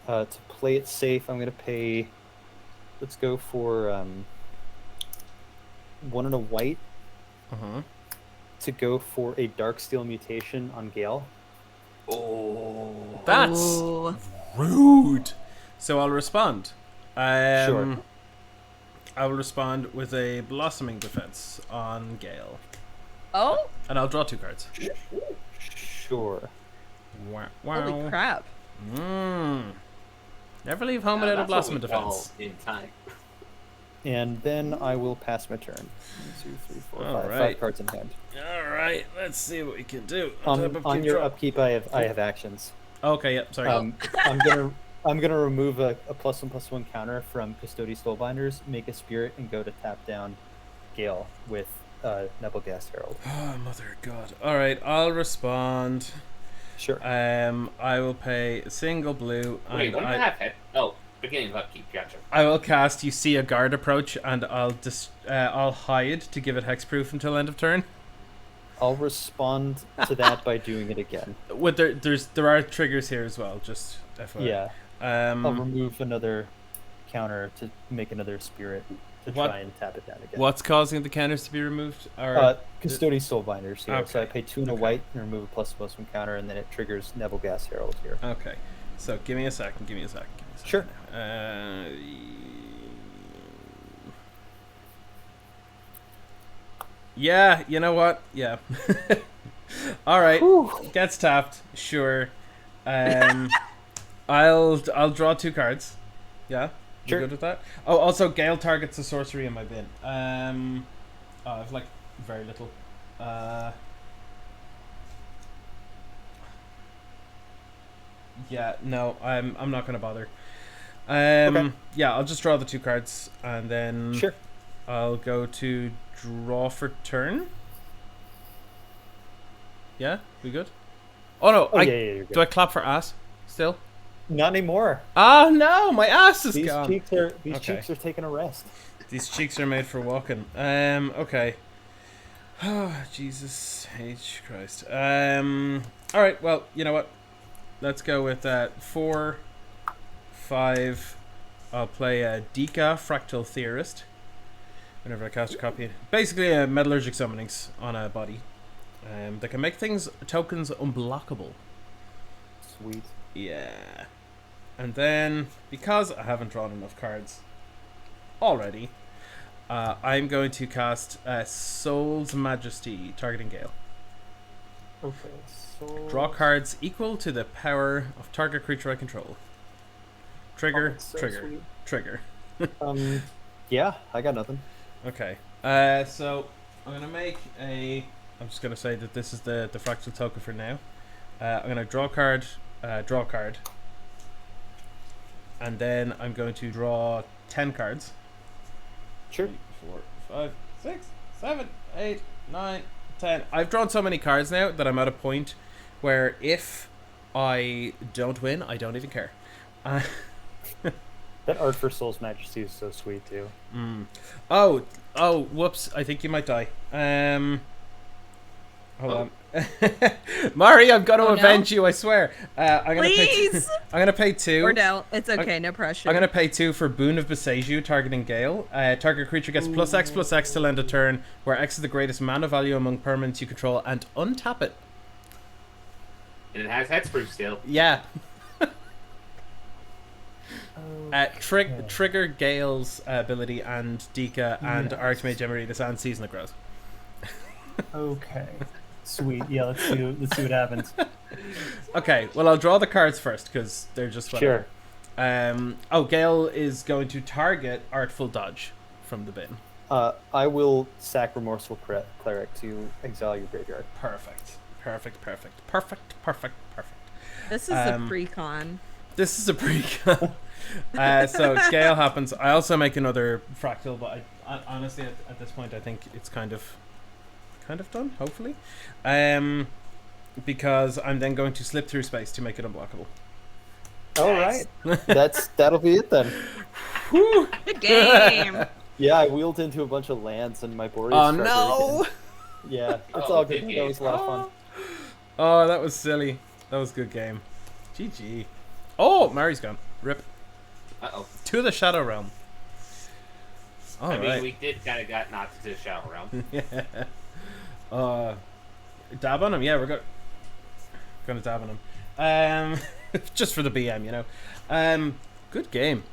[SPEAKER 5] to play it safe, I'm going to pay. Let's go for 1 and a white to go for a Darksteel Mutation on Gale.
[SPEAKER 3] Oh,
[SPEAKER 2] That's rude. So I'll respond.
[SPEAKER 5] Sure.
[SPEAKER 2] I will respond with a Blossoming Defense on Gale.
[SPEAKER 1] Oh?
[SPEAKER 2] And I'll draw 2 cards.
[SPEAKER 5] Sure.
[SPEAKER 2] Wow.
[SPEAKER 1] Holy crap.
[SPEAKER 2] Never leave home without a Blossoming Defense.
[SPEAKER 3] In time.
[SPEAKER 5] And then I will pass my turn. 1, 2, 3, 4, 5.
[SPEAKER 2] Right.
[SPEAKER 5] 5 cards in hand.
[SPEAKER 2] Alright, let's see what we can do.
[SPEAKER 5] On your upkeep, I have actions.
[SPEAKER 2] Okay, yep, sorry.
[SPEAKER 5] I'm gonna remove a +1/+1 counter from Custody Soulbinders, make a spirit, and go to tap down Gale with Nebelgast Herald.
[SPEAKER 2] Oh, mother of God. Alright, I'll respond.
[SPEAKER 5] Sure.
[SPEAKER 2] I will pay a single blue.
[SPEAKER 3] Wait, what do I have? Oh, beginning of upkeep. Gotcha.
[SPEAKER 2] I will cast You See a Guard Approach, and I'll hide to give it hexproof until end of turn.
[SPEAKER 5] I'll respond to that by doing it again.
[SPEAKER 2] With there are triggers here as well, just FYI.
[SPEAKER 5] Yeah. I'll remove another counter to make another spirit.
[SPEAKER 4] to
[SPEAKER 2] What-
[SPEAKER 4] try and tap it down again.
[SPEAKER 2] What's causing the counters to be removed? Or
[SPEAKER 5] Custodian Soulbinders here. So I
[SPEAKER 2] Okay.
[SPEAKER 5] pay 2 and a
[SPEAKER 2] Okay.
[SPEAKER 5] white and remove a +1/+1 counter, and then it triggers Neville Gas Herald here.
[SPEAKER 2] okay. So give me a second. Give me a second.
[SPEAKER 5] Sure.
[SPEAKER 2] Yeah. You know what? Yeah. All right.
[SPEAKER 5] Whew.
[SPEAKER 2] Gets tapped. Sure. I'll draw 2 cards. Yeah. You
[SPEAKER 5] Sure.
[SPEAKER 2] good with that? Oh, also Gale targets a sorcery in my bin. I've like very little. Yeah, no, I'm not gonna bother.
[SPEAKER 5] Okay.
[SPEAKER 2] Yeah, I'll just draw the 2 cards and then
[SPEAKER 5] Sure.
[SPEAKER 2] I'll go to draw for turn. Yeah, we good? Oh no,
[SPEAKER 5] Oh,
[SPEAKER 2] I
[SPEAKER 5] yeah, you're good.
[SPEAKER 2] do I clap for ass still?
[SPEAKER 5] Not anymore.
[SPEAKER 2] Oh no, my ass is
[SPEAKER 5] These
[SPEAKER 2] gone.
[SPEAKER 5] cheeks are
[SPEAKER 2] Okay.
[SPEAKER 5] taking a rest.
[SPEAKER 2] These cheeks are made for walking. Okay. Oh, Jesus H. Christ. Alright, well, you know what? Let's go with 4, 5. I'll play a Dika Fractal Theorist. Whenever I cast a copy. Basically, a Metallurgic Summonings on a body. That can make tokens unblockable.
[SPEAKER 5] Sweet.
[SPEAKER 2] Yeah. And then, because I haven't drawn enough cards already, I'm going to cast Soul's Majesty, targeting Gale.
[SPEAKER 5] Okay. So
[SPEAKER 2] Draw cards equal to the power of target creature I control. Trigger,
[SPEAKER 5] so
[SPEAKER 2] trigger,
[SPEAKER 5] sweet.
[SPEAKER 2] trigger.
[SPEAKER 5] Yeah, I got nothing.
[SPEAKER 2] Okay. So I'm gonna make a. I'm just gonna say that this is the fractal token for now. I'm gonna draw a card, and then I'm going to draw 10 cards.
[SPEAKER 5] Sure.
[SPEAKER 2] 3, 4, 5, 6, 7, 8, 9, 10. I've drawn so many cards now that I'm at a point where if I don't win, I don't even care.
[SPEAKER 4] That art for Soul's Majesty is so sweet too.
[SPEAKER 2] Oh, whoops! I think you might die. Hold on, Mari, I'm gonna
[SPEAKER 1] Oh, no?
[SPEAKER 2] avenge you. I swear. I'm gonna
[SPEAKER 1] Please.
[SPEAKER 2] I'm gonna pay 2.
[SPEAKER 1] Or no, it's okay. No pressure.
[SPEAKER 2] I'm gonna pay 2 for Boon of Beseju, targeting Gale. Target creature gets +X till end of turn, where X is the greatest mana value among permanents you control, and untap it.
[SPEAKER 3] And it has hexproof still.
[SPEAKER 2] Yeah. Trigger Gale's ability and Dika and
[SPEAKER 4] Yes.
[SPEAKER 2] Archmage Emeritus and Season of Growth.
[SPEAKER 4] Okay. Sweet. Yeah, let's see what happens.
[SPEAKER 2] Okay, well I'll draw the cards first because they're just whatever.
[SPEAKER 4] Sure.
[SPEAKER 2] Gale is going to target Artful Dodge from the bin.
[SPEAKER 5] I will sack Remorseful Cleric to exile your graveyard.
[SPEAKER 2] Perfect.
[SPEAKER 1] This is a pre-con.
[SPEAKER 2] This is a pre-con. So Gale happens. I also make another fractal, but I honestly at this point I think it's kind of done. Hopefully, because I'm then going to slip through space to make it unblockable.
[SPEAKER 5] All
[SPEAKER 3] Nice.
[SPEAKER 5] right. That'll be it then.
[SPEAKER 2] Whew.
[SPEAKER 1] Good game.
[SPEAKER 5] Yeah, I wheeled into a bunch of lands and my board.
[SPEAKER 2] Oh no!
[SPEAKER 5] Yeah, it's
[SPEAKER 3] Oh,
[SPEAKER 5] all good.
[SPEAKER 3] good
[SPEAKER 5] That
[SPEAKER 3] game.
[SPEAKER 5] was a lot of fun.
[SPEAKER 2] Oh, that was silly. That was a good game. GG. Oh, Mari's gone. Rip.
[SPEAKER 3] Uh-oh.
[SPEAKER 2] To the Shadow Realm. All
[SPEAKER 3] I
[SPEAKER 2] right.
[SPEAKER 3] mean, we did kind of got knocked to the Shadow Realm.
[SPEAKER 2] Yeah. Dab on him. Yeah, we're gonna dab on him. Just for the BM, you know. Good game.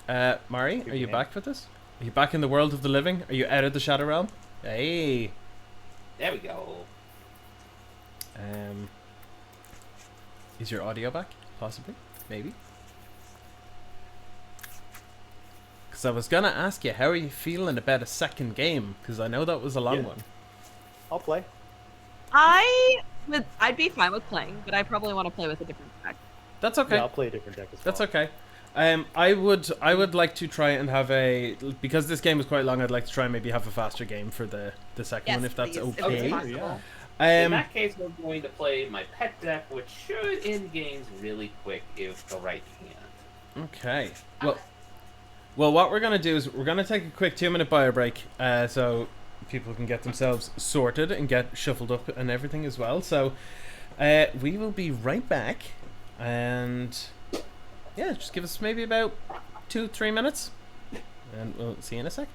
[SPEAKER 2] Mari,
[SPEAKER 4] Good
[SPEAKER 2] are you
[SPEAKER 4] game.
[SPEAKER 2] back with us? Are you back in the world of the living? Are you out of the Shadow Realm? Hey.
[SPEAKER 3] There we go.
[SPEAKER 2] Is your audio back? Possibly. Maybe. Because I was gonna ask you, how are you feeling about a second game? Because I know that was a long
[SPEAKER 4] Yeah.
[SPEAKER 2] one.
[SPEAKER 5] I'll play.
[SPEAKER 1] I'd be fine with playing, but I probably want to play with a different deck.
[SPEAKER 2] That's okay.
[SPEAKER 4] Yeah, I'll play a different deck as well.
[SPEAKER 2] That's okay. I would like to try and have because this game was quite long. I'd like to try and maybe have a faster game for the second
[SPEAKER 1] Yes,
[SPEAKER 2] one, if that's
[SPEAKER 1] please, if it's
[SPEAKER 2] okay.
[SPEAKER 1] possible.
[SPEAKER 4] Yeah.
[SPEAKER 3] In that case, we're going to play my pet deck, which should end games really quick if the right can't.
[SPEAKER 2] Okay. Well, what we're gonna do is we're gonna take a quick 2-minute bio break, so people can get themselves sorted and get shuffled up and everything as well. So, we will be right back, and yeah, just give us maybe about 2-3 minutes, and we'll see you in a sec.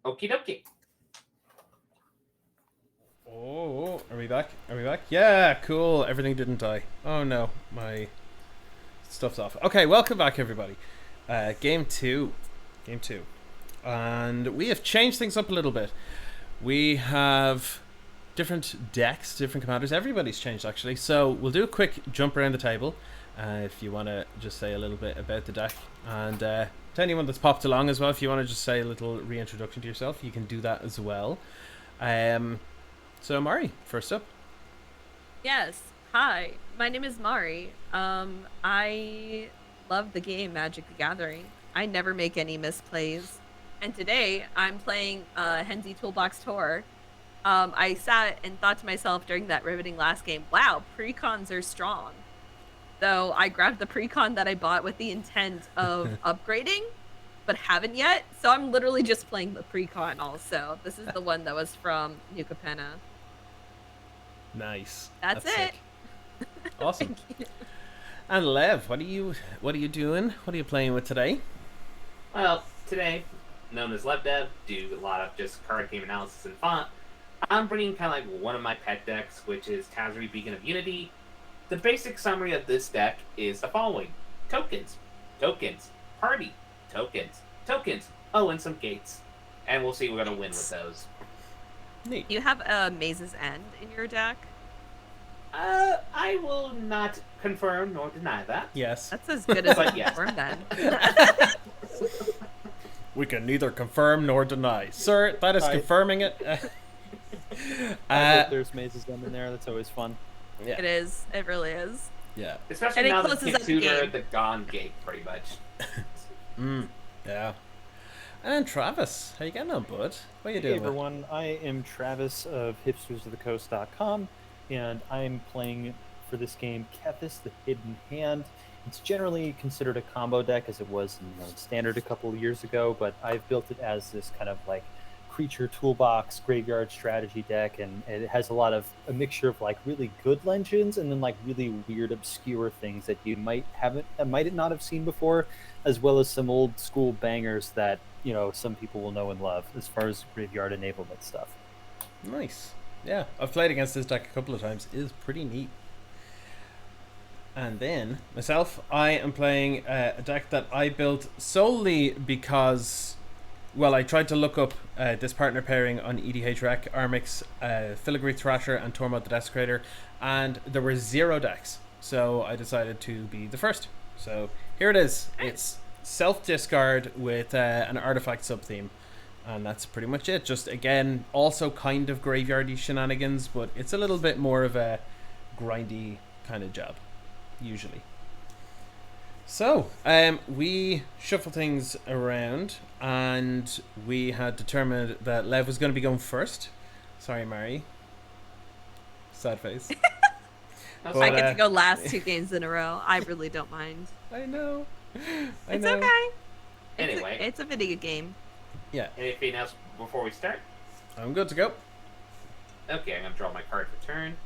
[SPEAKER 3] Okie dokie.
[SPEAKER 2] Oh, are we back? Are we back? Yeah, cool. Everything didn't die. Oh no, my stuff's off. Okay, welcome back, everybody. Game two. Game two. And we have changed things up a little bit. We have different decks, different commanders. Everybody's changed, actually. So we'll do a quick jump around the table. If you want to just say a little bit about the deck. And to anyone that's popped along as well, if you want to just say a little reintroduction to yourself, you can do that as well. So Mari, first up.
[SPEAKER 1] Yes. Hi. My name is Mari. I love the game Magic the Gathering. I never make any misplays. And today I'm playing Henzy Toolbox Tour. I sat and thought to myself during that riveting last game, wow, precons are strong. So I grabbed the precon that I bought with the intent of upgrading, but haven't yet. So I'm literally just playing the precon also. This is the one that was from New Capenna.
[SPEAKER 2] Nice.
[SPEAKER 1] That's it.
[SPEAKER 2] Sick. Awesome.
[SPEAKER 1] Thank you.
[SPEAKER 2] And Lev, what are you doing? What are you playing with today?
[SPEAKER 3] Well, today, known as LevDev, do a lot of just card game analysis and font. I'm bringing kind of like one of my pet decks, which is Tazri Beacon of Unity. The basic summary of this deck is the following. Tokens, tokens, party, tokens, tokens, oh, and some gates. And we'll see we're going to win with those.
[SPEAKER 2] Neat.
[SPEAKER 1] You have a Maze's End in your deck?
[SPEAKER 3] I will not confirm nor deny that.
[SPEAKER 2] Yes.
[SPEAKER 1] That's as good as
[SPEAKER 3] But
[SPEAKER 1] a
[SPEAKER 3] yes.
[SPEAKER 1] confirm then.
[SPEAKER 2] We can neither confirm nor deny. Sir, that is
[SPEAKER 5] Hi.
[SPEAKER 2] confirming it.
[SPEAKER 5] I hope there's mazes in there. That's always fun.
[SPEAKER 2] Yeah.
[SPEAKER 1] It is. It really is.
[SPEAKER 2] Yeah.
[SPEAKER 3] Especially
[SPEAKER 1] And it
[SPEAKER 3] now that
[SPEAKER 1] closes up the
[SPEAKER 3] Kitsuner
[SPEAKER 1] game.
[SPEAKER 3] the Gone Gate, pretty much.
[SPEAKER 2] Yeah. And Travis, how you getting on, bud? What are you
[SPEAKER 5] Hey
[SPEAKER 2] doing?
[SPEAKER 5] everyone, I am Travis of hipstersofthecoast.com, and I'm playing for this game Kethis the Hidden Hand. It's generally considered a combo deck as it was in standard a couple of years ago, but I've built it as this kind of like creature toolbox graveyard strategy deck, and it has a mixture of like really good legends and then like really weird obscure things that you might not have seen before, as well as some old school bangers that some people will know and love as far as graveyard enablement stuff.
[SPEAKER 2] Nice. Yeah, I've played against this deck a couple of times. It is pretty neat. And then, myself, I am playing a deck that I built solely because, well, I tried to look up this partner pairing on EDH Rec, Armix, Filigree Thrasher, and Tormod the Desecrator, and there were 0 decks. So I decided to be the first. So here it is. It's self-discard with an artifact sub-theme. And that's pretty much it. Just, again, also kind of graveyardy shenanigans, but it's a little bit more of a grindy kind of job, usually. So, we shuffle things around, and we had determined that Lev was going to be going first. Sorry, Mari. Sad face.
[SPEAKER 3] That's
[SPEAKER 1] I
[SPEAKER 2] But,
[SPEAKER 1] get to go last 2 games in a row. I really don't mind.
[SPEAKER 2] I know. I
[SPEAKER 1] It's
[SPEAKER 2] know.
[SPEAKER 1] okay.
[SPEAKER 3] Anyway.
[SPEAKER 1] It's a video game.
[SPEAKER 2] Yeah,
[SPEAKER 3] Anything else before we start?
[SPEAKER 2] I'm good to go.
[SPEAKER 3] Okay, I'm going to draw my card for turn.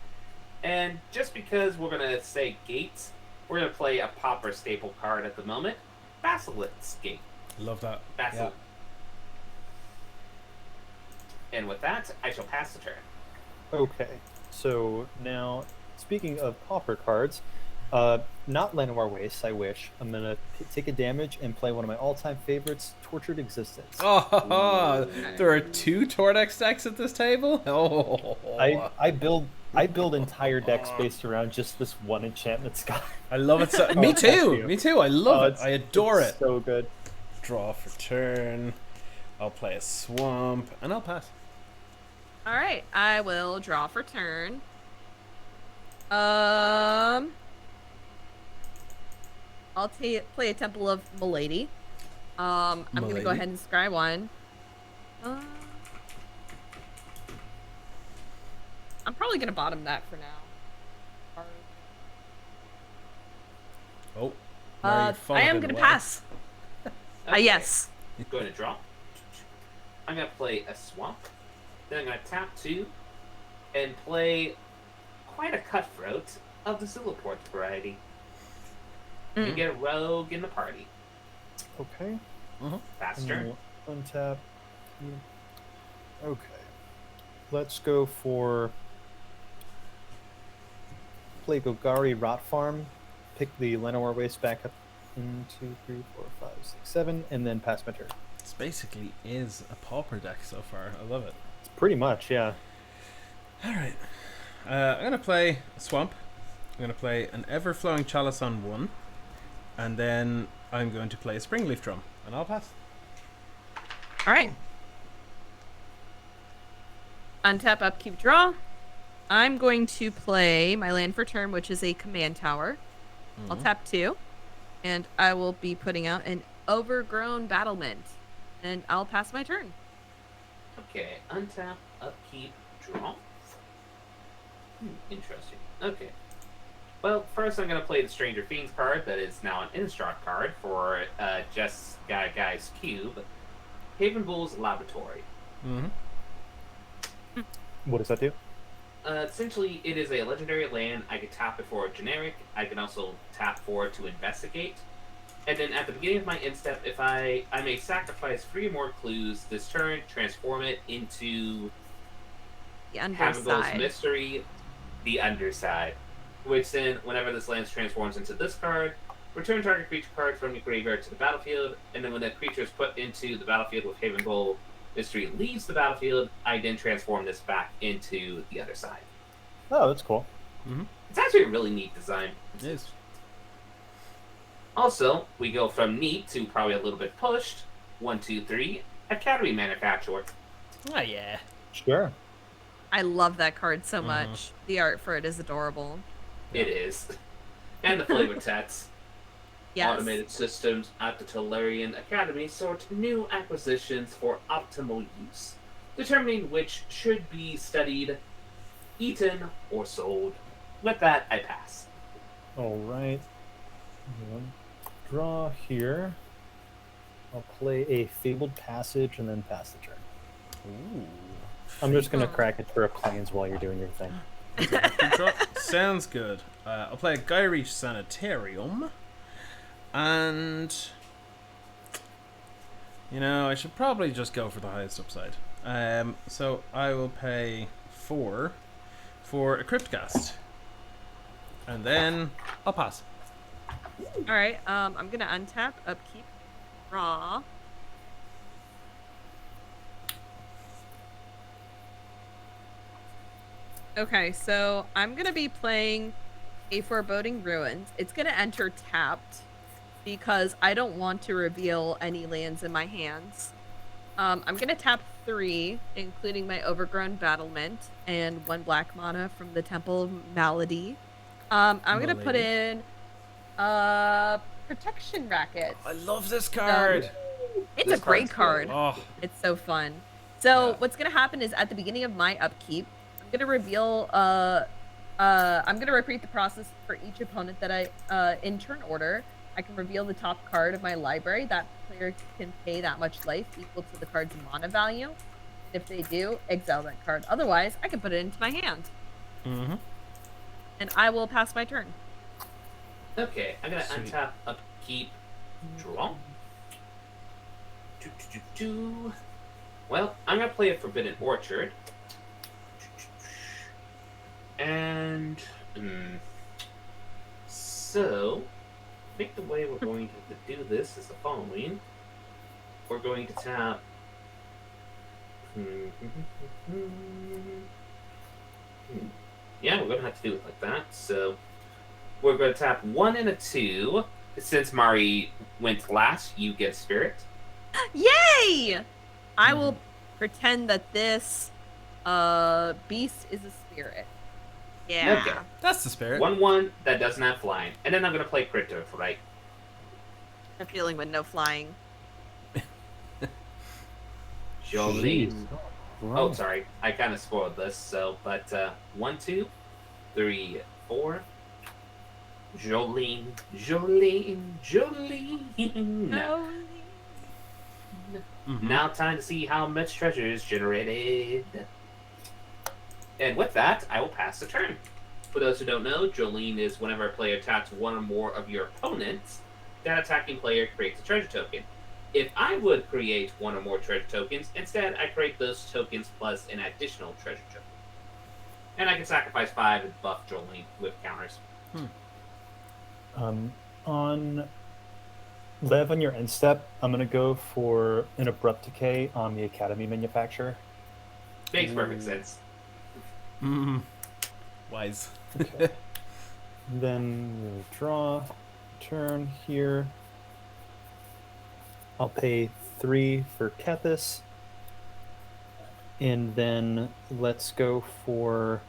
[SPEAKER 3] And just because we're going to say gates, we're going to play a Pauper staple card at the moment. Basilisk Gate.
[SPEAKER 2] Love that.
[SPEAKER 3] Basilisk. And with that, I shall pass the turn.
[SPEAKER 5] Okay, so now speaking of pauper cards, not Llanowar Waste, I wish. I'm gonna take a damage and play one of my all-time favorites, Tortured Existence.
[SPEAKER 2] Oh, there are 2 Tordex decks at this table? Oh.
[SPEAKER 5] I build entire decks based around just this one enchantment sky.
[SPEAKER 2] I love it so.
[SPEAKER 5] Oh,
[SPEAKER 2] Me
[SPEAKER 5] thank
[SPEAKER 2] too.
[SPEAKER 5] you.
[SPEAKER 2] Me too. I love it.
[SPEAKER 5] It's-
[SPEAKER 2] I adore
[SPEAKER 5] it's
[SPEAKER 2] it.
[SPEAKER 5] So good.
[SPEAKER 2] Draw for turn. I'll play a swamp and I'll pass.
[SPEAKER 1] All right, I will draw for turn. I'll play a Temple of Milady. I'm gonna
[SPEAKER 2] Milady.
[SPEAKER 1] go ahead and scry one. I'm probably gonna bottom that for now.
[SPEAKER 2] Oh. Mary,
[SPEAKER 1] I
[SPEAKER 2] fumbled
[SPEAKER 1] am
[SPEAKER 2] it
[SPEAKER 1] gonna
[SPEAKER 2] away.
[SPEAKER 1] pass.
[SPEAKER 3] Okay.
[SPEAKER 1] Yes.
[SPEAKER 3] Going to draw. I'm going to play a swamp. Then I'm going to tap 2 and play quite a cutthroat of the Zilliport variety. You get a rogue in the party.
[SPEAKER 5] Okay.
[SPEAKER 3] Fast
[SPEAKER 5] And
[SPEAKER 3] turn.
[SPEAKER 5] we'll untap. Okay. Let's go for play Gogari Rot Farm. Pick the Llanowar Waste back up. 1, 2, 3, 4, 5, 6, 7, and then pass my turn.
[SPEAKER 2] This basically is a pauper deck so far. I love it.
[SPEAKER 5] It's pretty much, yeah.
[SPEAKER 2] All right. I'm gonna play a swamp. I'm gonna play an ever-flowing chalice on 1, and then I'm going to play a springleaf drum, and I'll pass.
[SPEAKER 1] All right. Untap, upkeep, draw. I'm going to play my land for turn, which is a command tower. I'll tap 2, and I will be putting out an overgrown battlement, and I'll pass my turn.
[SPEAKER 3] Okay, untap, upkeep, draw. Interesting. Okay. Well, first I'm going to play the Stranger Fiends card that is now an Innistrad card for Just Guy's Cube. Haven Bull's Laboratory.
[SPEAKER 2] Mm-hmm.
[SPEAKER 4] What does that do?
[SPEAKER 3] Essentially, it is a legendary land. I can tap it for a generic. I can also tap for it to investigate. And then at the beginning of my end step, if I may sacrifice 3 more clues this turn, transform it into
[SPEAKER 1] The
[SPEAKER 3] Havengo's
[SPEAKER 1] underside.
[SPEAKER 3] Mystery, the Underside. Which then, whenever this land transforms into this card, return target creature card from your graveyard to the battlefield, and then when that creature is put into the battlefield with Haven Bowl Mystery leaves the battlefield, I then transform this back into the other side.
[SPEAKER 4] Oh, that's cool.
[SPEAKER 2] Mm-hmm.
[SPEAKER 3] It's actually a really neat design.
[SPEAKER 2] It is.
[SPEAKER 3] Also, we go from neat to probably a little bit pushed. 1, 2, 3. Academy Manufacturer.
[SPEAKER 2] Oh, yeah.
[SPEAKER 4] Sure.
[SPEAKER 1] I love that card so much. The art for it is adorable.
[SPEAKER 3] It is. And the flavor text.
[SPEAKER 1] Yes.
[SPEAKER 3] Automated systems at the Tolarian Academy sort new acquisitions for optimal use, determining which should be studied, eaten, or sold. With that, I pass.
[SPEAKER 4] All right. Draw here. I'll play a Fabled Passage and then pass the turn.
[SPEAKER 2] Ooh.
[SPEAKER 4] I'm just going to crack it for a Plains while you're doing your thing.
[SPEAKER 2] Sounds good. I'll play a Gyreach Sanitarium. And, you know, I should probably just go for the highest upside. So I will pay 4 for a Cryptcast. And then I'll pass.
[SPEAKER 1] All right. I'm gonna untap, upkeep, draw. Okay, so I'm gonna be playing a Foreboding Ruins. It's gonna enter tapped because I don't want to reveal any lands in my hands. I'm gonna tap 3, including my Overgrown Battlement and 1 black mana from the Temple of Malady. I'm gonna put in Protection Racket.
[SPEAKER 2] I love this card.
[SPEAKER 1] It's
[SPEAKER 3] This
[SPEAKER 1] a great
[SPEAKER 3] card's good.
[SPEAKER 1] card.
[SPEAKER 2] Oh,
[SPEAKER 1] It's so fun. So
[SPEAKER 2] Yeah.
[SPEAKER 1] what's gonna happen is at the beginning of my upkeep, I'm gonna reveal I'm gonna repeat the process for each opponent that I in turn order. I can reveal the top card of my library. That player can pay that much life equal to the card's mana value. If they do, exile that card. Otherwise, I can put it into my hand.
[SPEAKER 2] Mm-hmm.
[SPEAKER 1] And I will pass my turn.
[SPEAKER 3] Okay, I'm gonna
[SPEAKER 2] Sweet.
[SPEAKER 3] untap, upkeep, draw. Well, I'm gonna play a Forbidden Orchard. And so I think the way we're going to do this is the following. We're going to tap yeah, we're gonna have to do it like that. So we're gonna tap 1 and a 2. Since Mari went last, you get Spirit.
[SPEAKER 1] Yay! I will pretend that this beast is a spirit. Yeah.
[SPEAKER 3] Okay.
[SPEAKER 2] That's the spirit.
[SPEAKER 3] 1/1 that doesn't have flying, and then I'm gonna play Crypto, right?
[SPEAKER 1] A feeling with no flying.
[SPEAKER 3] Jolie.
[SPEAKER 4] Jeez.
[SPEAKER 3] Oh, sorry, I kind of spoiled this. So, but 1, 2, 3, 4. Jolene, Jolene, Jolene.
[SPEAKER 1] No.
[SPEAKER 2] Mhm.
[SPEAKER 3] Now time to see how much treasure is generated. And with that, I will pass the turn. For those who don't know, Jolene is whenever a player attacks one or more of your opponents, that attacking player creates a treasure token. if I would create one or more treasure tokens, instead I create those tokens plus an additional treasure token. And I can sacrifice 5 and buff Jolene with counters.
[SPEAKER 4] On Lev, on your end step, I'm going to go for an Abrupt Decay on the Academy Manufacturer.
[SPEAKER 3] Makes perfect sense.
[SPEAKER 2] Wise.
[SPEAKER 4] Okay. Then we'll draw, turn here. I'll pay 3 for Kethis. And then let's go for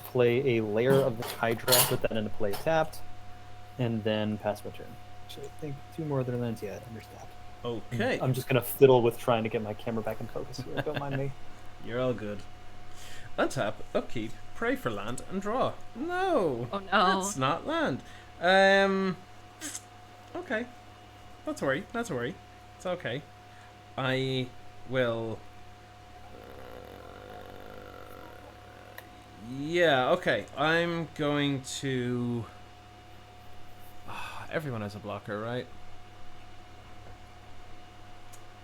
[SPEAKER 4] play a Lair of the Hydra, put that into play tapped, and then pass my turn. Actually, I think 2 more than lands. Yeah, understaffed.
[SPEAKER 2] Okay.
[SPEAKER 4] I'm just going to fiddle with trying to get my camera back in focus here. Don't mind me.
[SPEAKER 2] You're all good. Untap, upkeep, pray for land, and draw. No.
[SPEAKER 1] Oh no.
[SPEAKER 2] That's not land. Okay. Not to worry. Not to worry. It's okay. I will. Yeah. Okay. I'm going to. Everyone has a blocker, right?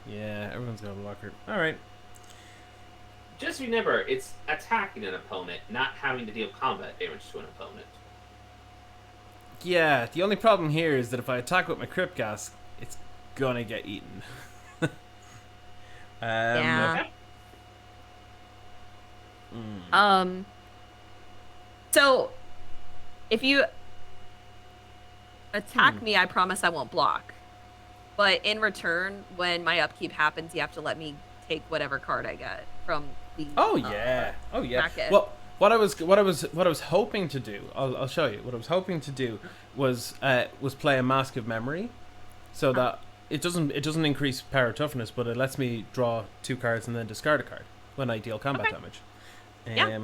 [SPEAKER 2] Yeah, everyone's got a blocker. All right.
[SPEAKER 3] Just remember, it's attacking an opponent, not having to deal combat damage to an opponent.
[SPEAKER 2] Yeah, the only problem here is that if I attack with my Crypt Gas, it's gonna get eaten.
[SPEAKER 1] Yeah.
[SPEAKER 2] mm.
[SPEAKER 1] So if you attack me, I promise I won't block. But in return, when my upkeep happens, you have to let me take whatever card I get from the
[SPEAKER 2] Oh yeah.
[SPEAKER 1] bracket.
[SPEAKER 2] Well, what I was hoping to do, I'll show you. What I was hoping to do was play a Mask of Memory, so that it doesn't increase power toughness, but it lets me draw 2 cards and then discard a card when I deal combat damage.
[SPEAKER 1] Yeah.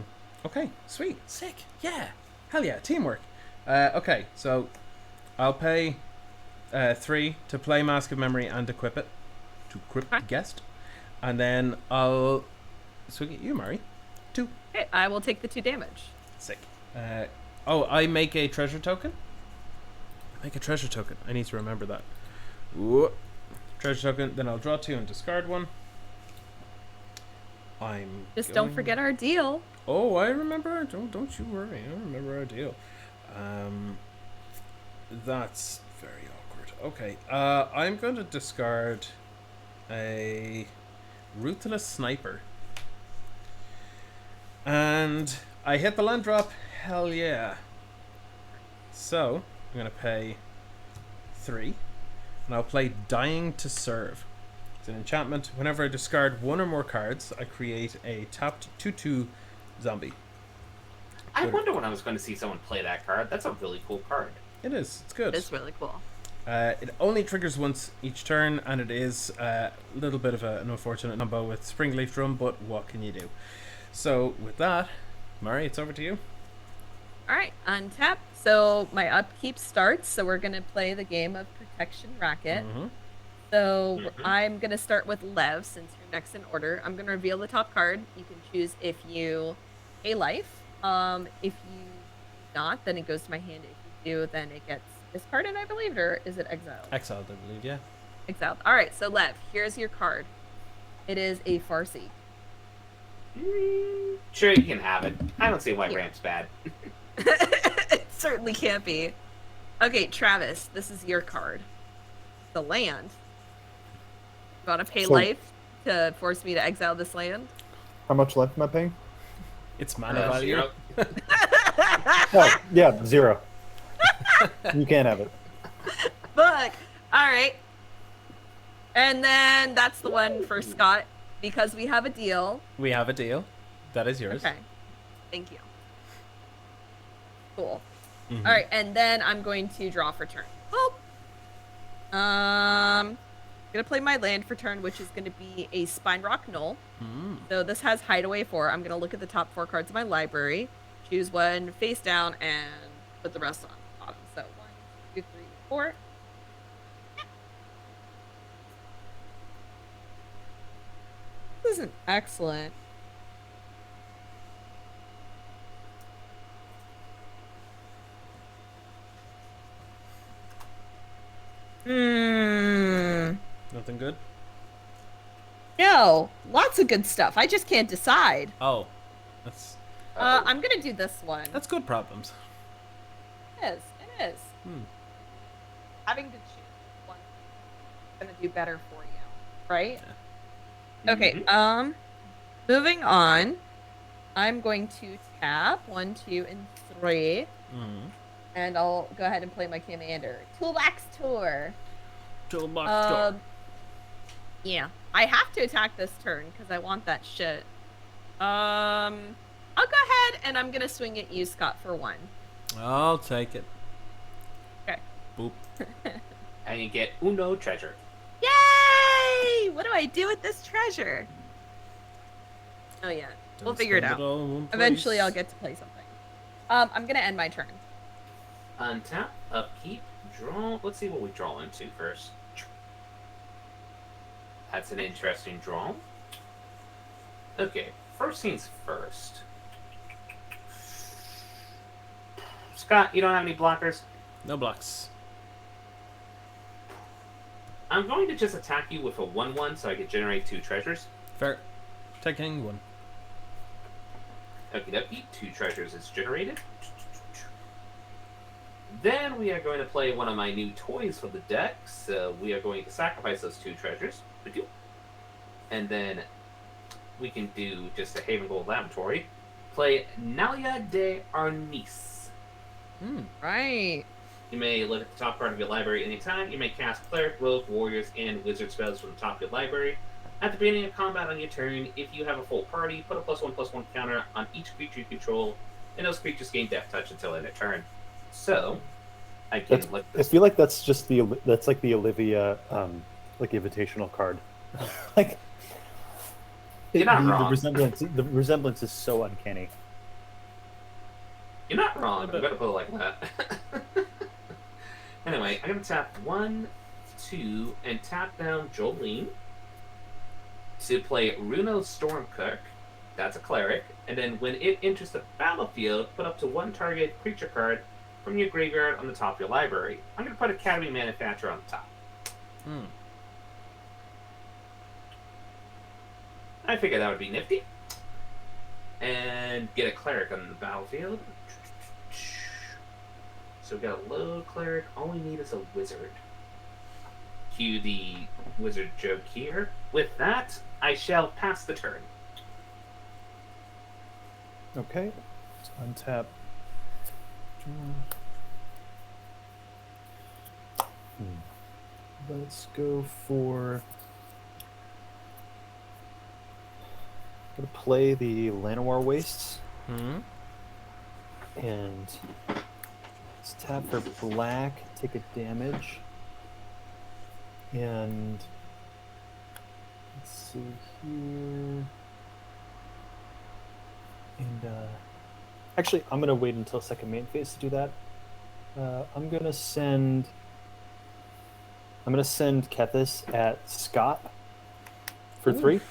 [SPEAKER 2] Okay, sweet, sick, yeah, hell yeah, teamwork. Okay, so I'll pay 3 to play Mask of Memory and equip it to equip the guest, and then I'll swing at you, Mari. 2.
[SPEAKER 1] Okay, I will take the 2 damage.
[SPEAKER 2] Sick. I make a treasure token. I need to remember that. Ooh. Treasure token. Then I'll draw 2 and discard 1.
[SPEAKER 1] Don't forget our deal.
[SPEAKER 2] Oh, I remember. Don't you worry. I remember our deal. That's very awkward. Okay. I'm going to discard a Ruthless Sniper. And I hit the land drop. Hell yeah. So, I'm going to pay 3. And I'll play Dying to Serve. It's an enchantment. Whenever I discard 1 or more cards, I create a tapped 2/2 zombie.
[SPEAKER 3] I wonder when I was going to see someone play that card. That's a really cool card.
[SPEAKER 2] It is. It's good.
[SPEAKER 1] It's really cool.
[SPEAKER 2] It only triggers once each turn, and it is a little bit of an unfortunate combo with Springleaf Drum, but what can you do? So, with that, Mari, it's over to you.
[SPEAKER 1] Alright, untap. So my upkeep starts, so we're going to play the game of Protection Racket.
[SPEAKER 2] Mm-hmm.
[SPEAKER 1] So I'm going to start with Lev, since you're next in order. I'm going to reveal the top card. You can choose if you pay life. If you not, then it goes to my hand. If you do, then it gets discarded, I believe, or is it exiled?
[SPEAKER 2] Exiled, I believe, yeah.
[SPEAKER 1] Exiled. Alright, so Lev, here's your card. It is a Farsi.
[SPEAKER 3] Sure, you can have it. I don't see why Ramp's bad.
[SPEAKER 1] It certainly can't be. Okay, Travis, this is your card. The land. You want to pay life to force me to exile this land?
[SPEAKER 5] How much life am I paying?
[SPEAKER 2] It's mana value.
[SPEAKER 3] 0.
[SPEAKER 5] Oh, yeah, 0. You can't have it.
[SPEAKER 1] Look. Alright. And then that's the one for Scott, because we have a deal.
[SPEAKER 2] We have a deal. That is yours.
[SPEAKER 1] Okay. Thank you. Cool.
[SPEAKER 2] Mm-hmm.
[SPEAKER 1] Alright, and then I'm going to draw for turn. Oh. I'm gonna play my land for turn, which is gonna be a Spine Rock Knoll. So this has Hideaway 4. I'm gonna look at the top 4 cards of my library, choose one face down, and put the rest on the bottom. So 1, 2, 3, 4. This isn't excellent.
[SPEAKER 2] something good?
[SPEAKER 1] No, lots of good stuff. I just can't decide.
[SPEAKER 2] Oh, that's
[SPEAKER 1] I'm gonna do this one.
[SPEAKER 2] good problems.
[SPEAKER 1] It is. It is. Having to choose one is gonna do better for you, right? Okay. Moving on. I'm going to tap 1, 2, and 3, and I'll go ahead and play my commander. Toolbox tour.
[SPEAKER 2] Toolbox door.
[SPEAKER 1] Yeah, I have to attack this turn because I want that shit. I'll go ahead and I'm gonna swing at you, Scott, for 1.
[SPEAKER 2] I'll take it.
[SPEAKER 1] Okay.
[SPEAKER 2] Boop.
[SPEAKER 3] And you get Uno treasure.
[SPEAKER 1] Yay! What do I do with this treasure? Oh yeah, we'll figure it out. Eventually, I'll get to play something. I'm gonna end my turn.
[SPEAKER 3] Untap, upkeep, draw. Let's see what we draw into first. That's an interesting draw. Okay, first things first. Scott, you don't have any blockers?
[SPEAKER 2] No blocks.
[SPEAKER 3] I'm going to just attack you with a 1/1 so I can generate 2 treasures.
[SPEAKER 2] Fair. Taking 1.
[SPEAKER 3] Okie dokie, 2 treasures is generated. Then we are going to play one of my new toys for the deck. So we are going to sacrifice those 2 treasures. And then we can do just a Haven Gold Laboratory. Play Nalia de Arnis.
[SPEAKER 1] Right.
[SPEAKER 3] You may look at the top card of your library anytime. You may cast Cleric, Rogue, Warriors, and Wizard spells from the top of your library. At the beginning of combat on your turn, if you have a full party, put a +1/+1 counter on each creature you control, and those creatures gain Death Touch until end of turn. So, I can look
[SPEAKER 4] I
[SPEAKER 3] this.
[SPEAKER 4] feel like that's just that's like the Olivia like invitational card. Like
[SPEAKER 3] You're not
[SPEAKER 4] the
[SPEAKER 3] wrong.
[SPEAKER 4] resemblance is so uncanny.
[SPEAKER 3] You're not wrong. I'm gonna put it like that. Anyway, I'm gonna tap 1, 2, and tap down Jolene to play Runo Stormcook. That's a cleric. And then when it enters the battlefield, put up to 1 target creature card from your graveyard on the top of your library. I'm gonna put Academy Manufacturer on the top. I figured that would be nifty. And get a cleric on the battlefield. So we got a low cleric. All we need is a wizard. Cue the wizard joke here. With that, I shall pass the turn.
[SPEAKER 4] Okay, let's untap. Let's go for. I'm gonna play the Llanowar Wastes. And let's tap for black, take a damage. And let's see here. And actually, I'm gonna wait until second main phase to do that. I'm gonna send Kethis at Scott for 3.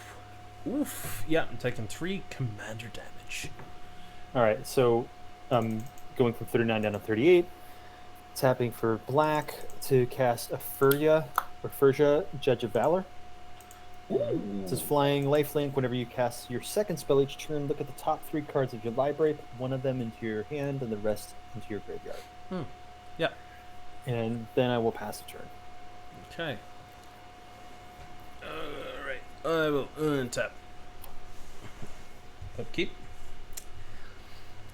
[SPEAKER 2] Oof. Yeah, I'm taking 3 commander damage.
[SPEAKER 4] All right, so I'm going from 39 down to 38. Tapping for black to cast a Furya, Judge of Valor. This is flying lifelink. Whenever you cast your second spell each turn, look at the top 3 cards of your library, put one of them into your hand and the rest into your graveyard.
[SPEAKER 2] Yeah.
[SPEAKER 4] And then I will pass the turn.
[SPEAKER 2] Okay. Alright. I will untap. Upkeep.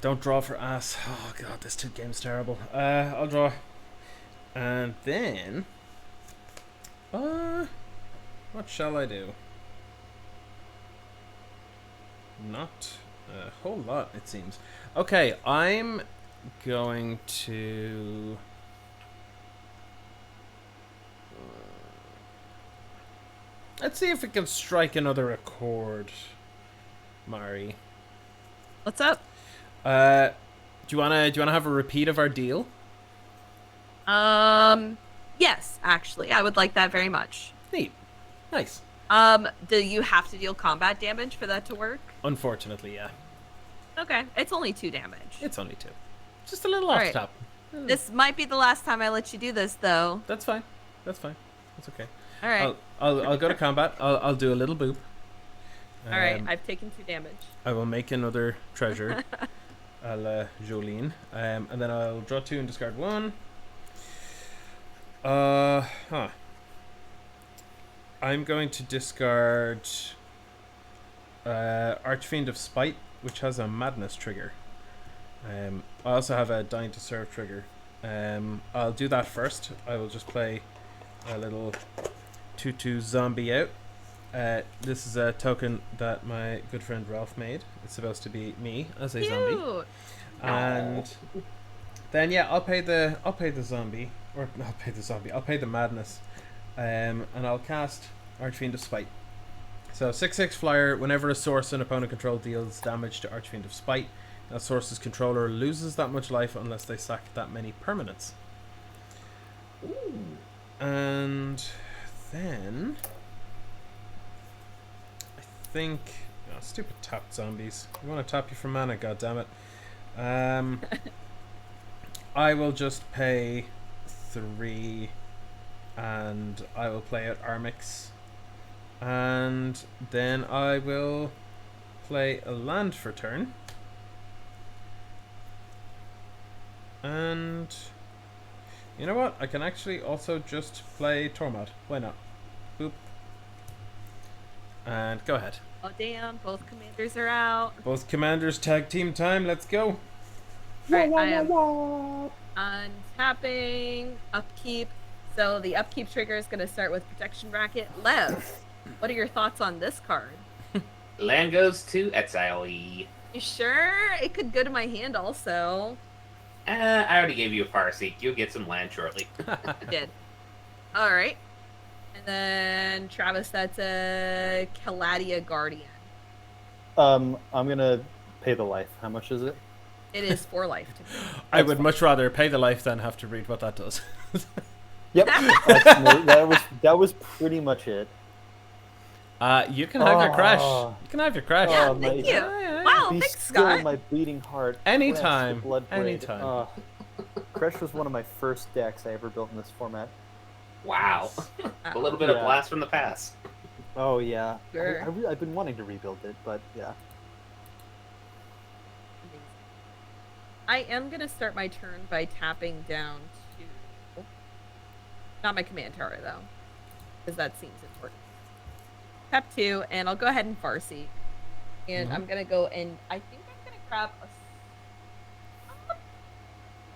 [SPEAKER 2] Don't draw for ass. Oh god, this 2 game's terrible. I'll draw. And then what shall I do? Not a whole lot, it seems. Okay, I'm going to let's see if we can strike another accord, Mari.
[SPEAKER 1] What's up?
[SPEAKER 2] Do you wanna have a repeat of our deal?
[SPEAKER 1] Yes, actually, I would like that very much.
[SPEAKER 2] Neat. Nice.
[SPEAKER 1] Do you have to deal combat damage for that to work?
[SPEAKER 2] Unfortunately, yeah.
[SPEAKER 1] Okay, it's only 2 damage.
[SPEAKER 2] It's only 2. Just a little off the
[SPEAKER 1] Alright.
[SPEAKER 2] top.
[SPEAKER 1] This might be the last time I let you do this, though.
[SPEAKER 2] That's fine. That's fine. That's okay.
[SPEAKER 1] All right.
[SPEAKER 2] I'll go to combat. I'll do a little boop.
[SPEAKER 1] All right. I've taken 2 damage.
[SPEAKER 2] I will make another treasure, a la Jolene, and then I'll draw 2 and discard 1. I'm going to discard Archfiend of Spite, which has a Madness trigger. I also have a Dying to Serve trigger. I'll do that first. I will just play a little 2/2 zombie out. This is a token that my good friend Ralph made. It's supposed to be me as a zombie.
[SPEAKER 1] Cute.
[SPEAKER 2] And then yeah, I'll pay the zombie, or I'll pay the madness, and I'll cast Archfiend of Spite. So 6/6 flyer. Whenever a source an opponent control deals damage to Archfiend of Spite, that source's controller loses that much life unless they sack that many permanents.
[SPEAKER 3] Ooh.
[SPEAKER 2] And then I think stupid tapped zombies. I want to tap you for mana, goddammit. I will just pay 3 and I will play out Armix. And then I will play a land for turn. And you know what? I can actually also just play Tormod. Why not? Boop. And go ahead.
[SPEAKER 1] Oh damn! Both commanders are out.
[SPEAKER 2] Both commanders tag team time. Let's go.
[SPEAKER 1] Alright, I am untapping upkeep. So the upkeep trigger is going to start with Protection Racket. Lev, what are your thoughts on this card?
[SPEAKER 3] Land goes to Exile.
[SPEAKER 1] You sure? It could go to my hand also.
[SPEAKER 3] I already gave you a Farseek. You'll get some land shortly.
[SPEAKER 1] I did. Alright. And then Travis, that's a Caladia Guardian.
[SPEAKER 5] I'm gonna pay the life. How much is it?
[SPEAKER 1] It is 4 life to me.
[SPEAKER 2] I would much rather pay the life than have to read what that does.
[SPEAKER 5] Yep. That was pretty much it.
[SPEAKER 2] You can have your crash. You can have your crash.
[SPEAKER 1] Yeah,
[SPEAKER 5] Oh,
[SPEAKER 1] thank
[SPEAKER 5] my-
[SPEAKER 1] you. Wow,
[SPEAKER 5] Be
[SPEAKER 1] thanks,
[SPEAKER 5] still
[SPEAKER 1] Scott.
[SPEAKER 5] my bleeding heart.
[SPEAKER 2] Anytime.
[SPEAKER 5] Crash the blood braid.
[SPEAKER 2] Anytime.
[SPEAKER 5] Crash was one of my first decks I ever built in this format.
[SPEAKER 3] Wow. A little bit of
[SPEAKER 5] Yeah.
[SPEAKER 3] blast from the past.
[SPEAKER 5] Oh yeah.
[SPEAKER 1] Sure.
[SPEAKER 5] I've been wanting to rebuild it, but yeah.
[SPEAKER 1] I am going to start my turn by tapping down to... Not my command tower, though. Because that seems important. Tap 2, and I'll go ahead and Farseek. And I'm going to go and... I think I'm going to grab a...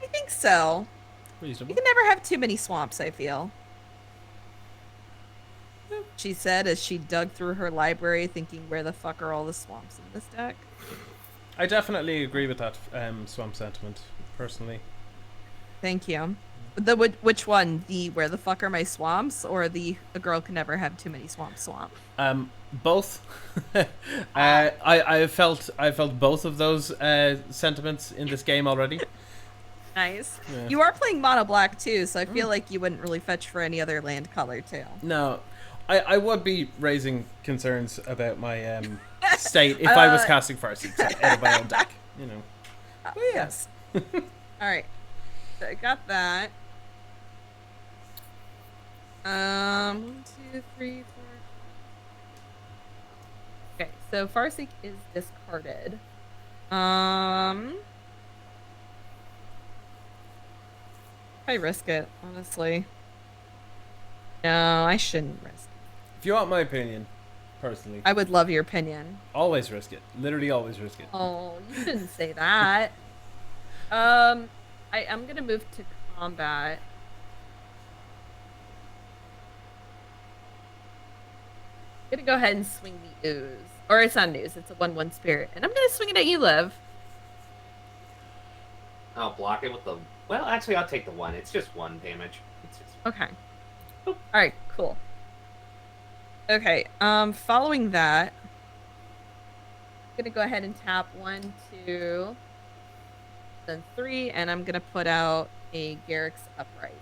[SPEAKER 1] I think so. You
[SPEAKER 2] Reasonable.
[SPEAKER 1] can never have too many swamps, I feel. She said as she dug through her library thinking, where the fuck are all the swamps in this deck?
[SPEAKER 2] I definitely agree with that swamp sentiment, personally.
[SPEAKER 1] Thank you. Which one? The where the fuck are my swamps, or the a girl can never have too many swamps swamp?
[SPEAKER 2] Both. I felt both of those sentiments in this game already.
[SPEAKER 1] Nice.
[SPEAKER 2] Yeah.
[SPEAKER 1] You are playing mono black too, so I feel like you wouldn't really fetch for any other land color too.
[SPEAKER 2] No, I would be raising concerns about my state if I was casting Farseeks out of my own deck. You know.
[SPEAKER 1] Yes. All right. So I got that. 1, 2, 3, 4. Okay, so Farseek is discarded. I risk it, honestly. No, I shouldn't risk it.
[SPEAKER 2] If you want my opinion, personally,
[SPEAKER 1] I would love your opinion.
[SPEAKER 2] always risk it. Literally, always risk it.
[SPEAKER 1] Oh, you shouldn't say that. I am gonna move to combat. I'm gonna go ahead and swing the ooze. Or it's not an ooze, it's a 1/1 spirit. And I'm gonna swing it at you, Liv.
[SPEAKER 3] I'll block it with the... Well, actually, I'll take the 1. It's just 1 damage. It's just...
[SPEAKER 1] Okay. Alright, cool. Okay, following that, I'm gonna go ahead and tap 1, 2, then 3, and I'm gonna put out a Garrick's Uprising.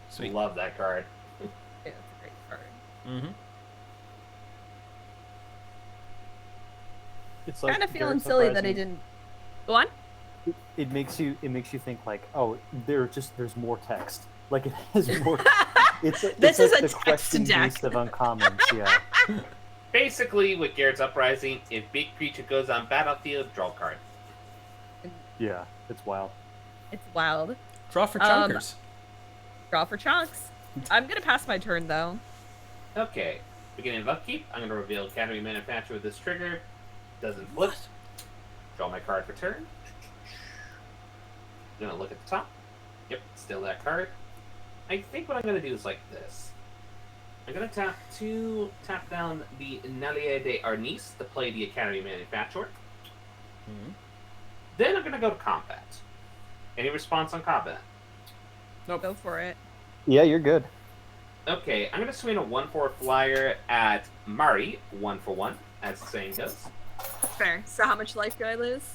[SPEAKER 2] Sweet.
[SPEAKER 3] Love that card.
[SPEAKER 1] Okay, that's a great card.
[SPEAKER 2] Mm-hmm.
[SPEAKER 5] It's like
[SPEAKER 1] Kind of feeling
[SPEAKER 5] Garrett's
[SPEAKER 1] silly that I
[SPEAKER 5] Uprising.
[SPEAKER 1] didn't. Go on.
[SPEAKER 5] It makes you think like, oh, there's more text.
[SPEAKER 4] Like it has more. It's
[SPEAKER 1] This
[SPEAKER 4] it's
[SPEAKER 1] is
[SPEAKER 4] like
[SPEAKER 1] a
[SPEAKER 4] the
[SPEAKER 1] text
[SPEAKER 4] question
[SPEAKER 1] deck.
[SPEAKER 4] beast of uncommons. Yeah.
[SPEAKER 3] Basically, with Garrett's Uprising, if big creature goes on battlefield, draw a card.
[SPEAKER 4] Yeah. It's wild.
[SPEAKER 1] It's wild.
[SPEAKER 2] Draw for
[SPEAKER 1] Um,
[SPEAKER 2] chunkers.
[SPEAKER 1] Draw for chunks. I'm gonna pass my turn though.
[SPEAKER 3] Okay. Beginning of upkeep, I'm going to reveal Academy Manufacturer with this trigger. Doesn't flip. Draw my card for turn. I'm going to look at the top. Yep, still that card. I think what I'm going to do is like this. I'm going to tap down the Nalier de Arnis to play the Academy Manufacturer.
[SPEAKER 2] Mhm.
[SPEAKER 3] Then I'm going to go to combat. Any response on combat?
[SPEAKER 2] Nope.
[SPEAKER 1] Go for it.
[SPEAKER 5] Yeah, you're good.
[SPEAKER 3] Okay, I'm going to swing a 1/4 flyer at Mari, 1/1, as the saying goes.
[SPEAKER 1] Fair. So how much life do I lose?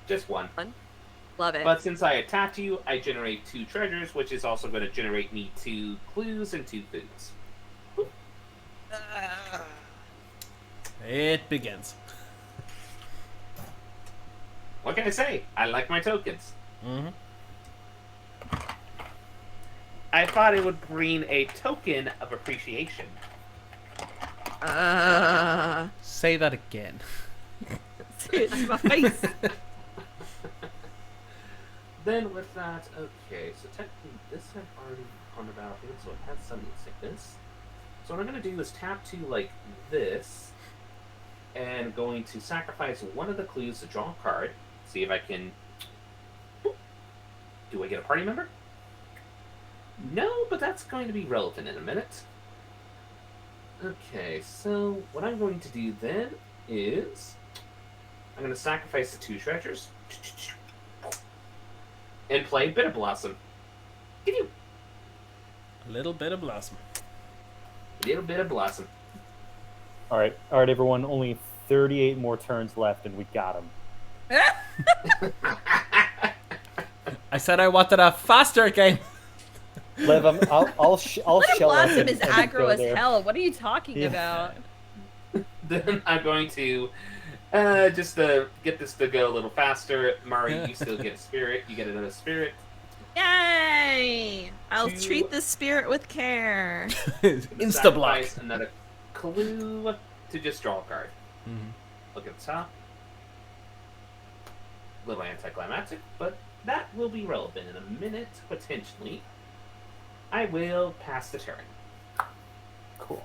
[SPEAKER 3] Just one.
[SPEAKER 1] Love it.
[SPEAKER 3] But since I attacked you, I generate 2 treasures, which is also going to generate me 2 clues and 2 foods.
[SPEAKER 2] It begins.
[SPEAKER 3] What can I say? I like my tokens.
[SPEAKER 2] Mm-hmm.
[SPEAKER 3] I thought it would bring a token of appreciation.
[SPEAKER 2] Say that again.
[SPEAKER 1] It's my face.
[SPEAKER 3] Then with that, okay, so technically this had already on the battlefield, so it has Sunny Sickness. So what I'm going to do is tap to like this, and going to sacrifice one of the clues to draw a card. See if I can... Do I get a party member? No, but that's going to be relevant in a minute. Okay, so what I'm going to do then is... I'm going to sacrifice the 2 treasures. And play Bitter Blossom. Give you
[SPEAKER 2] A little bit of blossom.
[SPEAKER 3] a little bit of Blossom.
[SPEAKER 4] All right, everyone. Only 38 more turns left, and we got him.
[SPEAKER 2] I said I wanted a faster game.
[SPEAKER 4] Lev, I'll shell
[SPEAKER 1] Bitter
[SPEAKER 4] out
[SPEAKER 1] Blossom
[SPEAKER 4] and-
[SPEAKER 1] is
[SPEAKER 4] and
[SPEAKER 1] aggro
[SPEAKER 4] go
[SPEAKER 1] as
[SPEAKER 4] there.
[SPEAKER 1] hell. What are you talking
[SPEAKER 4] Yeah.
[SPEAKER 1] about?
[SPEAKER 3] Then I'm going to just to get this to go a little faster. Mari, you still get a spirit. You get another spirit.
[SPEAKER 1] Yay! I'll
[SPEAKER 3] Two-
[SPEAKER 1] treat the spirit with care.
[SPEAKER 2] Insta block.
[SPEAKER 3] Sacrifice another clue to just draw a card.
[SPEAKER 2] Mm-hmm.
[SPEAKER 3] Look at the top. A little anticlimactic, but that will be relevant in a minute, potentially. I will pass the turn.
[SPEAKER 4] Cool.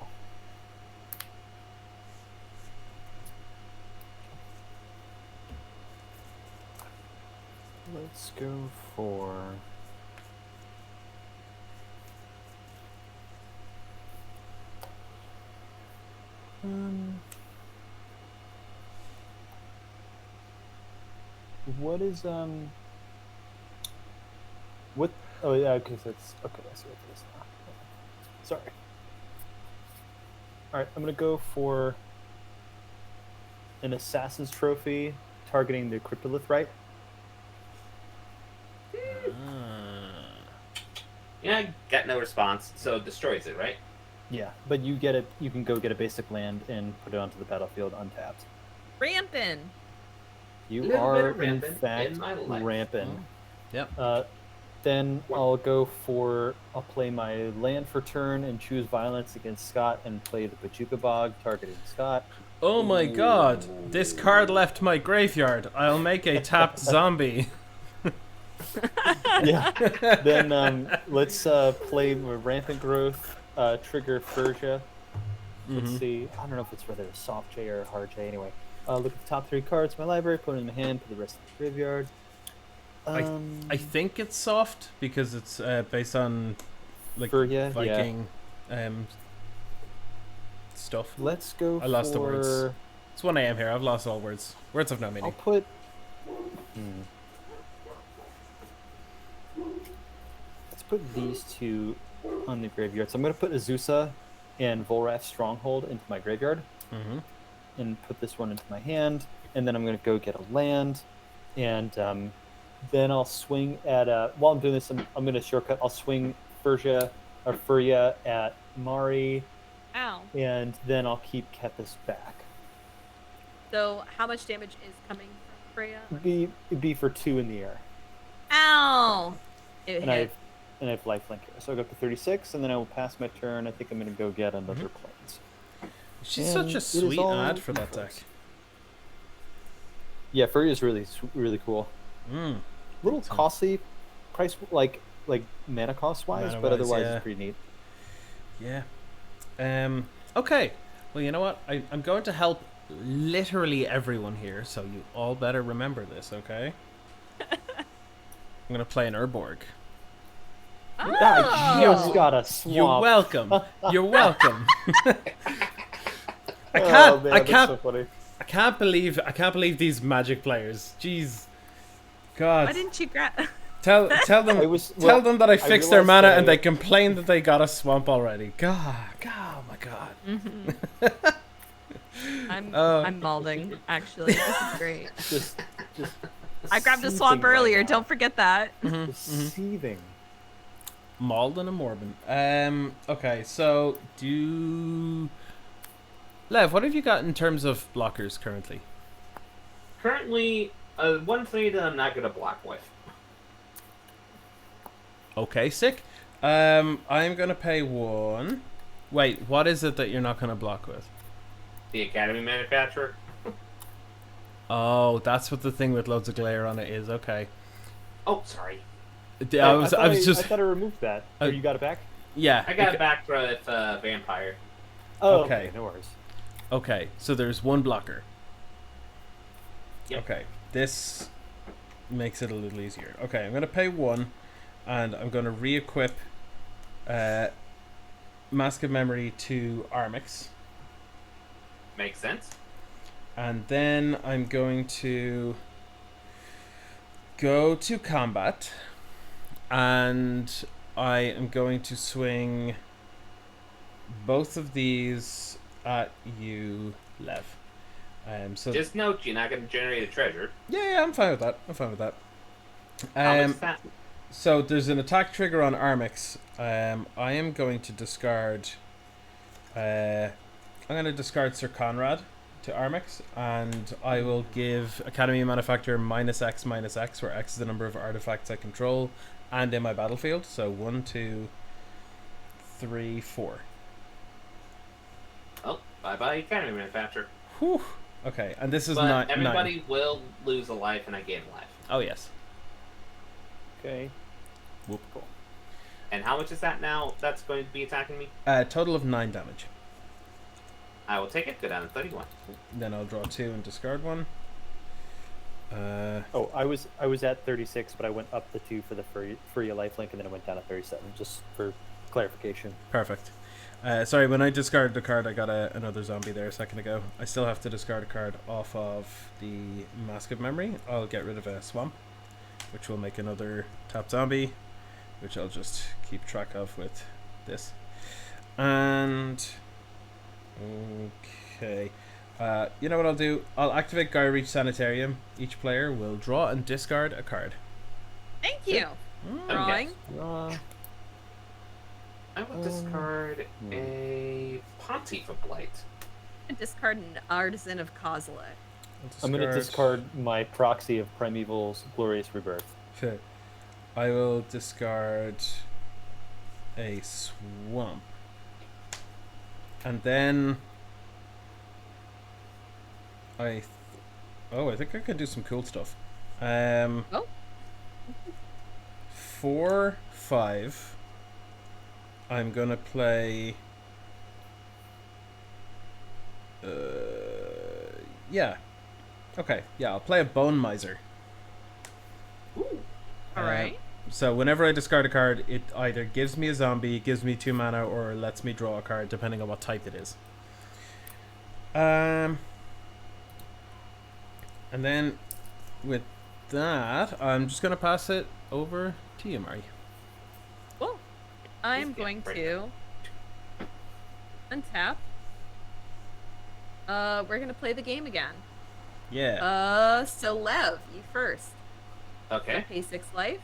[SPEAKER 4] Let's go for. What is What? Oh yeah, okay. So it's okay. I see what it is now. Sorry. All right, I'm gonna go for an assassin's trophy targeting the cryptolith, right?
[SPEAKER 3] Yeah, got no response, so it destroys it, right?
[SPEAKER 4] Yeah, but you get it. You can go get a basic land and put it onto the battlefield untapped.
[SPEAKER 1] Rampin'.
[SPEAKER 4] You
[SPEAKER 3] Little bit
[SPEAKER 4] are
[SPEAKER 3] of
[SPEAKER 4] in
[SPEAKER 3] rampant
[SPEAKER 4] fact
[SPEAKER 3] in my life.
[SPEAKER 4] rampant.
[SPEAKER 2] Yep.
[SPEAKER 4] Then I'll play my land for turn and choose violence against Scott and play the Pachuca Bog targeting Scott.
[SPEAKER 2] Oh my god. This card left my graveyard. I'll make a tapped zombie.
[SPEAKER 4] Yeah. Then let's play rampant growth, trigger Furgia. Let's see. I don't know if it's rather a soft J or a hard J. Anyway, look at the top 3 cards of my library, put them in my hand, put the rest in the graveyard.
[SPEAKER 2] I think it's soft because it's based on like
[SPEAKER 4] Furgia,
[SPEAKER 2] Viking stuff.
[SPEAKER 4] Let's go.
[SPEAKER 2] I lost the
[SPEAKER 4] for...
[SPEAKER 2] words. It's 1 a.m. here. I've lost all words. Words have no
[SPEAKER 4] I'll
[SPEAKER 2] meaning.
[SPEAKER 4] put. Let's put these 2 on the graveyard. So I'm going to put Azusa and Volrath's Stronghold into my graveyard,
[SPEAKER 2] Mm-hmm.
[SPEAKER 4] and put this one into my hand, and then I'm going to go get a land, and then I'll swing at. While I'm doing this, I'm going to shortcut. I'll swing Furia at Mari,
[SPEAKER 1] Ow.
[SPEAKER 4] and then I'll keep Kepis back.
[SPEAKER 1] So how much damage is coming from Freya?
[SPEAKER 4] It'd be for 2 in the air.
[SPEAKER 1] Ow! It
[SPEAKER 4] And I
[SPEAKER 1] hit.
[SPEAKER 4] and I have lifelink here. So I go up to 36, and then I will pass my turn. I think I'm going to go get another plains.
[SPEAKER 2] She's
[SPEAKER 5] And
[SPEAKER 2] such
[SPEAKER 5] it
[SPEAKER 2] a
[SPEAKER 5] is
[SPEAKER 2] sweet
[SPEAKER 5] all
[SPEAKER 2] ad for that deck.
[SPEAKER 5] defense. Yeah, Furry is really cool.
[SPEAKER 2] Mm.
[SPEAKER 5] A little costly, price like mana cost wise, but
[SPEAKER 2] Mana-wise,
[SPEAKER 5] otherwise
[SPEAKER 2] yeah.
[SPEAKER 5] it's pretty neat.
[SPEAKER 2] Yeah. Okay. Well, you know what? I'm going to help literally everyone here, so you all better remember this, okay? I'm going to play an Urborg.
[SPEAKER 4] I just
[SPEAKER 1] Oh.
[SPEAKER 4] got a swamp.
[SPEAKER 2] You're welcome. You're welcome. I
[SPEAKER 5] Oh, man,
[SPEAKER 2] I
[SPEAKER 5] that's
[SPEAKER 2] can't
[SPEAKER 5] so funny.
[SPEAKER 2] I can't believe these Magic players. Jeez. God.
[SPEAKER 1] Why didn't you grab?
[SPEAKER 2] Tell them
[SPEAKER 5] tell
[SPEAKER 2] tell them that I fixed their
[SPEAKER 5] realized
[SPEAKER 2] mana
[SPEAKER 5] that
[SPEAKER 2] and they complained that they got a swamp already. God, oh my god.
[SPEAKER 1] I'm balding. Actually, this is great.
[SPEAKER 4] Just
[SPEAKER 1] I grabbed a swamp
[SPEAKER 4] seething right
[SPEAKER 1] earlier.
[SPEAKER 4] now.
[SPEAKER 1] Don't forget that.
[SPEAKER 4] Just seething.
[SPEAKER 2] Mauled and a Morbin. Okay, so Lev, what have you got in terms of blockers currently?
[SPEAKER 3] Currently, one thing that I'm not going to block with.
[SPEAKER 2] Okay, sick. I'm gonna pay 1. Wait, what is it that you're not gonna block with?
[SPEAKER 3] The Academy Manufacturer.
[SPEAKER 2] Oh, that's what the thing with loads of glare on it is. Okay.
[SPEAKER 3] Oh, sorry.
[SPEAKER 2] I was
[SPEAKER 4] I thought I removed that.
[SPEAKER 2] Uh,
[SPEAKER 4] Or you got it back?
[SPEAKER 2] yeah.
[SPEAKER 3] I got it back with Vampire.
[SPEAKER 4] Oh,
[SPEAKER 2] Okay.
[SPEAKER 4] okay. No worries.
[SPEAKER 2] Okay, so there's one blocker.
[SPEAKER 3] Yep.
[SPEAKER 2] Okay, this makes it a little easier. Okay, I'm gonna pay 1, and I'm gonna re-equip Mask of Memory to Armix,
[SPEAKER 3] Makes sense.
[SPEAKER 2] and then I'm going to go to combat, and I am going to swing both of these at you, Lev. So
[SPEAKER 3] Just note, you're not going to generate a treasure.
[SPEAKER 2] yeah, I'm fine with that.
[SPEAKER 3] How much is that?
[SPEAKER 2] So there's an attack trigger on Armix. I am going to discard. I'm going to discard Sir Conrad to Armix, and I will give Academy Manufacturer -X, where X is the number of artifacts I control and in my battlefield. So 1, 2, 3, 4.
[SPEAKER 3] Oh, bye-bye Academy Manufacturer.
[SPEAKER 2] Whew. Okay, and this is
[SPEAKER 3] But
[SPEAKER 2] not
[SPEAKER 3] everybody
[SPEAKER 2] 9.
[SPEAKER 3] will lose a life and I gain a life.
[SPEAKER 2] Oh yes.
[SPEAKER 4] Okay.
[SPEAKER 2] Whoop.
[SPEAKER 4] Cool.
[SPEAKER 3] And how much is that now that's going to be attacking me?
[SPEAKER 2] Total of 9 damage.
[SPEAKER 3] I will take it. Go down to 31.
[SPEAKER 2] Then I'll draw 2 and discard 1.
[SPEAKER 4] Oh, I was at 36, but I went up the 2 for the free lifelink, and then I went down to 37, just for clarification.
[SPEAKER 2] Perfect. Sorry, when I discarded the card, I got another zombie there a second ago. I still have to discard a card off of the Mask of Memory. I'll get rid of a swamp, which will make another tap zombie, which I'll just keep track of with this. And okay, you know what I'll do? I'll activate Guy Reach Sanitarium. Each player will draw and discard a card.
[SPEAKER 1] Thank you. Drawing.
[SPEAKER 3] I will discard a Pontiff of Blight.
[SPEAKER 1] Discard an Artisan of Kozilek.
[SPEAKER 4] I'm going to discard my proxy of Primeval's Glorious Rebirth.
[SPEAKER 2] Okay. I will discard a swamp. And then I think I can do some cool stuff.
[SPEAKER 1] Oh.
[SPEAKER 2] 4, 5. I'm gonna play. Yeah. Okay. Yeah, I'll play a Bone Miser.
[SPEAKER 3] Ooh.
[SPEAKER 1] All right.
[SPEAKER 2] So whenever I discard a card, it either gives me a zombie, gives me 2 mana, or lets me draw a card, depending on what type it is. And then with that, I'm just gonna pass it over to you, Mari.
[SPEAKER 1] Cool. I'm
[SPEAKER 3] Just get
[SPEAKER 1] going
[SPEAKER 3] right
[SPEAKER 1] to untap. We're gonna play the game again.
[SPEAKER 2] Yeah.
[SPEAKER 1] So Lev, you first.
[SPEAKER 3] Okay.
[SPEAKER 1] Pay 6 life.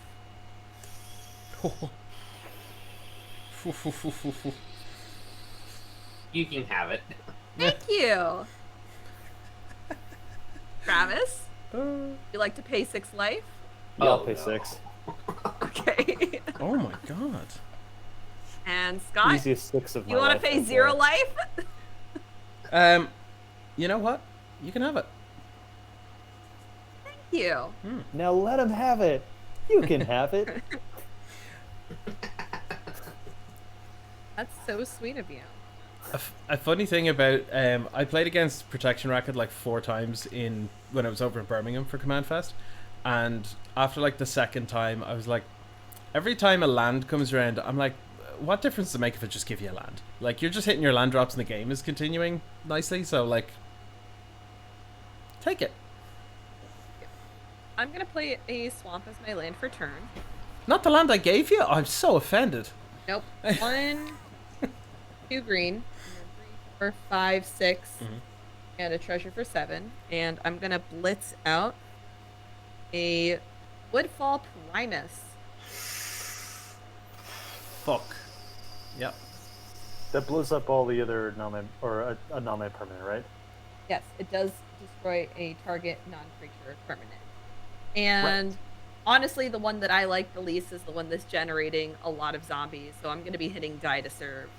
[SPEAKER 3] You can have it.
[SPEAKER 1] Thank you. Travis, you like to pay 6 life?
[SPEAKER 4] Yeah, I'll
[SPEAKER 3] Oh,
[SPEAKER 4] pay
[SPEAKER 3] no.
[SPEAKER 4] 6.
[SPEAKER 1] Okay.
[SPEAKER 2] Oh my god.
[SPEAKER 1] And Scott,
[SPEAKER 4] Easiest 6 of my
[SPEAKER 1] you want to
[SPEAKER 4] life
[SPEAKER 1] pay
[SPEAKER 4] right
[SPEAKER 1] 0
[SPEAKER 4] there.
[SPEAKER 1] life?
[SPEAKER 2] You know what? You can have it.
[SPEAKER 1] Thank you.
[SPEAKER 4] Now let him have it. You can have it.
[SPEAKER 1] That's so sweet of you.
[SPEAKER 2] A funny thing about I played against Protection Racket like 4 times when I was over in Birmingham for Command Fest, and after like the second time, I was like, every time a land comes around, I'm like, what difference does it make if I just give you a land? Like, you're just hitting your land drops and the game is continuing nicely, so like, take it.
[SPEAKER 1] I'm gonna play a swamp as my land for turn.
[SPEAKER 2] Not the land I gave you. I'm so offended.
[SPEAKER 1] Nope. 1, 2 green, 3, 4, 5, 6, and a treasure for 7. And I'm gonna blitz out a Woodfall Primus.
[SPEAKER 2] Fuck. Yep.
[SPEAKER 4] That blows up all the other a non-land permanent, right?
[SPEAKER 1] Yes, it does destroy a target non-creature permanent. And honestly, the one that I like the least is the one that's generating a lot of zombies. So I'm going to be hitting die to serve.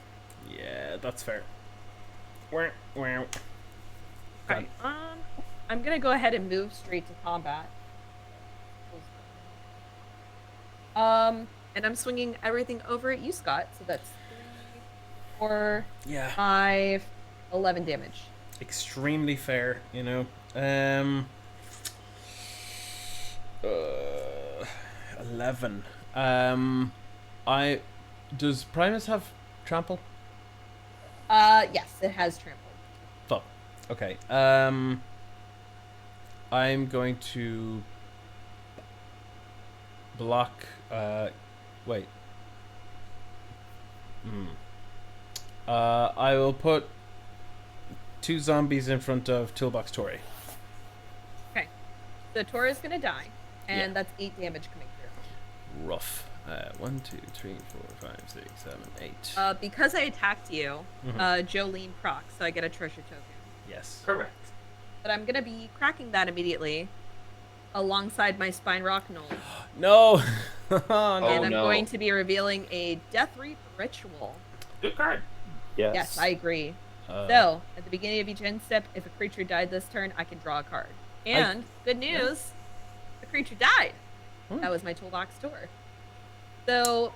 [SPEAKER 2] Yeah, that's fair. Wow.
[SPEAKER 1] Okay. I'm going to go ahead and move straight to combat. And I'm swinging everything over at you, Scott. So that's 3, 4,
[SPEAKER 2] Yeah.
[SPEAKER 1] 5, 11 damage.
[SPEAKER 2] Extremely fair, you know. 11. Does Primus have trample?
[SPEAKER 1] Yes, it has trample.
[SPEAKER 2] Fuck. Okay. I'm going to block. Wait. I will put 2 zombies in front of Toolbox Tori.
[SPEAKER 1] Okay. So Tora's going to die. And
[SPEAKER 2] Yeah.
[SPEAKER 1] that's 8 damage coming through.
[SPEAKER 2] Rough. 1, 2, 3, 4, 5, 6, 7, 8.
[SPEAKER 1] Because I attacked you, Jolene procs, so I get a treasure token.
[SPEAKER 2] Yes.
[SPEAKER 3] Correct.
[SPEAKER 1] But I'm gonna be cracking that immediately, alongside my Spine Rock Knoll.
[SPEAKER 2] No.
[SPEAKER 1] And I'm
[SPEAKER 3] no.
[SPEAKER 1] going to be revealing a Death Reap Ritual.
[SPEAKER 3] Good card.
[SPEAKER 4] Yes.
[SPEAKER 1] Yes, I agree. So, at the beginning of each end step, if a creature died this turn, I can draw a card. And, good news, the creature died. That was my Toolbox Tour. So,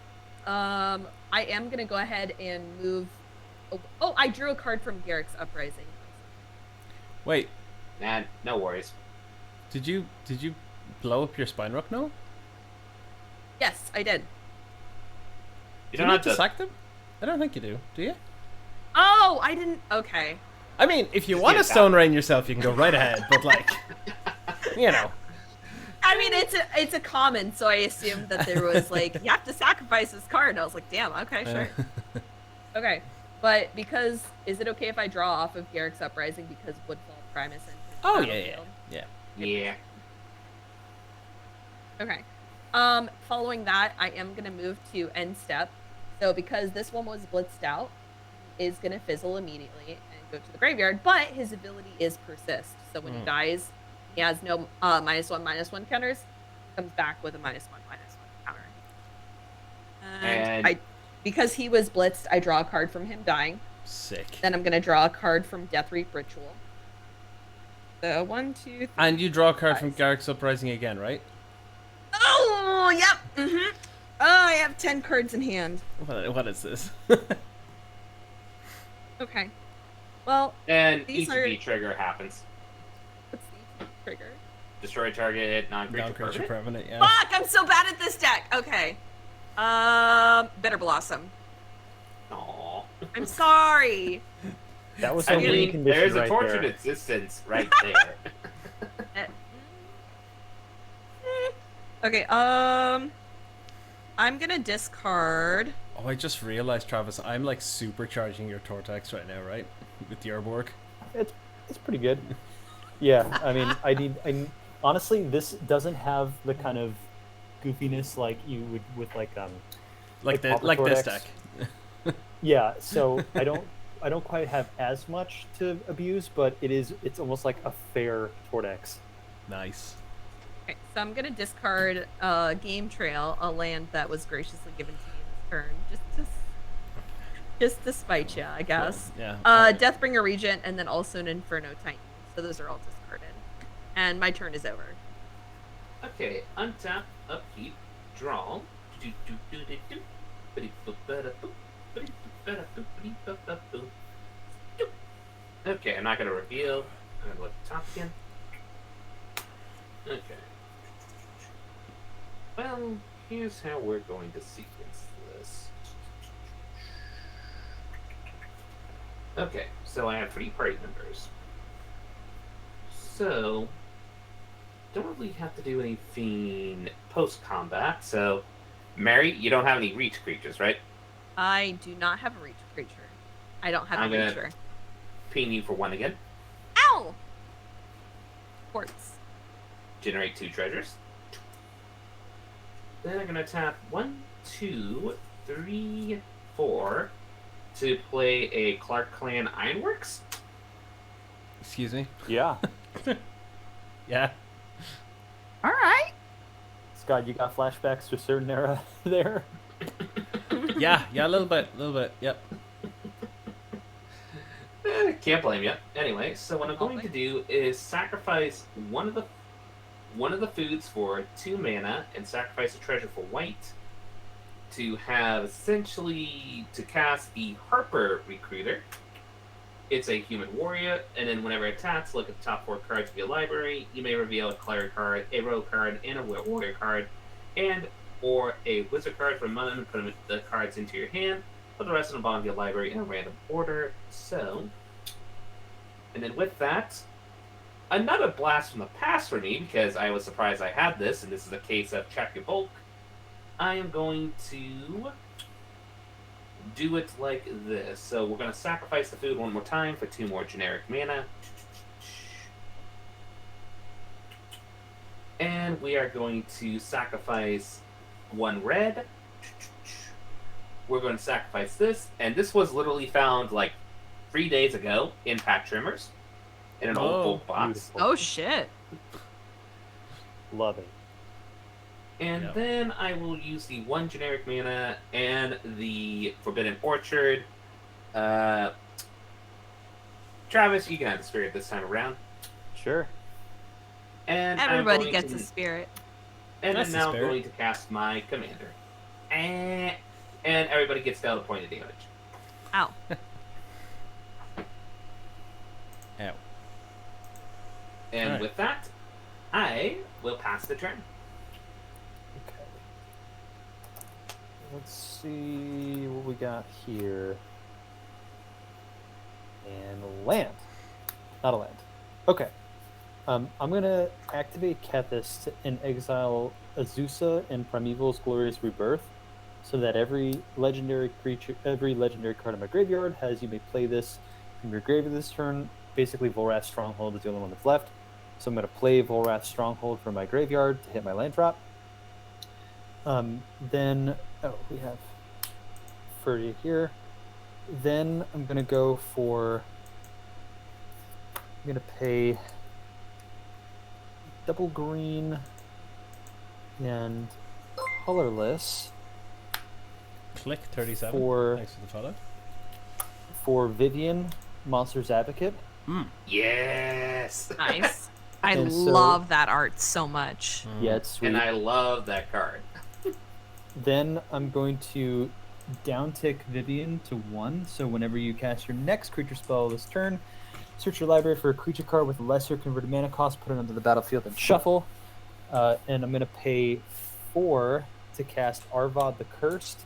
[SPEAKER 1] I am going to go ahead and move... Oh, I drew a card from Garrick's Uprising.
[SPEAKER 2] Wait.
[SPEAKER 3] Nah, no worries.
[SPEAKER 2] Did you blow up your Spine Rock? No.
[SPEAKER 1] Yes, I did.
[SPEAKER 3] You
[SPEAKER 2] Do
[SPEAKER 3] don't
[SPEAKER 2] you
[SPEAKER 3] have
[SPEAKER 2] need to
[SPEAKER 3] to.
[SPEAKER 2] sack them? I don't think you do. Do you?
[SPEAKER 1] Oh, I didn't... Okay.
[SPEAKER 2] I mean, if you
[SPEAKER 3] Just
[SPEAKER 2] want
[SPEAKER 3] get
[SPEAKER 2] to
[SPEAKER 3] it
[SPEAKER 2] Stone Rain yourself, you can go right ahead. But like, you know.
[SPEAKER 1] I mean, it's a common, so I assumed that there was like, you have to sacrifice this card. And I was like, damn, okay, sure. Okay. But because, is it okay if I draw off of Garrick's Uprising because Woodfall Primus and
[SPEAKER 2] Oh yeah.
[SPEAKER 3] Yeah.
[SPEAKER 1] Okay. Following that, I am gonna move to end step. So because this one was blitzed out, is gonna fizzle immediately and go to the graveyard, but his ability is persist. So when he dies, he has no -1/-1 counters, comes back with a -1/-1 counter. And because he was blitzed, I draw a card from him dying.
[SPEAKER 2] Sick.
[SPEAKER 1] Then I'm gonna draw a card from Death Reap Ritual. So 1, 2, 3.
[SPEAKER 2] And you draw a card from
[SPEAKER 1] Guys.
[SPEAKER 2] Garrick's Uprising again, right?
[SPEAKER 1] Oh, yep. Oh, I have 10 cards in hand.
[SPEAKER 2] What is this?
[SPEAKER 1] Okay. Well,
[SPEAKER 3] And
[SPEAKER 1] These
[SPEAKER 3] ETB
[SPEAKER 1] are-
[SPEAKER 3] trigger happens.
[SPEAKER 1] what's the trigger?
[SPEAKER 3] Destroy target non-creature
[SPEAKER 2] Non-creature
[SPEAKER 3] permanent.
[SPEAKER 2] permanent. Yeah.
[SPEAKER 1] Fuck, I'm so bad at this deck. Okay. Bitter Blossom.
[SPEAKER 3] Aww.
[SPEAKER 1] I'm sorry.
[SPEAKER 4] That was
[SPEAKER 3] I
[SPEAKER 4] a win
[SPEAKER 3] mean,
[SPEAKER 4] condition
[SPEAKER 3] there's a
[SPEAKER 4] right
[SPEAKER 3] tortured
[SPEAKER 4] there.
[SPEAKER 3] existence right there.
[SPEAKER 1] Okay, I'm gonna discard.
[SPEAKER 2] Oh, I just realized, Travis, I'm like supercharging your Tortex right now, right? With your work.
[SPEAKER 4] It's pretty good. Yeah, I mean, honestly, this doesn't have the kind of goofiness like you would with like
[SPEAKER 2] Like this
[SPEAKER 4] Tortex.
[SPEAKER 2] deck.
[SPEAKER 4] Yeah, so I don't quite have as much to abuse, but it's almost like a fair Tortex.
[SPEAKER 2] Nice.
[SPEAKER 1] Okay, so I'm gonna discard Game Trail, a land that was graciously given to me this turn, just to spite you, I guess.
[SPEAKER 2] Yeah.
[SPEAKER 1] Deathbringer Regent, and then also an Inferno Titan. So those are all discarded, and my turn is over.
[SPEAKER 3] Okay, untap, upkeep, draw. Okay, I'm not gonna reveal. I'm gonna look at the top again. Okay. Well, here's how we're going to sequence this. Okay, so I have 3 party members. So, don't really have to do anything post-combat. So, Mary, you don't have any reach creatures, right?
[SPEAKER 1] I do not have a reach creature. I don't have
[SPEAKER 3] I'm
[SPEAKER 1] a
[SPEAKER 3] gonna
[SPEAKER 1] reacher.
[SPEAKER 3] ping you for 1 again.
[SPEAKER 1] Ow! Quartz.
[SPEAKER 3] Generate 2 treasures. Then I'm gonna tap 1, 2, 3, 4 to play a Clark Clan Ironworks.
[SPEAKER 2] Excuse me.
[SPEAKER 4] Yeah.
[SPEAKER 2] Yeah.
[SPEAKER 1] All right.
[SPEAKER 4] Scott, you got flashbacks to a certain era there?
[SPEAKER 2] Yeah. A little bit. Yep.
[SPEAKER 3] Can't blame you. Anyway, so what I'm going to do is sacrifice one of the foods for 2 mana and sacrifice a treasure for white to have essentially to cast the Harper Recruiter. It's a human warrior, and then whenever it attacks, look at the top 4 cards of your library. You may reveal a cleric card, a rogue card, and a warrior card, and or a wizard card from among them, and put the cards into your hand. Put the rest of the bottom of your library in a random order. So, and then with that, another blast from the past for me, because I was surprised I had this, and this is a case of check your bulk. I am going to do it like this. So we're going to sacrifice the food one more time for 2 more generic mana. And we are going to sacrifice 1 red. We're going to sacrifice this. And this was literally found like 3 days ago in Pack Trimmers in an old bulk box.
[SPEAKER 4] Beautiful.
[SPEAKER 1] Oh shit.
[SPEAKER 4] Love it.
[SPEAKER 3] And
[SPEAKER 2] Yep.
[SPEAKER 3] then I will use the 1 generic mana and the Forbidden Orchard. Travis, you can have the spirit this time around.
[SPEAKER 4] Sure.
[SPEAKER 3] And I'm
[SPEAKER 1] Everybody
[SPEAKER 3] going
[SPEAKER 1] gets
[SPEAKER 3] to,
[SPEAKER 1] a spirit.
[SPEAKER 3] And
[SPEAKER 2] That's
[SPEAKER 3] I'm
[SPEAKER 2] the
[SPEAKER 3] now
[SPEAKER 2] spirit.
[SPEAKER 3] going to cast my commander. And everybody gets dealt a point of damage.
[SPEAKER 1] Ow.
[SPEAKER 2] Ow.
[SPEAKER 3] And
[SPEAKER 2] Alright.
[SPEAKER 3] with that, I will pass the turn.
[SPEAKER 5] Okay. Let's see what we got here. And land. Not a land. Okay. I'm going to activate Kethis and exile Azusa and Primeval's Glorious Rebirth so that every legendary card in my graveyard has you may play this from your graveyard this turn. Basically, Volrath's Stronghold is the only one that's left. So I'm going to play Volrath's Stronghold from my graveyard to hit my land drop. Then, we have Fury here. Then I'm going to go for... I'm going to pay double green and colorless
[SPEAKER 2] Click 37.
[SPEAKER 5] For-
[SPEAKER 2] Thanks for the follow.
[SPEAKER 5] for Vivian, Monsters Advocate.
[SPEAKER 3] Yes!
[SPEAKER 1] Nice. I
[SPEAKER 5] And so-
[SPEAKER 1] love that art so much.
[SPEAKER 5] Yeah, it's sweet.
[SPEAKER 3] And I love that card.
[SPEAKER 5] Then I'm going to downtick Vivian to 1. So whenever you cast your next creature spell this turn, search your library for a creature card with lesser converted mana cost, put it onto the battlefield, and shuffle. And I'm going to pay 4 to cast Arvad the Cursed,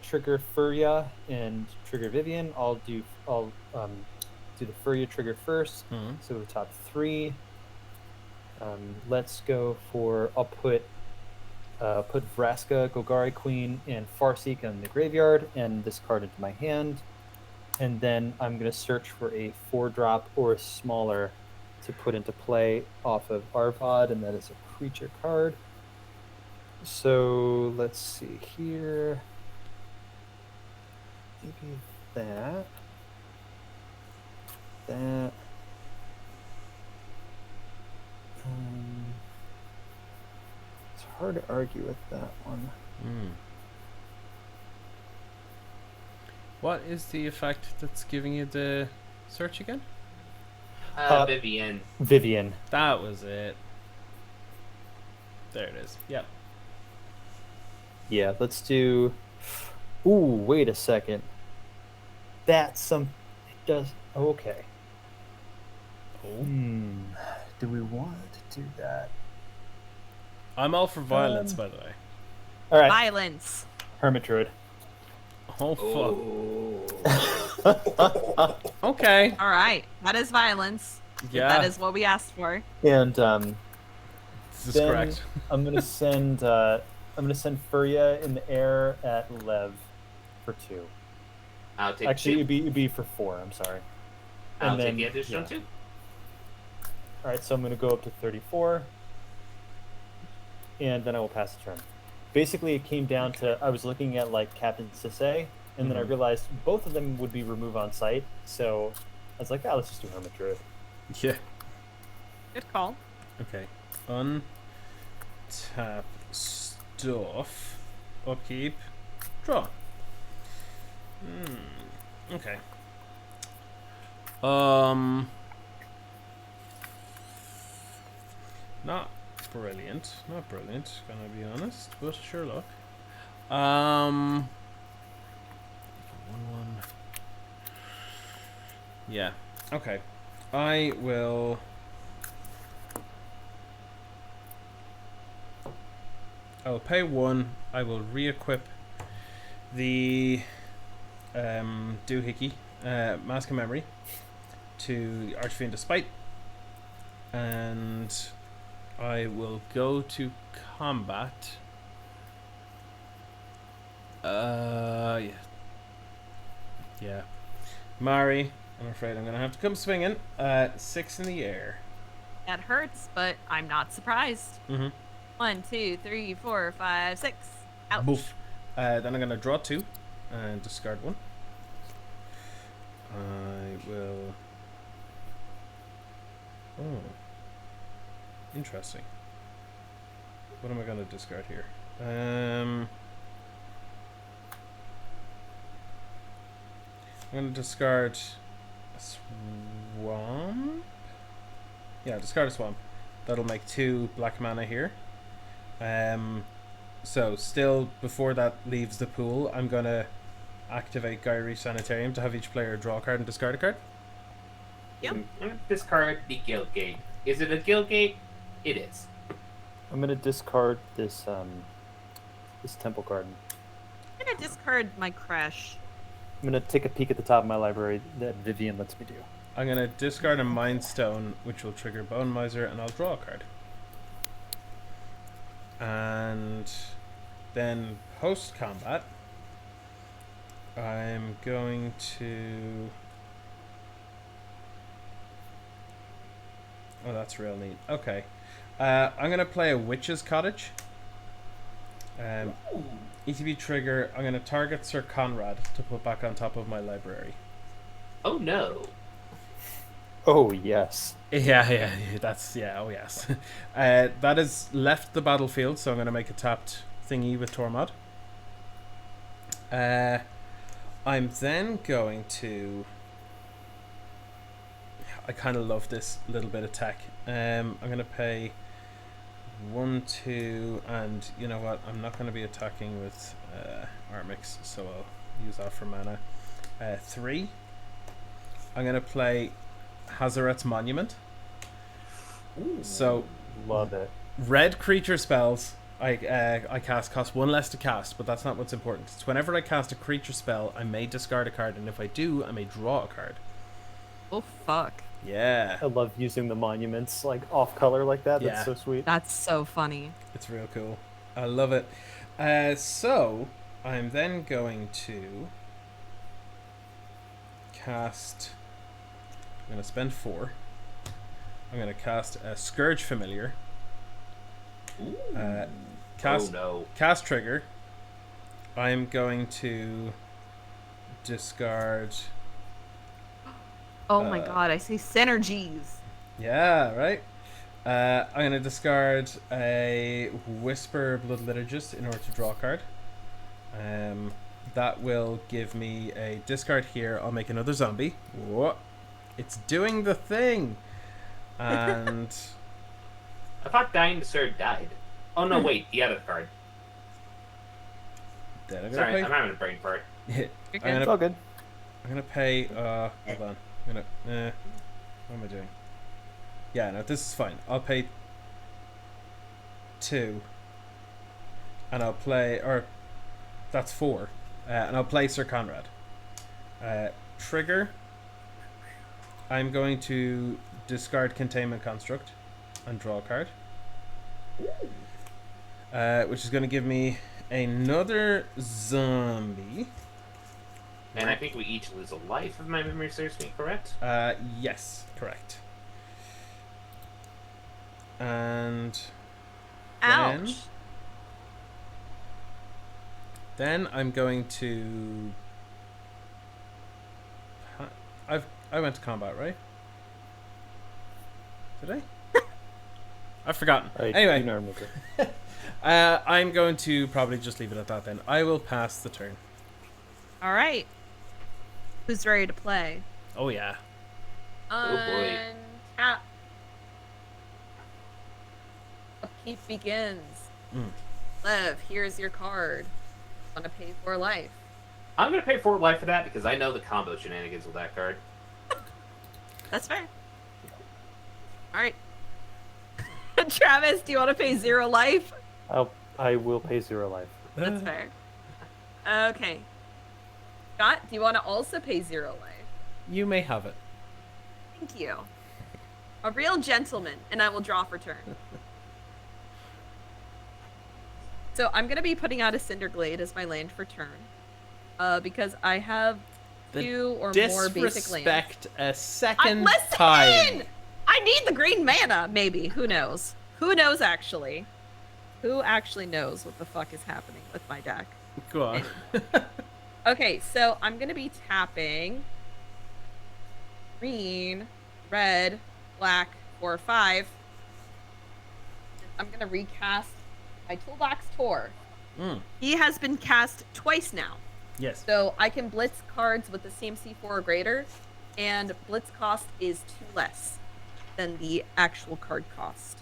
[SPEAKER 5] trigger Furia, and trigger Vivian. I'll do the Furia trigger first.
[SPEAKER 2] Mhm.
[SPEAKER 5] So the top 3. Let's go for... I'll put Vraska, Golgari Queen, and Farseek in the graveyard, and this card into my hand. And then I'm going to search for a 4-drop or smaller to put into play off of Arvad, and that is a creature card. So let's see here. Maybe that. That. hard to argue with that one.
[SPEAKER 2] What is the effect that's giving you the search again?
[SPEAKER 3] Vivian.
[SPEAKER 4] Vivian.
[SPEAKER 2] That was it. There it is. Yep.
[SPEAKER 5] Yeah, let's do. Ooh, wait a second. That's some. It does. Okay.
[SPEAKER 2] Oh.
[SPEAKER 5] Do we want to do that?
[SPEAKER 2] I'm all for violence, by the way.
[SPEAKER 5] All right.
[SPEAKER 1] Violence.
[SPEAKER 4] Hermit Druid.
[SPEAKER 2] Oh, fuck.
[SPEAKER 3] Oh.
[SPEAKER 2] Okay.
[SPEAKER 1] All right. That is violence.
[SPEAKER 2] Yeah.
[SPEAKER 1] That is what we asked for.
[SPEAKER 5] And
[SPEAKER 2] This is
[SPEAKER 5] then
[SPEAKER 2] correct.
[SPEAKER 5] I'm gonna send. I'm gonna send Furia in the air at Lev for 2.
[SPEAKER 3] I'll take
[SPEAKER 5] Actually,
[SPEAKER 3] 2.
[SPEAKER 5] it'd be for 4. I'm sorry.
[SPEAKER 3] I'll
[SPEAKER 5] and
[SPEAKER 3] take
[SPEAKER 5] then-
[SPEAKER 3] the additional
[SPEAKER 5] yeah.
[SPEAKER 3] 2.
[SPEAKER 5] All right, so I'm gonna go up to 34, and then I will pass the turn. Basically, it came down to I was looking at like Captain Sisse, and then I realized both of them would be remove on site. So I was like, let's just do Hermit Druid.
[SPEAKER 2] Yeah.
[SPEAKER 1] Good call.
[SPEAKER 2] Okay. Untap stuff. Upkeep. Draw. Okay. Not brilliant. Not brilliant, gonna be honest, but sure luck. 1-1. Yeah. Okay. I will. I will pay 1. I will re-equip the Doohickey, Mask of Memory, to Archfiend of Spite, and I will go to combat. Yeah. Yeah. Mari, I'm afraid I'm gonna have to come swinging. 6 in the air.
[SPEAKER 1] That hurts, but I'm not surprised.
[SPEAKER 2] Mm-hmm.
[SPEAKER 1] 1, 2, 3, 4, 5, 6. Ouch.
[SPEAKER 2] Boof. Then I'm gonna draw 2 and discard 1. I will. Oh. Interesting. What am I gonna discard here? I'm gonna discard a swamp. Yeah, discard a swamp. That'll make 2 black mana here. So still before that leaves the pool, I'm gonna activate Gyri Sanitarium to have each player draw a card and discard a card.
[SPEAKER 1] Yep.
[SPEAKER 3] I'm gonna discard the Guild Gate. Is it a Guild Gate? It is.
[SPEAKER 5] I'm gonna discard this this Temple Garden.
[SPEAKER 1] I'm gonna discard my crash.
[SPEAKER 5] I'm gonna take a peek at the top of my library that Vivian lets me do.
[SPEAKER 2] I'm gonna discard a Mind Stone, which will trigger Bone Miser, and I'll draw a card. And then post combat, I'm going to. Oh, that's real neat. Okay, I'm gonna play a Witch's Cottage. ETB trigger. I'm gonna target Sir Conrad to put back on top of my library.
[SPEAKER 3] Oh no.
[SPEAKER 5] Oh yes.
[SPEAKER 2] Yeah, that's, yeah, oh yes. That has left the battlefield, so I'm going to make a tapped thingy with Tormod. I'm then going to... I kind of love this little bit of tech. I'm going to pay 1, 2, and you know what? I'm not going to be attacking with Armix, so I'll use that for mana. 3. I'm going to play Hazaret's Monument.
[SPEAKER 3] Ooh.
[SPEAKER 2] So
[SPEAKER 5] Love it.
[SPEAKER 2] red creature spells I cast cost 1 less to cast, but that's not what's important. It's whenever I cast a creature spell, I may discard a card, and if I do, I may draw a card.
[SPEAKER 1] Oh, fuck.
[SPEAKER 2] Yeah,
[SPEAKER 5] I love using the monuments like off color like that.
[SPEAKER 2] Yeah.
[SPEAKER 5] That's so sweet.
[SPEAKER 1] That's so funny.
[SPEAKER 2] it's real cool. I love it. So I'm then going to cast. I'm going to spend 4. I'm going to cast a Scourge Familiar.
[SPEAKER 3] Ooh.
[SPEAKER 2] Cast
[SPEAKER 3] Oh no.
[SPEAKER 2] Cast trigger. I'm going to discard.
[SPEAKER 1] Oh my
[SPEAKER 2] Uh,
[SPEAKER 1] god, I see synergies.
[SPEAKER 2] Yeah, right. I'm going to discard a Whisper Blood Liturgist in order to draw a card. That will give me a discard here. I'll make another zombie. Whoa. It's doing the thing. And
[SPEAKER 3] I thought Dying to Serve died. Oh no, wait, he had a card.
[SPEAKER 2] then I'm
[SPEAKER 3] Sorry,
[SPEAKER 2] going
[SPEAKER 3] I'm
[SPEAKER 2] to
[SPEAKER 3] having a brain fart.
[SPEAKER 2] pay.
[SPEAKER 1] You're
[SPEAKER 2] I'm
[SPEAKER 5] It's
[SPEAKER 2] gonna,
[SPEAKER 5] all good.
[SPEAKER 2] I'm gonna pay. Hold on. I'm gonna. What am I doing? Yeah, no, this is fine. I'll pay 2, and I'll play. Or that's 4, and I'll play Sir Conrad. Trigger. I'm going to discard Containment Construct and draw a card. Which is going to give me another zombie.
[SPEAKER 3] And I think we each lose a life, if my memory serves me correct.
[SPEAKER 2] Yes, correct. And
[SPEAKER 1] Ouch.
[SPEAKER 2] then I'm going to. I went to combat, right? Did I? I've forgotten.
[SPEAKER 5] I
[SPEAKER 2] Anyway,
[SPEAKER 5] do not remember.
[SPEAKER 2] I'm going to probably just leave it at that then. I will pass the turn.
[SPEAKER 1] All right. Who's ready to play?
[SPEAKER 2] Oh yeah.
[SPEAKER 3] Oh, boy.
[SPEAKER 1] Untap. Upkeep begins. Lev, here's your card. Want to pay for life?
[SPEAKER 3] I'm gonna pay 4 life for that because I know the combo shenanigans with that card.
[SPEAKER 1] That's fair. All right. Travis, do you want to pay 0 life?
[SPEAKER 4] I will pay 0 life.
[SPEAKER 1] That's fair. Okay. Scott, do you want to also pay 0 life?
[SPEAKER 2] You may have it.
[SPEAKER 1] Thank you. A real gentleman, and I will draw for turn. So I'm going to be putting out a Cinderglade as my land for turn. Because I have 2 or more basic lands.
[SPEAKER 2] Disrespect a second
[SPEAKER 1] Listen!
[SPEAKER 2] time.
[SPEAKER 1] I need the green mana, maybe. Who knows? Who knows, actually? Who actually knows what the fuck is happening with my deck?
[SPEAKER 2] Go on.
[SPEAKER 1] Okay, so I'm going to be tapping green, red, black, 4, 5. I'm going to recast my Toolbox Tor. He has been cast twice now.
[SPEAKER 2] Yes.
[SPEAKER 1] So I can blitz cards with the CMC 4 or greater, and blitz cost is 2 less than the actual card cost.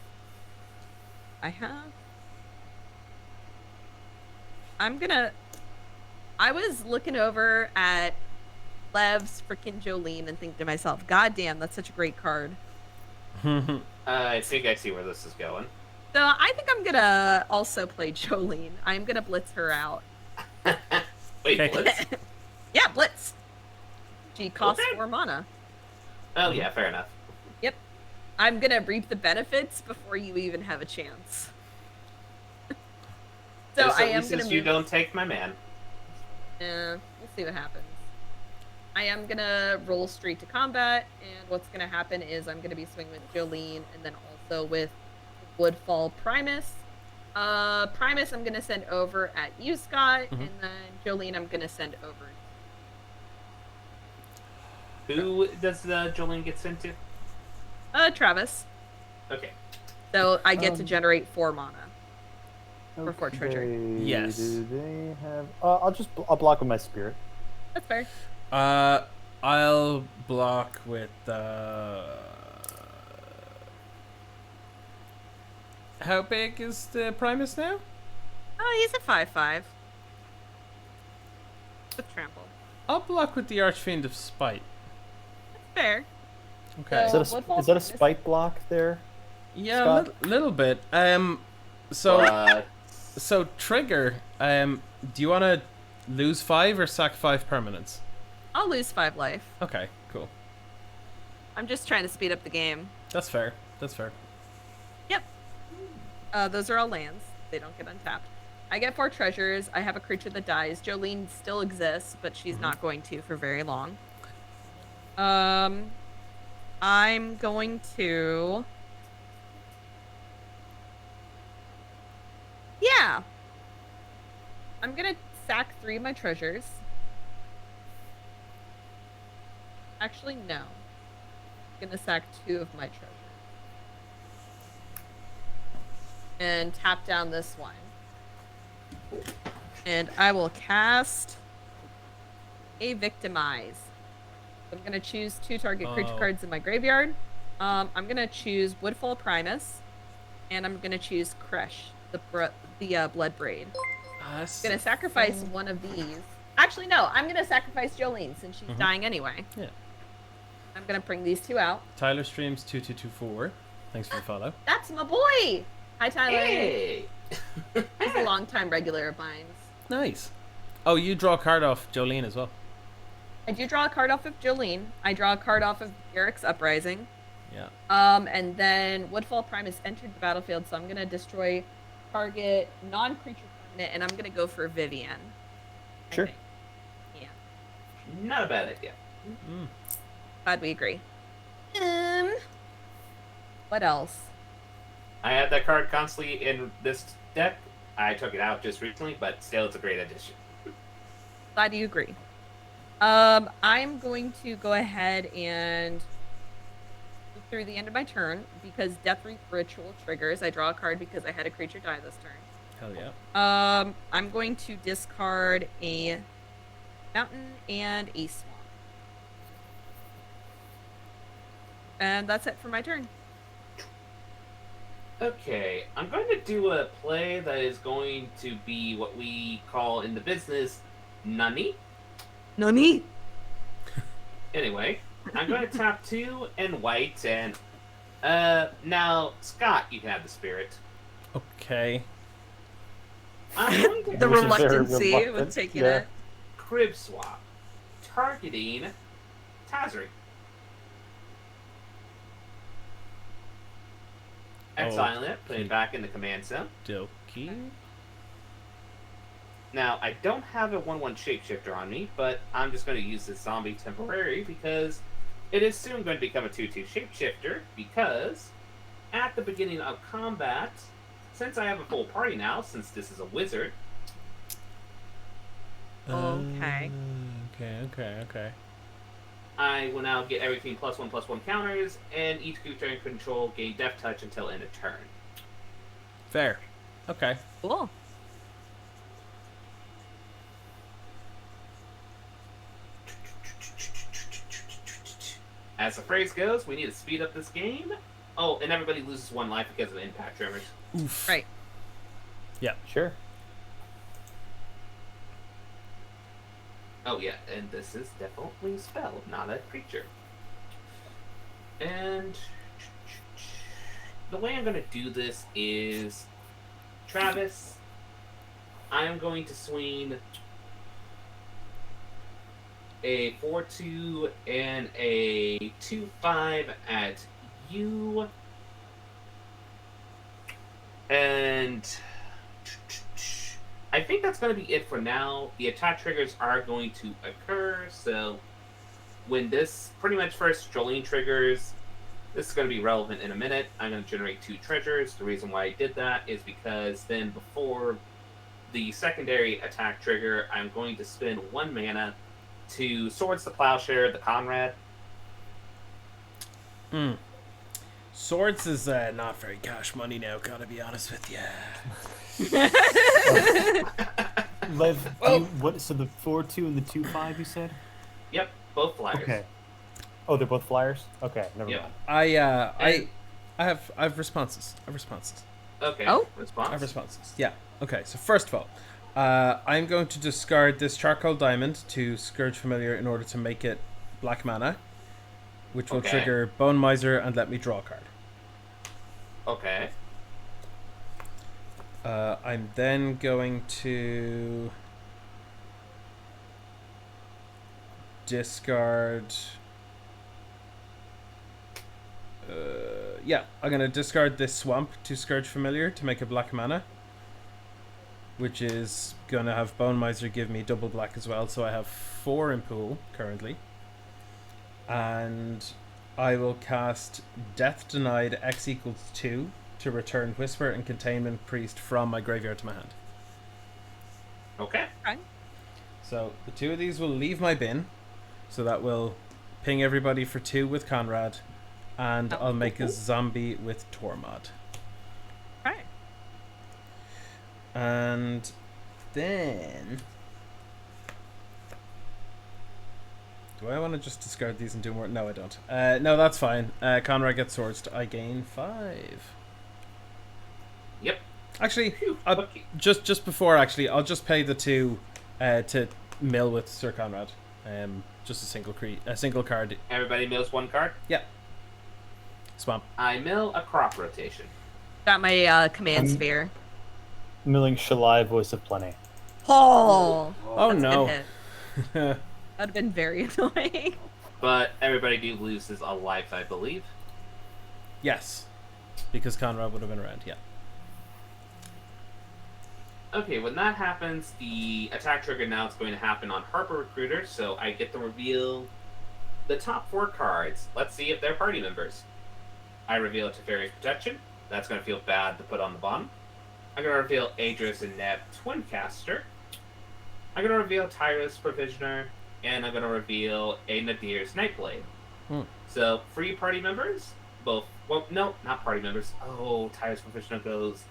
[SPEAKER 1] I was looking over at Lev's freaking Jolene and think to myself, God damn, that's such a great card.
[SPEAKER 3] I think I see where this is going.
[SPEAKER 1] So I think I'm gonna also play Jolene. I'm gonna blitz her out.
[SPEAKER 3] Wait,
[SPEAKER 2] Okay.
[SPEAKER 3] Blitz?
[SPEAKER 1] Yeah, blitz. She costs
[SPEAKER 3] Okay.
[SPEAKER 1] 4 mana.
[SPEAKER 3] Oh yeah, fair enough.
[SPEAKER 1] Yep. I'm gonna reap the benefits before you even have a chance. So
[SPEAKER 3] Just
[SPEAKER 1] I
[SPEAKER 3] at
[SPEAKER 1] am
[SPEAKER 3] least
[SPEAKER 1] gonna
[SPEAKER 3] as you
[SPEAKER 1] move.
[SPEAKER 3] don't take my man.
[SPEAKER 1] We'll see what happens. I am gonna roll straight to combat, and what's gonna happen is I'm gonna be swinging with Jolene, and then also with Woodfall Primus. Primus I'm gonna send over at you, Scott, and then Jolene I'm gonna send over.
[SPEAKER 3] Who does the Jolene get sent to?
[SPEAKER 1] Travis.
[SPEAKER 3] Okay.
[SPEAKER 1] So I get to generate 4 mana. For 4 treasure.
[SPEAKER 4] Okay,
[SPEAKER 2] Yes.
[SPEAKER 4] Do they have? I'll block with my spirit.
[SPEAKER 1] That's fair.
[SPEAKER 2] I'll block with how big is the Primus now?
[SPEAKER 1] Oh, he's a 5/5. With trample.
[SPEAKER 2] I'll block with the Archfiend of Spite.
[SPEAKER 1] That's fair.
[SPEAKER 2] Okay.
[SPEAKER 4] Is
[SPEAKER 1] So-
[SPEAKER 4] that
[SPEAKER 1] Woodfall
[SPEAKER 4] is that a
[SPEAKER 1] Primus?
[SPEAKER 4] spite block there?
[SPEAKER 2] Yeah, a
[SPEAKER 4] Scott?
[SPEAKER 2] little bit. So
[SPEAKER 3] Uh,
[SPEAKER 2] so trigger. Do you want to lose 5 or sack 5 permanents?
[SPEAKER 1] I'll lose 5 life.
[SPEAKER 2] Okay, cool.
[SPEAKER 1] I'm just trying to speed up the game.
[SPEAKER 2] That's fair. That's fair.
[SPEAKER 1] Yep. Those are all lands. They don't get untapped. I get 4 treasures. I have a creature that dies. Jolene still exists, but she's not going to for very long. I'm going to... Yeah. I'm going to sack 3 of my treasures. Actually, no. I'm going to sack 2 of my treasures. and tap down this one. And I will cast a Victimize. I'm going to choose 2 target creature
[SPEAKER 2] Oh.
[SPEAKER 1] cards in my graveyard. I'm going to choose Woodfall Primus, and I'm going to choose Kresh, the Blood Braid. I'm going to sacrifice one of these. Actually, no, I'm going to sacrifice Jolene since she's dying anyway.
[SPEAKER 2] Yeah.
[SPEAKER 1] I'm going to bring these 2 out.
[SPEAKER 2] Tyler Streams 2224. Thanks for the follow.
[SPEAKER 1] That's my boy! Hi, Tyler.
[SPEAKER 3] Hey!
[SPEAKER 1] He's a long-time regular of mine.
[SPEAKER 2] Nice. Oh, you draw a card off Jolene as well.
[SPEAKER 1] I do draw a card off of Jolene. I draw a card off of Eric's Uprising.
[SPEAKER 2] Yeah.
[SPEAKER 1] And then Woodfall Primus entered the battlefield, so I'm going to destroy target non-creature permanent, and I'm going to go for Vivian. I
[SPEAKER 5] Sure.
[SPEAKER 1] think. Yeah.
[SPEAKER 3] Not a bad idea.
[SPEAKER 1] Glad we agree. What else?
[SPEAKER 3] I had that card constantly in this deck. I took it out just recently, but still, it's a great addition.
[SPEAKER 1] Glad you agree. I'm going to go ahead and move through the end of my turn because Death Ritual triggers. I draw a card because I had a creature die this turn.
[SPEAKER 2] Hell yeah.
[SPEAKER 1] I'm going to discard a mountain and a swamp. And that's it for my turn.
[SPEAKER 3] Okay, I'm going to do a play that is going to be what we call in the business nunny.
[SPEAKER 1] Nani?
[SPEAKER 3] Anyway, I'm going to tap 2 and white, and now Scott, you can have the spirit.
[SPEAKER 2] Okay.
[SPEAKER 3] I'm going to
[SPEAKER 1] The
[SPEAKER 4] Which is very
[SPEAKER 1] reluctancy with
[SPEAKER 4] reluctant,
[SPEAKER 1] taking
[SPEAKER 4] yeah.
[SPEAKER 1] it.
[SPEAKER 3] crib swap, targeting Tazri. Exiling it, putting it back in the command zone.
[SPEAKER 2] Dokie.
[SPEAKER 3] Now, I don't have a 1/1 shapeshifter on me, but I'm just going to use this zombie temporary because it is soon going to become a 2/2 shapeshifter because at the beginning of combat, since I have a full party now, since this is a wizard,
[SPEAKER 1] Okay.
[SPEAKER 2] Okay.
[SPEAKER 3] I will now get everything +1/+1 counters, and each creature in control gain Death Touch until end of turn.
[SPEAKER 2] Fair. Okay.
[SPEAKER 1] Cool.
[SPEAKER 3] As the phrase goes, we need to speed up this game. Oh, and everybody loses 1 life because of impact tremors.
[SPEAKER 2] Oof.
[SPEAKER 1] Right.
[SPEAKER 5] Sure.
[SPEAKER 3] Oh yeah, and this is definitely a spell, not a creature. And the way I'm going to do this is, Travis, I am going to swing a 4/2 and a 2/5 at you. And I think that's going to be it for now. The attack triggers are going to occur, so when this pretty much first Jolene triggers, this is going to be relevant in a minute. I'm going to generate 2 treasures. The reason why I did that is because then before the secondary attack trigger, I'm going to spend 1 mana to Swords the Plowshare, the Conrad.
[SPEAKER 2] Swords is not very cash money now, gotta be honest with you.
[SPEAKER 4] Lev, what? So the 4/2 and the 2/5 you said?
[SPEAKER 3] Yep, both flyers.
[SPEAKER 4] Okay. Oh, they're both flyers. Okay, never
[SPEAKER 3] Yep.
[SPEAKER 4] mind.
[SPEAKER 2] I have responses.
[SPEAKER 3] Okay.
[SPEAKER 1] Oh.
[SPEAKER 3] Response.
[SPEAKER 2] I have responses. Yeah. Okay. So first of all, I'm going to discard this charcoal diamond to Scourge Familiar in order to make it black mana, which will
[SPEAKER 3] Okay.
[SPEAKER 2] trigger Bone Miser and let me draw a card.
[SPEAKER 3] Okay.
[SPEAKER 2] I'm then going to discard. I'm gonna discard this swamp to Scourge Familiar to make a black mana, which is gonna have Bone Miser give me double black as well. So I have 4 in pool currently, and I will cast Death Denied X = 2 to return Whisper and Containment Priest from my graveyard to my hand.
[SPEAKER 3] Okay.
[SPEAKER 2] So the 2 of these will leave my bin, so that will ping everybody for 2 with Conrad, and I'll make a zombie with Tormod.
[SPEAKER 1] Okay.
[SPEAKER 2] And then... Do I want to just discard these and do more? No, I don't. No, that's fine. Conrad gets sourced. I gain 5.
[SPEAKER 3] Yep.
[SPEAKER 2] Actually,
[SPEAKER 3] Phew,
[SPEAKER 2] I'll,
[SPEAKER 3] okay.
[SPEAKER 2] just before, actually, I'll just pay the 2 to mill with Sir Conrad. Just a single card.
[SPEAKER 3] Everybody mills 1 card.
[SPEAKER 2] Yeah. Swamp.
[SPEAKER 3] I mill a crop rotation.
[SPEAKER 1] Got my command
[SPEAKER 4] I'm-
[SPEAKER 1] sphere.
[SPEAKER 4] Milling Shalai, Voice of Plenty.
[SPEAKER 1] Oh,
[SPEAKER 2] Oh,
[SPEAKER 1] that's a good
[SPEAKER 2] no.
[SPEAKER 1] hit. That'd have been very annoying.
[SPEAKER 3] But everybody do loses a life, I believe.
[SPEAKER 2] Yes. Because Conrad would have been around, yeah.
[SPEAKER 3] Okay, when that happens, the attack trigger now is going to happen on Harper Recruiter, so I get to reveal the top 4 cards. Let's see if they're party members. I reveal Teferi's Protection. That's going to feel bad to put on the bottom. I'm going to reveal Adris and Neb Twincaster. I'm going to reveal Tyrus Provisioner. And I'm going to reveal a Nadir's Nightblade. So, free party members, both... Well, no, not party members. Oh, Tyrus Provisioner goes...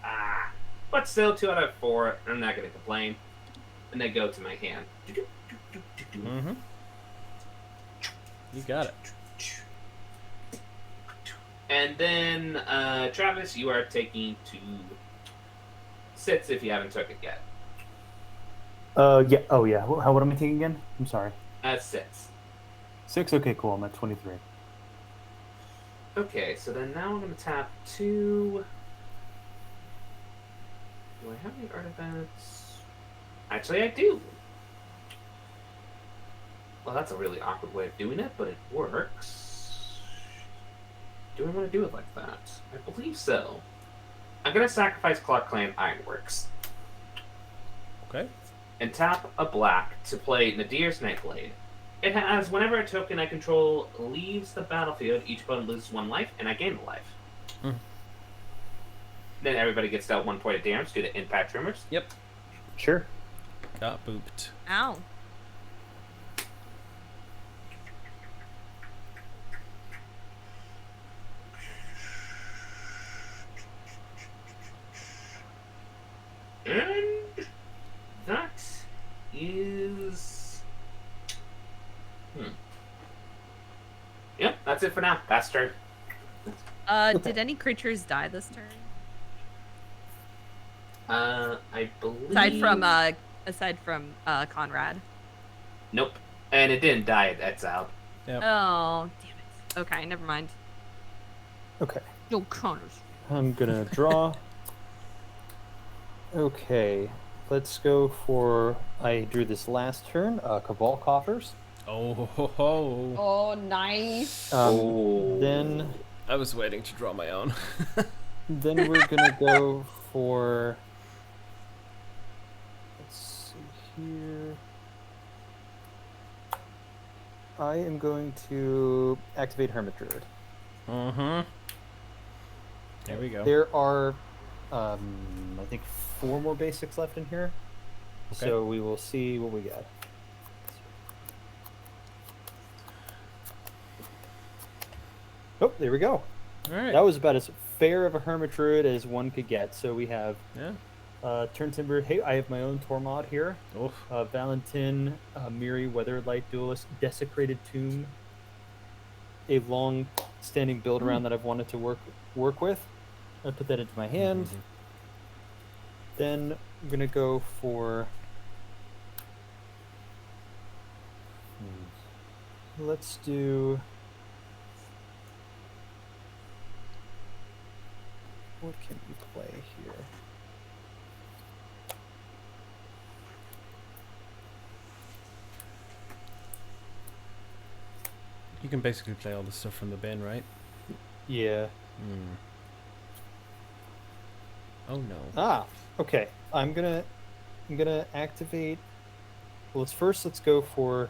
[SPEAKER 3] But still, 2 out of 4. I'm not going to complain. And they go to my hand.
[SPEAKER 2] Mm-hmm. You got it.
[SPEAKER 3] And then, Travis, you are taking 2 sits if you haven't took it yet.
[SPEAKER 4] Yeah. Oh, yeah. What am I taking again? I'm sorry.
[SPEAKER 3] Sits.
[SPEAKER 4] 6? Okay, cool. I'm at 23.
[SPEAKER 3] Okay, so then now I'm going to tap 2. Do I have any artifacts? Actually, I do. Well, that's a really awkward way of doing it, but it works. Do I want to do it like that? I believe so. I'm going to sacrifice Clock Clan Ironworks.
[SPEAKER 2] Okay.
[SPEAKER 3] And tap a black to play Nadir's Nightblade. It has, whenever a token I control leaves the battlefield, each opponent loses 1 life, and I gain a life. Then everybody gets dealt 1 point of damage due to impact tremors.
[SPEAKER 2] Yep.
[SPEAKER 4] Sure.
[SPEAKER 2] Got booped.
[SPEAKER 1] Ow.
[SPEAKER 3] And that is... Yep, that's it for now. That's turn.
[SPEAKER 1] Did any creatures die this turn?
[SPEAKER 3] I believe...
[SPEAKER 1] Aside from Conrad.
[SPEAKER 3] Nope. And it didn't die at exile.
[SPEAKER 2] Yep.
[SPEAKER 1] Oh, damn it. Okay, never mind.
[SPEAKER 5] Okay.
[SPEAKER 1] No, Connors.
[SPEAKER 5] I'm gonna draw. Okay, let's go for. I drew this last turn. Cabal Coffers.
[SPEAKER 2] Oh, ho, ho.
[SPEAKER 1] Oh, nice.
[SPEAKER 5] Then
[SPEAKER 2] I was waiting to draw my own.
[SPEAKER 5] Then we're gonna go for. Let's see here. I am going to activate Hermit Druid.
[SPEAKER 2] Mm-hmm. There we go.
[SPEAKER 5] There are, I think, 4 more basics left in here.
[SPEAKER 2] Okay.
[SPEAKER 5] So we will see what we get. Oh, there we go.
[SPEAKER 2] All right.
[SPEAKER 5] That was about as fair of a Hermit Druid as one could get. So we have
[SPEAKER 2] Yeah.
[SPEAKER 5] Turn Timber. Hey, I have my own Tormod here.
[SPEAKER 2] Oof.
[SPEAKER 5] Valentin, Miri, Weatherlight Duelist, Desecrated Tomb. A long-standing build around that I've wanted to work with. I put that into my hand.
[SPEAKER 2] Mhm.
[SPEAKER 5] Then I'm gonna go for. Let's do. What can we play here?
[SPEAKER 2] You can basically play all the stuff from the bin, right?
[SPEAKER 5] Yeah.
[SPEAKER 2] Oh no.
[SPEAKER 5] Ah. Okay. I'm gonna activate. Well, let's go for.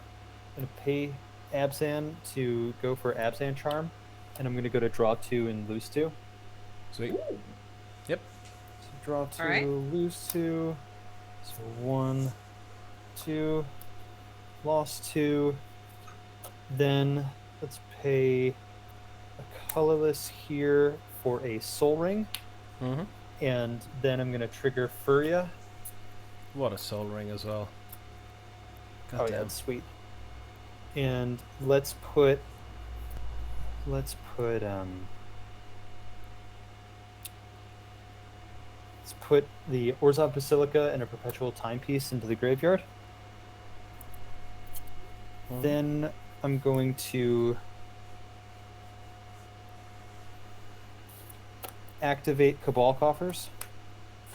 [SPEAKER 5] I'm gonna pay Abzan to go for Abzan Charm, and I'm gonna go to draw 2 and lose 2.
[SPEAKER 2] Sweet. Yep.
[SPEAKER 5] So draw 2,
[SPEAKER 1] Alright.
[SPEAKER 5] lose 2. So 1, 2, lost 2. Then let's pay a colorless here for a Soul Ring,
[SPEAKER 2] Mm-hmm.
[SPEAKER 5] and then I'm gonna trigger Furia
[SPEAKER 2] What a soul ring as well.
[SPEAKER 5] Oh yeah,
[SPEAKER 2] Goddamn.
[SPEAKER 5] that's sweet. And let's put let's put the Orzhov Basilica and a perpetual timepiece into the graveyard. Then I'm going to activate Cabal Coffers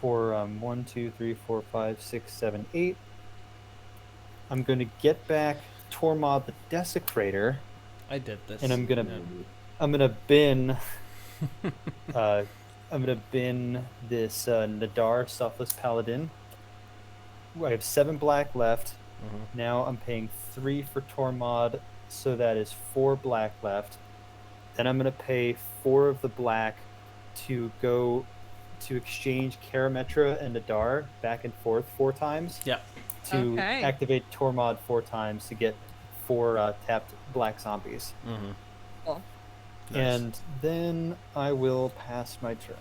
[SPEAKER 5] for 1, 2, 3, 4, 5, 6, 7, 8. I'm going to get back Tormod the Desecrator,
[SPEAKER 2] I did this.
[SPEAKER 5] and I'm gonna bin I'm gonna bin this Nadar Selfless Paladin. I have 7 black left. Now I'm paying 3 for Tormod, so that is 4 black left. Then I'm gonna pay 4 of the black to go to exchange Karametra and Nadar back and forth 4 times.
[SPEAKER 2] Yeah.
[SPEAKER 5] To
[SPEAKER 1] Okay.
[SPEAKER 5] activate Tormod 4 times to get 4 tapped black zombies.
[SPEAKER 1] Cool.
[SPEAKER 2] Nice.
[SPEAKER 5] And then I will pass my turn.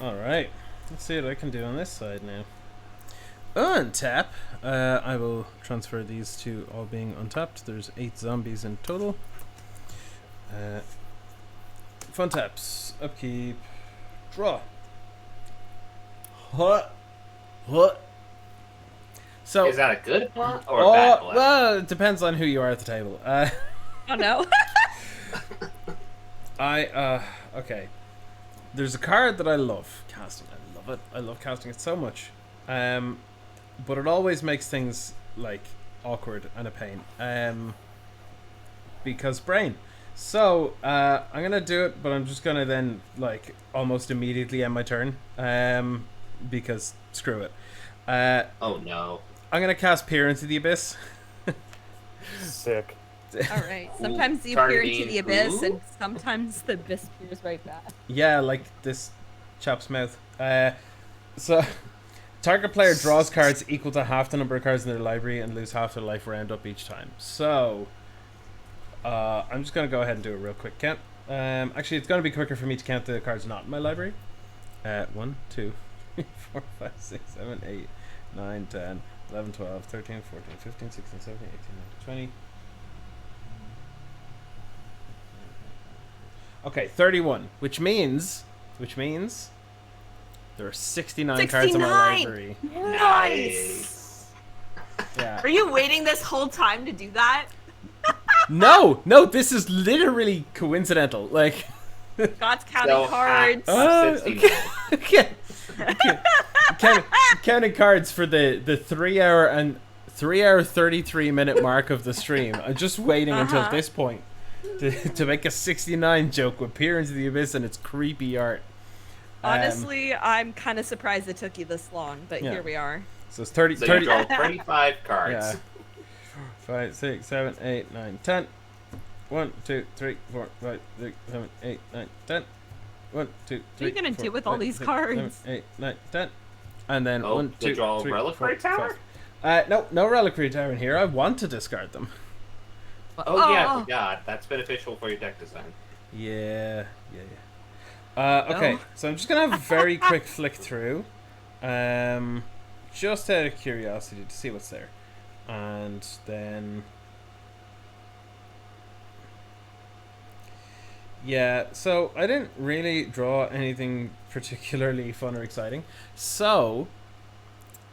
[SPEAKER 2] All right. Let's see what I can do on this side now. Untap. I will transfer these to all being untapped. There's 8 zombies in total. Fun taps. Upkeep. Draw. What? So.
[SPEAKER 3] Is that a good play or a bad play?
[SPEAKER 2] Well, it depends on who you are at the table.
[SPEAKER 1] Oh no.
[SPEAKER 2] Okay. There's a card that I love casting. I love it. I love casting it so much. But it always makes things like awkward and a pain. Because brain. So I'm gonna do it, but I'm just gonna then like almost immediately end my turn. Because screw it.
[SPEAKER 3] Oh no.
[SPEAKER 2] I'm gonna cast Peer into the Abyss.
[SPEAKER 4] Sick.
[SPEAKER 1] All right. Sometimes you peer into the abyss, and sometimes the abyss peers right back.
[SPEAKER 2] Yeah, like this chap's mouth. So, target player draws cards equal to half the number of cards in their library and lose half their life round up each time. So, I'm just going to go ahead and do a real quick count. Actually, it's going to be quicker for me to count the cards not in my library. 1, 2, 3, 4, 5, 6, 7, 8, 9, 10, 11, 12, 13, 14, 15, 16, 17, 18, 19, 20. Okay, 31, which means there are 69 cards in my
[SPEAKER 1] 69!
[SPEAKER 2] library.
[SPEAKER 1] Nice.
[SPEAKER 2] Yeah.
[SPEAKER 1] Are you waiting this whole time to do that?
[SPEAKER 2] No, this is literally coincidental. Like,
[SPEAKER 1] God's counting
[SPEAKER 3] So,
[SPEAKER 1] cards.
[SPEAKER 3] 69.
[SPEAKER 2] okay. Counting cards for the 3 hour 33-minute mark of the stream. I'm just waiting until this point to make a 69 joke with Peer into the Abyss and its creepy art.
[SPEAKER 1] Honestly, I'm kind of surprised it took you this long, but
[SPEAKER 2] Yeah.
[SPEAKER 1] here we are.
[SPEAKER 2] So it's 30.
[SPEAKER 3] So
[SPEAKER 2] 30
[SPEAKER 3] you draw 35 cards.
[SPEAKER 2] Yeah. 5, 6, 7, 8, 9, 10. 1, 2, 3, 4, 5, 6, 7, 8, 9, 10. 1, 2, 3.
[SPEAKER 1] What are you gonna
[SPEAKER 2] 4,
[SPEAKER 1] do with all
[SPEAKER 2] 5,
[SPEAKER 1] these
[SPEAKER 2] 6,
[SPEAKER 1] cards?
[SPEAKER 2] 7, 8, 9, 10. And then
[SPEAKER 3] Oh,
[SPEAKER 2] 1,
[SPEAKER 3] to
[SPEAKER 2] 2,
[SPEAKER 3] draw a
[SPEAKER 2] 3,
[SPEAKER 3] Reliquary
[SPEAKER 2] 4,
[SPEAKER 3] Tower?
[SPEAKER 2] 5. No Reliquary Tower in here. I want to discard them.
[SPEAKER 3] Oh yeah, I forgot. That's beneficial for your deck design.
[SPEAKER 2] Yeah. Okay,
[SPEAKER 1] No.
[SPEAKER 2] so I'm just gonna have a very quick flick through, just out of curiosity to see what's there, and then yeah. So I didn't really draw anything particularly fun or exciting. So,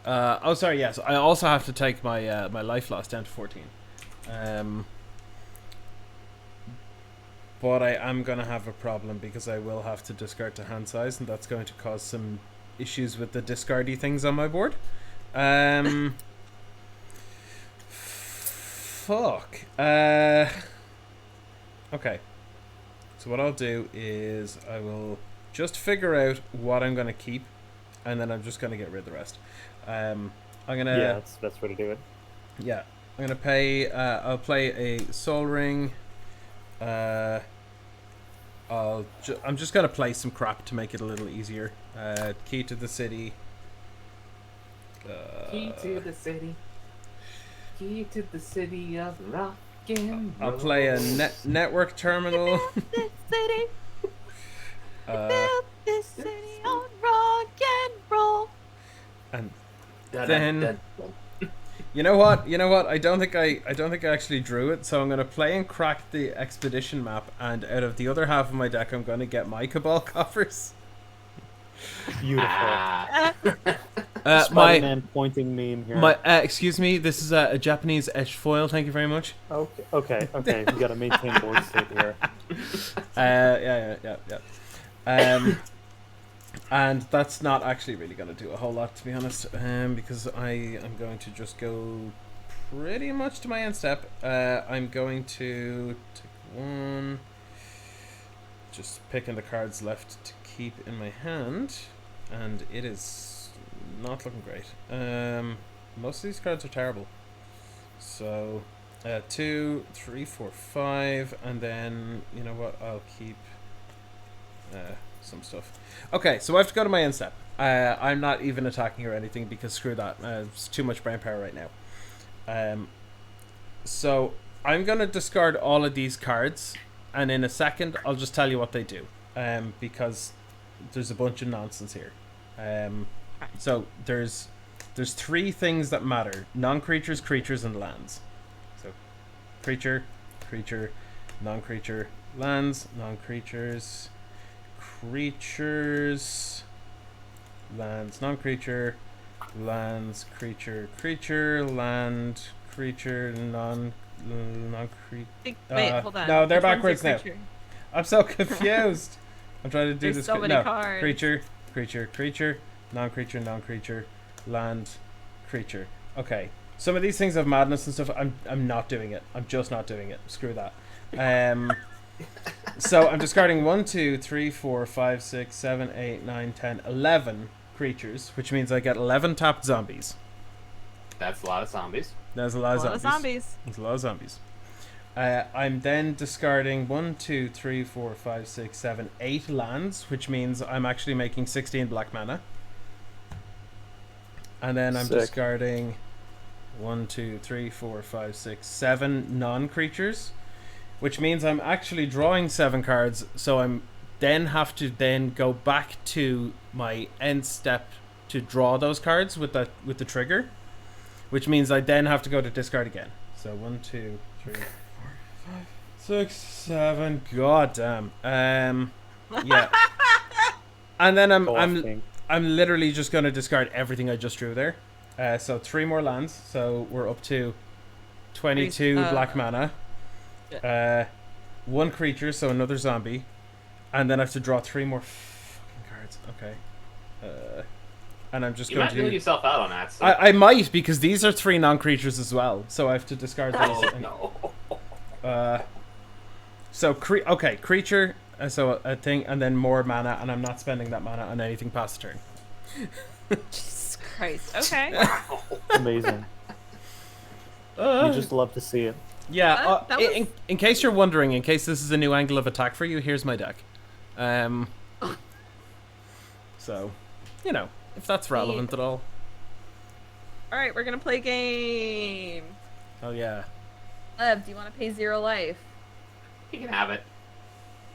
[SPEAKER 2] oh sorry, yes, I also have to take my my life loss down to 14. But I am going to have a problem because I will have to discard to hand size, and that's going to cause some issues with the discardy things on my board. Fuck. Okay. So what I'll do is I will just figure out what I'm going to keep, and then I'm just going to get rid of the rest. I'm going to...
[SPEAKER 4] Yeah, that's where to do it.
[SPEAKER 2] Yeah. I'm going to pay... I'll play a Soul Ring... I'm just gonna play some crap to make it a little easier. Key to the city.
[SPEAKER 3] Key to the city. Key to the city of rock and roll.
[SPEAKER 2] I'll play a network terminal.
[SPEAKER 1] This city,
[SPEAKER 2] uh,
[SPEAKER 1] built this city on rock and roll.
[SPEAKER 2] and Then you know what? I don't think I actually drew it, so I'm gonna play and crack the expedition map, and out of the other half of my deck, I'm gonna get my Cabal coffers.
[SPEAKER 4] Beautiful.
[SPEAKER 2] My
[SPEAKER 5] Spider-Man pointing meme here.
[SPEAKER 2] excuse me. This is a Japanese etched foil. Thank you very much.
[SPEAKER 4] Okay. We gotta maintain board state here.
[SPEAKER 2] Yeah. And that's not actually really going to do a whole lot, to be honest, because I am going to just go pretty much to my end step. I'm going to take one, just picking the cards left to keep in my hand, and it is not looking great. Most of these cards are terrible. So, 2, 3, 4, 5, and then, you know what, I'll keep some stuff. Okay, so I have to go to my end step. I'm not even attacking or anything because screw that. It's too much brain power right now. So I'm going to discard all of these cards, and in a second I'll just tell you what they do, because there's a bunch of nonsense here. So there's 3 things that matter: non-creatures, creatures, and lands. So creature, non-creature, lands, non-creatures, creatures, lands, non-creature, lands, creature, land, creature, non-creature.
[SPEAKER 1] Wait, hold on.
[SPEAKER 2] No, they're
[SPEAKER 1] Which one's your
[SPEAKER 2] backwards now.
[SPEAKER 1] creature?
[SPEAKER 2] I'm so confused. I'm trying to do
[SPEAKER 1] There's
[SPEAKER 2] this.
[SPEAKER 1] so many cards.
[SPEAKER 2] Creature, non-creature, land, creature. Okay. Some of these things have madness and stuff. I'm not doing it. I'm just not doing it. Screw that. So I'm discarding 1, 2, 3, 4, 5, 6, 7, 8, 9, 10, 11 creatures, which means I get 11 tapped zombies.
[SPEAKER 3] That's a lot of zombies.
[SPEAKER 2] That's a lot of zombies.
[SPEAKER 1] zombies.
[SPEAKER 2] That's a lot of zombies. I'm then discarding 1, 2, 3, 4, 5, 6, 7, 8 lands, which means I'm actually making 16 black mana. And then I'm
[SPEAKER 5] Sick.
[SPEAKER 2] discarding 1, 2, 3, 4, 5, 6, 7 non-creatures, which means I'm actually drawing 7 cards, so I'm then have to then go back to my end step to draw those cards with the trigger, which means I then have to go to discard again. So 1, 2, 3, 4, 5, 6, 7. God damn. Yeah. And then I'm literally just going to discard everything I just drew there. So 3 more lands. So we're up to 22 black mana. 1 creature, so another zombie. And then I have to draw 3 more fucking cards. Okay. And I'm just
[SPEAKER 3] You
[SPEAKER 2] going
[SPEAKER 3] might
[SPEAKER 2] to...
[SPEAKER 3] rule yourself out on that. So.
[SPEAKER 2] I might, because these are 3 non-creatures as well. So I have to discard those.
[SPEAKER 3] No.
[SPEAKER 2] So, creature, so a thing, and then more mana, and I'm not spending that mana on anything past turn.
[SPEAKER 1] Jesus Christ. Okay.
[SPEAKER 4] Amazing. You just love to see it.
[SPEAKER 2] Yeah,
[SPEAKER 1] That was-
[SPEAKER 2] in case you're wondering, in case this is a new angle of attack for you, here's my deck. So, you know, if that's relevant at all.
[SPEAKER 1] All right, we're gonna play a game.
[SPEAKER 2] Oh, yeah.
[SPEAKER 1] Lev, do you want to pay 0 life?
[SPEAKER 3] You can have it.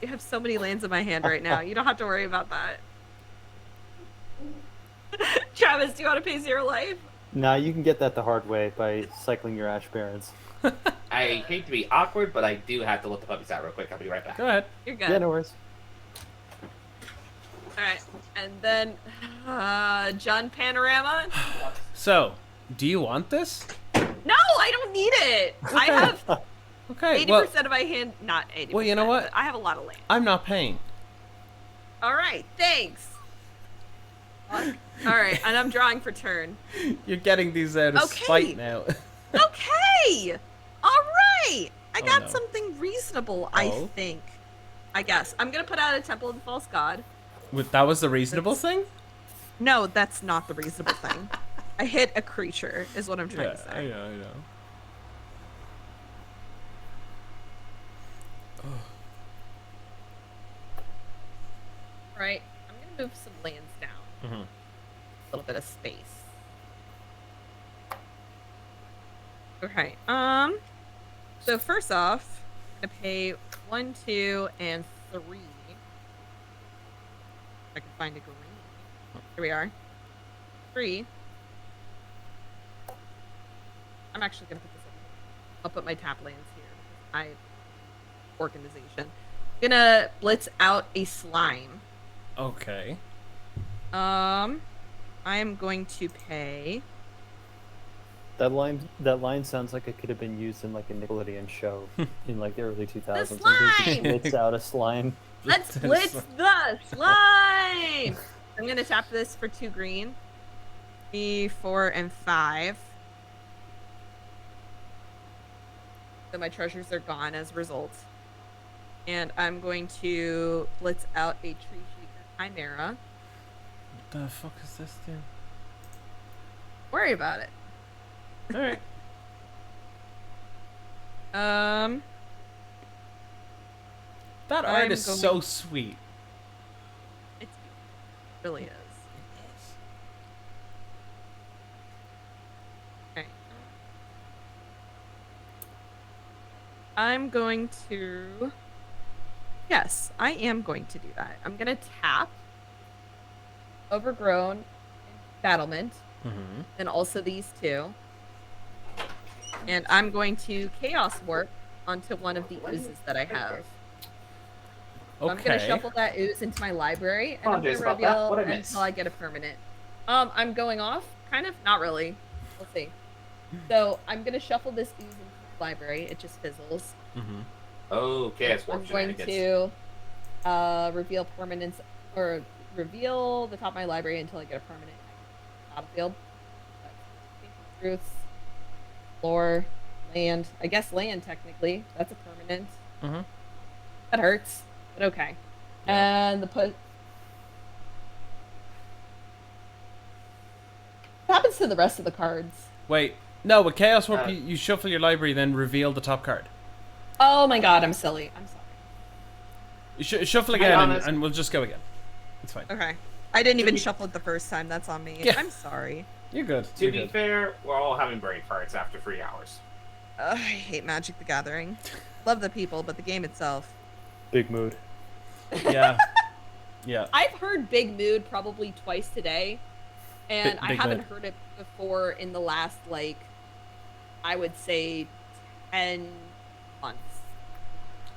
[SPEAKER 1] You have so many lands in my hand right now. You don't have to worry about that. Travis, do you want to pay 0 life?
[SPEAKER 5] Nah, you can get that the hard way by cycling your Ash Barons.
[SPEAKER 3] I hate to be awkward, but I do have to let the puppies out real quick. I'll be right back.
[SPEAKER 2] Go ahead.
[SPEAKER 1] You're good.
[SPEAKER 5] Yeah, no worries.
[SPEAKER 1] All right, and then John Panorama.
[SPEAKER 2] So, do you want this?
[SPEAKER 1] No, I don't need it. I have
[SPEAKER 2] Okay,
[SPEAKER 1] 80%
[SPEAKER 2] well,
[SPEAKER 1] of my hand. Not 80%.
[SPEAKER 2] Well, you know what?
[SPEAKER 1] but I have a lot of land.
[SPEAKER 2] I'm not paying.
[SPEAKER 1] All right, thanks. All right, and I'm drawing for turn.
[SPEAKER 2] You're getting these out of
[SPEAKER 1] Okay.
[SPEAKER 2] spite now.
[SPEAKER 1] Okay. All right. I
[SPEAKER 2] Oh,
[SPEAKER 1] got
[SPEAKER 2] no.
[SPEAKER 1] something reasonable, I
[SPEAKER 2] Oh.
[SPEAKER 1] think. I guess. I'm going to put out a Temple of the False God.
[SPEAKER 2] That was the reasonable thing?
[SPEAKER 1] No, that's not the reasonable thing. I hit a creature, is what I'm trying to say.
[SPEAKER 2] I know.
[SPEAKER 1] Right. I'm going to move some lands down.
[SPEAKER 2] Mm-hmm.
[SPEAKER 1] A little bit of space. Okay. So first off, I'm gonna pay 1, 2, and 3. If I can find a green. Here we are. 3. I'm actually gonna put this. I'll put my tap lands here. I organization. Gonna blitz out a slime.
[SPEAKER 2] Okay.
[SPEAKER 1] I am going to pay.
[SPEAKER 5] That line sounds like it could have been used in like a Nickelodeon show in like the early 2000s.
[SPEAKER 1] The
[SPEAKER 5] Like, they
[SPEAKER 1] slime!
[SPEAKER 5] just blitz out a slime.
[SPEAKER 1] Let's blitz the slime. I'm gonna tap this for 2 green. 3, 4, and 5. So my treasures are gone as a result. And I'm going to blitz out a Tree Shaker Chimera.
[SPEAKER 2] What the fuck is this thing?
[SPEAKER 1] Worry about it.
[SPEAKER 2] Alright. That art
[SPEAKER 1] I'm
[SPEAKER 2] is
[SPEAKER 1] going-
[SPEAKER 2] so sweet.
[SPEAKER 1] It really is. Okay. I'm going to. Yes, I am going to do that. I'm going to tap Overgrown, Battlement,
[SPEAKER 2] Mm-hmm.
[SPEAKER 1] and also these 2. And I'm going to Chaos Warp onto one of the oozes that I have. So I'm gonna
[SPEAKER 2] Okay.
[SPEAKER 1] shuffle that ooze into my library, and I'm
[SPEAKER 3] Apologize
[SPEAKER 1] gonna
[SPEAKER 3] about that.
[SPEAKER 1] reveal
[SPEAKER 3] What'd I miss?
[SPEAKER 1] until I get a permanent. I'm going off, kind of, not really. We'll see. So I'm gonna shuffle this ooze into the library. It just fizzles.
[SPEAKER 2] Mm-hmm.
[SPEAKER 3] Oh, Chaos Warp
[SPEAKER 1] I'm going
[SPEAKER 3] shenanigans.
[SPEAKER 1] to reveal permanents, or reveal the top of my library until I get a permanent battlefield. Truths, floor, land. I guess land technically. That's a permanent.
[SPEAKER 2] Mm-hmm.
[SPEAKER 1] That hurts, but okay.
[SPEAKER 2] Yeah.
[SPEAKER 1] And the put. What happens to the rest of the cards?
[SPEAKER 2] Wait. No, with Chaos Warp,
[SPEAKER 3] Uh,
[SPEAKER 2] you shuffle your library, then reveal the top card.
[SPEAKER 1] Oh my god, I'm silly. I'm sorry.
[SPEAKER 2] You shuffle
[SPEAKER 3] To be
[SPEAKER 2] again, and,
[SPEAKER 3] honest-
[SPEAKER 2] and we'll just go again. It's fine.
[SPEAKER 1] Okay. I didn't even
[SPEAKER 3] be-
[SPEAKER 1] shuffle it the first time. That's on me.
[SPEAKER 2] Yeah.
[SPEAKER 1] I'm sorry.
[SPEAKER 2] You're good.
[SPEAKER 3] To
[SPEAKER 2] You're
[SPEAKER 3] be
[SPEAKER 2] good.
[SPEAKER 3] fair, we're all having brain farts after 3 hours.
[SPEAKER 1] I hate Magic the Gathering. Love the people, but the game itself.
[SPEAKER 5] Big mood.
[SPEAKER 2] Yeah. Yeah.
[SPEAKER 1] I've heard Big Mood probably twice today, and I
[SPEAKER 2] Big
[SPEAKER 1] haven't
[SPEAKER 2] Mood.
[SPEAKER 1] heard it before in the last, like, I would say 10 months.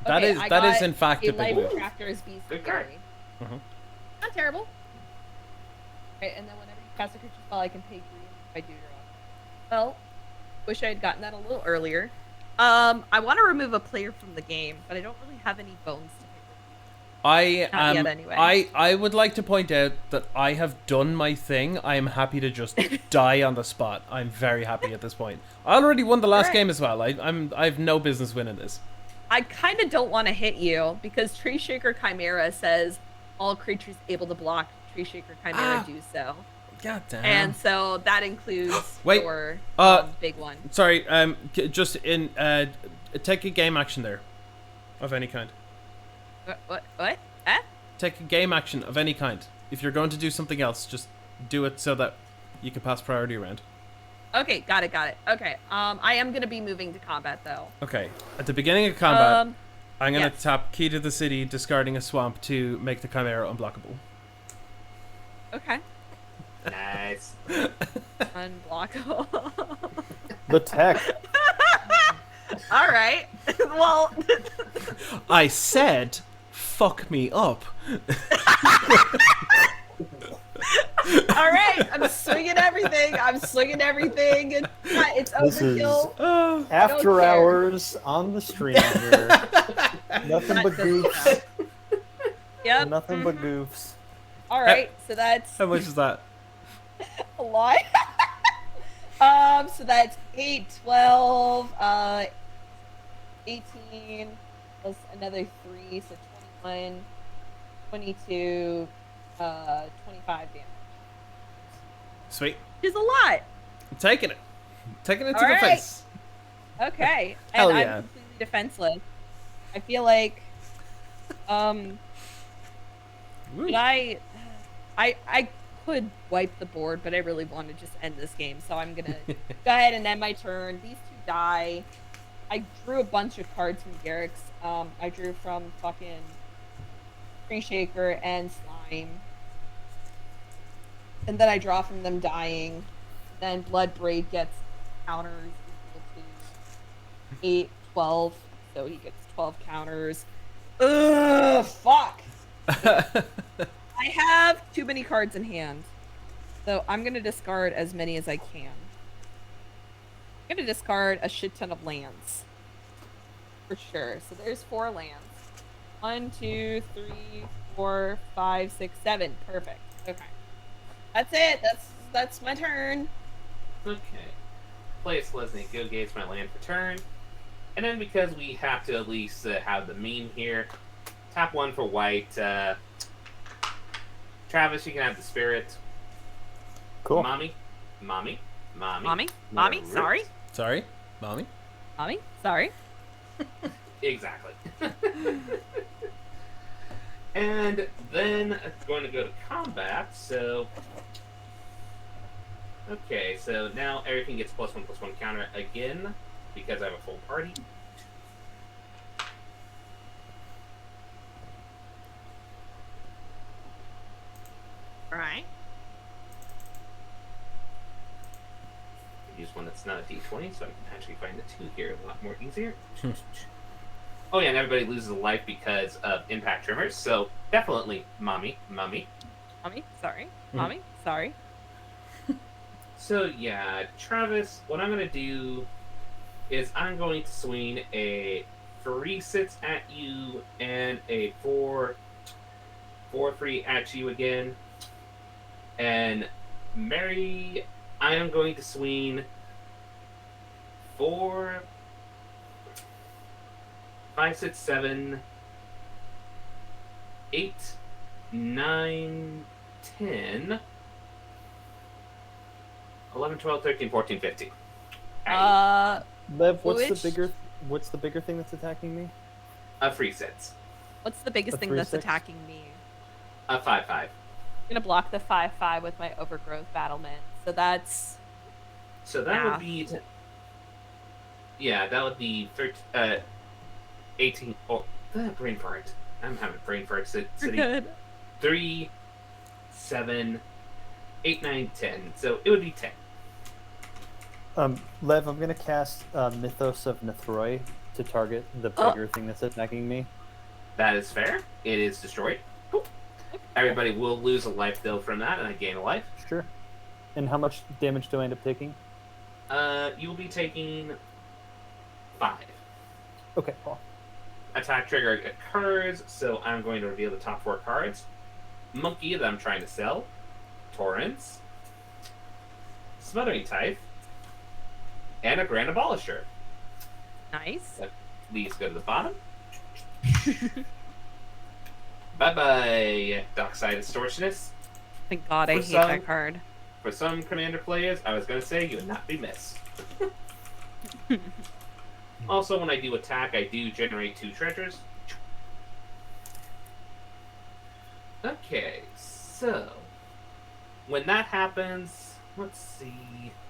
[SPEAKER 2] That
[SPEAKER 1] Okay,
[SPEAKER 2] is-
[SPEAKER 1] I
[SPEAKER 2] that is
[SPEAKER 1] got
[SPEAKER 2] in fact a
[SPEAKER 1] a
[SPEAKER 2] Big
[SPEAKER 1] Life
[SPEAKER 2] Mood.
[SPEAKER 1] Crafter's Beast
[SPEAKER 3] Good card.
[SPEAKER 1] Fury.
[SPEAKER 2] Mhm.
[SPEAKER 1] Not terrible. Okay, and then whenever you cast a creature spell, I can pay 3 if I do draw. Well, wish I had gotten that a little earlier. I want to remove a player from the game, but I don't really have any bones to pick with.
[SPEAKER 2] I
[SPEAKER 1] Not yet, anyway.
[SPEAKER 2] I would like to point out that I have done my thing. I am happy to just die on the spot. I'm very happy at this point. I already won the last
[SPEAKER 1] Alright.
[SPEAKER 2] game as well. I've no business winning this.
[SPEAKER 1] I kind of don't want to hit you because Tree Shaker Chimera says all creatures able to block Tree Shaker Chimera
[SPEAKER 2] Ah.
[SPEAKER 1] do so.
[SPEAKER 2] God damn.
[SPEAKER 1] And so that includes
[SPEAKER 2] Wait,
[SPEAKER 1] your big one.
[SPEAKER 2] Sorry. Just in take a game action there, of any kind.
[SPEAKER 1] What? Eh?
[SPEAKER 2] Take a game action of any kind. If you're going to do something else, just do it so that you can pass priority around.
[SPEAKER 1] Okay, got it. Okay. I am gonna be moving to combat though.
[SPEAKER 2] Okay. At the beginning of combat, I'm gonna
[SPEAKER 1] yes.
[SPEAKER 2] tap Key to the City, discarding a swamp to make the Chimera unblockable.
[SPEAKER 1] Okay.
[SPEAKER 3] Nice.
[SPEAKER 1] Unblockable.
[SPEAKER 5] The tech.
[SPEAKER 1] All right. Well,
[SPEAKER 2] I said, fuck me up.
[SPEAKER 1] all right. I'm swinging everything. It's
[SPEAKER 5] This is
[SPEAKER 1] overkill.
[SPEAKER 5] after
[SPEAKER 1] care.
[SPEAKER 5] hours on the stream here. Nothing but goofs.
[SPEAKER 1] Yep.
[SPEAKER 5] Nothing but goofs.
[SPEAKER 1] All right. So that's
[SPEAKER 2] How much is that?
[SPEAKER 1] a lot. So that's 8, 12, 18, plus another 3, so 21, 22, 25 damage.
[SPEAKER 2] Sweet.
[SPEAKER 1] Which is a lot.
[SPEAKER 2] I'm taking it. Taking it to
[SPEAKER 1] All
[SPEAKER 2] the
[SPEAKER 1] right.
[SPEAKER 2] face.
[SPEAKER 1] Okay.
[SPEAKER 2] Hell
[SPEAKER 1] And
[SPEAKER 2] yeah.
[SPEAKER 1] I'm completely defenseless. I feel like,
[SPEAKER 2] Woo.
[SPEAKER 1] should I could wipe the board, but I really want to just end this game, so I'm gonna go ahead and end my turn. These 2 die. I drew a bunch of cards from Garrick's. I drew from fucking Tree Shaker and Slime. And then I draw from them dying. Then Blood Braid gets counters 8, 12. So he gets 12 counters. Ugh, fuck. I have too many cards in hand. So I'm going to discard as many as I can. I'm going to discard a shit ton of lands. For sure. So there's 4 lands. 1, 2, 3, 4, 5, 6, 7. Perfect. Okay. That's it. That's my turn.
[SPEAKER 3] Okay. Play a Selesnya, go gaze my land for turn. And then because we have to at least have the meme here, tap 1 for white. Travis, you can have the spirit.
[SPEAKER 5] Cool.
[SPEAKER 3] Mommy.
[SPEAKER 1] Mommy,
[SPEAKER 3] Root.
[SPEAKER 1] sorry.
[SPEAKER 2] Sorry, mommy.
[SPEAKER 1] Mommy, sorry.
[SPEAKER 3] Exactly. And then it's going to go to combat, so... Okay, so now everything gets +1/+1 counter again, because I have a full party.
[SPEAKER 1] Right.
[SPEAKER 3] Use one that's not a d20, so I can actually find the 2 here a lot more easier. Oh yeah, and everybody loses a life because of impact trimmers, so definitely mommy.
[SPEAKER 1] Mommy, sorry. Mommy, sorry.
[SPEAKER 3] So yeah, Travis, what I'm going to do is I'm going to swing a 3/6 at you and a 4/3 at you again. And Mary, I am going to swing 4, 5, 6, 7, 8, 9, 10, 11, 12, 13, 14, 15.
[SPEAKER 5] Lev, what's
[SPEAKER 1] Which-
[SPEAKER 5] the bigger thing that's attacking me?
[SPEAKER 3] A 3/6.
[SPEAKER 1] What's the biggest
[SPEAKER 5] A
[SPEAKER 1] thing that's
[SPEAKER 5] 3/6?
[SPEAKER 1] attacking me?
[SPEAKER 3] A 5/5.
[SPEAKER 1] I'm gonna block the 5/5 with my overgrowth battlement. So that's
[SPEAKER 3] So that
[SPEAKER 1] Math.
[SPEAKER 3] would be... Yeah, that would be 18... Oh, brain fart. I'm having brain fart sitting.
[SPEAKER 1] good.
[SPEAKER 3] 3, 7, 8, 9, 10. So it would be 10.
[SPEAKER 5] Lev, I'm gonna cast Mythos of Nethroi to target the bigger thing that's attacking me.
[SPEAKER 3] That is fair. It is destroyed. Cool. Everybody will lose a life, though, from that, and I gain a life.
[SPEAKER 5] Sure. And how much damage do I end up taking?
[SPEAKER 3] You will be taking 5.
[SPEAKER 5] Okay, cool.
[SPEAKER 3] Attack trigger occurs, so I'm going to reveal the top 4 cards. Monkey that I'm trying to sell. Torrents. Smothering Tithe. And a Grand Abolisher.
[SPEAKER 1] Nice.
[SPEAKER 3] These go to the bottom. Bye-bye, Dockside Distortionist.
[SPEAKER 1] Thank God I
[SPEAKER 3] For
[SPEAKER 1] hate
[SPEAKER 3] some-
[SPEAKER 1] that card.
[SPEAKER 3] For some Commander players, I was going to say you would not be missed. Also, when I do attack, I do generate 2 treasures. Okay, so... When that happens... Let's see...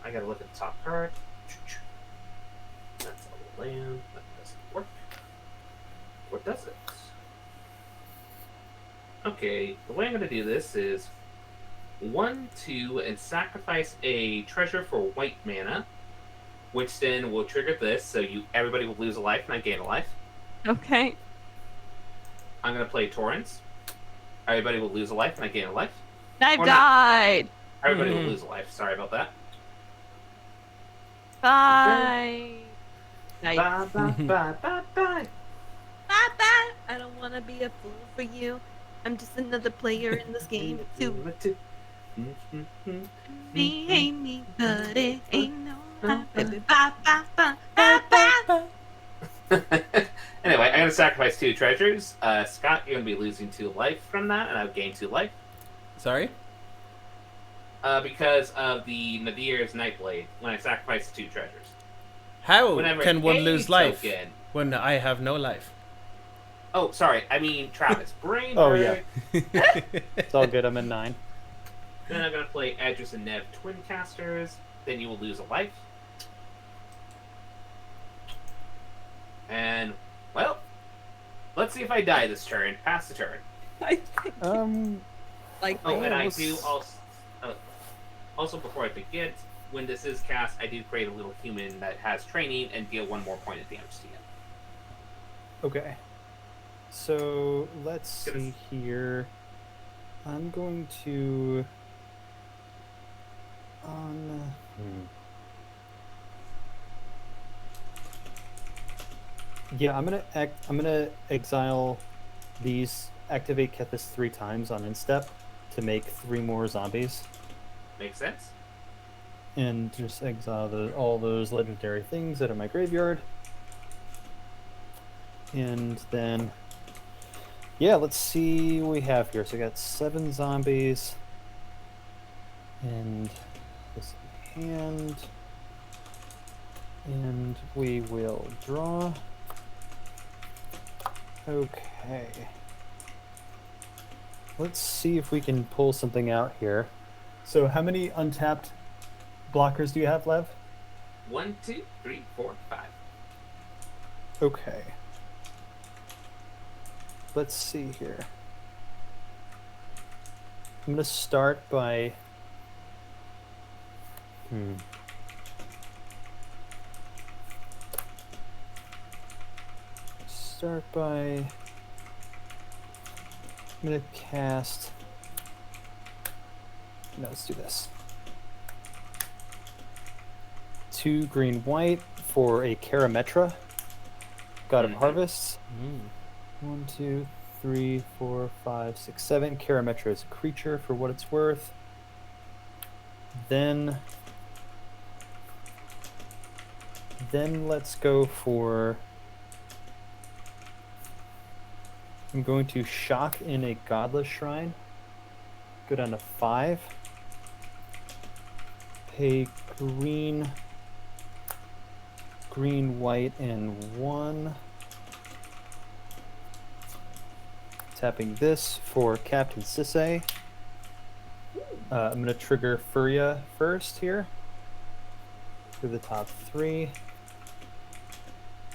[SPEAKER 3] I gotta look at the top card. That's a land. That doesn't work. Or does it? Okay, the way I'm gonna do this is... 1, 2, and sacrifice a treasure for white mana, which then will trigger this, so everybody will lose a life and I gain a life.
[SPEAKER 1] Okay.
[SPEAKER 3] I'm gonna play Torrents. Everybody will lose a life and I gain a life.
[SPEAKER 1] I've
[SPEAKER 3] Or not.
[SPEAKER 1] died.
[SPEAKER 3] Everybody will lose a life. Sorry about that.
[SPEAKER 1] Bye. Nice.
[SPEAKER 3] Bye bye bye bye bye.
[SPEAKER 1] Bye bye. I don't want to be a fool for you. I'm just another player in this game too. Me ain't me, but it ain't no lie. Baby, bye bye bye bye bye.
[SPEAKER 3] Anyway, I'm gonna sacrifice 2 treasures. Scott, you're gonna be losing 2 life from that, and I've gained 2 life.
[SPEAKER 2] Sorry?
[SPEAKER 3] Because of the Nadir's Nightblade, when I sacrifice 2 treasures.
[SPEAKER 2] How
[SPEAKER 3] Whenever
[SPEAKER 2] can one
[SPEAKER 3] a
[SPEAKER 2] lose life
[SPEAKER 3] token-
[SPEAKER 2] when I have no life?
[SPEAKER 3] Oh, sorry. I mean, Travis. Brain
[SPEAKER 5] Oh,
[SPEAKER 3] hurt.
[SPEAKER 5] yeah. It's all good. I'm in 9.
[SPEAKER 3] Then I'm going to play Edris and Nev Twin Casters. Then you will lose a life. And, well, let's see if I die this turn. Pass the turn.
[SPEAKER 1] I think
[SPEAKER 3] Oh,
[SPEAKER 1] like
[SPEAKER 3] and I
[SPEAKER 5] let's-
[SPEAKER 3] do also... also, before I forget, when this is cast, I do create a little human that has training and deal 1 more point of damage to you.
[SPEAKER 5] Okay. So let's
[SPEAKER 3] Goodness.
[SPEAKER 5] see here. I'm going to Yeah, I'm gonna exile these. Activate Kethis 3 times on instep to make 3 more zombies,
[SPEAKER 3] Makes sense?
[SPEAKER 5] and just exile all those legendary things out of my graveyard. And then, yeah, let's see what we have here. So I got 7 zombies, and this hand, and we will draw. Okay. Let's see if we can pull something out here. So how many untapped blockers do you have, Lev?
[SPEAKER 3] 1, 2, 3, 4, 5.
[SPEAKER 5] Okay. Let's see here. I'm gonna start by I'm gonna cast. No, let's do this. 2 green white for a Karametra, God of Harvest. 1, 2, 3, 4, 5, 6, 7. Karametra is a creature for what it's worth. Then let's go for. I'm going to shock in a Godless Shrine. Go down to 5. Pay green, white, and 1. Tapping this for Captain Sisay. I'm going to trigger Furia first here. To the top 3.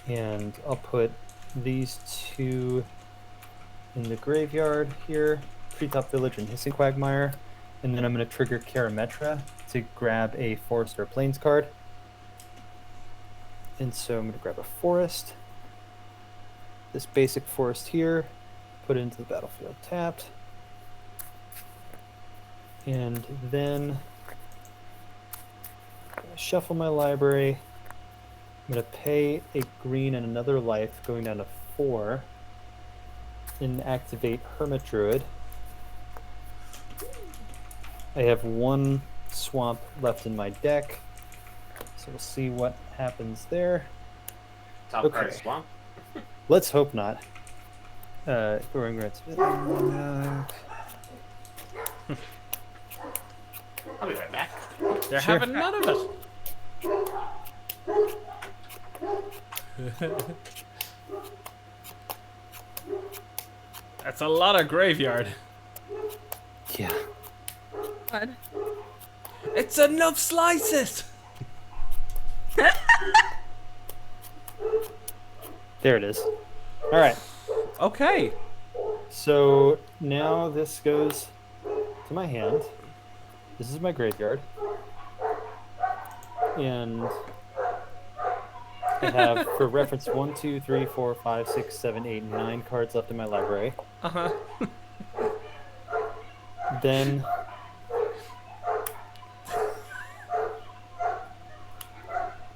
[SPEAKER 5] And I'll put these 2 in the graveyard here. Treetop Village and Hissing Quagmire. And then I'm going to trigger Karametra to grab a forest or plains card. And so I'm going to grab a forest. This basic forest here. Put it into the battlefield tapped. And then I'm going to shuffle my library. I'm going to pay a green and another life, going down to 4. And activate Hermit Druid. I have 1 swamp left in my deck, so we'll see what happens there.
[SPEAKER 3] Top card
[SPEAKER 5] Okay.
[SPEAKER 3] swamp.
[SPEAKER 5] Let's hope not. Growing Reds.
[SPEAKER 3] I'll be right back.
[SPEAKER 2] They're
[SPEAKER 5] Sure.
[SPEAKER 2] having none of it. That's a lot of graveyard.
[SPEAKER 5] Yeah.
[SPEAKER 1] God.
[SPEAKER 2] It's enough slices.
[SPEAKER 5] There it is. All right.
[SPEAKER 2] Okay.
[SPEAKER 5] So now this goes to my hand. This is my graveyard. And I have, for reference, 1, 2, 3, 4, 5, 6, 7, 8, 9 cards left in my library.
[SPEAKER 2] Uh-huh.
[SPEAKER 5] Then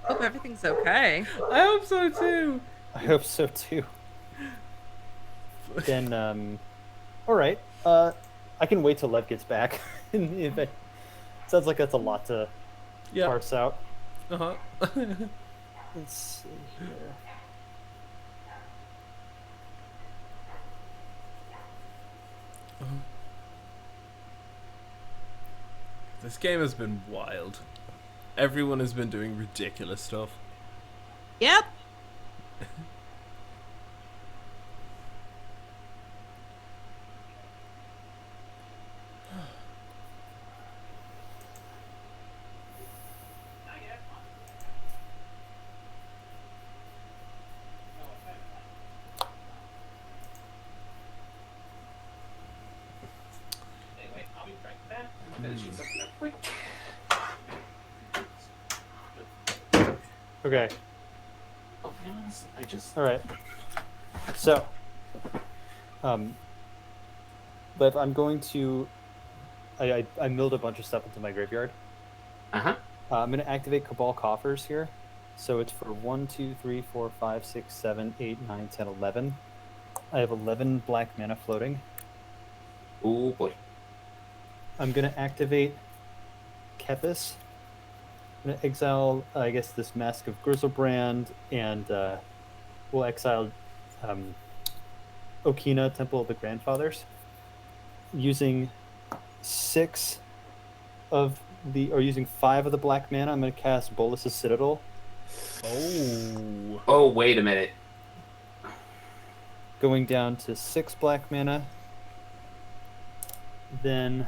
[SPEAKER 1] Hope everything's okay.
[SPEAKER 2] I hope so too.
[SPEAKER 5] I hope so too. Then, all right. I can wait till Lev gets back. If it sounds like that's a lot to
[SPEAKER 2] Yeah.
[SPEAKER 5] parse out.
[SPEAKER 2] Uh-huh.
[SPEAKER 5] Let's see here.
[SPEAKER 2] This game has been wild. Everyone has been doing ridiculous stuff.
[SPEAKER 1] Yep.
[SPEAKER 3] Anyway, I'll be right back. I'm finishing something up quick.
[SPEAKER 5] Okay.
[SPEAKER 3] Oh, be honest, I just.
[SPEAKER 5] All right. So, Liv, I'm going to. I milled a bunch of stuff into my graveyard.
[SPEAKER 3] Uh huh.
[SPEAKER 5] I'm going to activate Cabal Coffers here. So it's for 1, 2, 3, 4, 5, 6, 7, 8, 9, 10, 11. I have 11 black mana floating.
[SPEAKER 3] Oh boy.
[SPEAKER 5] I'm going to activate Kethis. I'm going to exile, I guess, this Mask of Grizzlebrand, and we'll exile Okina, Temple of the Grandfathers. Using 6 of the, or using 5 of the black mana, I'm going to cast Bolus's Citadel.
[SPEAKER 2] Oh.
[SPEAKER 3] Oh, wait a minute.
[SPEAKER 5] Going down to 6 black mana. Then,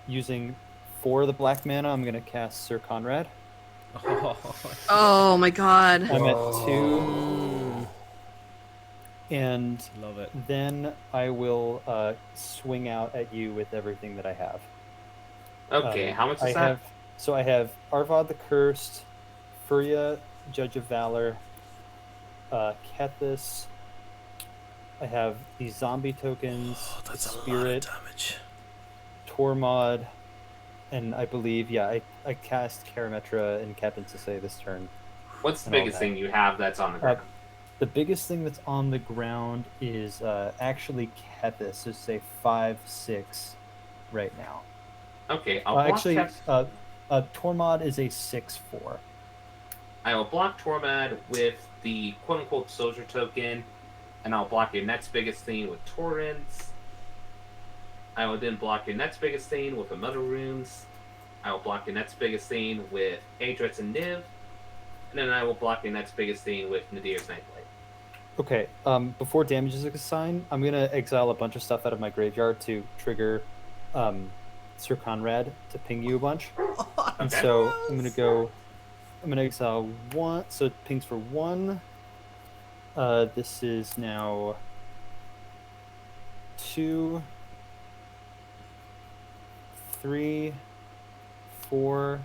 [SPEAKER 5] using 4 of the black mana, I'm going to cast Sir Conrad.
[SPEAKER 1] Oh my god.
[SPEAKER 5] I'm at 2. And
[SPEAKER 2] Love it.
[SPEAKER 5] then I will swing out at you with everything that I have.
[SPEAKER 3] Okay, how much is
[SPEAKER 5] I
[SPEAKER 3] that?
[SPEAKER 5] have, so I have Arvad the Cursed, Furia, Judge of Valor, Kethis. I have these zombie tokens,
[SPEAKER 2] That's a lot of
[SPEAKER 5] Spirit,
[SPEAKER 2] damage.
[SPEAKER 5] Tormod, and I believe, I cast Karametra and Captain Sisay this turn.
[SPEAKER 3] What's the
[SPEAKER 5] and all
[SPEAKER 3] biggest
[SPEAKER 5] that.
[SPEAKER 3] thing you have that's on the ground?
[SPEAKER 5] The biggest thing that's on the ground is actually Kethis, so say 5/6 right now.
[SPEAKER 3] Okay, I'll block
[SPEAKER 5] Actually,
[SPEAKER 3] Keth-
[SPEAKER 5] Tormod is a 6/4.
[SPEAKER 3] I will block Tormad with the quote-unquote soldier token, and I'll block your next biggest thing with Torrents. I will then block your next biggest thing with Another Runes. I will block your next biggest thing with Adrets and Niv. And then I will block your next biggest thing with Nadir's Nightblade.
[SPEAKER 5] Okay, before damage is assigned, I'm going to exile a bunch of stuff out of my graveyard to trigger Sir Conrad to ping you a bunch. And
[SPEAKER 3] Okay.
[SPEAKER 5] so I'm going to exile 1, so it pings for 1. This is now 2, 3, 4,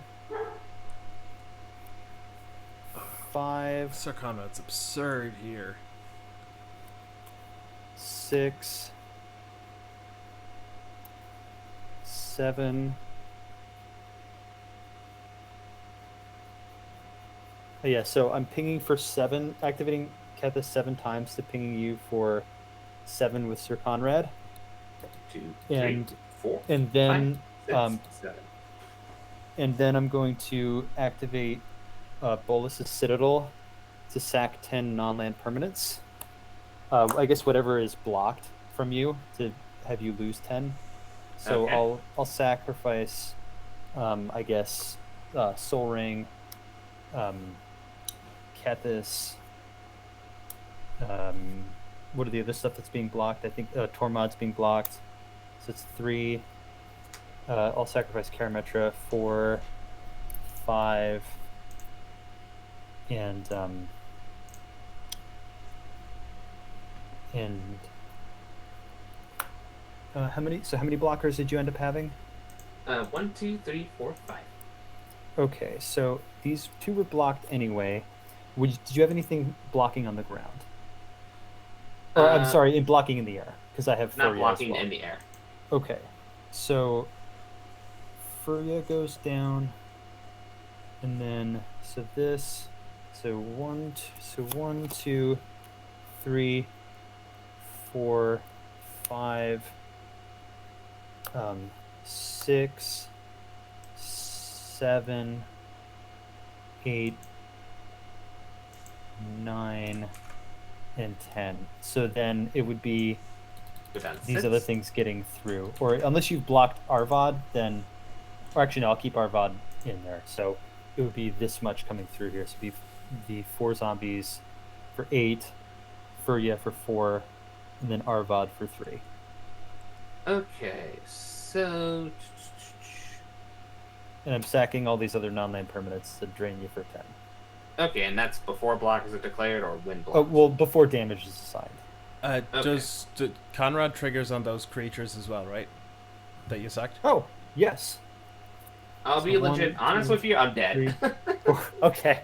[SPEAKER 5] 5,
[SPEAKER 2] Sir Conrad's absurd here.
[SPEAKER 5] 6, 7. Oh, yeah, so I'm pinging for 7, activating Kethis 7 times to pinging you for 7 with Sir Conrad.
[SPEAKER 3] 2, 3,
[SPEAKER 5] And
[SPEAKER 3] 4,
[SPEAKER 5] and then
[SPEAKER 3] 5, 6, 7.
[SPEAKER 5] and then I'm going to activate Bolus's Citadel to sack 10 non-land permanents. I guess whatever is blocked from you to have you lose 10. So
[SPEAKER 3] Okay.
[SPEAKER 5] I'll sacrifice, I guess, Soul Ring, Kethis. What are the other stuff that's being blocked? I think Tormod's being blocked, so it's 3. I'll sacrifice Karametra 4, 5, and how many? So how many blockers did you end up having?
[SPEAKER 3] 1, 2, 3, 4, 5.
[SPEAKER 5] Okay, so these 2 were blocked anyway. Did you have anything blocking on the ground? Or I'm sorry, in blocking in the air, because I have
[SPEAKER 3] Not
[SPEAKER 5] Furia
[SPEAKER 3] blocking
[SPEAKER 5] as well.
[SPEAKER 3] in the air.
[SPEAKER 5] Okay, so Furia goes down, and then so 1, 2, 3, 4, 5, 6, 7, 8, 9, and 10. So then it would be
[SPEAKER 3] Go down
[SPEAKER 5] these
[SPEAKER 3] 6.
[SPEAKER 5] other things getting through, or unless you've blocked Arvad, then, or actually no, I'll keep Arvad in there. So it would be this much coming through here. So it'd be the 4 zombies for 8, Furia for 4, and then Arvad for 3.
[SPEAKER 3] Okay, so...
[SPEAKER 5] And I'm sacking all these other non-land permanents to drain you for 10.
[SPEAKER 3] Okay, and that's before blockers are declared or when blockers?
[SPEAKER 5] Oh, well, before damage is assigned.
[SPEAKER 2] Does Conrad triggers on those creatures as well, right? That you sacked?
[SPEAKER 5] Oh, yes.
[SPEAKER 3] I'll
[SPEAKER 4] So
[SPEAKER 3] be
[SPEAKER 4] one,
[SPEAKER 3] legit honest
[SPEAKER 4] two,
[SPEAKER 3] with you. I'm dead.
[SPEAKER 4] 3, 4. Okay.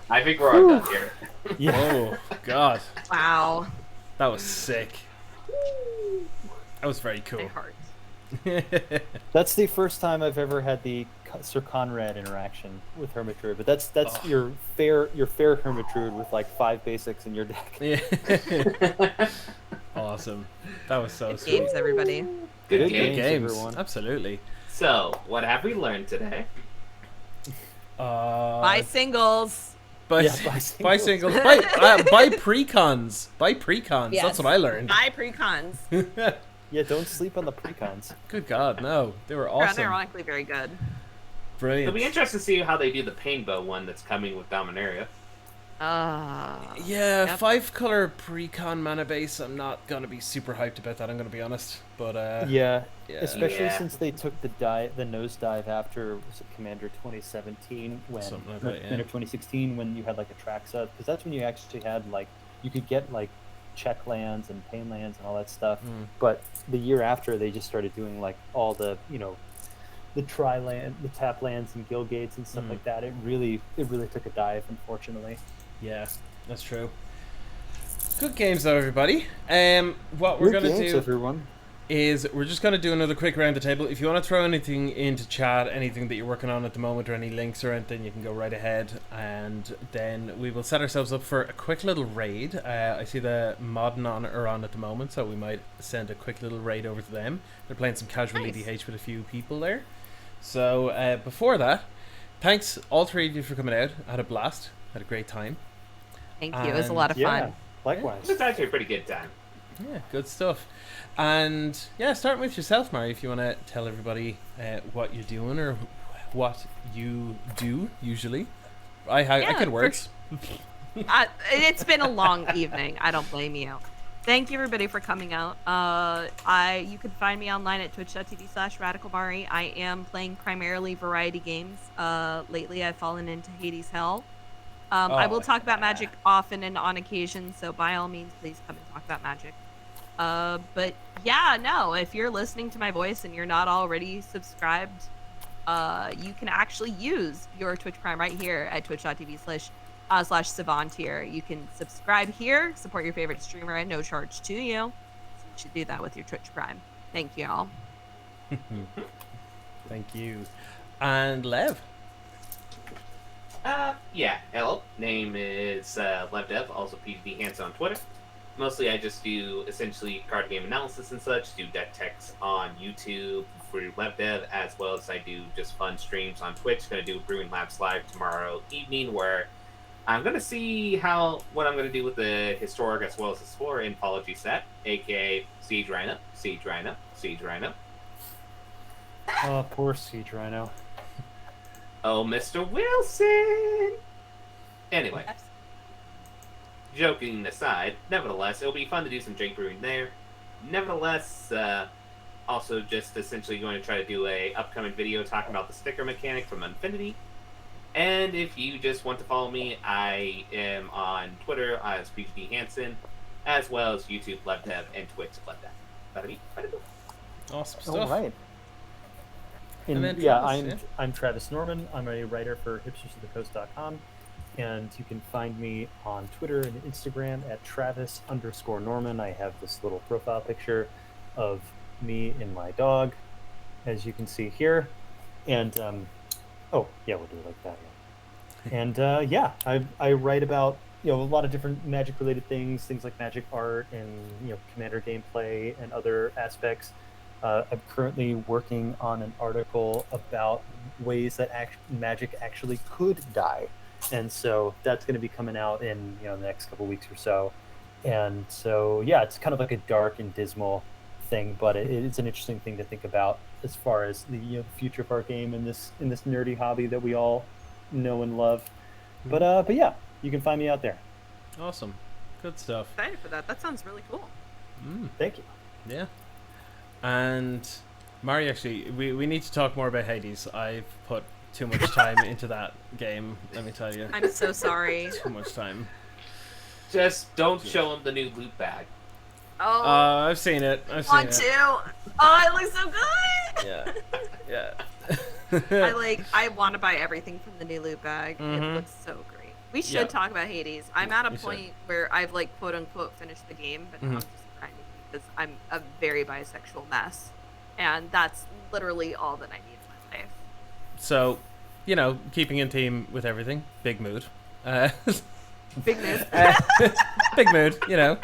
[SPEAKER 3] I think we're all done here.
[SPEAKER 4] Yeah.
[SPEAKER 2] Oh God,
[SPEAKER 1] Wow.
[SPEAKER 2] that was sick. That was very
[SPEAKER 1] My
[SPEAKER 2] cool.
[SPEAKER 1] heart.
[SPEAKER 5] That's the first time I've ever had the Sir Conrad interaction with Hermit Druid, but that's
[SPEAKER 2] Oh.
[SPEAKER 5] your fair Hermit Druid with like 5 basics in your deck.
[SPEAKER 2] Yeah. Awesome. That was so
[SPEAKER 1] Good
[SPEAKER 2] sweet.
[SPEAKER 1] games, everybody.
[SPEAKER 3] Good
[SPEAKER 5] Good
[SPEAKER 3] game.
[SPEAKER 2] Good games.
[SPEAKER 5] everyone.
[SPEAKER 2] Absolutely.
[SPEAKER 3] So, what have we learned today?
[SPEAKER 1] Buy singles.
[SPEAKER 2] Buy,
[SPEAKER 5] Yeah, buy
[SPEAKER 2] buy
[SPEAKER 5] singles.
[SPEAKER 2] singles. Buy precons. Buy precons.
[SPEAKER 1] Yes.
[SPEAKER 2] That's what I learned.
[SPEAKER 1] Buy precons.
[SPEAKER 5] Yeah, don't sleep on the precons.
[SPEAKER 2] Good God, no. They were
[SPEAKER 1] They're
[SPEAKER 2] awesome.
[SPEAKER 1] unironically very good.
[SPEAKER 2] Brilliant.
[SPEAKER 3] It'll be interesting to see how they do the Painbow one that's coming with Dominaria.
[SPEAKER 2] Yeah,
[SPEAKER 1] Yep.
[SPEAKER 2] 5-color precon mana base. I'm not gonna be super hyped about that. I'm gonna be honest, but
[SPEAKER 5] Yeah,
[SPEAKER 2] yeah.
[SPEAKER 5] especially
[SPEAKER 3] Yeah.
[SPEAKER 5] since they took the nosedive after was it Commander 2017 when
[SPEAKER 2] Something like
[SPEAKER 5] no,
[SPEAKER 2] that, yeah.
[SPEAKER 5] Commander 2016 when you had like a Traxa, because that's when you actually had like you could get like check lands and pain lands and all that stuff.
[SPEAKER 2] Mm.
[SPEAKER 5] But the year after, they just started doing like all the the the tap lands and guild gates and stuff
[SPEAKER 2] Mm.
[SPEAKER 5] like that. It really took a dive, unfortunately.
[SPEAKER 2] Yeah, that's true. Good games though, everybody. What we're
[SPEAKER 5] Good
[SPEAKER 2] gonna
[SPEAKER 5] games,
[SPEAKER 2] do
[SPEAKER 5] everyone.
[SPEAKER 2] is we're just gonna do another quick round the table. If you want to throw anything into chat, anything that you're working on at the moment, or any links or anything, you can go right ahead, and then we will set ourselves up for a quick little raid. I see the Modern are on at the moment, so we might send a quick little raid over to them. They're playing some casual
[SPEAKER 1] Nice.
[SPEAKER 2] EDH with a few people there. So before that, thanks all 3 of you for coming out. I had a blast. Had a great time.
[SPEAKER 1] Thank you. It was a lot of
[SPEAKER 5] Yeah,
[SPEAKER 1] fun.
[SPEAKER 5] likewise.
[SPEAKER 3] It's actually a pretty good time.
[SPEAKER 2] Yeah, good stuff. And yeah, starting with yourself, Mari, if you want to tell everybody what you're doing or what you do usually. I
[SPEAKER 1] Yeah,
[SPEAKER 2] could
[SPEAKER 1] for
[SPEAKER 2] words.
[SPEAKER 1] It's been a long evening. I don't blame you. Thank you everybody for coming out. You can find me online at twitch.tv/radicalmari. I am playing primarily variety games. Lately I've fallen into Hades Hell. I will talk about Magic often and on occasion, so by all means, please come and talk about Magic. But yeah, no, if you're listening to my voice and you're not already subscribed, you can actually use your Twitch Prime right here at twitch.tv/Savant here. You can subscribe here, support your favorite streamer at no charge to you. So you should do that with your Twitch Prime. Thank you all.
[SPEAKER 2] Thank you. And Lev.
[SPEAKER 3] Yeah, hello. Name is LevDev, also PGD Hansen on Twitter. Mostly I just do essentially card game analysis and such, do deck techs on YouTube for LevDev, as well as I do just fun streams on Twitch. Gonna do Brewing Labs Live tomorrow evening, where I'm gonna see what I'm gonna do with the Historic as well as the Spore Anthology set, aka Siege Rhino, Siege Rhino, Siege Rhino.
[SPEAKER 5] Oh, poor Siege Rhino.
[SPEAKER 3] Oh, Mr. Wilson! Anyway, joking aside, nevertheless, it'll be fun to do some drink brewing there. Nevertheless, also just essentially going to try to do a upcoming video talking about the sticker mechanic from Infinity. And if you just want to follow me, I am on Twitter as PGD Hansen, as well as YouTube LevDev and Twitch LevDev. Bada beep, bada boop.
[SPEAKER 2] Awesome
[SPEAKER 5] All
[SPEAKER 2] stuff.
[SPEAKER 5] right.
[SPEAKER 2] And
[SPEAKER 5] And
[SPEAKER 2] then
[SPEAKER 5] yeah,
[SPEAKER 2] Travis,
[SPEAKER 5] I'm Travis Norman. I'm a writer for hipstersofthecoast.com, and you can find me on Twitter and Instagram at Travis_Norman. I have this little profile picture of me and my dog, as you can see here. And oh yeah, we'll do it like that. Yeah. And yeah, I write about a lot of different Magic related things like Magic art and Commander gameplay and other aspects. I'm currently working on an article about ways that Magic actually could die, and so that's going to be coming out in the next couple weeks or so. And so yeah, it's kind of like a dark and dismal thing, but it's an interesting thing to think about as far as the future of our game in this nerdy hobby that we all know and love. But yeah, you can find me out there.
[SPEAKER 2] Awesome. Good stuff.
[SPEAKER 1] Excited for that. That sounds really cool.
[SPEAKER 5] Thank you.
[SPEAKER 2] Yeah. And Mari, actually, we need to talk more about Hades. I've put too much time into that game, let me tell you.
[SPEAKER 1] I'm so sorry.
[SPEAKER 2] Too much time.
[SPEAKER 3] Just don't show him the new loot bag.
[SPEAKER 1] Oh,
[SPEAKER 2] I've seen it. I've seen
[SPEAKER 1] want
[SPEAKER 2] it.
[SPEAKER 1] to. Oh, it looks so good.
[SPEAKER 2] Yeah.
[SPEAKER 1] I want to buy everything from the new loot bag. It looks so great. We should
[SPEAKER 2] Yeah.
[SPEAKER 1] talk about Hades. I'm at a
[SPEAKER 2] We should.
[SPEAKER 1] point where I've like quote unquote finished the game, but now I'm just grinding because I'm a very bisexual mess, and that's literally all that I need in my life.
[SPEAKER 2] So, keeping in theme with everything, big mood.
[SPEAKER 1] Big news.
[SPEAKER 2] Big mood, Yeah,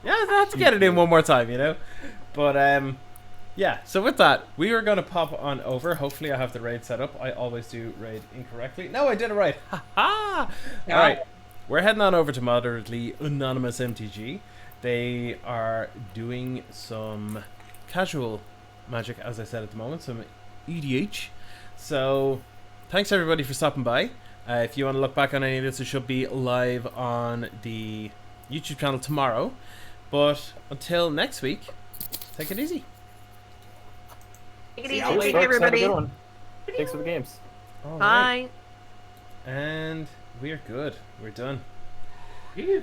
[SPEAKER 2] let's get it in one more time, But, yeah, so with that, we are going to pop on over. Hopefully I have the raid set up. I always do raid incorrectly. No, I did it right. Ha ha! Alright, we're heading on over to Moderately Anonymous MTG. They are doing some casual magic, as I said at the moment, some EDH. So, thanks everybody for stopping by. If you want to look back on any of this, it should be live on the YouTube channel tomorrow. But until next week, take it easy.
[SPEAKER 1] Take it
[SPEAKER 3] See
[SPEAKER 1] easy,
[SPEAKER 3] y'all later.
[SPEAKER 4] Folks, have a
[SPEAKER 1] everybody.
[SPEAKER 4] good one. Thanks for the games.
[SPEAKER 2] All right.
[SPEAKER 1] Bye.
[SPEAKER 2] And we're good. We're done.
[SPEAKER 3] Phew.